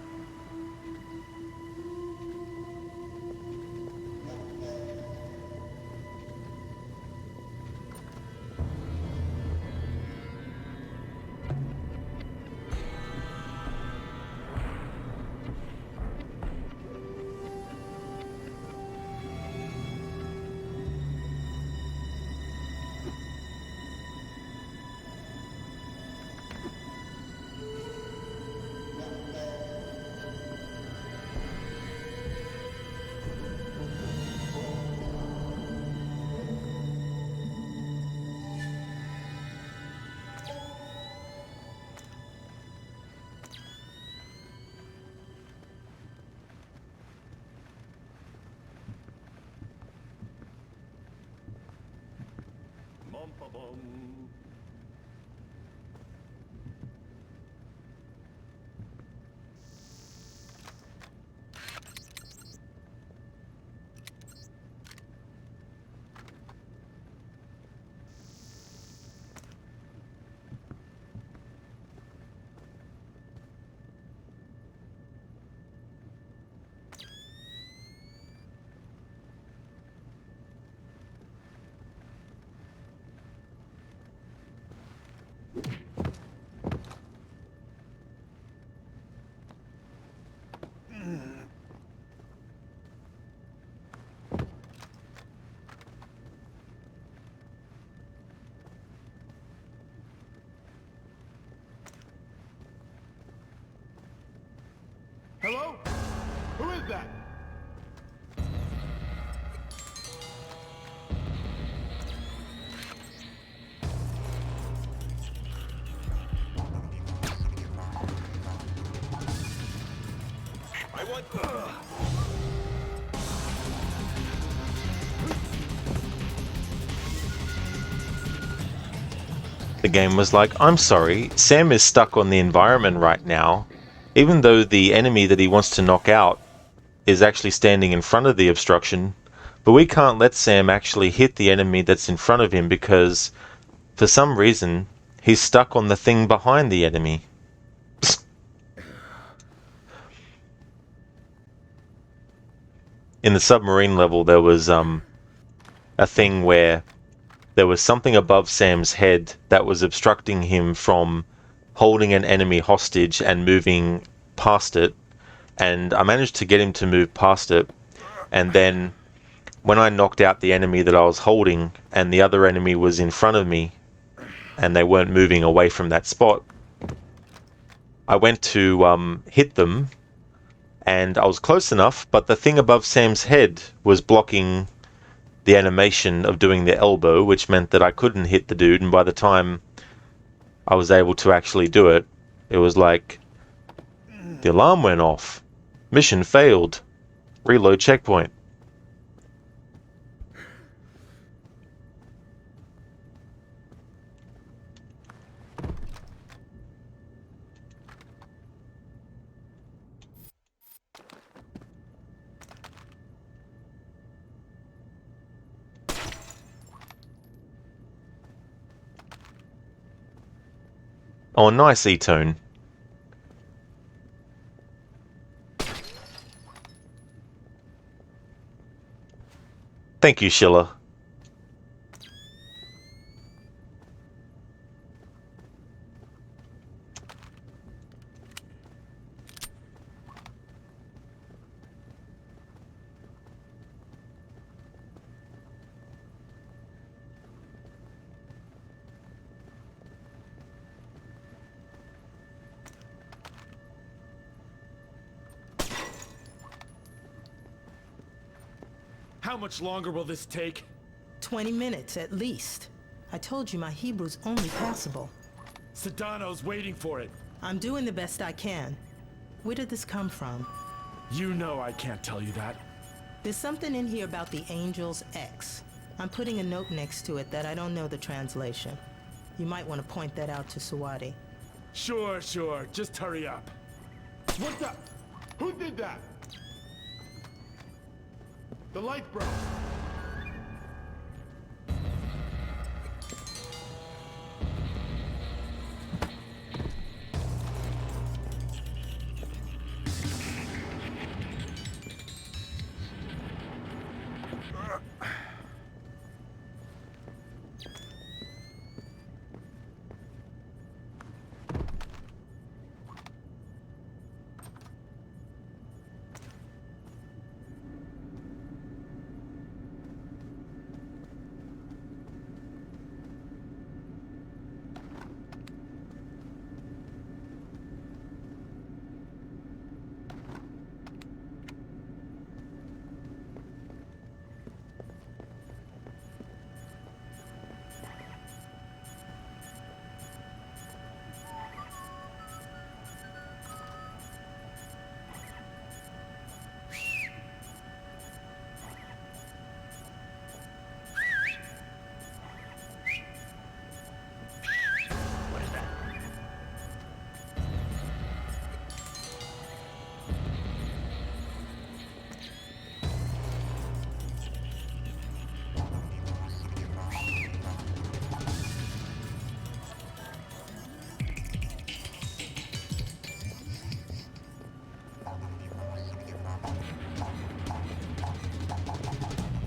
S21: Hello? Who is that?
S9: I want...
S1: The game was like, I'm sorry, Sam is stuck on the environment right now, even though the enemy that he wants to knock out is actually standing in front of the obstruction, but we can't let Sam actually hit the enemy that's in front of him because, for some reason, he's stuck on the thing behind the enemy. In the submarine level, there was a thing where there was something above Sam's head that was obstructing him from holding an enemy hostage and moving past it, and I managed to get him to move past it, and then when I knocked out the enemy that I was holding and the other enemy was in front of me and they weren't moving away from that spot, I went to hit them and I was close enough, but the thing above Sam's head was blocking the animation of doing the elbow, which meant that I couldn't hit the dude, and by the time I was able to actually do it, it was like, the alarm went off. Mission failed. Reload checkpoint. Oh, nice E-tone. Thank you, Schiller.
S21: How much longer will this take?
S14: 20 minutes at least. I told you my Hebrew's only passable.
S21: Sedano's waiting for it.
S14: I'm doing the best I can. Where did this come from?
S21: You know I can't tell you that.
S14: There's something in here about the Angel's X. I'm putting a note next to it that I don't know the translation. You might want to point that out to Suwadi.
S21: Sure. Just hurry up. What the? Who did that? The light broke.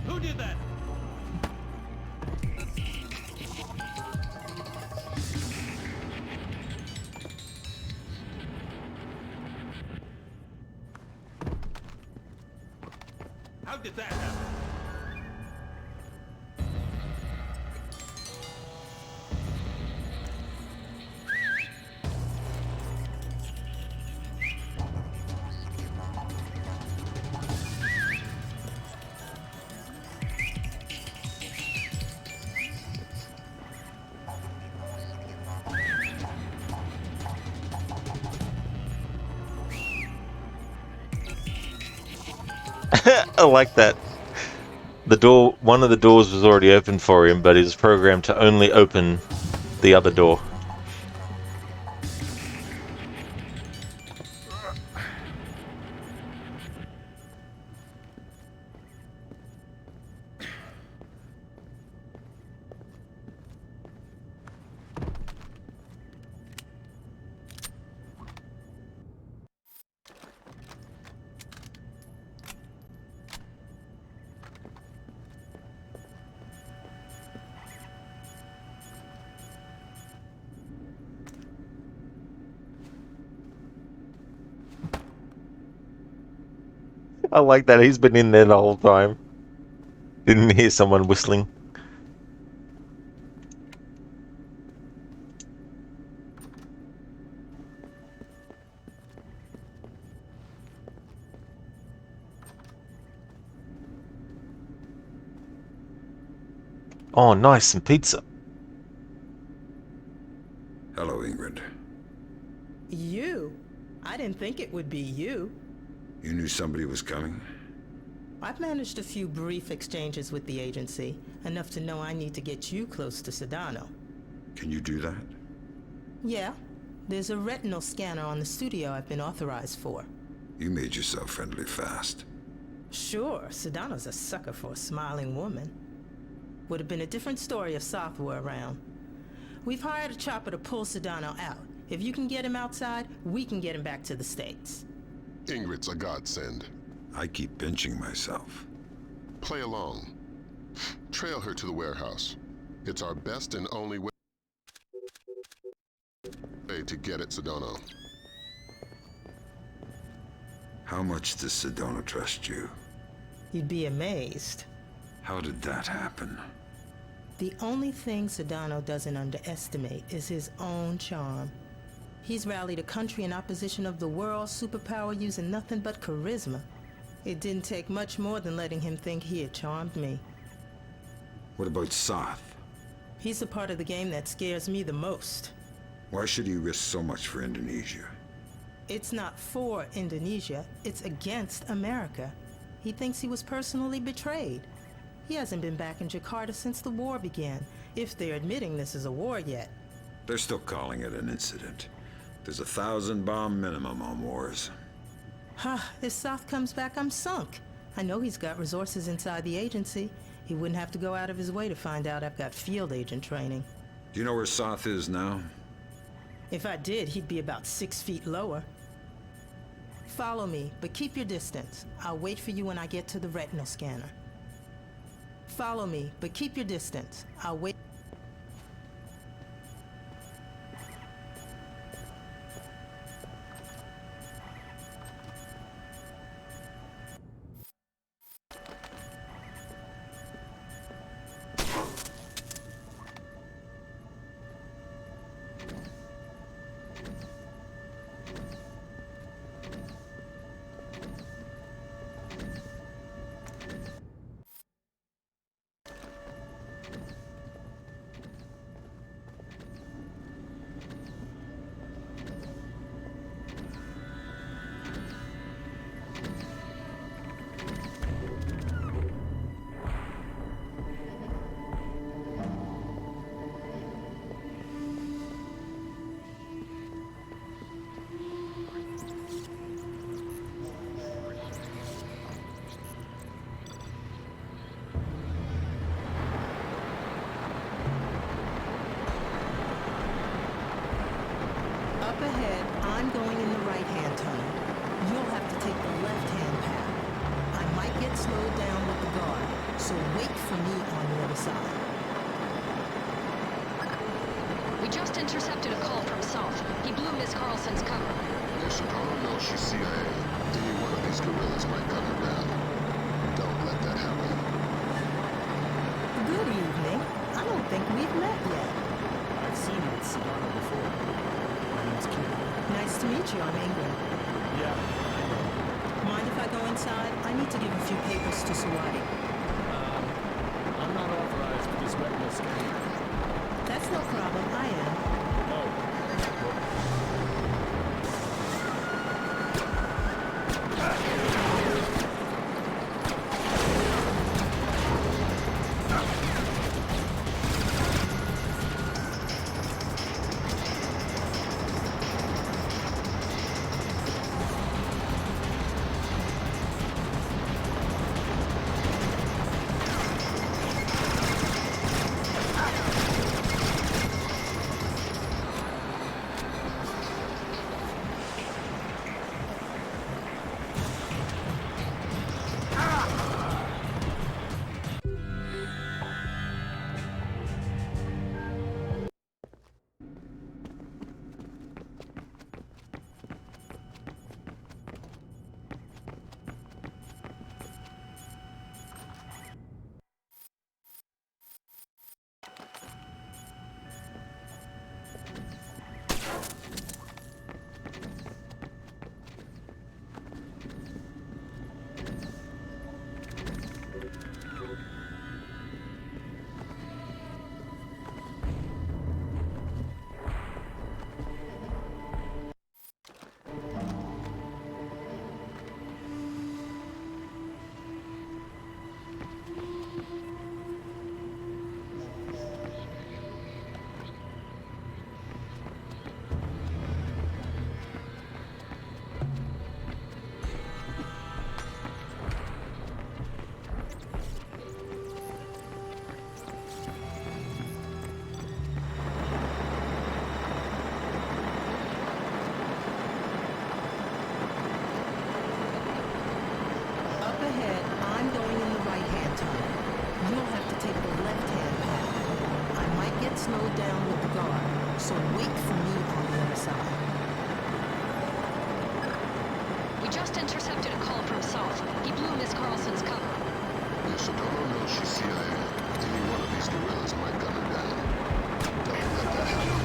S15: Who did that? How did that happen?
S1: I like that. One of the doors was already open for him, but he was programmed to only open the other door. I like that he's been in there the whole time. Didn't hear someone whistling. Oh, nice, some pizza.
S4: Hello, Ingrid.
S14: You? I didn't think it would be you.
S4: You knew somebody was coming?
S14: I've managed a few brief exchanges with the agency, enough to know I need to get you close to Sedano.
S4: Can you do that?
S14: Yeah. There's a retinal scanner on the studio I've been authorized for.
S4: You made yourself friendly fast.
S14: Sure, Sedano's a sucker for a smiling woman. Would have been a different story if Soth were around. We've hired a chopper to pull Sedano out. If you can get him outside, we can get him back to the States.
S3: Ingrid's a godsend.
S4: I keep pinching myself.
S3: Play along. Trail her to the warehouse. It's our best and only way to get at Sedano.
S4: How much does Sedano trust you?
S14: You'd be amazed.
S4: How did that happen?
S14: The only thing Sedano doesn't underestimate is his own charm. He's rallied a country in opposition of the world's superpower using nothing but charisma. It didn't take much more than letting him think he had charmed me.
S4: What about Soth?
S14: He's the part of the game that scares me the most.
S4: Why should he risk so much for Indonesia?
S14: It's not for Indonesia, it's against America. He thinks he was personally betrayed. He hasn't been back in Jakarta since the war began, if they're admitting this is a war yet.
S4: They're still calling it an incident. There's 1,000 bomb minimum on wars.
S14: If South comes back, I'm sunk. I know he's got resources inside the agency. He wouldn't have to go out of his way to find out I've got field agent training.
S4: Do you know where Soth is now?
S14: If I did, he'd be about 6 feet lower. Follow me, but keep your distance. I'll wait for you when I get to the retinal scanner. Follow me, but keep your distance. I'll wait. Up ahead, I'm going in the right-hand tunnel. You'll have to take the left-hand path. I might get slowed down with the guard, so wait for me on the other side.
S5: We just intercepted a call from South. He blew Miss Carlson's cover.
S3: Yes, I don't know she's CIA. Any one of these guerrillas might gun her down. Don't let that happen.
S14: Good evening. I don't think we've met yet.
S8: I've seen you with Sedano before. My name's Q.
S14: Nice to meet you. I'm Ingrid.
S8: Yeah, I know.
S14: Mind if I go inside? I need to give a few papers to Sawadi.
S8: I'm not authorized for this retinal scanning.
S14: That's no problem. I am.
S8: Oh.
S14: Up ahead, I'm going in the right-hand tunnel. You'll have to take the left-hand path. I might get slowed down with the guard, so wait for me on the other side.
S5: We just intercepted a call from South. He blew Miss Carlson's cover.
S3: Yes, I don't know she's CIA. Any one of these guerrillas might gun her down. Don't let that happen.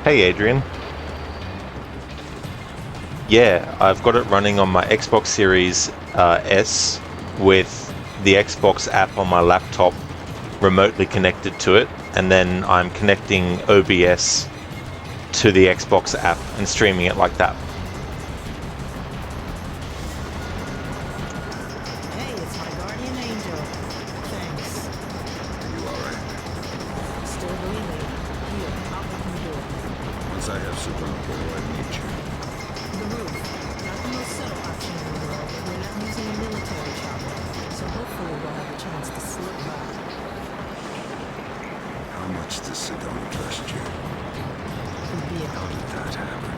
S1: Hey Adrian. Yeah, I've got it running on my Xbox Series S with the Xbox app on my laptop remotely connected to it, and then I'm connecting OBS to the Xbox app and streaming it like that.
S14: Hey, it's my guardian angel. Thanks.
S4: You alright?
S14: Still breathing. Here, I'll open the door.
S4: Once I have Sedano, where do I meet you?
S14: The roof. Not the most subtle option in the world, but we're not using a military chopper, so hopefully we'll have a chance to slip by.
S4: How much does Sedano trust you? How did that happen?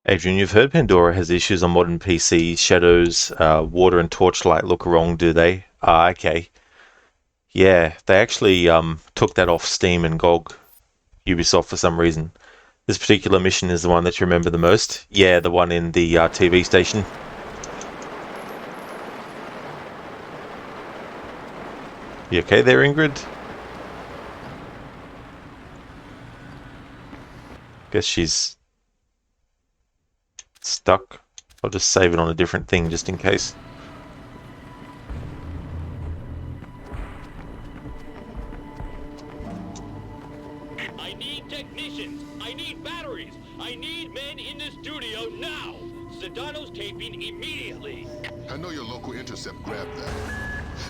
S1: Adrian, you've heard Pandora has issues on modern PCs. Shadows, water and torchlight look wrong, do they? Ah, okay. Yeah, they actually took that off Steam and GOG, Ubisoft, for some reason. This particular mission is the one that you remember the most? Yeah, the one in the TV station. You okay there, Ingrid? Guess she's stuck. I'll just save it on a different thing just in case.
S12: I need technicians. I need batteries. I need men in the studio now. Sedano's taping immediately.
S3: I know your local intercept grabbed that,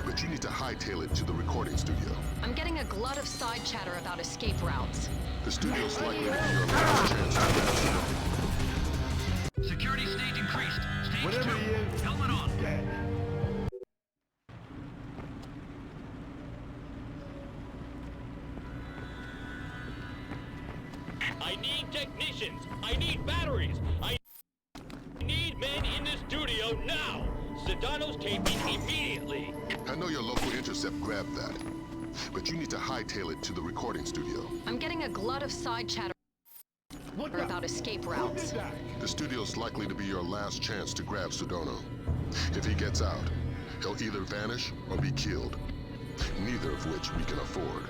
S3: but you need to hightail it to the recording studio.
S5: I'm getting a glut of side chatter about escape routes.
S3: The studio's likely to be your last chance to grab Sedano.
S10: Security stage increased. Stage
S21: Whatever
S10: 2.
S21: he is,
S10: Helmet on.
S21: dead.
S12: I need technicians. I need batteries. I need men in the studio now. Sedano's taping immediately.
S3: I know your local intercept grabbed that, but you need to hightail it to the recording studio.
S5: I'm getting a glut of side chatter about escape routes.
S3: The studio's likely to be your last chance to grab Sedano. If he gets out, he'll either vanish or be killed, neither of which we can afford.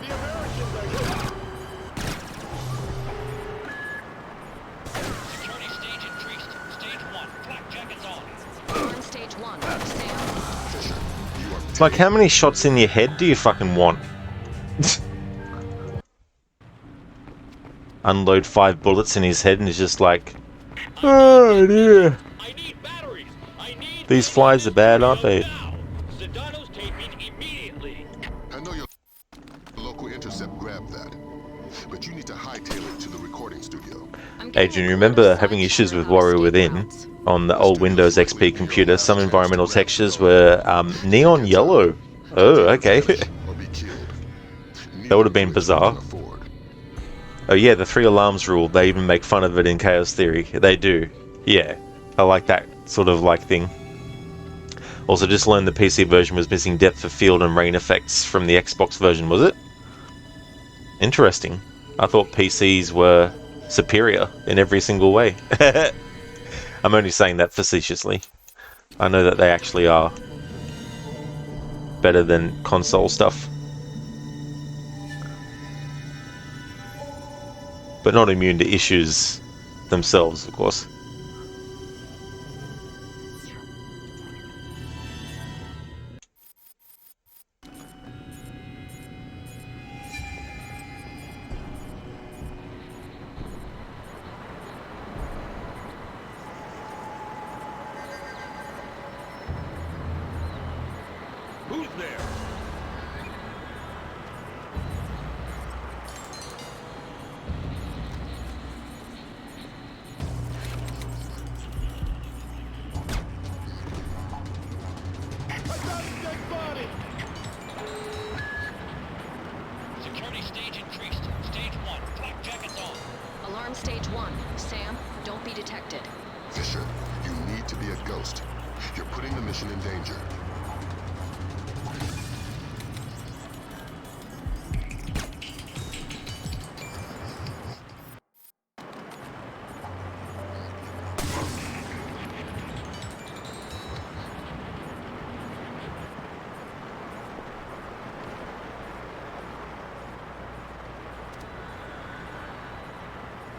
S21: The Americans are here.
S10: Security stage increased. Stage 1. Flak jackets on.
S5: We're on stage 1. Sam.
S1: It's like, how many shots in your head do you fucking want? Unload 5 bullets in his head and he's just like, oh dear. These flies are bad, aren't they?
S12: Sedano's taping immediately.
S3: I know your local intercept grabbed that, but you need to hightail it to the recording studio.
S1: Adrian, remember having issues with Warrior Within on the old Windows XP computer? Some environmental textures were neon yellow. Oh, okay. That would have been bizarre. Oh yeah, the 3 alarms rule. They even make fun of it in Chaos Theory. They do. Yeah, I like that sort of like thing. Also, just learned the PC version was missing depth of field and rain effects from the Xbox version, was it? Interesting. I thought PCs were superior in every single way. I'm only saying that facetiously. I know that they actually are better than console stuff. but not immune to issues themselves, of course.
S13: Who's there?
S10: Security stage increased. Stage 1. Flak jackets on.
S5: Alarm stage 1. Sam, don't be detected.
S3: Fisher, you need to be a ghost. You're putting the mission in danger.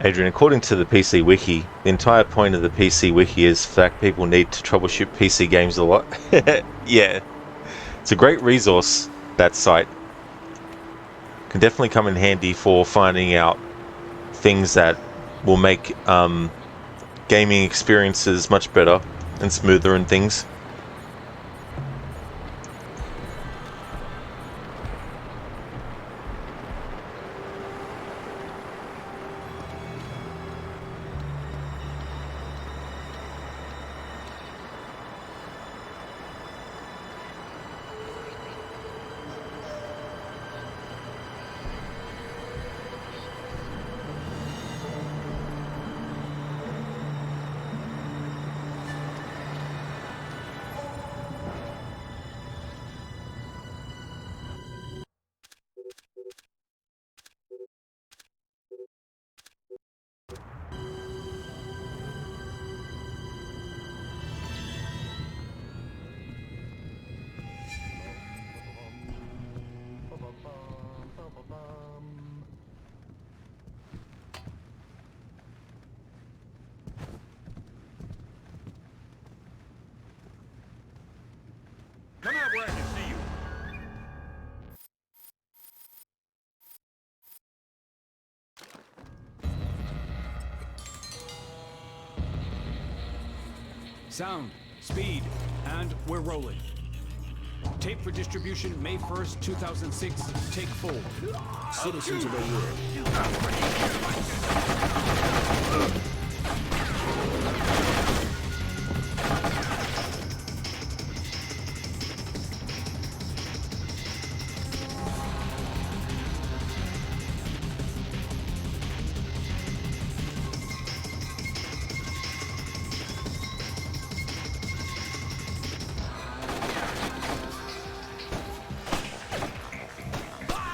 S1: Adrian, according to the PC Wiki, the entire point of the PC Wiki is the fact people need to troubleshoot PC games a lot. Yeah, it's a great resource, that site. Can definitely come in handy for finding out things that will make gaming experiences much better and smoother and things.
S13: Come out where I can see you.
S18: Sound, speed, and we're rolling. Tape for distribution May 1st, 2006. Take 4. Citizens of the world.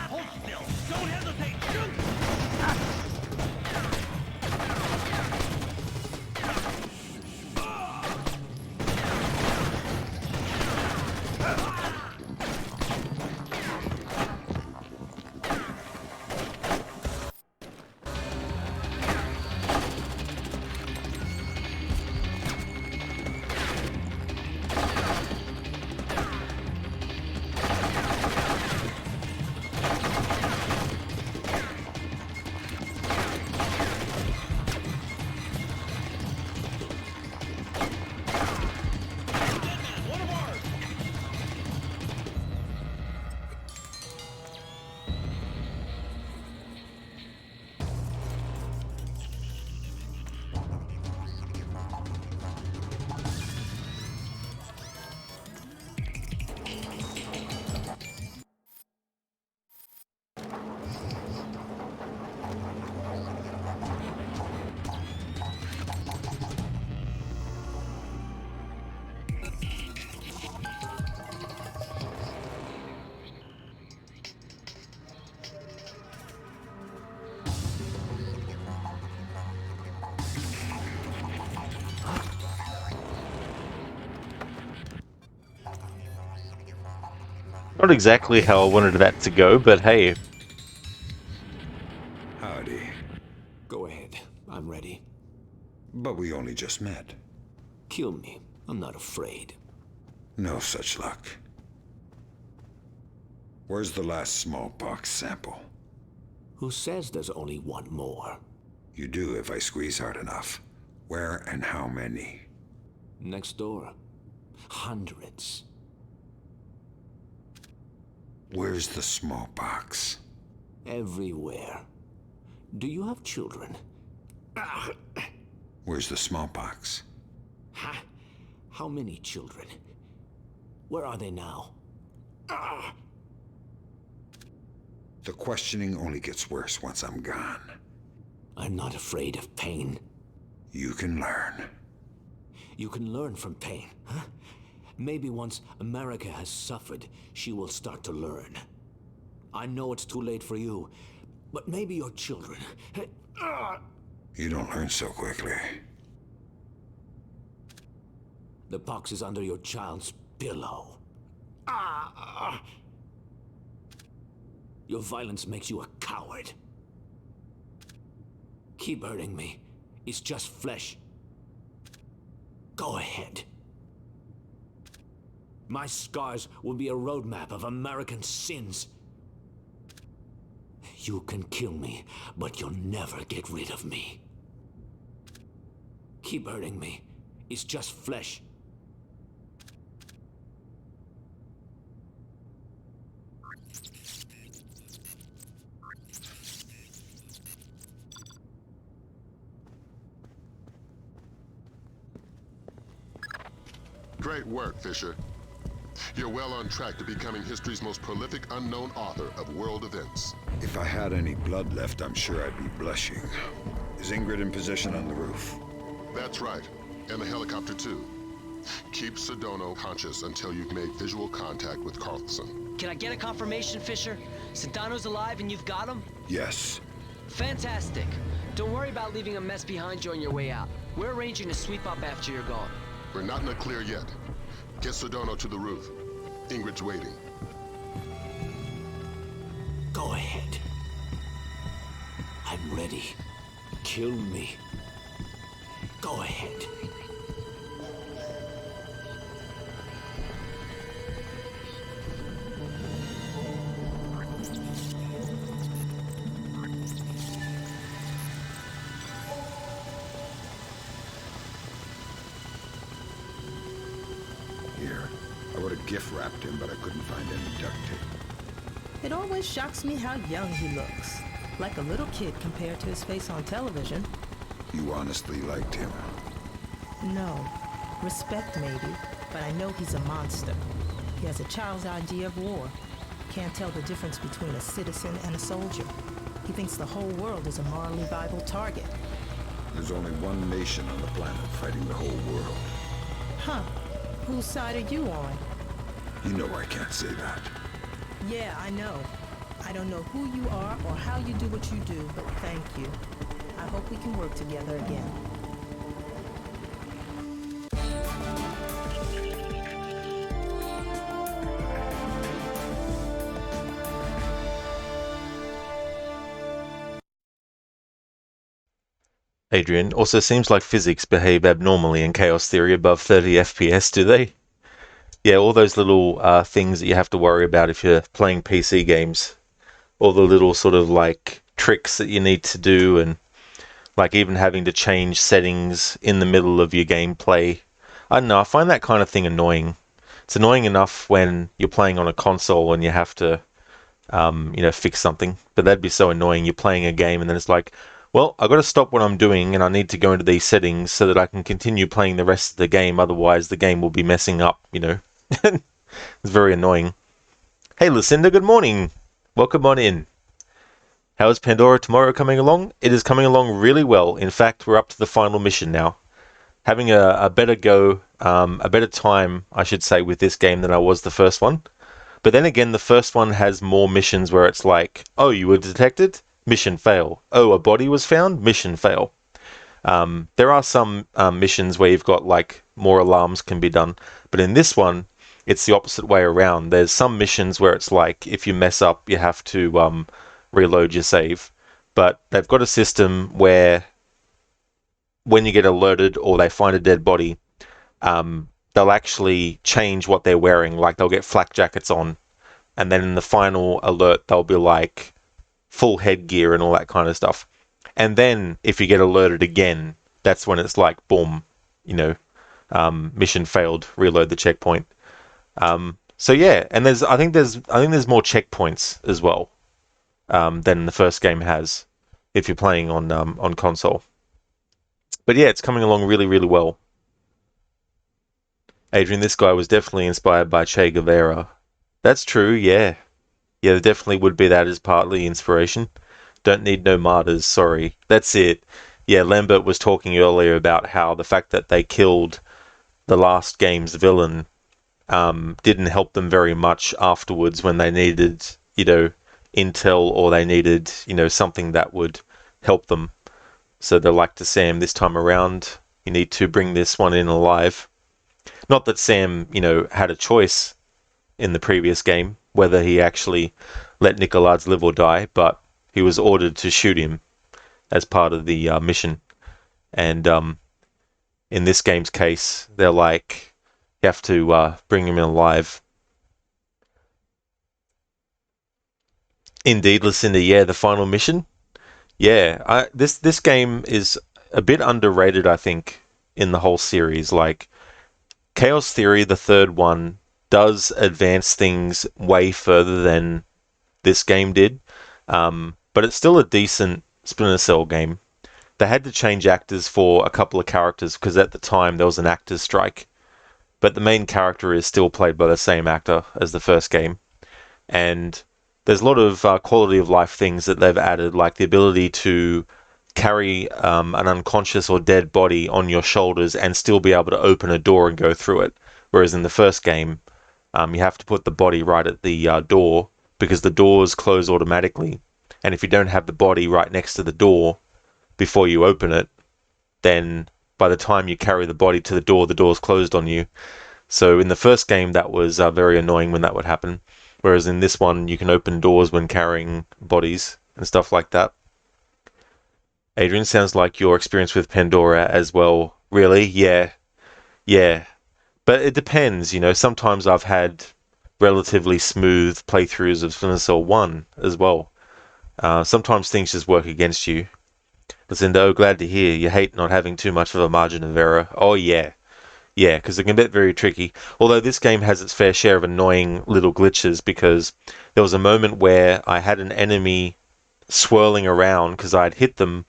S10: Hold still. Don't hesitate. Shoot!
S1: Not exactly how I wanted that to go, but hey.
S4: Howdy.
S7: I'm ready.
S4: But we only just met.
S7: Kill me. I'm not afraid.
S4: No such luck. Where's the last smallpox sample?
S7: Who says there's only one more?
S4: You do if I squeeze hard enough. Where and how many?
S7: Next door. Hundreds.
S4: Where's the smallpox?
S7: Everywhere. Do you have children?
S4: Where's the smallpox?
S7: How many children? Where are they now?
S4: The questioning only gets worse once I'm gone.
S7: I'm not afraid of pain.
S4: You can learn.
S7: You can learn from pain, huh? Maybe once America has suffered, she will start to learn. I know it's too late for you, but maybe your children...
S4: You don't learn so quickly.
S7: The box is under your child's pillow. Your violence makes you a coward. Keep hurting me. It's just flesh. Go ahead. My scars will be a roadmap of American sins. You can kill me, but you'll never get rid of me. Keep hurting me. It's just flesh.
S3: Great work, Fisher. You're well on track to becoming history's most prolific unknown author of world events.
S4: If I had any blood left, I'm sure I'd be blushing. Is Ingrid in position on the roof?
S3: That's right, and the helicopter too. Keep Sedano conscious until you've made visual contact with Carlson.
S2: Can I get a confirmation, Fisher? Sedano's alive and you've got him?
S4: Yes.
S2: Fantastic. Don't worry about leaving a mess behind you on your way out. We're arranging to sweep up after you're gone.
S3: We're not in the clear yet. Get Sedano to the roof. Ingrid's waiting.
S7: Go ahead. I'm ready. Kill me. Go ahead.
S4: Here. I would have gift wrapped him, but I couldn't find any duct tape.
S14: It always shocks me how young he looks. Like a little kid compared to his face on television.
S4: You honestly liked him?
S14: No. Respect maybe, but I know he's a monster. He has a child's idea of war. Can't tell the difference between a citizen and a soldier. He thinks the whole world is a morally viable target.
S4: There's only one nation on the planet fighting the whole world.
S14: Huh. Whose side are you on?
S4: You know I can't say that.
S14: Yeah, I know. I don't know who you are or how you do what you do, but thank you. I hope we can work together again.
S1: Adrian, also seems like physics behave abnormally in Chaos Theory above 30 FPS, do they? Yeah, all those little things that you have to worry about if you're playing PC games. All the little sort of like tricks that you need to do, and like even having to change settings in the middle of your gameplay. I don't know, I find that kind of thing annoying. It's annoying enough when you're playing on a console and you have to, fix something. But that'd be so annoying. You're playing a game and then it's like, well, I've got to stop what I'm doing and I need to go into these settings so that I can continue playing the rest of the game. Otherwise, the game will be messing up, It's very annoying. Hey, Lucinda, good morning. Welcome on in. How is Pandora Tomorrow coming along? It is coming along really well. In fact, we're up to the final mission now. Having a better go, a better time, I should say, with this game than I was the first one. But then again, the first one has more missions where it's like, oh, you were detected? Mission fail. Oh, a body was found? Mission fail. There are some missions where you've got like more alarms can be done. But in this one, it's the opposite way around. There's some missions where it's like, if you mess up, you have to reload your save. But they've got a system where when you get alerted or they find a dead body, they'll actually change what they're wearing. Like they'll get flak jackets on, and then in the final alert they'll be like full headgear and all that kind of stuff. And then if you get alerted again, that's when it's like boom, mission failed, reload the checkpoint. So yeah, and I think there's more checkpoints as well than the first game has if you're playing on console. But yeah, it's coming along really, really well. Adrian, this guy was definitely inspired by Che Guevara. That's true, yeah. Yeah, there definitely would be that as partly inspiration. Don't need no martyrs, sorry. That's it. Yeah, Lambert was talking earlier about how the fact that they killed the last game's villain didn't help them very much afterwards when they needed, intel, or they needed, something that would help them. So they're like to Sam, this time around, you need to bring this one in alive. Not that Sam, had a choice in the previous game, whether he actually let Nicolaides live or die, but he was ordered to shoot him as part of the mission. And in this game's case, they're like, you have to bring him in alive. Indeed, Lucinda, yeah, the final mission. Yeah, this game is a bit underrated, I think, in the whole series. Like, Chaos Theory, the third one, does advance things way further than this game did, but it's still a decent Splinter Cell game. They had to change actors for a couple of characters because at the time there was an actors strike, but the main character is still played by the same actor as the first game, and there's a lot of quality of life things that they've added, like the ability to carry an unconscious or dead body on your shoulders and still be able to open a door and go through it. Whereas in the first game, you have to put the body right at the door because the doors close automatically. And if you don't have the body right next to the door before you open it, then by the time you carry the body to the door's closed on you. So in the first game, that was very annoying when that would happen. Whereas in this one, you can open doors when carrying bodies and stuff like that. Adrian, sounds like your experience with Pandora as well. Really? Yeah. But it depends, Sometimes I've had relatively smooth playthroughs of Splinter Cell 1 as well. Sometimes things just work against you. Lucinda, glad to hear you hate not having too much of a margin of error. Oh, yeah. Yeah, because it can get very tricky. Although this game has its fair share of annoying little glitches, because there was a moment where I had an enemy swirling around because I'd hit them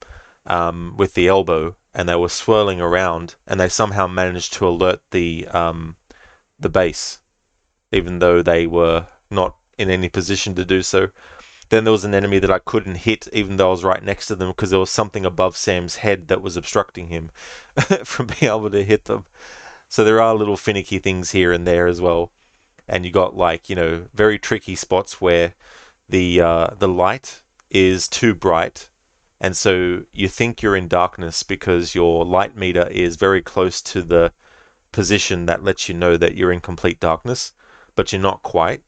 S1: with the elbow, and they were swirling around, and they somehow managed to alert the base, even though they were not in any position to do so. Then there was an enemy that I couldn't hit, even though I was right next to them, because there was something above Sam's head that was obstructing him from being able to hit them. So there are little finicky things here and there as well. And you got very tricky spots where the light is too bright, and so you think you're in darkness because your light meter is very close to the position that lets you know that you're in complete darkness, but you're not quite.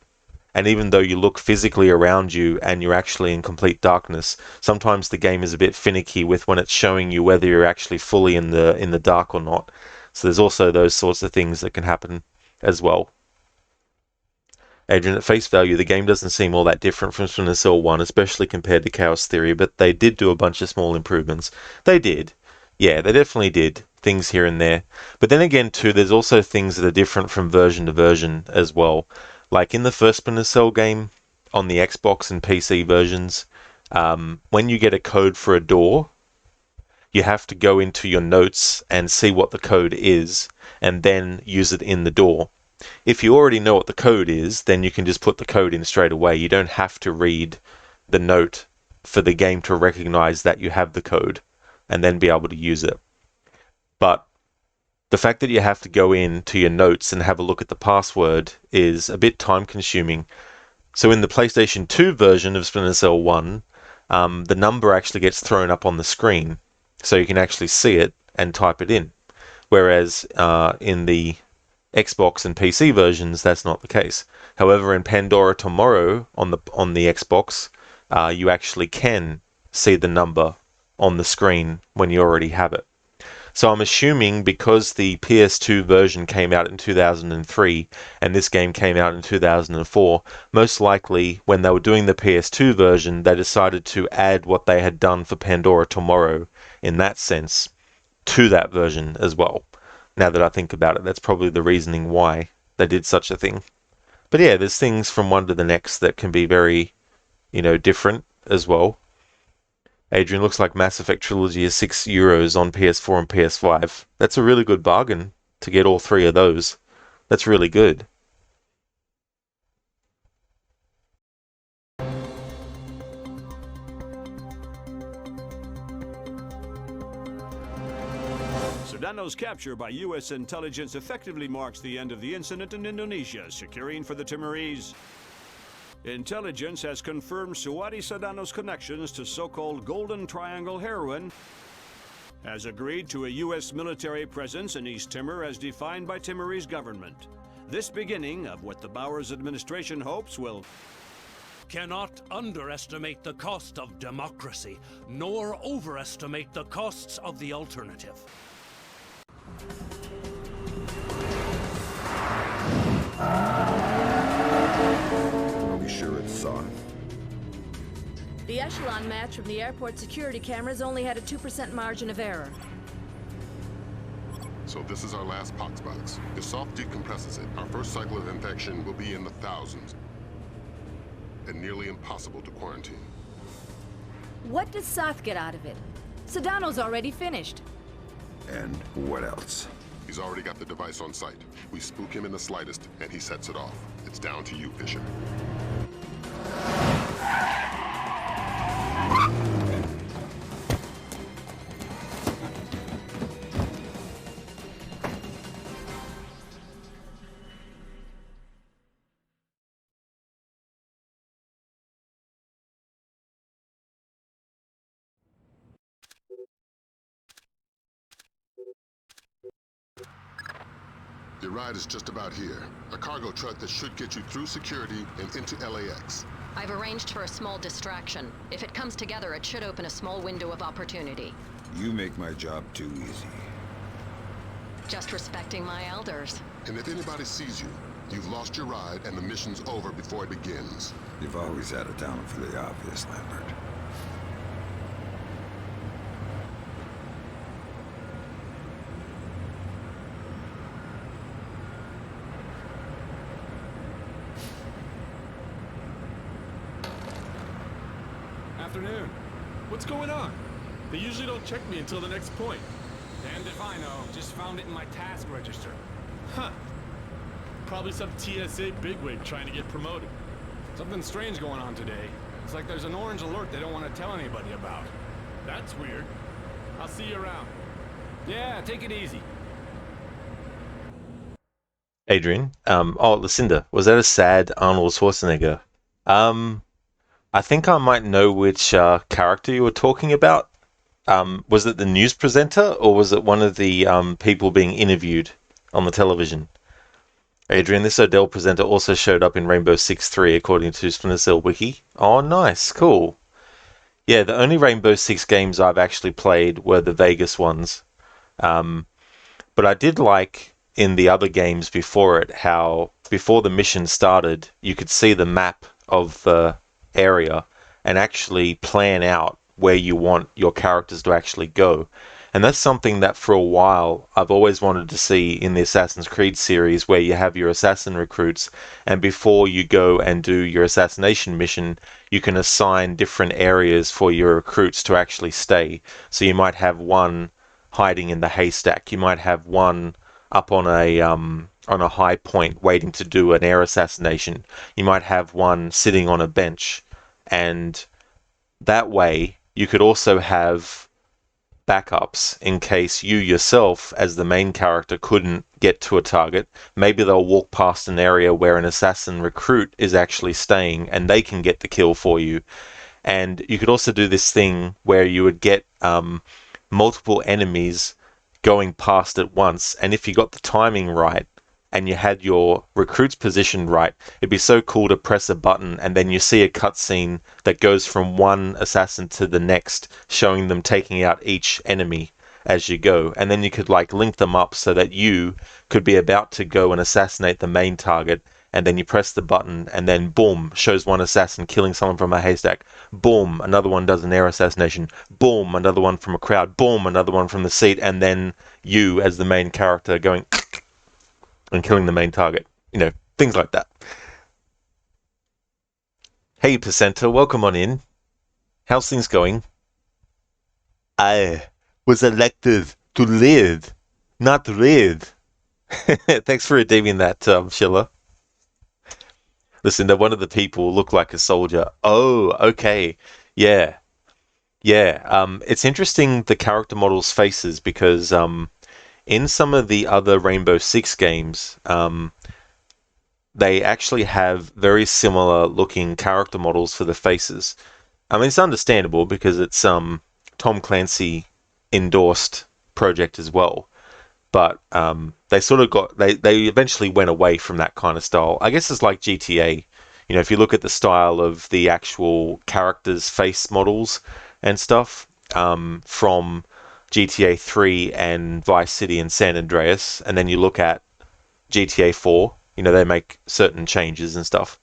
S1: And even though you look physically around you and you're actually in complete darkness, sometimes the game is a bit finicky with when it's showing you whether you're actually fully in the dark or not. So there's also those sorts of things that can happen as well. Adrian, at face value, the game doesn't seem all that different from Splinter Cell 1, especially compared to Chaos Theory, but they did do a bunch of small improvements. They did. Yeah, they definitely did. Things here and there. But then again, too, there's also things that are different from version to version as well. Like in the first Splinter Cell game, on the Xbox and PC versions, when you get a code for a door, you have to go into your notes and see what the code is, and then use it in the door. If you already know what the code is, then you can just put the code in straight away. You don't have to read the note for the game to recognize that you have the code and then be able to use it. But the fact that you have to go into your notes and have a look at the password is a bit time consuming. So in the PlayStation 2 version of Splinter Cell 1, the number actually gets thrown up on the screen, so you can actually see it and type it in. Whereas in the Xbox and PC versions, that's not the case. However, in Pandora tomorrow on the Xbox, you actually can see the number on the screen when you already have it. So I'm assuming because the PS2 version came out in 2003 and this game came out in 2004, most likely when they were doing the PS2 version, they decided to add what they had done for Pandora Tomorrow in that sense to that version as well. Now that I think about it, that's probably the reasoning why they did such a thing. But yeah, there's things from one to the next that can be very, different as well. Adrian, looks like Mass Effect Trilogy is €6 on PS4 and PS5. That's a really good bargain to get all three of those. That's really good.
S13: Sedano's capture by U.S. intelligence effectively marks the end of the incident in Indonesia, securing for the Timorese. Intelligence has confirmed Suwadi Sedano's connections to so-called Golden Triangle heroin, has agreed to a U.S. military presence in East Timor as defined by Timorese government. This beginning of what the Bowers administration hopes will
S10: Cannot underestimate the cost of democracy, nor overestimate the costs of the alternative.
S4: Are we sure it's Son?
S17: The echelon match from the airport security cameras only had a 2% margin of error.
S3: So this is our last poxbox. If soft decompresses it, our first cycle of infection will be in the thousands. And nearly impossible to quarantine.
S17: What does Soth get out of it? Sedano's already finished.
S4: And what else?
S3: He's already got the device on site. We spook him in the slightest, and he sets it off. It's down to you, Fisher. Your ride is just about here. A cargo truck that should get you through security and into LAX.
S5: I've arranged for a small distraction. If it comes together, it should open a small window of opportunity.
S4: You make my job too easy.
S5: Just respecting my elders.
S3: And if anybody sees you, you've lost your ride and the mission's over before it begins.
S4: You've always had a talent for the obvious, Lambert.
S21: Afternoon. What's going on? They usually don't check me until the next point.
S18: Damned if I know. Just found it in my task register.
S21: Huh. Probably some TSA bigwig trying to get promoted.
S18: Something strange going on today. It's like there's an orange alert they don't want to tell anybody about.
S21: That's weird. I'll see you around.
S18: Yeah, take it easy.
S1: Adrian, Lucinda, was that a sad Arnold Schwarzenegger? I think I might know which character you were talking about. Was it the news presenter, or was it one of the people being interviewed on the television? Adrian, this Odell presenter also showed up in Rainbow Six 3, according to Splinter Cell Wiki. Oh, nice. Cool. Yeah, the only Rainbow Six games I've actually played were the Vegas ones. But I did like in the other games before it how before the mission started, you could see the map of the area and actually plan out where you want your characters to actually go. And that's something that for a while I've always wanted to see in the Assassin's Creed series, where you have your assassin recruits, and before you go and do your assassination mission, you can assign different areas for your recruits to actually stay. So you might have one hiding in the haystack, you might have one up on a high point waiting to do an air assassination, you might have one sitting on a bench. And that way you could also have backups in case you yourself as the main character couldn't get to a target. Maybe they'll walk past an area where an assassin recruit is actually staying and they can get the kill for you. And you could also do this thing where you would get multiple enemies going past at once, and if you got the timing right and you had your recruits positioned right, it'd be so cool to press a button and then you see a cutscene that goes from one assassin to the next, showing them taking out each enemy as you go, and then you could like link them up so that you could be about to go and assassinate the main target, and then you press the button, and then boom, shows one assassin killing someone from a haystack. Boom, another one does an air assassination. Boom, another one from a crowd. Boom, another one from the seat, and then you as the main character going and killing the main target. You know, things like that. Hey, Percenter, welcome on in. How's things going? I was elected to live, not live. Thanks for redeeming that, Sheila. Listen, that one of the people looked like a soldier. Oh, okay. Yeah. Yeah. It's interesting the character models' faces because in some of the other Rainbow Six games, they actually have very similar looking character models for the faces. I mean, it's understandable because it's Tom Clancy endorsed project as well. But they sort of they eventually went away from that kind of style. I guess it's like GTA. You know, if you look at the style of the actual characters' face models and stuff from GTA 3 and Vice City and San Andreas, and then you look at GTA 4, you know, they make certain changes and stuff.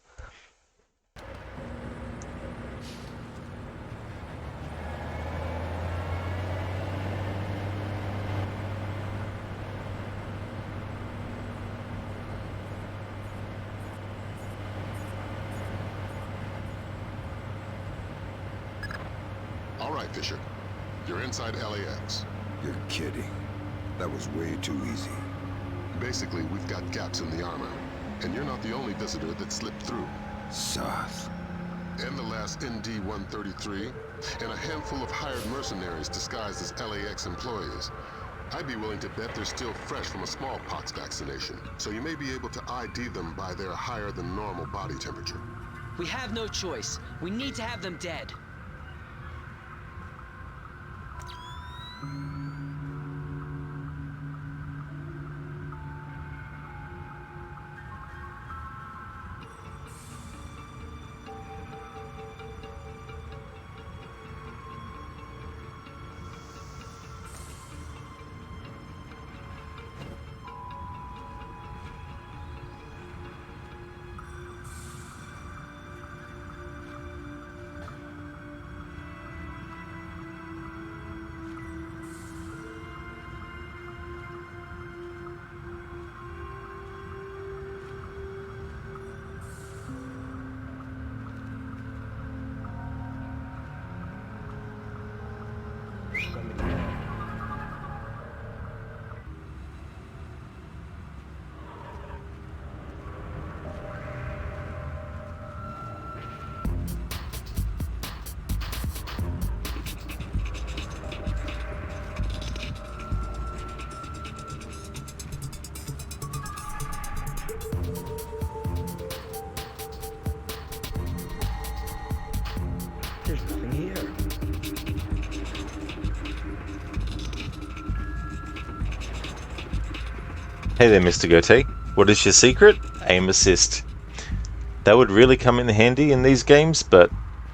S3: All right, Fisher. You're inside LAX.
S4: You're kidding. That was way too easy.
S3: Basically, we've got gaps in the armor, and you're not the only visitor that slipped through.
S4: Soth.
S3: And the last ND-133, and a handful of hired mercenaries disguised as LAX employees. I'd be willing to bet they're still fresh from a smallpox vaccination, so you may be able to ID them by their higher than normal body temperature.
S2: We have no choice. We need to have them dead.
S15: There's nothing here.
S1: Hey there, Mr. Gote. What is your secret? Aim assist. That would really come in handy in these games, but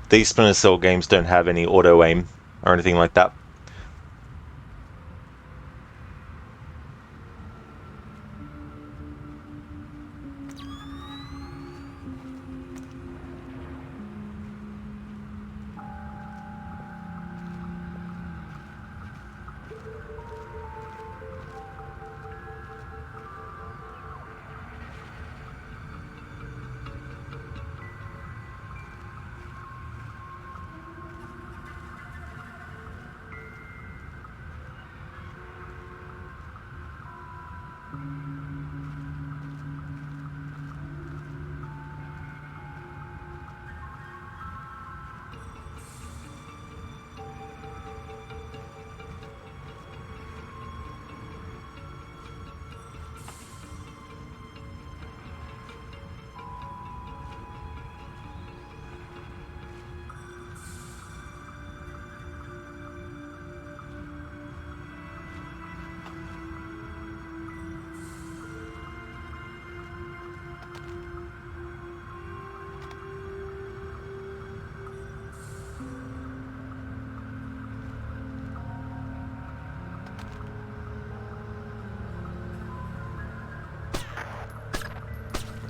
S1: these Splinter Cell games don't have any auto aim or anything like that.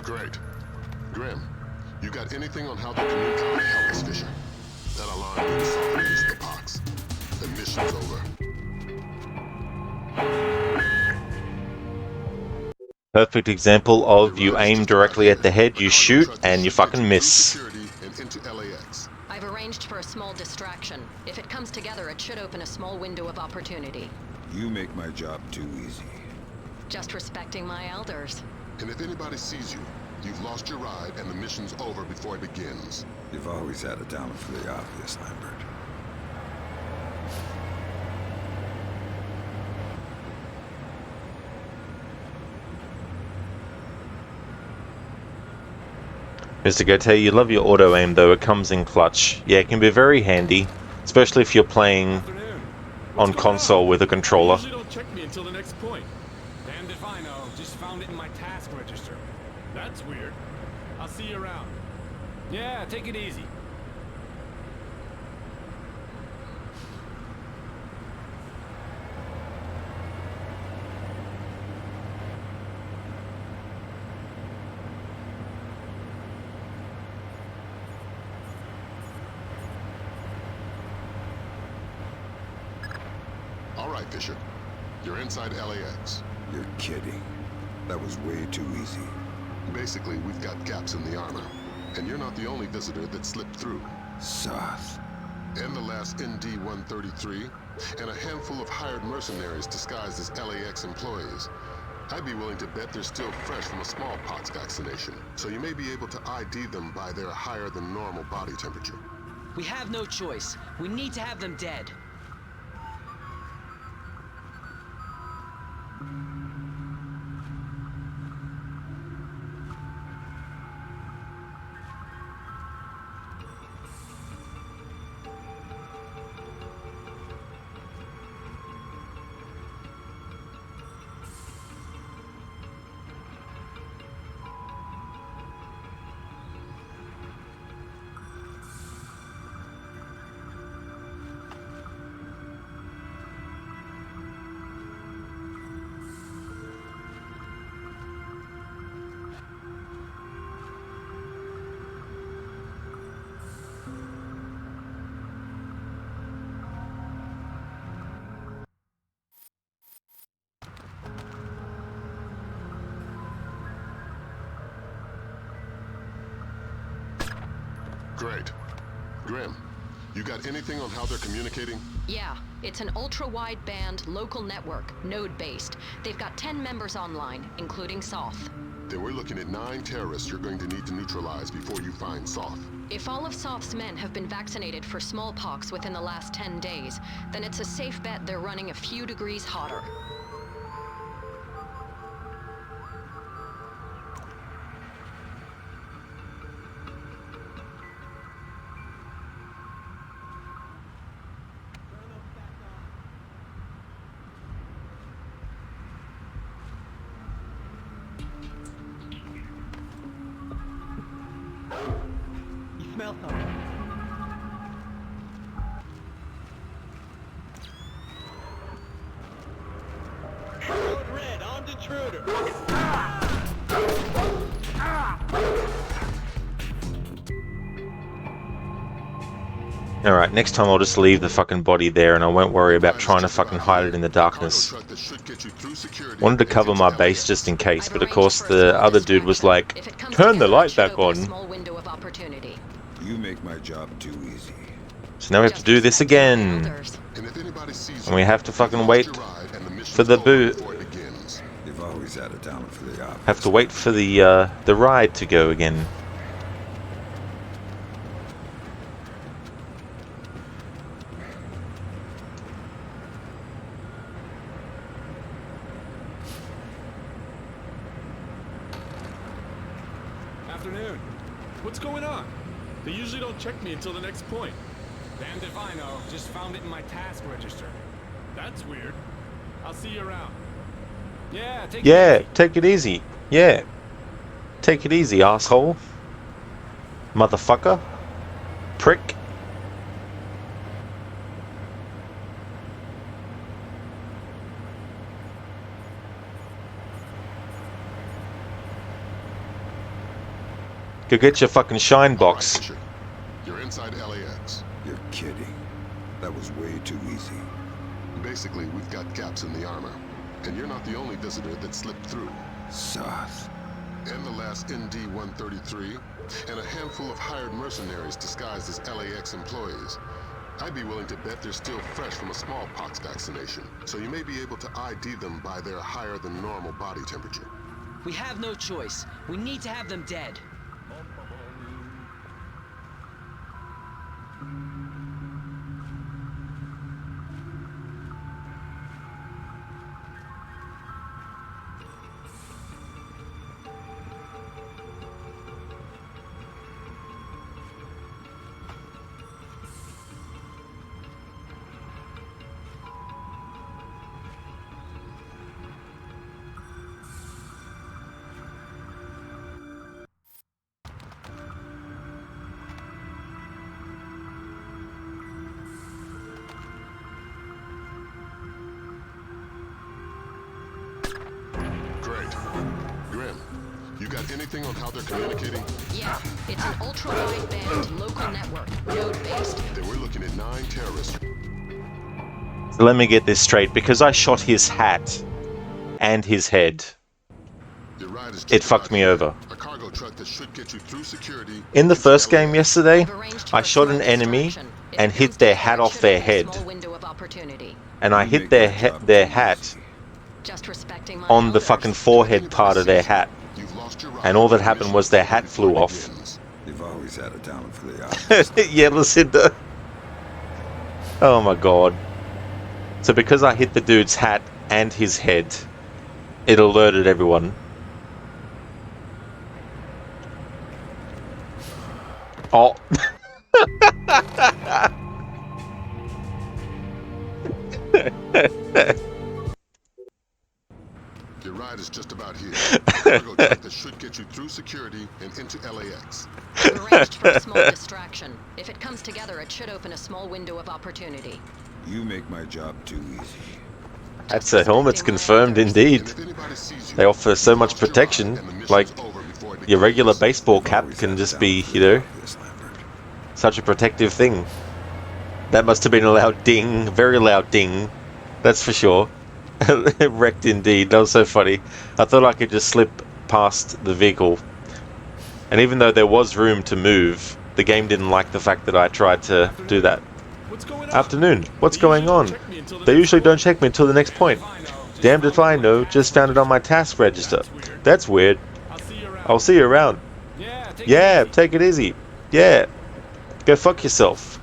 S3: Great. Grim, you got anything on how they communicate? Help us, Fisher. That alarm being softens the pox. The mission's over.
S1: Perfect example of you aim directly at the head, you shoot, and you fucking miss.
S3: And into LAX.
S5: I've arranged for a small distraction. If it comes together, it should open a small window of opportunity.
S4: You make my job too easy.
S5: Just respecting my elders.
S3: And if anybody sees you, you've lost your ride and the mission's over before it begins.
S4: You've always had a talent for the obvious, Lambert.
S1: Mr. Gaute, you love your auto-aim though, it comes in clutch. Yeah, it can be very handy, especially if you're playing on console with a controller.
S21: Usually don't check me until the next point.
S18: Damned if I know. Just found it in my task register.
S21: That's weird. I'll see you around.
S18: Yeah, take it easy.
S3: All right, Fisher. You're inside LAX.
S4: You're kidding. That was way too easy.
S3: Basically, we've got gaps in the armor. And you're not the only visitor that slipped through.
S4: Soth.
S3: And the last ND-133, and a handful of hired mercenaries disguised as LAX employees. I'd be willing to bet they're still fresh from a smallpox vaccination, so you may be able to ID them by their higher than normal body temperature.
S2: We have no choice. We need to have them dead.
S3: Great. Grim, you got anything on how they're communicating?
S5: Yeah, it's an ultra-wideband local network, node-based. They've got 10 members online, including Soth.
S3: Then we're looking at 9 terrorists you're going to need to neutralize before you find Soth.
S5: If all of Soth's men have been vaccinated for smallpox within the last 10 days, then it's a safe bet they're running a few degrees hotter.
S16: You smell something. Code red, armed intruder.
S1: Alright, next time I'll just leave the fucking body there and I won't worry about trying to fucking hide it in the darkness. Wanted to cover my base just in case, but of course the other dude was like, turn the light back on.
S4: You make my job too easy.
S1: So now we have to do this again. And we have to fucking wait for the boot.
S4: You've always had a talent for the obvious.
S1: Have to wait for the ride to go again.
S21: Afternoon. What's going on? They usually don't check me until the next point.
S18: Damned if I know. Just found it in my task register.
S21: That's weird. I'll see you around.
S18: Yeah, take it
S1: Yeah, take it easy. Yeah. Take it easy, asshole. Motherfucker. Prick. Go get your fucking shine box.
S3: All right, Fisher. You're inside LAX.
S4: You're kidding. That was way too easy.
S3: Basically, we've got gaps in the armor. And you're not the only visitor that slipped through.
S4: Soth.
S3: And the last ND-133, and a handful of hired mercenaries disguised as LAX employees. I'd be willing to bet they're still fresh from a smallpox vaccination, so you may be able to ID them by their higher than normal body temperature.
S2: We have no choice. We need to have them dead.
S3: Great. Grim, you got anything on how they're communicating?
S5: Yeah, it's an ultra-wideband local network, node-based.
S3: Then we're looking at 9 terrorists.
S1: So let me get this straight. Because I shot his hat and his head, it fucked me over.
S3: A cargo truck that should get you through security.
S1: In the first game yesterday, I shot an enemy and hit their hat off their head. And I hit their hat on the fucking forehead part of their hat. And all that happened was their hat flew off.
S4: You've always had a talent for the opposite.
S1: Yeah, Lucinda. Oh my god. So because I hit the dude's hat and his head, it alerted everyone. Oh.
S3: Your ride is just about here. A cargo truck that should get you through security and into LAX.
S5: We've arranged for a small distraction. If it comes together, it should open a small window of opportunity.
S4: You make my job too easy.
S1: That's a helmet's confirmed indeed. They offer so much protection, like your regular baseball cap can just be, you know, such a protective thing. That must have been a loud ding, very loud ding, that's for sure. Wrecked indeed, that was so funny. I thought I could just slip past the vehicle. And even though there was room to move, the game didn't like the fact that I tried to do that. Afternoon, what's going on? They usually don't check me until the next point. Damned if I know, just found it on my task register. That's weird. I'll see you around. Yeah, take it easy. Yeah. Go fuck yourself.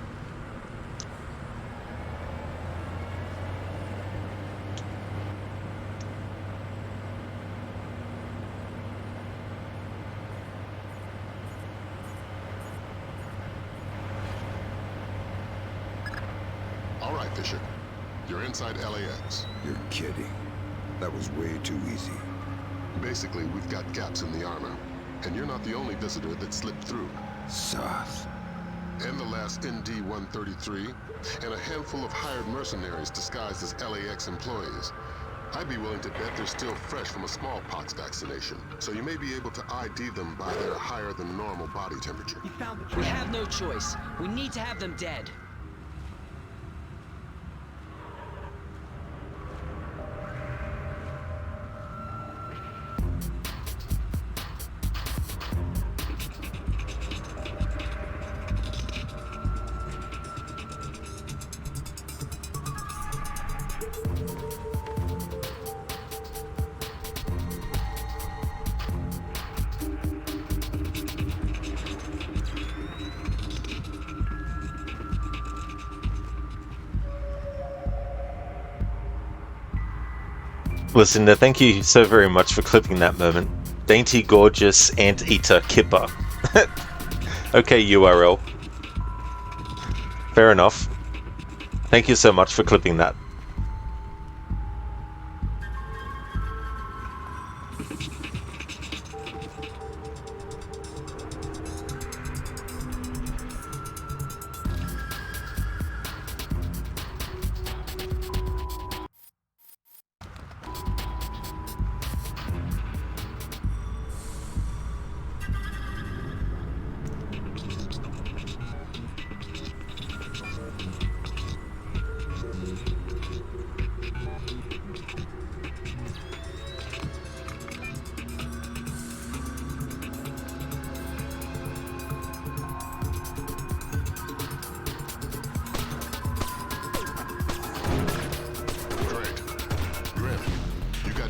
S3: All right, Fisher. You're inside LAX.
S4: You're kidding. That was way too easy.
S3: Basically, we've got gaps in the armor. And you're not the only visitor that slipped through.
S4: Soth.
S3: And the last ND-133, and a handful of hired mercenaries disguised as LAX employees. I'd be willing to bet they're still fresh from a smallpox vaccination, so you may be able to ID them by their higher than normal body temperature.
S2: We have no choice. We need to have them dead.
S1: Lucinda, thank you so very much for clipping that moment. Dainty, gorgeous, anteater, kipper. Okay, URL. Fair enough. Thank you so much for clipping that.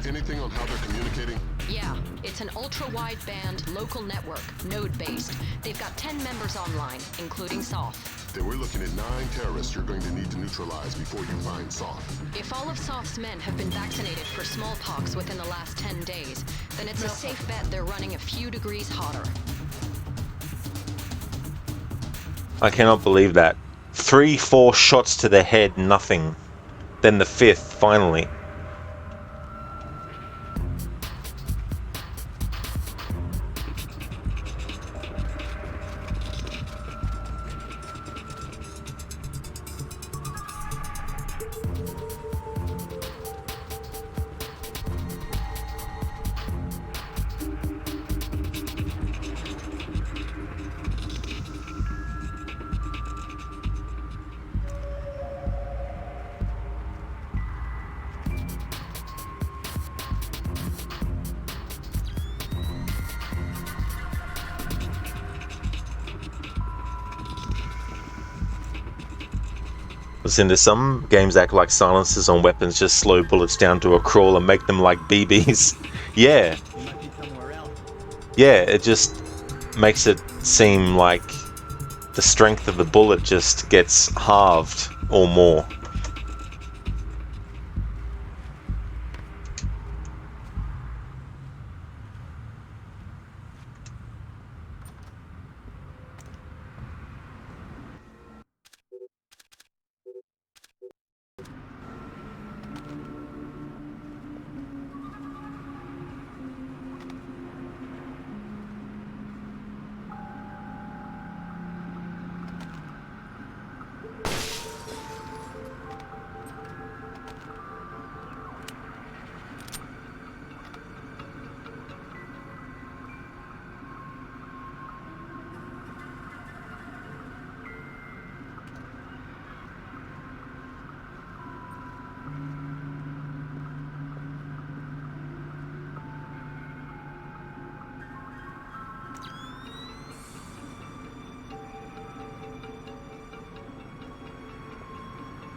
S3: Anything on how they're communicating?
S5: Yeah, it's an ultra-wideband local network, node-based. They've got 10 members online, including Soth.
S3: Then we're looking at 9 terrorists you're going to need to neutralize before you find Soth.
S5: If all of Soth's men have been vaccinated for smallpox within the last 10 days, then it's a safe bet they're running a few degrees hotter.
S1: I cannot believe that. 3-4 shots to the head, nothing. Then the 5th, finally. Listen, there's some games act like silencers on weapons just slow bullets down to a crawl and make them like BBs. Yeah. Yeah, it just makes it seem like the strength of the bullet just gets halved or more.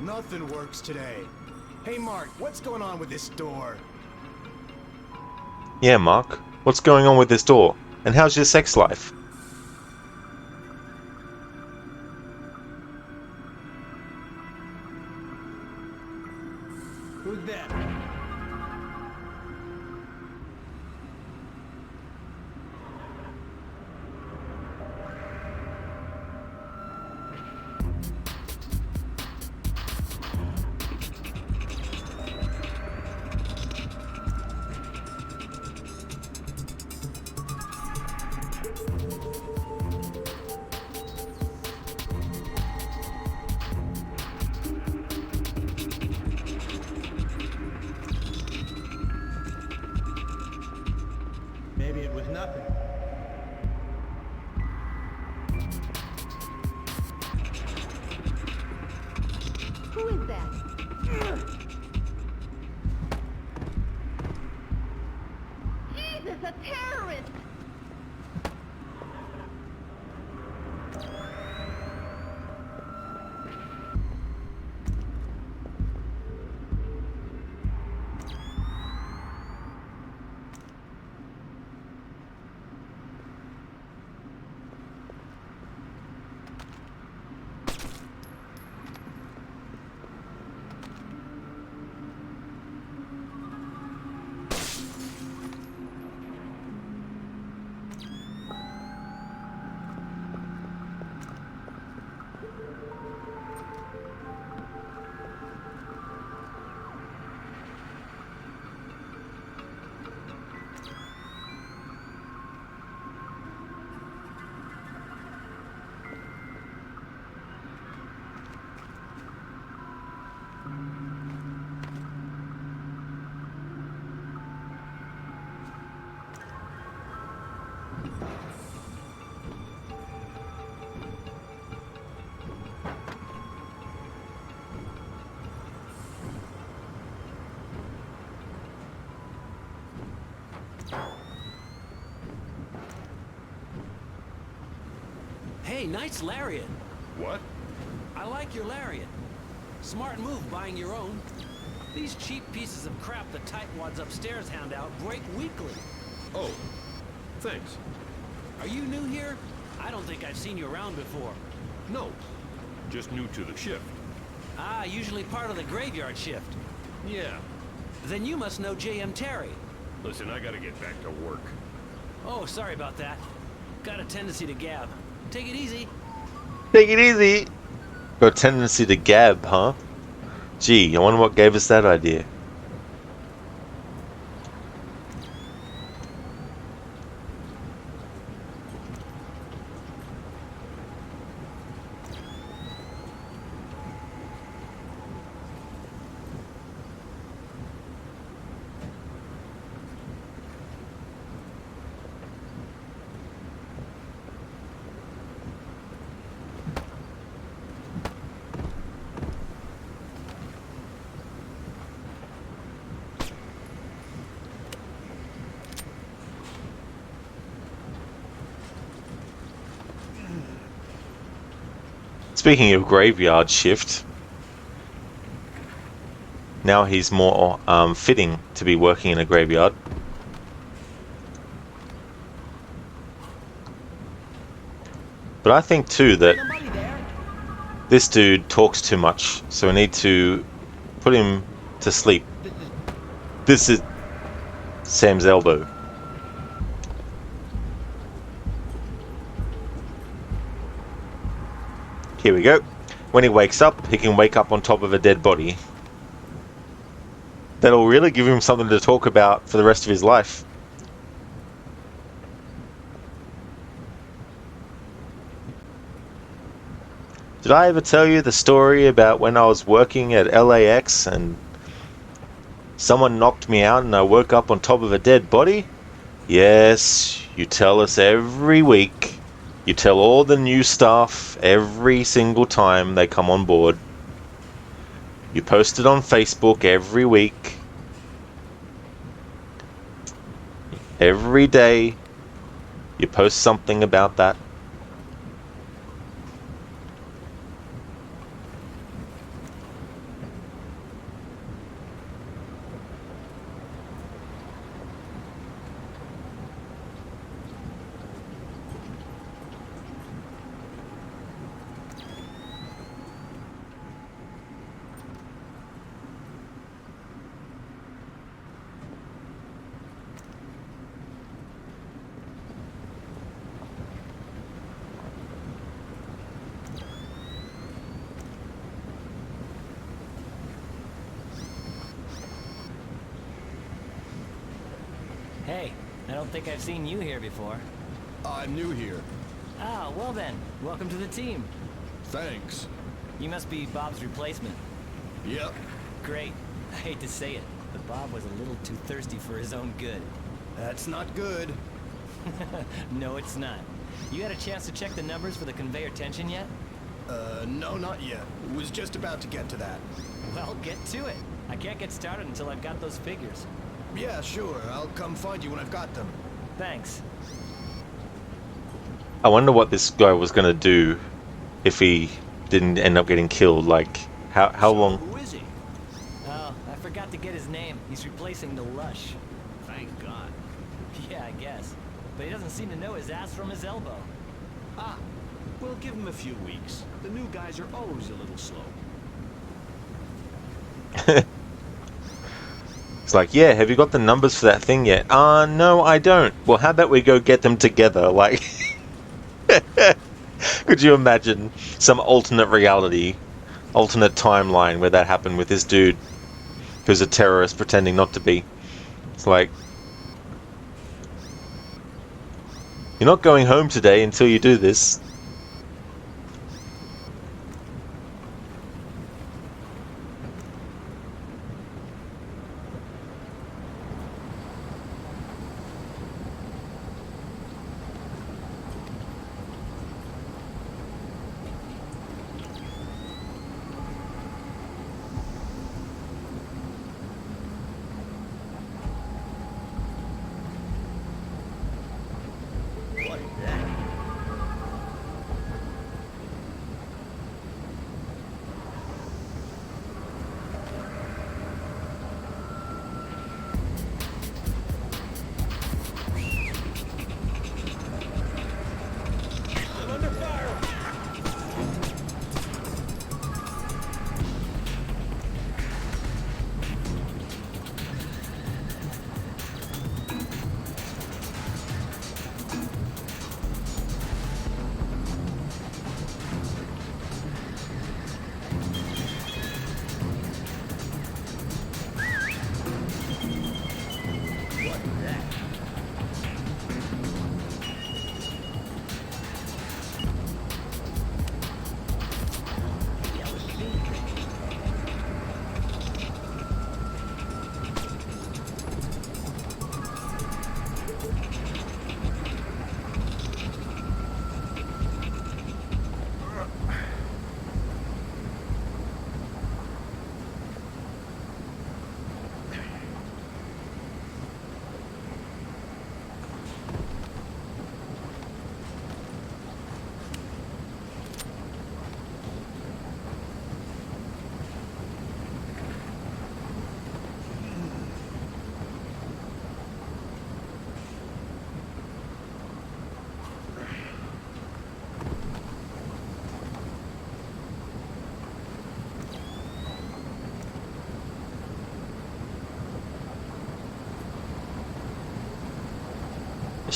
S8: Nothing works today. Hey Mark, what's going on with this door?
S1: Yeah, Mark, what's going on with this door? And how's your sex life?
S8: Who's that? Maybe it was nothing.
S17: Who is that? Jesus, a terrorist!
S18: Hey, nice lariat.
S3: What?
S18: I like your lariat. Smart move buying your own.
S10: These cheap pieces of crap the tightwads upstairs hand out break weekly.
S13: Oh, thanks.
S10: Are you new here? I don't think I've seen you around before.
S13: No, just new to the shift.
S10: Ah, usually part of the graveyard shift.
S13: Yeah.
S10: Then you must know J.M. Terry.
S13: Listen, I gotta get back to work.
S10: Oh, sorry about that. Got a tendency to gab. Take it easy.
S1: Take it easy. Got a tendency to gab, huh? Gee, I wonder what gave us that idea. Speaking of graveyard shift, now he's more fitting to be working in a graveyard. But I think too that this dude talks too much, so we need to put him to sleep. This is Sam's elbow. Here we go. When he wakes up, he can wake up on top of a dead body. That'll really give him something to talk about for the rest of his life. Did I ever tell you the story about when I was working at LAX and someone knocked me out and I woke up on top of a dead body? Yes, you tell us every week. You tell all the new staff every single time they come on board. You post it on Facebook every week. Every day you post something about that.
S19: Hey, I don't think I've seen you here before.
S20: I'm new here.
S19: Ah, well then, welcome to the team.
S20: Thanks.
S19: You must be Bob's replacement.
S20: Yep.
S19: Great. I hate to say it, but Bob was a little too thirsty for his own good.
S20: That's not good.
S19: No, it's not. You had a chance to check the numbers for the conveyor tension yet?
S20: No, not yet. Was just about to get to that.
S19: Well, get to it. I can't get started until I've got those figures.
S20: Yeah, sure. I'll come find you when I've got them.
S19: Thanks.
S1: I wonder what this guy was going to do if he didn't end up getting killed. Like, how long?
S20: Who is he?
S19: Oh, I forgot to get his name. He's replacing the Lush.
S20: Thank God.
S19: Yeah, I guess. But he doesn't seem to know his ass from his elbow.
S20: Ah, we'll give him a few weeks. The new guys are always a little slow.
S1: It's like, yeah, have you got the numbers for that thing yet? No, I don't. Well, how about we go get them together? Like, could you imagine some alternate reality, alternate timeline where that happened with this dude who's a terrorist pretending not to be? It's like, you're not going home today until you do this.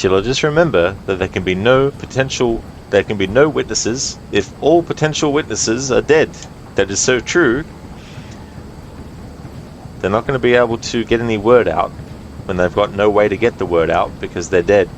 S1: Sheila, just remember that there can be no witnesses if all potential witnesses are dead. That is so true. They're not going to be able to get any word out when they've got no way to get the word out because they're dead.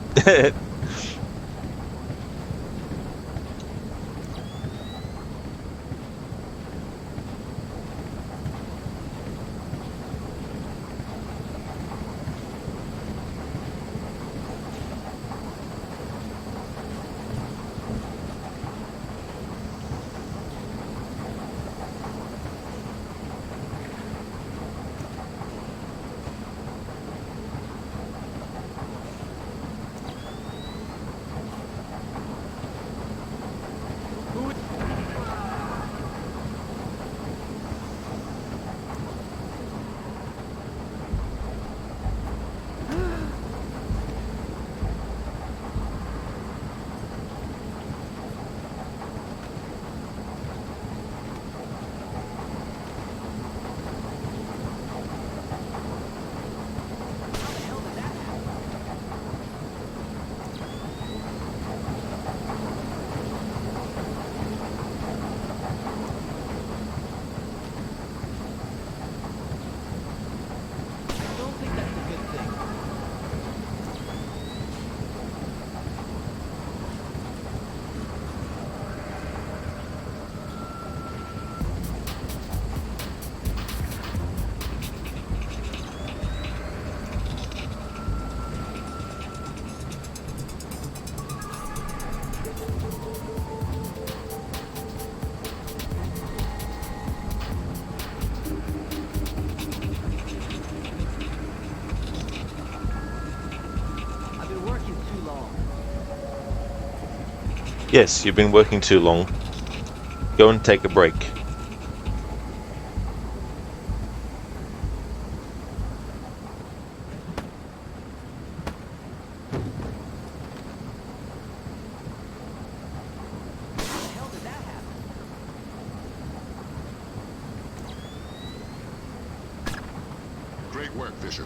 S1: Yes, you've been working too long. Go and take a break.
S3: Great work, Fisher.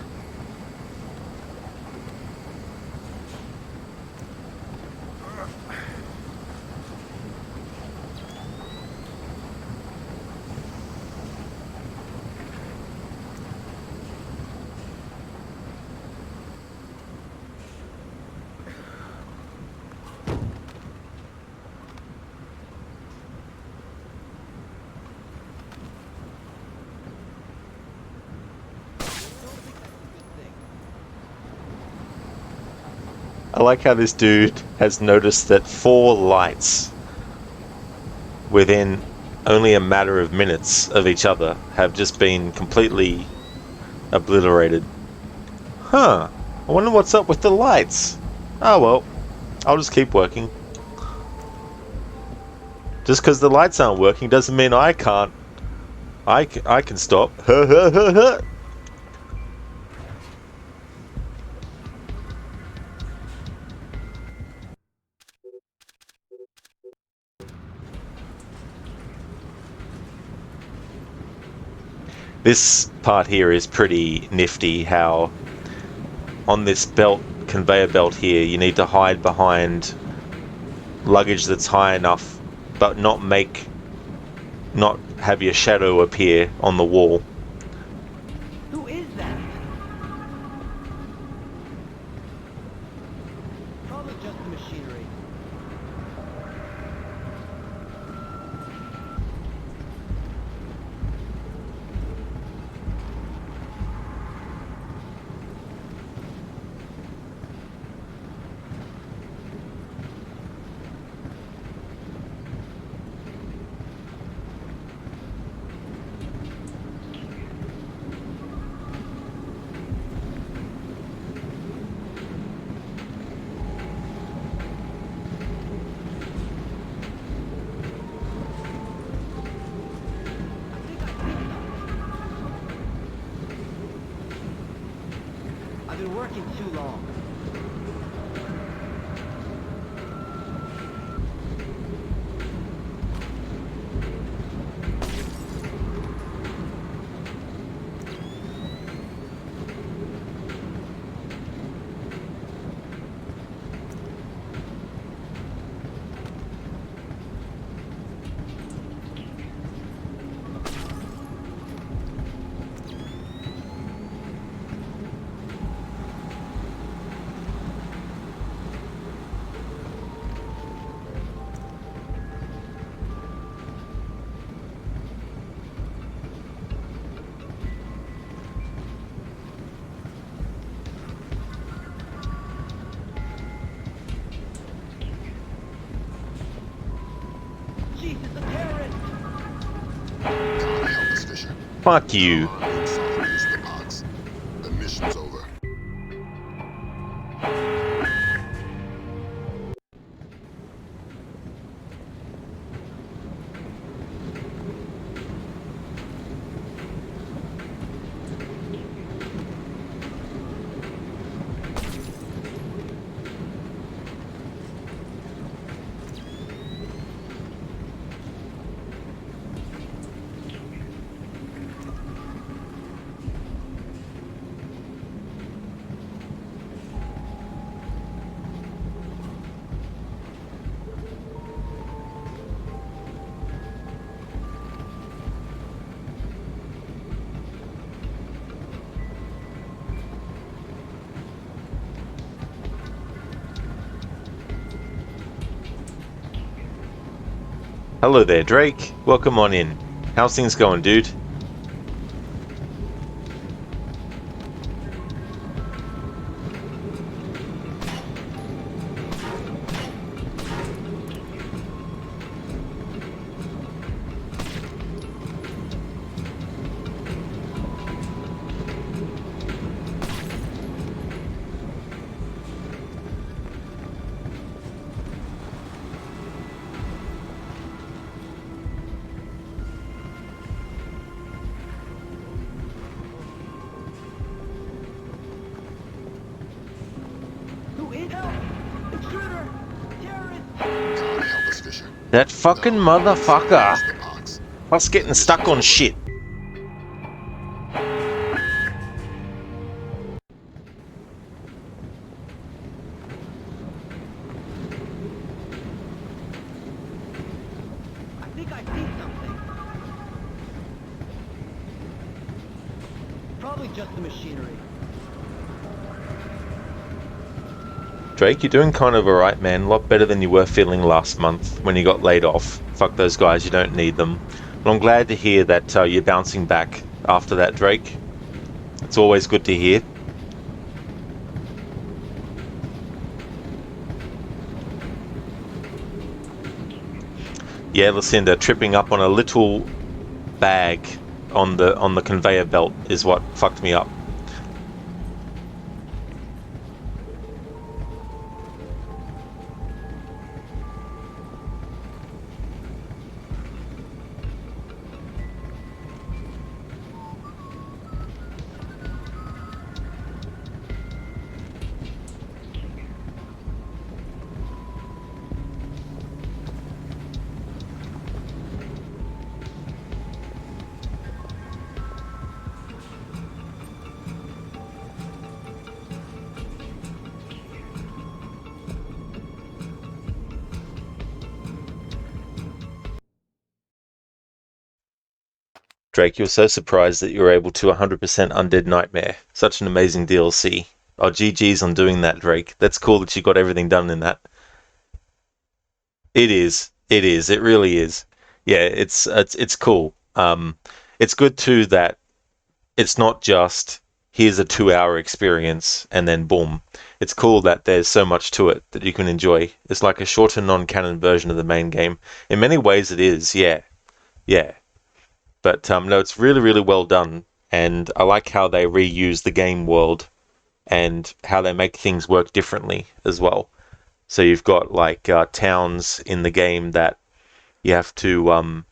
S1: I like how this dude has noticed that 4 lights within only a matter of minutes of each other have just been completely obliterated. Huh, I wonder what's up with the lights. Oh well, I'll just keep working. Just because the lights aren't working doesn't mean I can't. I can stop. This part here is pretty nifty, how on this conveyor belt here, you need to hide behind luggage that's high enough, but not have your shadow appear on the wall.
S16: Who is that? Probably just the machinery. I've been working too long.
S3: Help us, Fisher.
S1: Fuck you.
S3: The box. The mission's over.
S1: Hello there, Drake. Welcome on in. How's things going, dude? That fucking motherfucker! Us getting stuck on shit.
S16: I think I see something. Probably just the machinery.
S1: Drake, you're doing kind of alright, man. A lot better than you were feeling last month when you got laid off. Fuck those guys, you don't need them. But I'm glad to hear that you're bouncing back after that, Drake. It's always good to hear. Yeah, Lucinda, tripping up on a little bag on the conveyor belt is what fucked me up. Drake, you're so surprised that you were able to 100% Undead Nightmare. Such an amazing DLC. Oh, GG's on doing that, Drake. That's cool that you got everything done in that. It is. It is. It really is. Yeah, it's cool. It's good too that it's not just here's a 2-hour experience and then boom. It's cool that there's so much to it that you can enjoy. It's like a shorter non-canon version of the main game. In many ways it is, yeah. Yeah. But no, it's really, really well done. And I like how they reuse the game world and how they make things work differently as well. So you've got like towns in the game that you have to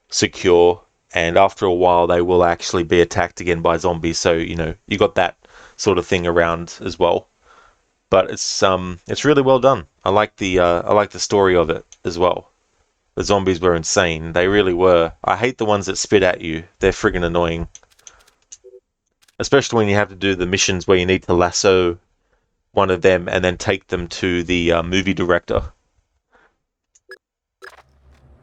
S1: secure, and after a while they will actually be attacked again by zombies. So you know you got that sort of thing around as well. But it's really well done. I like the story of it as well. The zombies were insane. They really were. I hate the ones that spit at you. They're friggin' annoying. Especially when you have to do the missions where you need to lasso one of them and then take them to the movie director.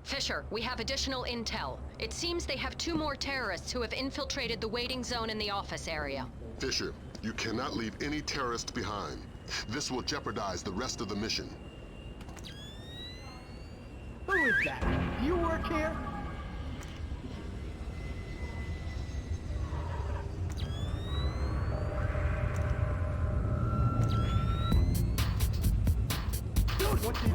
S5: Fisher, we have additional intel. It seems they have 2 more terrorists who have infiltrated the waiting zone in the office area.
S3: Fisher, you cannot leave any terrorists behind. This will jeopardize the rest of the mission.
S16: Who is that? Do you work here? Dude, what the...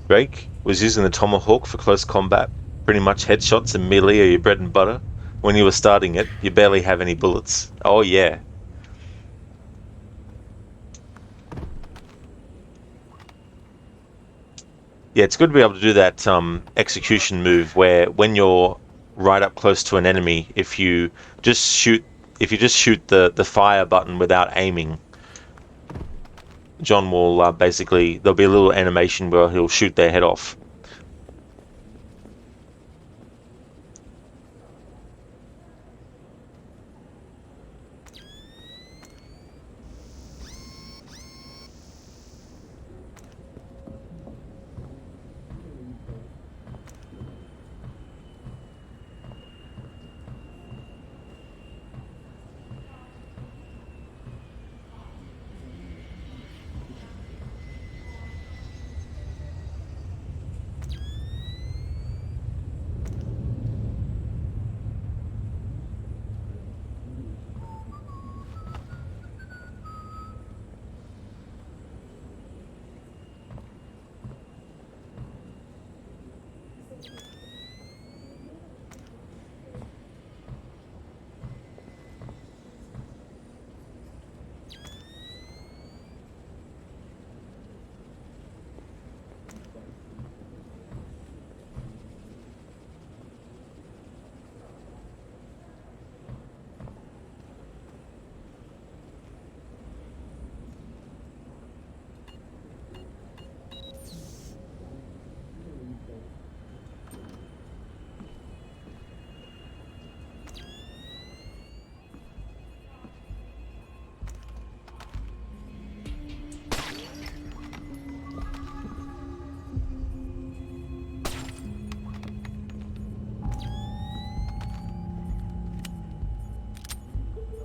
S1: Drake was using the tomahawk for close combat. Pretty much headshots and melee are your bread and butter. When you were starting it, you barely have any bullets. Oh yeah. Yeah, it's good to be able to do that execution move where when you're right up close to an enemy, if you just shoot the fire button without aiming, John will basically, there'll be a little animation where he'll shoot their head off.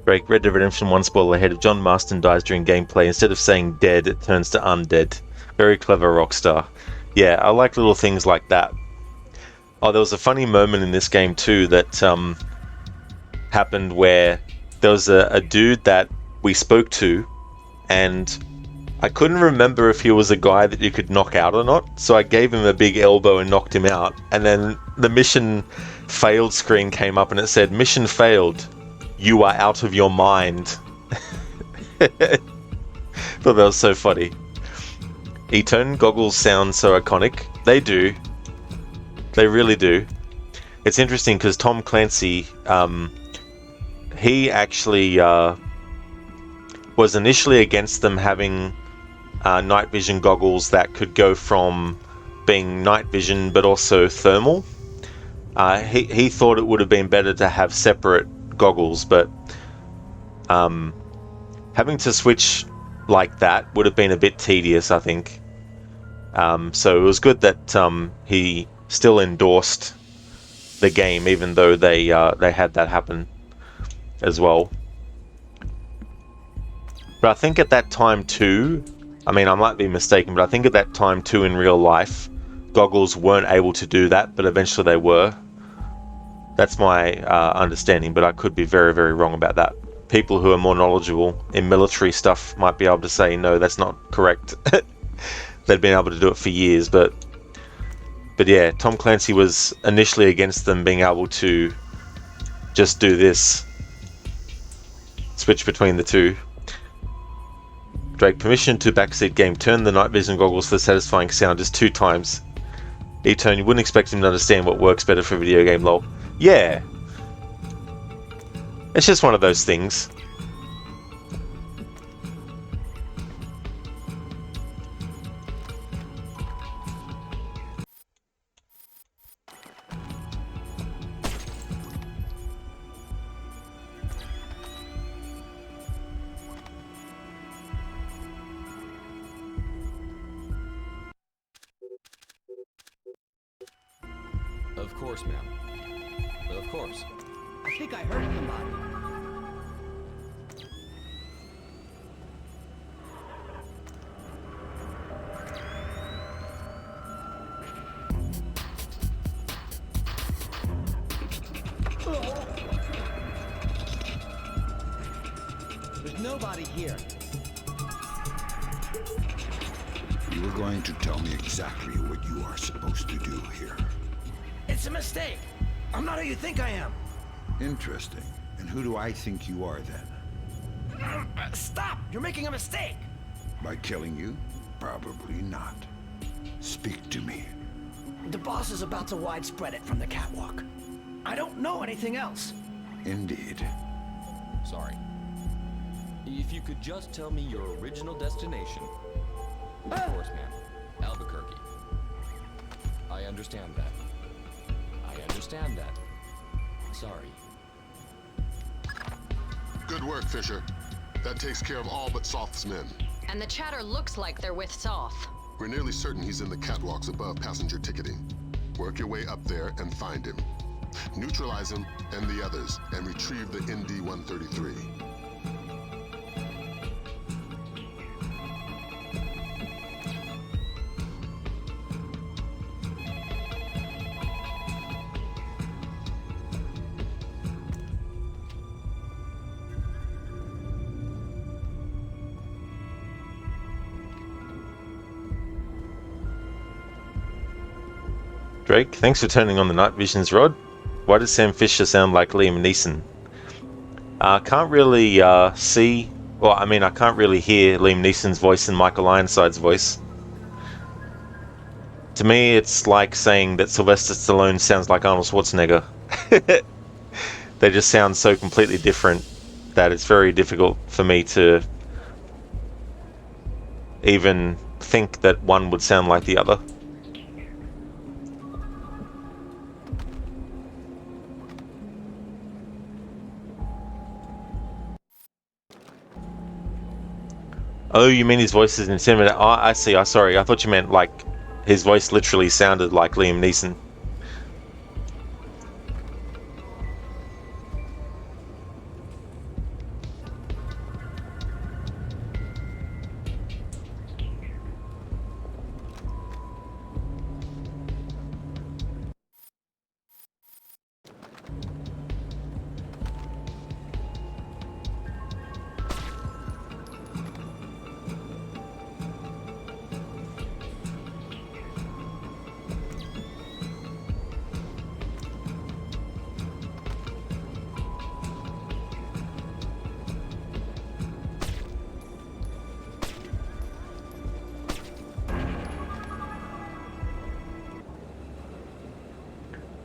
S1: Break Red Dead Redemption 1 spoiler ahead. If John Marston dies during gameplay, instead of saying dead, it turns to undead. Very clever, Rockstar. Yeah, I like little things like that. Oh, there was a funny moment in this game too that happened where there was a dude that we spoke to, and I couldn't remember if he was a guy that you could knock out or not, so I gave him a big elbow and knocked him out, and then the mission failed screen came up and it said, "Mission failed. You are out of your mind." Thought that was so funny. E-Tone goggles sound so iconic. They do. They really do. It's interesting because Tom Clancy, he actually was initially against them having night vision goggles that could go from being night vision but also thermal. He thought it would have been better to have separate goggles, but having to switch like that would have been a bit tedious, I think. So it was good that he still endorsed the game, even though they had that happen as well. But I think at that time too, I mean, I might be mistaken, but I think at that time too in real life, goggles weren't able to do that, but eventually they were. That's my understanding, but I could be very, very wrong about that. People who are more knowledgeable in military stuff might be able to say, no, that's not correct. They'd been able to do it for years, but yeah, Tom Clancy was initially against them being able to just do this. Switch between the two. Drake, permission to backseat game. Turn the night vision goggles for satisfying sound just 2 times. E-Tone, you wouldn't expect him to understand what works better for a video game, lol. Yeah. It's just one of those things.
S6: Of course, ma'am. Of course.
S16: I think I heard somebody. There's nobody here.
S4: You were going to tell me exactly what you are supposed to do here.
S16: It's a mistake. I'm not who you think I am.
S4: Interesting. And who do I think you are then?
S16: Stop! You're making a mistake!
S4: By killing you? Probably not. Speak to me.
S16: The boss is about to widespread it from the catwalk. I don't know anything else.
S4: Indeed.
S6: Sorry. If you could just tell me your original destination. Of course, ma'am. Albuquerque. I understand that. I understand that. Sorry.
S3: Good work, Fisher. That takes care of all but Soth's men.
S5: And the chatter looks like they're with Soth.
S3: We're nearly certain he's in the catwalks above passenger ticketing. Work your way up there and find him. Neutralize him and the others, and retrieve the ND-133.
S1: Drake, thanks for turning on the night visions, Rod. Why does Sam Fisher sound like Liam Neeson? I can't really see... Well, I mean, I can't really hear Liam Neeson's voice and Michael Ironside's voice. To me, it's like saying that Sylvester Stallone sounds like Arnold Schwarzenegger. They just sound so completely different that it's very difficult for me to even think that one would sound like the other. Oh, you mean his voice is intimidating? Oh, I see. I'm sorry. I thought you meant like his voice literally sounded like Liam Neeson.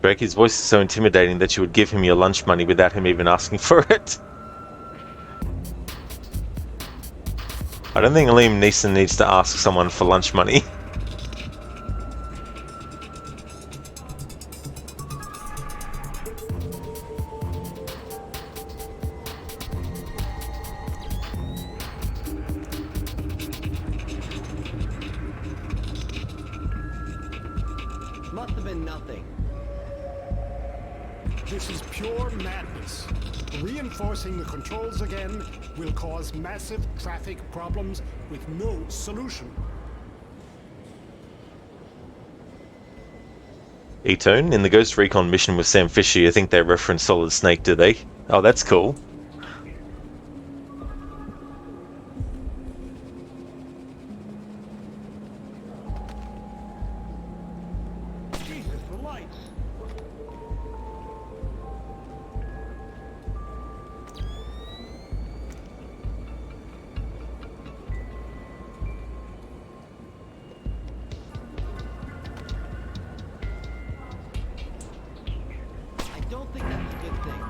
S1: Drake, his voice is so intimidating that you would give him your lunch money without him even asking for it. I don't think Liam Neeson needs to ask someone for lunch money.
S16: Must have been nothing.
S22: This is pure madness. Reinforcing the controls again will cause massive traffic problems with no solution.
S1: E-Tone, in the Ghost Recon mission with Sam Fisher, you think they reference Solid Snake, do they? Oh, that's cool.
S22: Jesus, the lights.
S16: I don't think that's a good thing.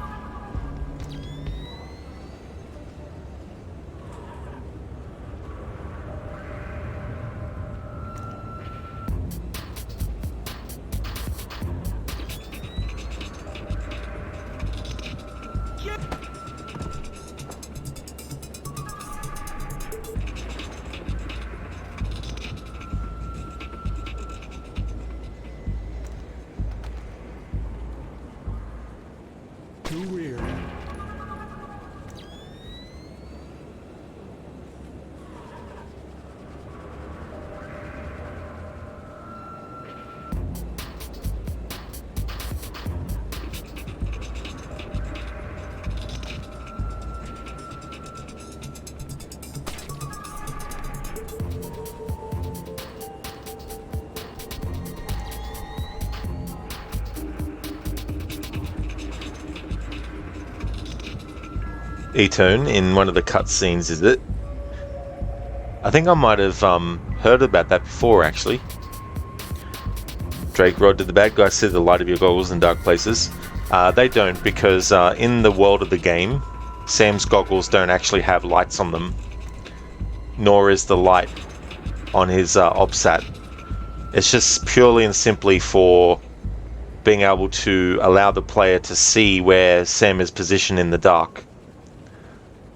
S1: E-turn in one of the cutscenes, is it? I think I might have heard about that before, actually. Drake, Rod, did the bad guys see the light of your goggles in dark places? They don't, because in the world of the game, Sam's goggles don't actually have lights on them, nor is the light on his OBSAT. It's just purely and simply for being able to allow the player to see where Sam is positioned in the dark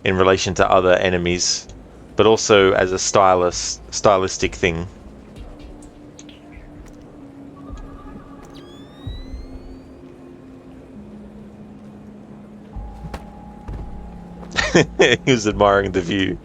S1: in relation to other enemies, but also as a stylistic thing. He was admiring the view.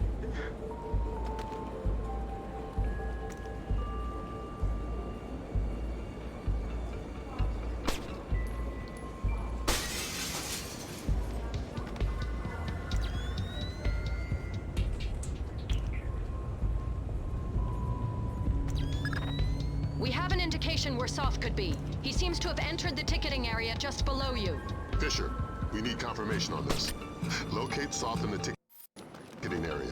S5: We have an indication where Soth could be. He seems to have entered the ticketing area just below you.
S3: Fisher, we need confirmation on this. Locate Soth in the ticketing area.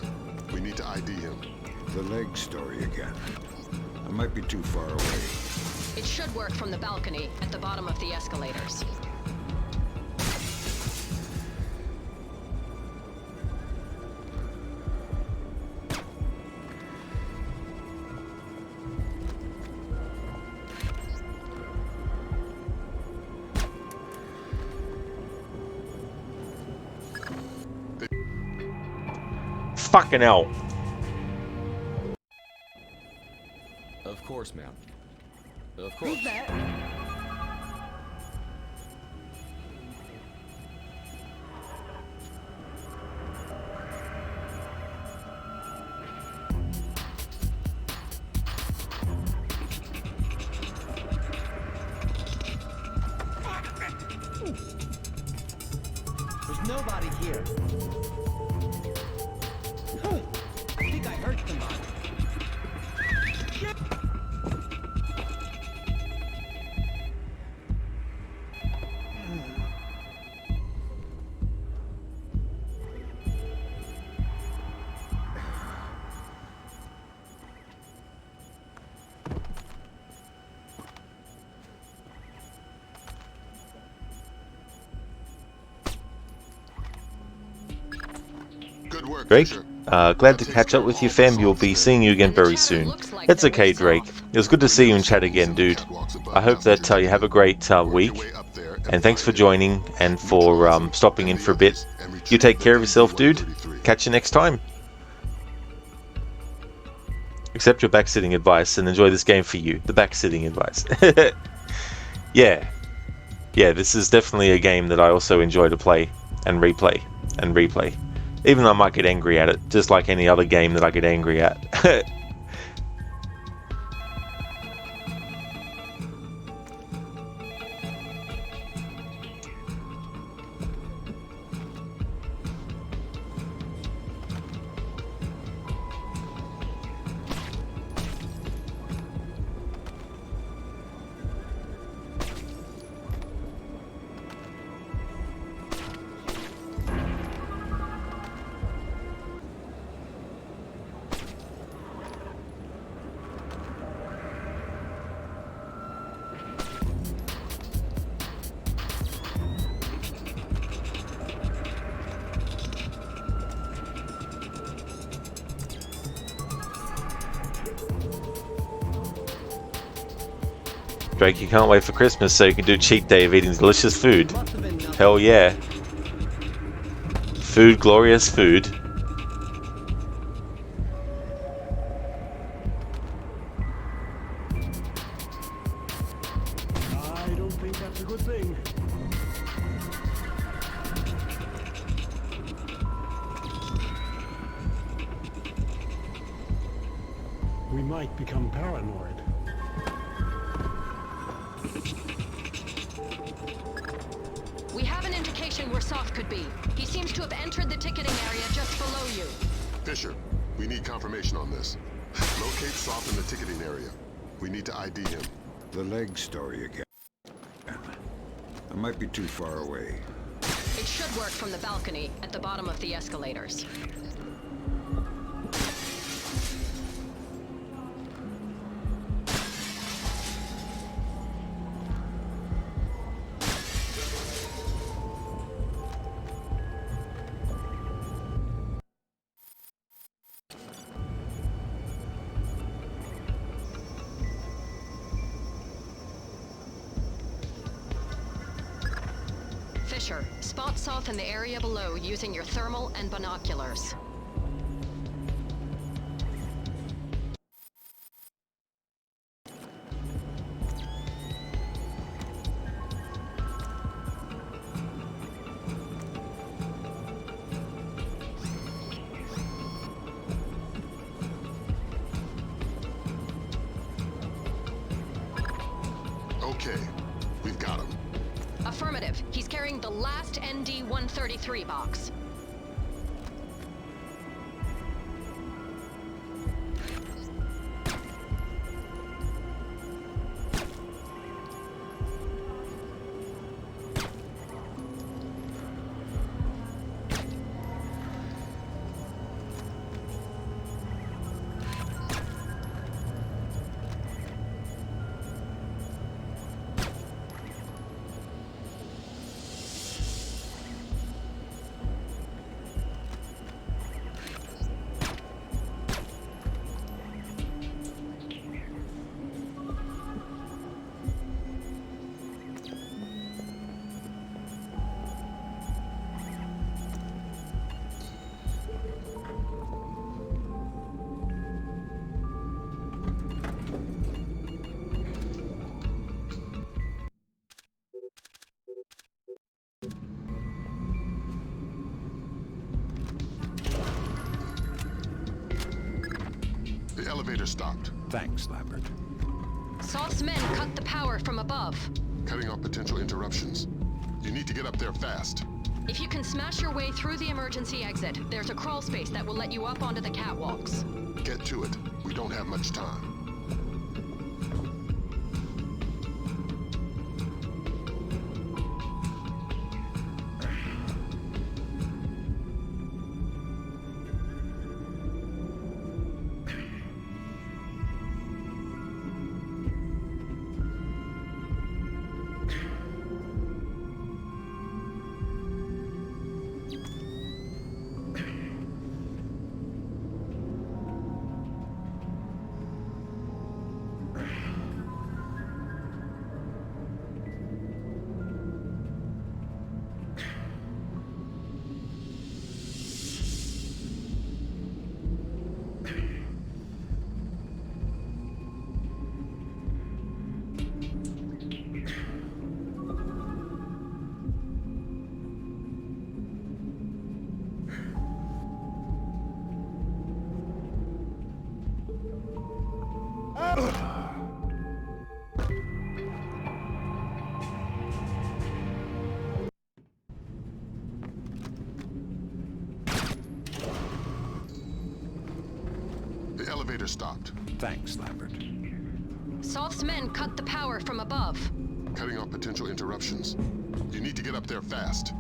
S3: We need to ID him.
S4: The leg story again. I might be too far away.
S5: It should work from the balcony at the bottom of the escalators.
S1: Fucking hell.
S6: Of course, ma'am. Of course.
S17: Who's that?
S16: There's nobody here. I think I heard somebody.
S3: Good work,
S1: Drake,
S3: Fisher.
S1: glad to catch up with you, fam. You'll be seeing you again very soon. It's okay, Drake. It was good to see you in chat again, dude. I hope that you have a great week, and thanks for joining and for stopping in for a bit. You take care of yourself, dude. Catch you next time. Accept your backsitting advice and enjoy this game for you. The backsitting advice. Yeah, this is definitely a game that I also enjoy to play and replay and replay. Even though I might get angry at it, just like any other game that I get angry at. Drake, you can't wait for Christmas so you can do cheat day of eating delicious food. Hell yeah. Food, glorious food.
S22: I don't think that's a good thing. We might become paranoid.
S5: We have an indication where Soth could be. He seems to have entered the ticketing area just below you.
S3: Fisher, we need confirmation on this. Locate Soth in the ticketing area. We need to ID him.
S4: The leg story again. I might be too far away.
S5: It should work from the balcony at the bottom of the escalators. Fisher, spot south in the area below using your thermal and binoculars.
S3: Okay, we've got him.
S5: Affirmative. He's carrying the last ND-133 box.
S3: The elevator stopped.
S4: Thanks, Lambert.
S5: Soth's men cut the power from above.
S3: Cutting off potential interruptions. You need to get up there fast.
S5: If you can smash your way through the emergency exit, there's a crawl space that will let you up onto the catwalks.
S3: Get to it. We don't have much time. The elevator stopped.
S4: Thanks, Lambert.
S5: Soth's men cut the power from above.
S3: Cutting off potential interruptions. You need to get up there fast.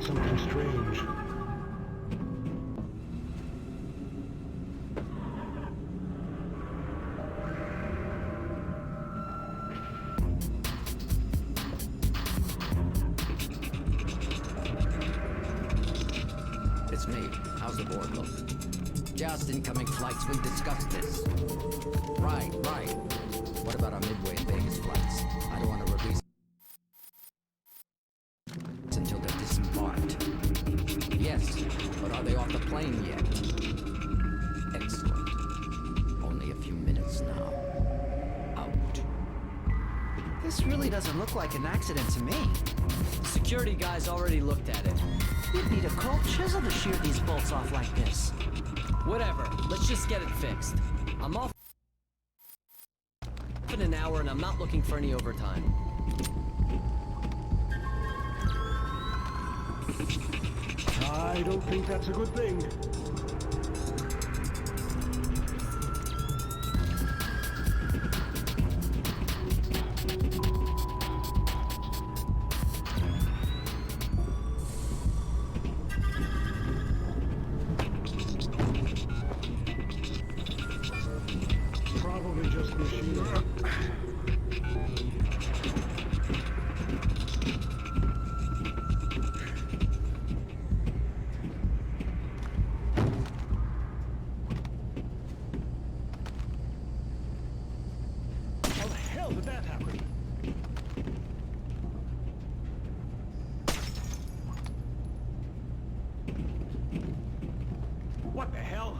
S22: Something strange.
S9: It's me, How's the board look? Just incoming flights. We discussed this. Right. What about our Midway and Vegas flights? I don't want to release until they're disembarked. Yes, but are they off the plane yet? Excellent. Only a few minutes now. Out.
S11: This really doesn't look like an accident to me.
S2: Security guys already looked at it.
S11: You'd need a cold chisel to shear these bolts off like this.
S2: Whatever, let's just get it fixed. I'm off in an hour and I'm not looking for any overtime.
S22: I don't think that's a good thing. Probably just machine. How the hell did that happen? What the hell?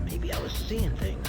S11: Maybe I was seeing things.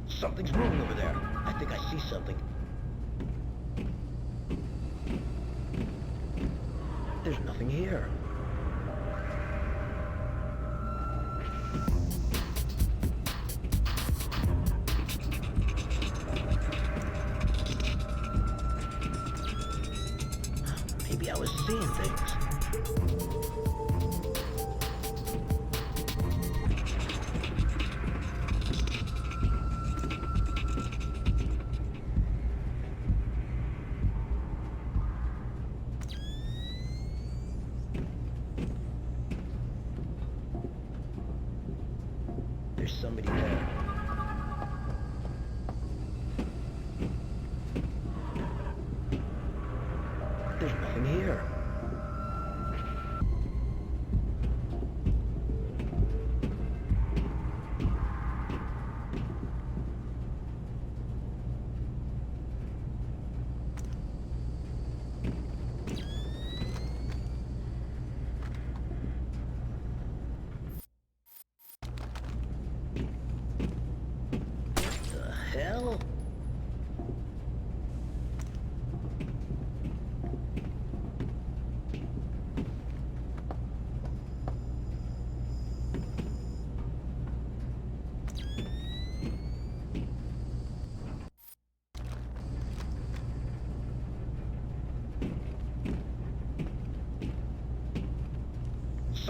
S11: Something's moving over there. I think I see something. There's nothing here. Maybe I was seeing things. There's somebody there. There's nothing here.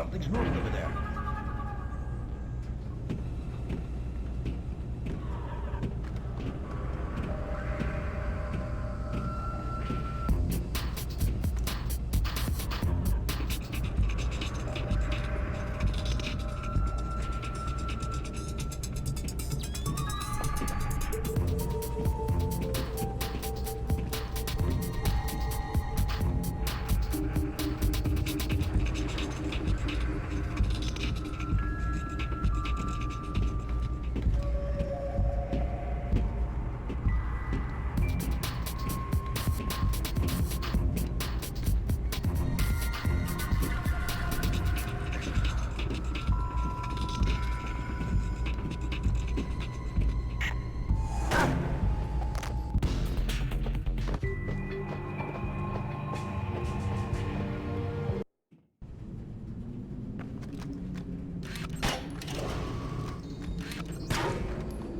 S15: Something's moving over there.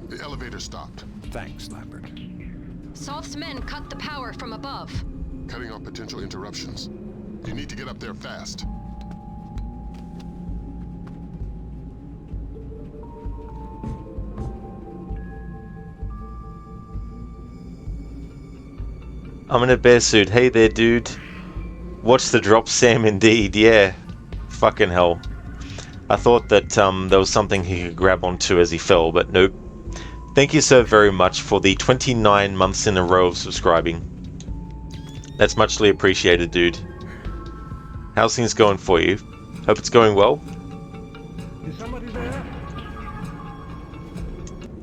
S3: The elevator stopped.
S13: Thanks, Lambert.
S5: Soth's men cut the power from above.
S3: Cutting off potential interruptions. You need to get up there fast.
S1: I'm in a bear suit. Hey there, dude. Watch the drop, Sam, indeed. Yeah. Fucking hell. I thought that there was something he could grab onto as he fell, but nope. Thank you so very much for the 29 months in a row of subscribing. That's muchly appreciated, dude. How's things going for you? Hope it's going well.
S15: Is somebody there?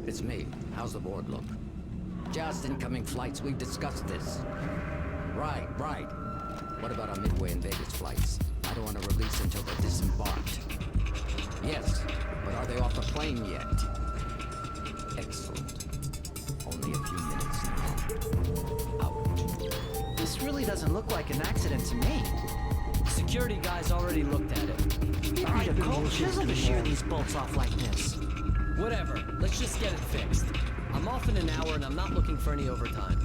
S9: It's me. How's the board look? Just incoming flights. We've discussed this. Right. What about our Midway and Vegas flights? I don't want to release until they're disembarked. Yes, but are they off the plane yet? Excellent. Only a few minutes now. Out.
S11: This really doesn't look like an accident to me.
S2: The security guys already looked at it.
S11: You'd need a cold chisel to shear these bolts off like this.
S2: Whatever, let's just get it fixed. I'm off in an hour and I'm not looking for any overtime.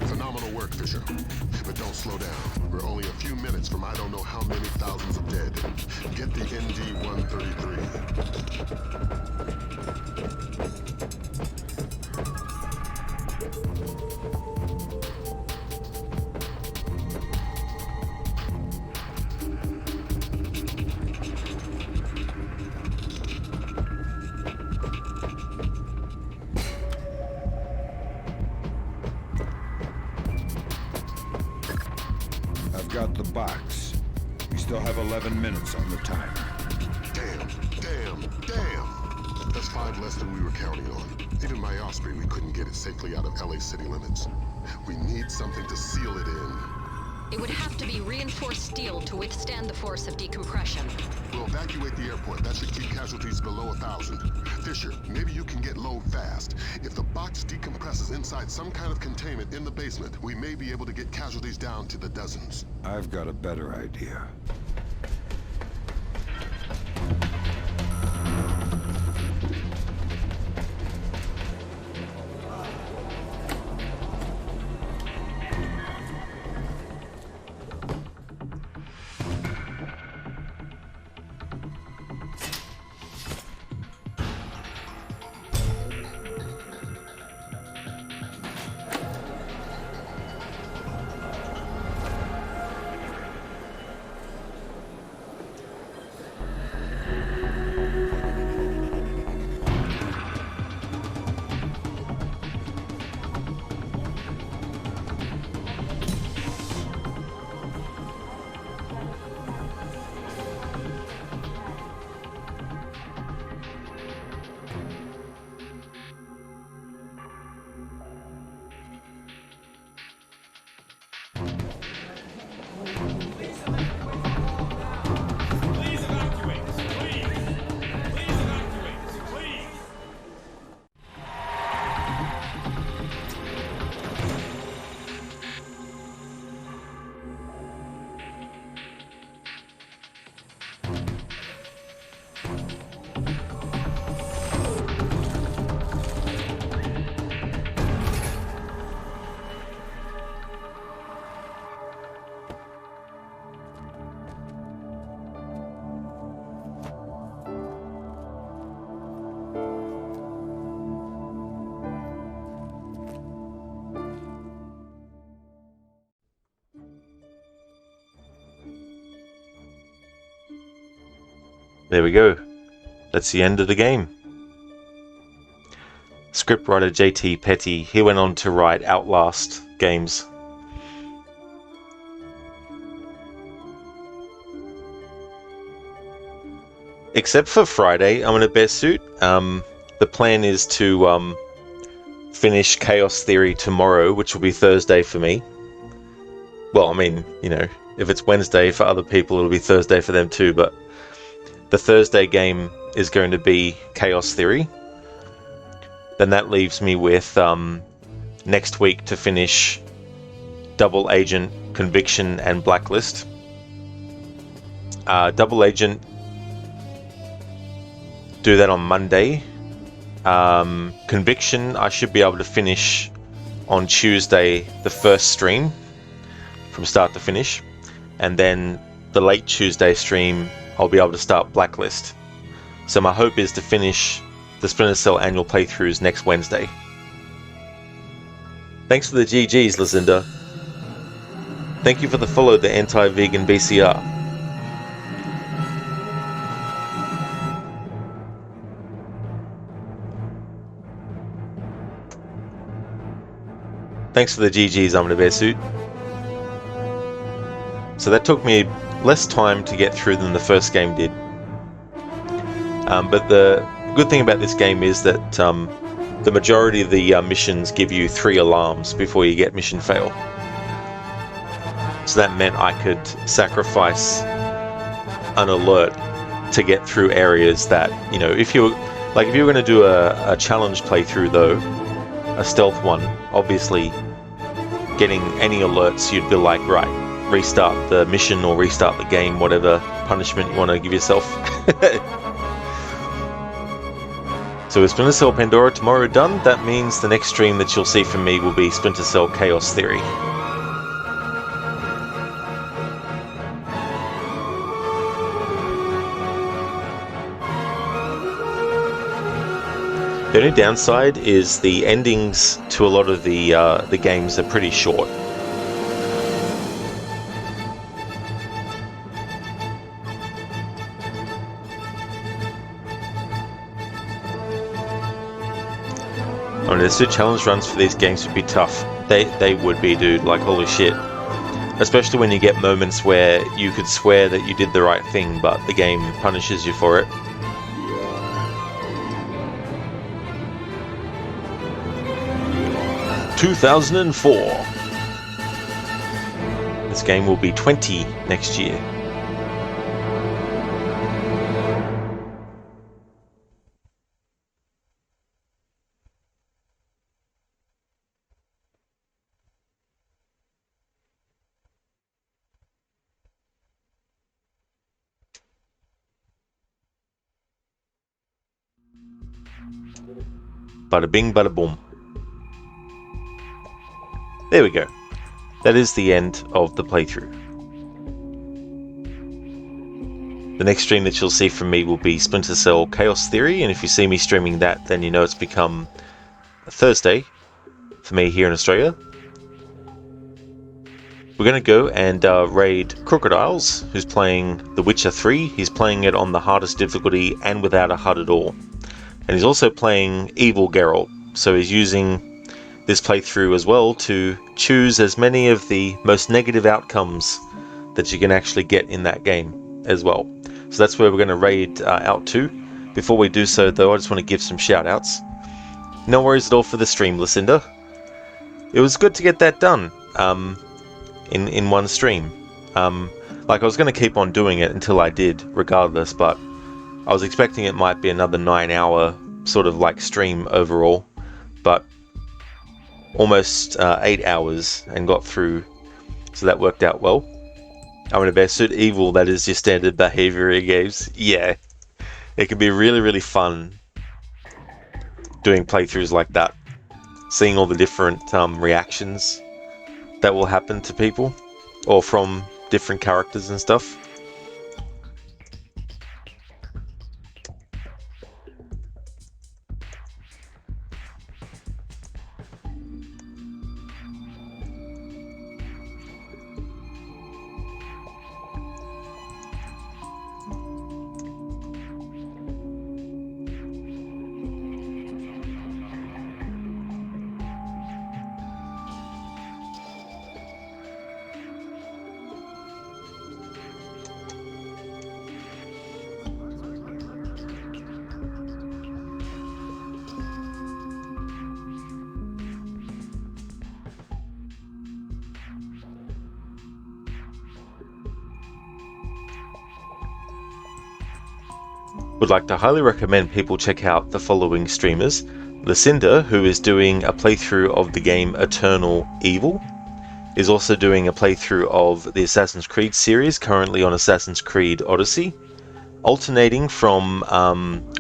S3: Phenomenal work, Fisher. But don't slow down. We're only a few minutes from I don't know how many thousands of dead. Get the ND-133.
S4: I've got the box. We still have 11 minutes on the timer.
S3: Damn. That's 5 less than we were counting on. Even my Osprey, we couldn't get it safely out of LA city limits. We need something to seal it in.
S5: It would have to be reinforced steel to withstand the force of decompression.
S3: We'll evacuate the airport. That should keep casualties below 1,000. Fisher, maybe you can get low fast. If the box decompresses inside some kind of containment in the basement, we may be able to get casualties down to the dozens.
S4: I've got a better idea.
S1: There we go. That's the end of the game. Scriptwriter J.T. Petty, he went on to write Outlast games. Except for Friday, I'm in a best suit. The plan is to finish Chaos Theory tomorrow, which will be Thursday for me. Well, I mean, you know, if it's Wednesday for other people, it'll be Thursday for them too, but the Thursday game is going to be Chaos Theory. Then that leaves me with next week to finish Double Agent, Conviction, and Blacklist. Double Agent, do that on Monday. Conviction, I should be able to finish on Tuesday, the first stream, from start to finish. And then the late Tuesday stream, I'll be able to start Blacklist. So my hope is to finish the Splinter Cell annual playthroughs next Wednesday. Thanks for the GGs, Lucinda. Thank you for the follow, the anti-vegan BCR. Thanks for the GGs, I'm in a bear suit. So that took me less time to get through than the first game did. But the good thing about this game is that the majority of the missions give you 3 alarms before you get mission fail. So that meant I could sacrifice an alert to get through areas that, you know, if you were going to do a challenge playthrough though, a stealth one, obviously getting any alerts, you'd be like, right, restart the mission or restart the game, whatever punishment you want to give yourself. So with Splinter Cell Pandora tomorrow done, that means the next stream that you'll see from me will be Splinter Cell Chaos Theory. The only downside is the endings to a lot of the games are pretty short. I mean, the suit challenge runs for these games would be tough. They would be, dude. Like, holy shit. Especially when you get moments where you could swear that you did the right thing, but the game punishes you for it. ...2004. This game will be 20 next year. Bada bing, bada boom. There we go. That is the end of the playthrough. The next stream that you'll see from me will be Splinter Cell Chaos Theory, and if you see me streaming that, then you know it's become Thursday for me here in Australia. We're going to go and raid Crocodiles, who's playing The Witcher 3. He's playing it on the hardest difficulty and without a HUD at all. And he's also playing Evil Geralt, so he's using this playthrough as well to choose as many of the most negative outcomes that you can actually get in that game as well. So that's where we're going to raid out to. Before we do so though, I just want to give some shout outs. No worries at all for the stream, Lucinda. It was good to get that done in one stream. Like, I was going to keep on doing it until I did regardless, but I was expecting it might be another 9-hour sort of like stream overall, but almost 8 hours and got through, so that worked out well. I'm in a bear suit. Evil, that is your standard behavior in games. Yeah, it can be really, really fun doing playthroughs like that, seeing all the different reactions that will happen to people or from different characters and stuff. would like to highly recommend people check out the following streamers. Lucinda, who is doing a playthrough of the game Eternal Evil, is also doing a playthrough of the Assassin's Creed series, currently on Assassin's Creed Odyssey, alternating from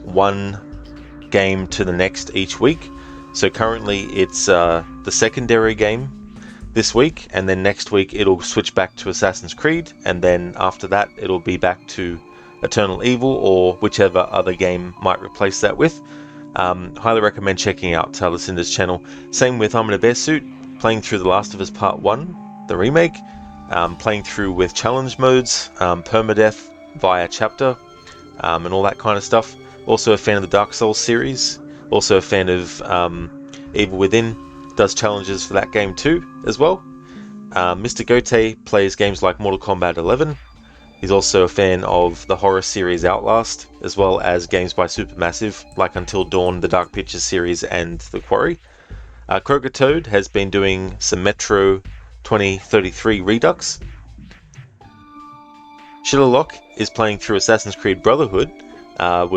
S1: one game to the next each week. So currently it's the secondary game this week, and then next week it'll switch back to Assassin's Creed, and then after that it'll be back to Eternal Evil or whichever other game might replace that with. Highly recommend checking out Lucinda's channel. Same with I'm in a Bear Suit, playing through The Last of Us Part 1, the remake, playing through with challenge modes, permadeath via chapter, and all that kind of stuff. Also a fan of the Dark Souls series, also a fan of Evil Within, does challenges for that game too as well. Mr. Gote plays games like Mortal Kombat 11. He's also a fan of the horror series Outlast, as well as games by Supermassive like Until Dawn, the Dark Pictures series, and The Quarry. Kroger Toad has been doing some Metro 2033 Redux. Shillerlock is playing through Assassin's Creed Brotherhood,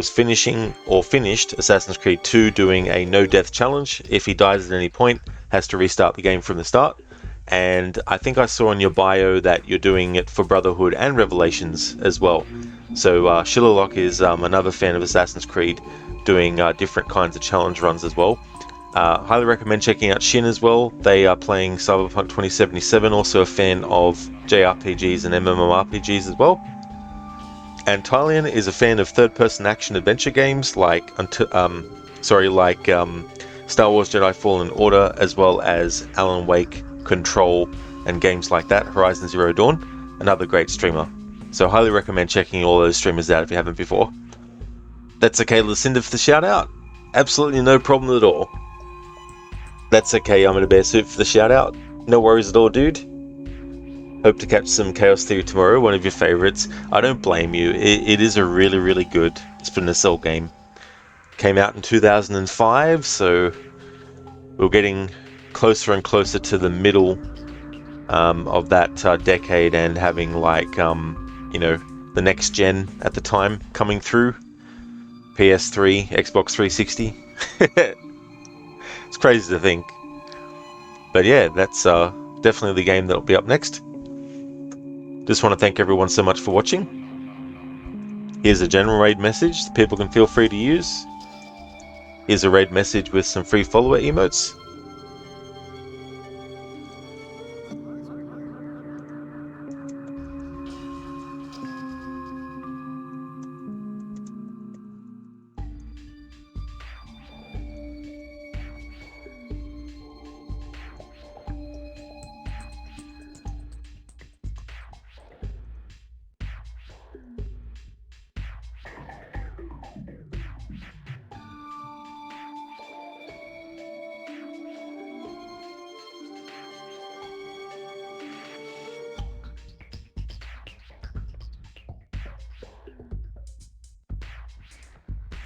S1: finished Assassin's Creed 2 doing a no-death challenge. If he dies at any point, has to restart the game from the start. And I think I saw in your bio that you're doing it for Brotherhood and Revelations as well. So Shillerlock is another fan of Assassin's Creed, doing different kinds of challenge runs as well. Highly recommend checking out Shin as well. They are playing Cyberpunk 2077, also a fan of JRPGs and MMORPGs as well. And Tylian is a fan of third-person action adventure games like Star Wars Jedi Fallen Order, as well as Alan Wake, Control, and games like that, Horizon Zero Dawn, another great streamer. So highly recommend checking all those streamers out if you haven't before. That's okay, Lucinda, for the shout out. Absolutely no problem at all. That's okay, I'm in a Bear Suit for the shout out. No worries at all, dude. Hope to catch some Chaos Theory tomorrow, one of your favorites. I don't blame you. It is a really, really good Splinter Cell game. Came out in 2005, so we're getting closer and closer to the middle of that decade, and having the next gen at the time coming through. PS3, Xbox 360. It's crazy to think. But yeah, that's definitely the game that'll be up next. Just want to thank everyone so much for watching. Here's a general raid message that people can feel free to use. Here's a raid message with some free follower emotes.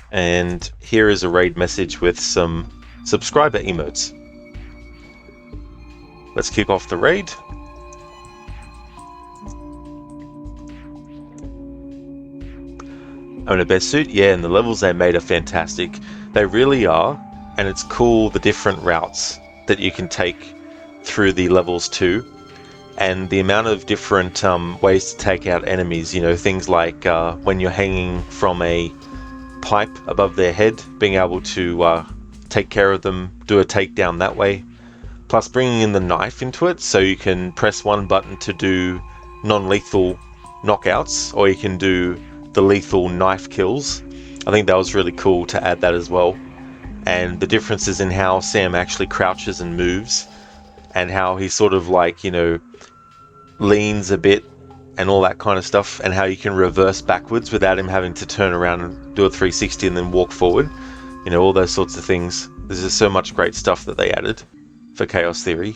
S1: And here is a raid message with some subscriber emotes. Let's kick off the raid. I'm in a Bear Suit, yeah, and the levels they made are fantastic. They really are, and it's cool the different routes that you can take through the levels too, and the amount of different ways to take out enemies. You know, things like when you're hanging from a pipe above their head, being able to take care of them, do a takedown that way. Plus bringing in the knife into it, so you can press one button to do non-lethal knockouts, or you can do the lethal knife kills. I think that was really cool to add that as well. And the differences in how Sam actually crouches and moves, and how he sort of leans a bit and all that kind of stuff, and how you can reverse backwards without him having to turn around and do a 360 and then walk forward. You know, all those sorts of things. There's just so much great stuff that they added for Chaos Theory.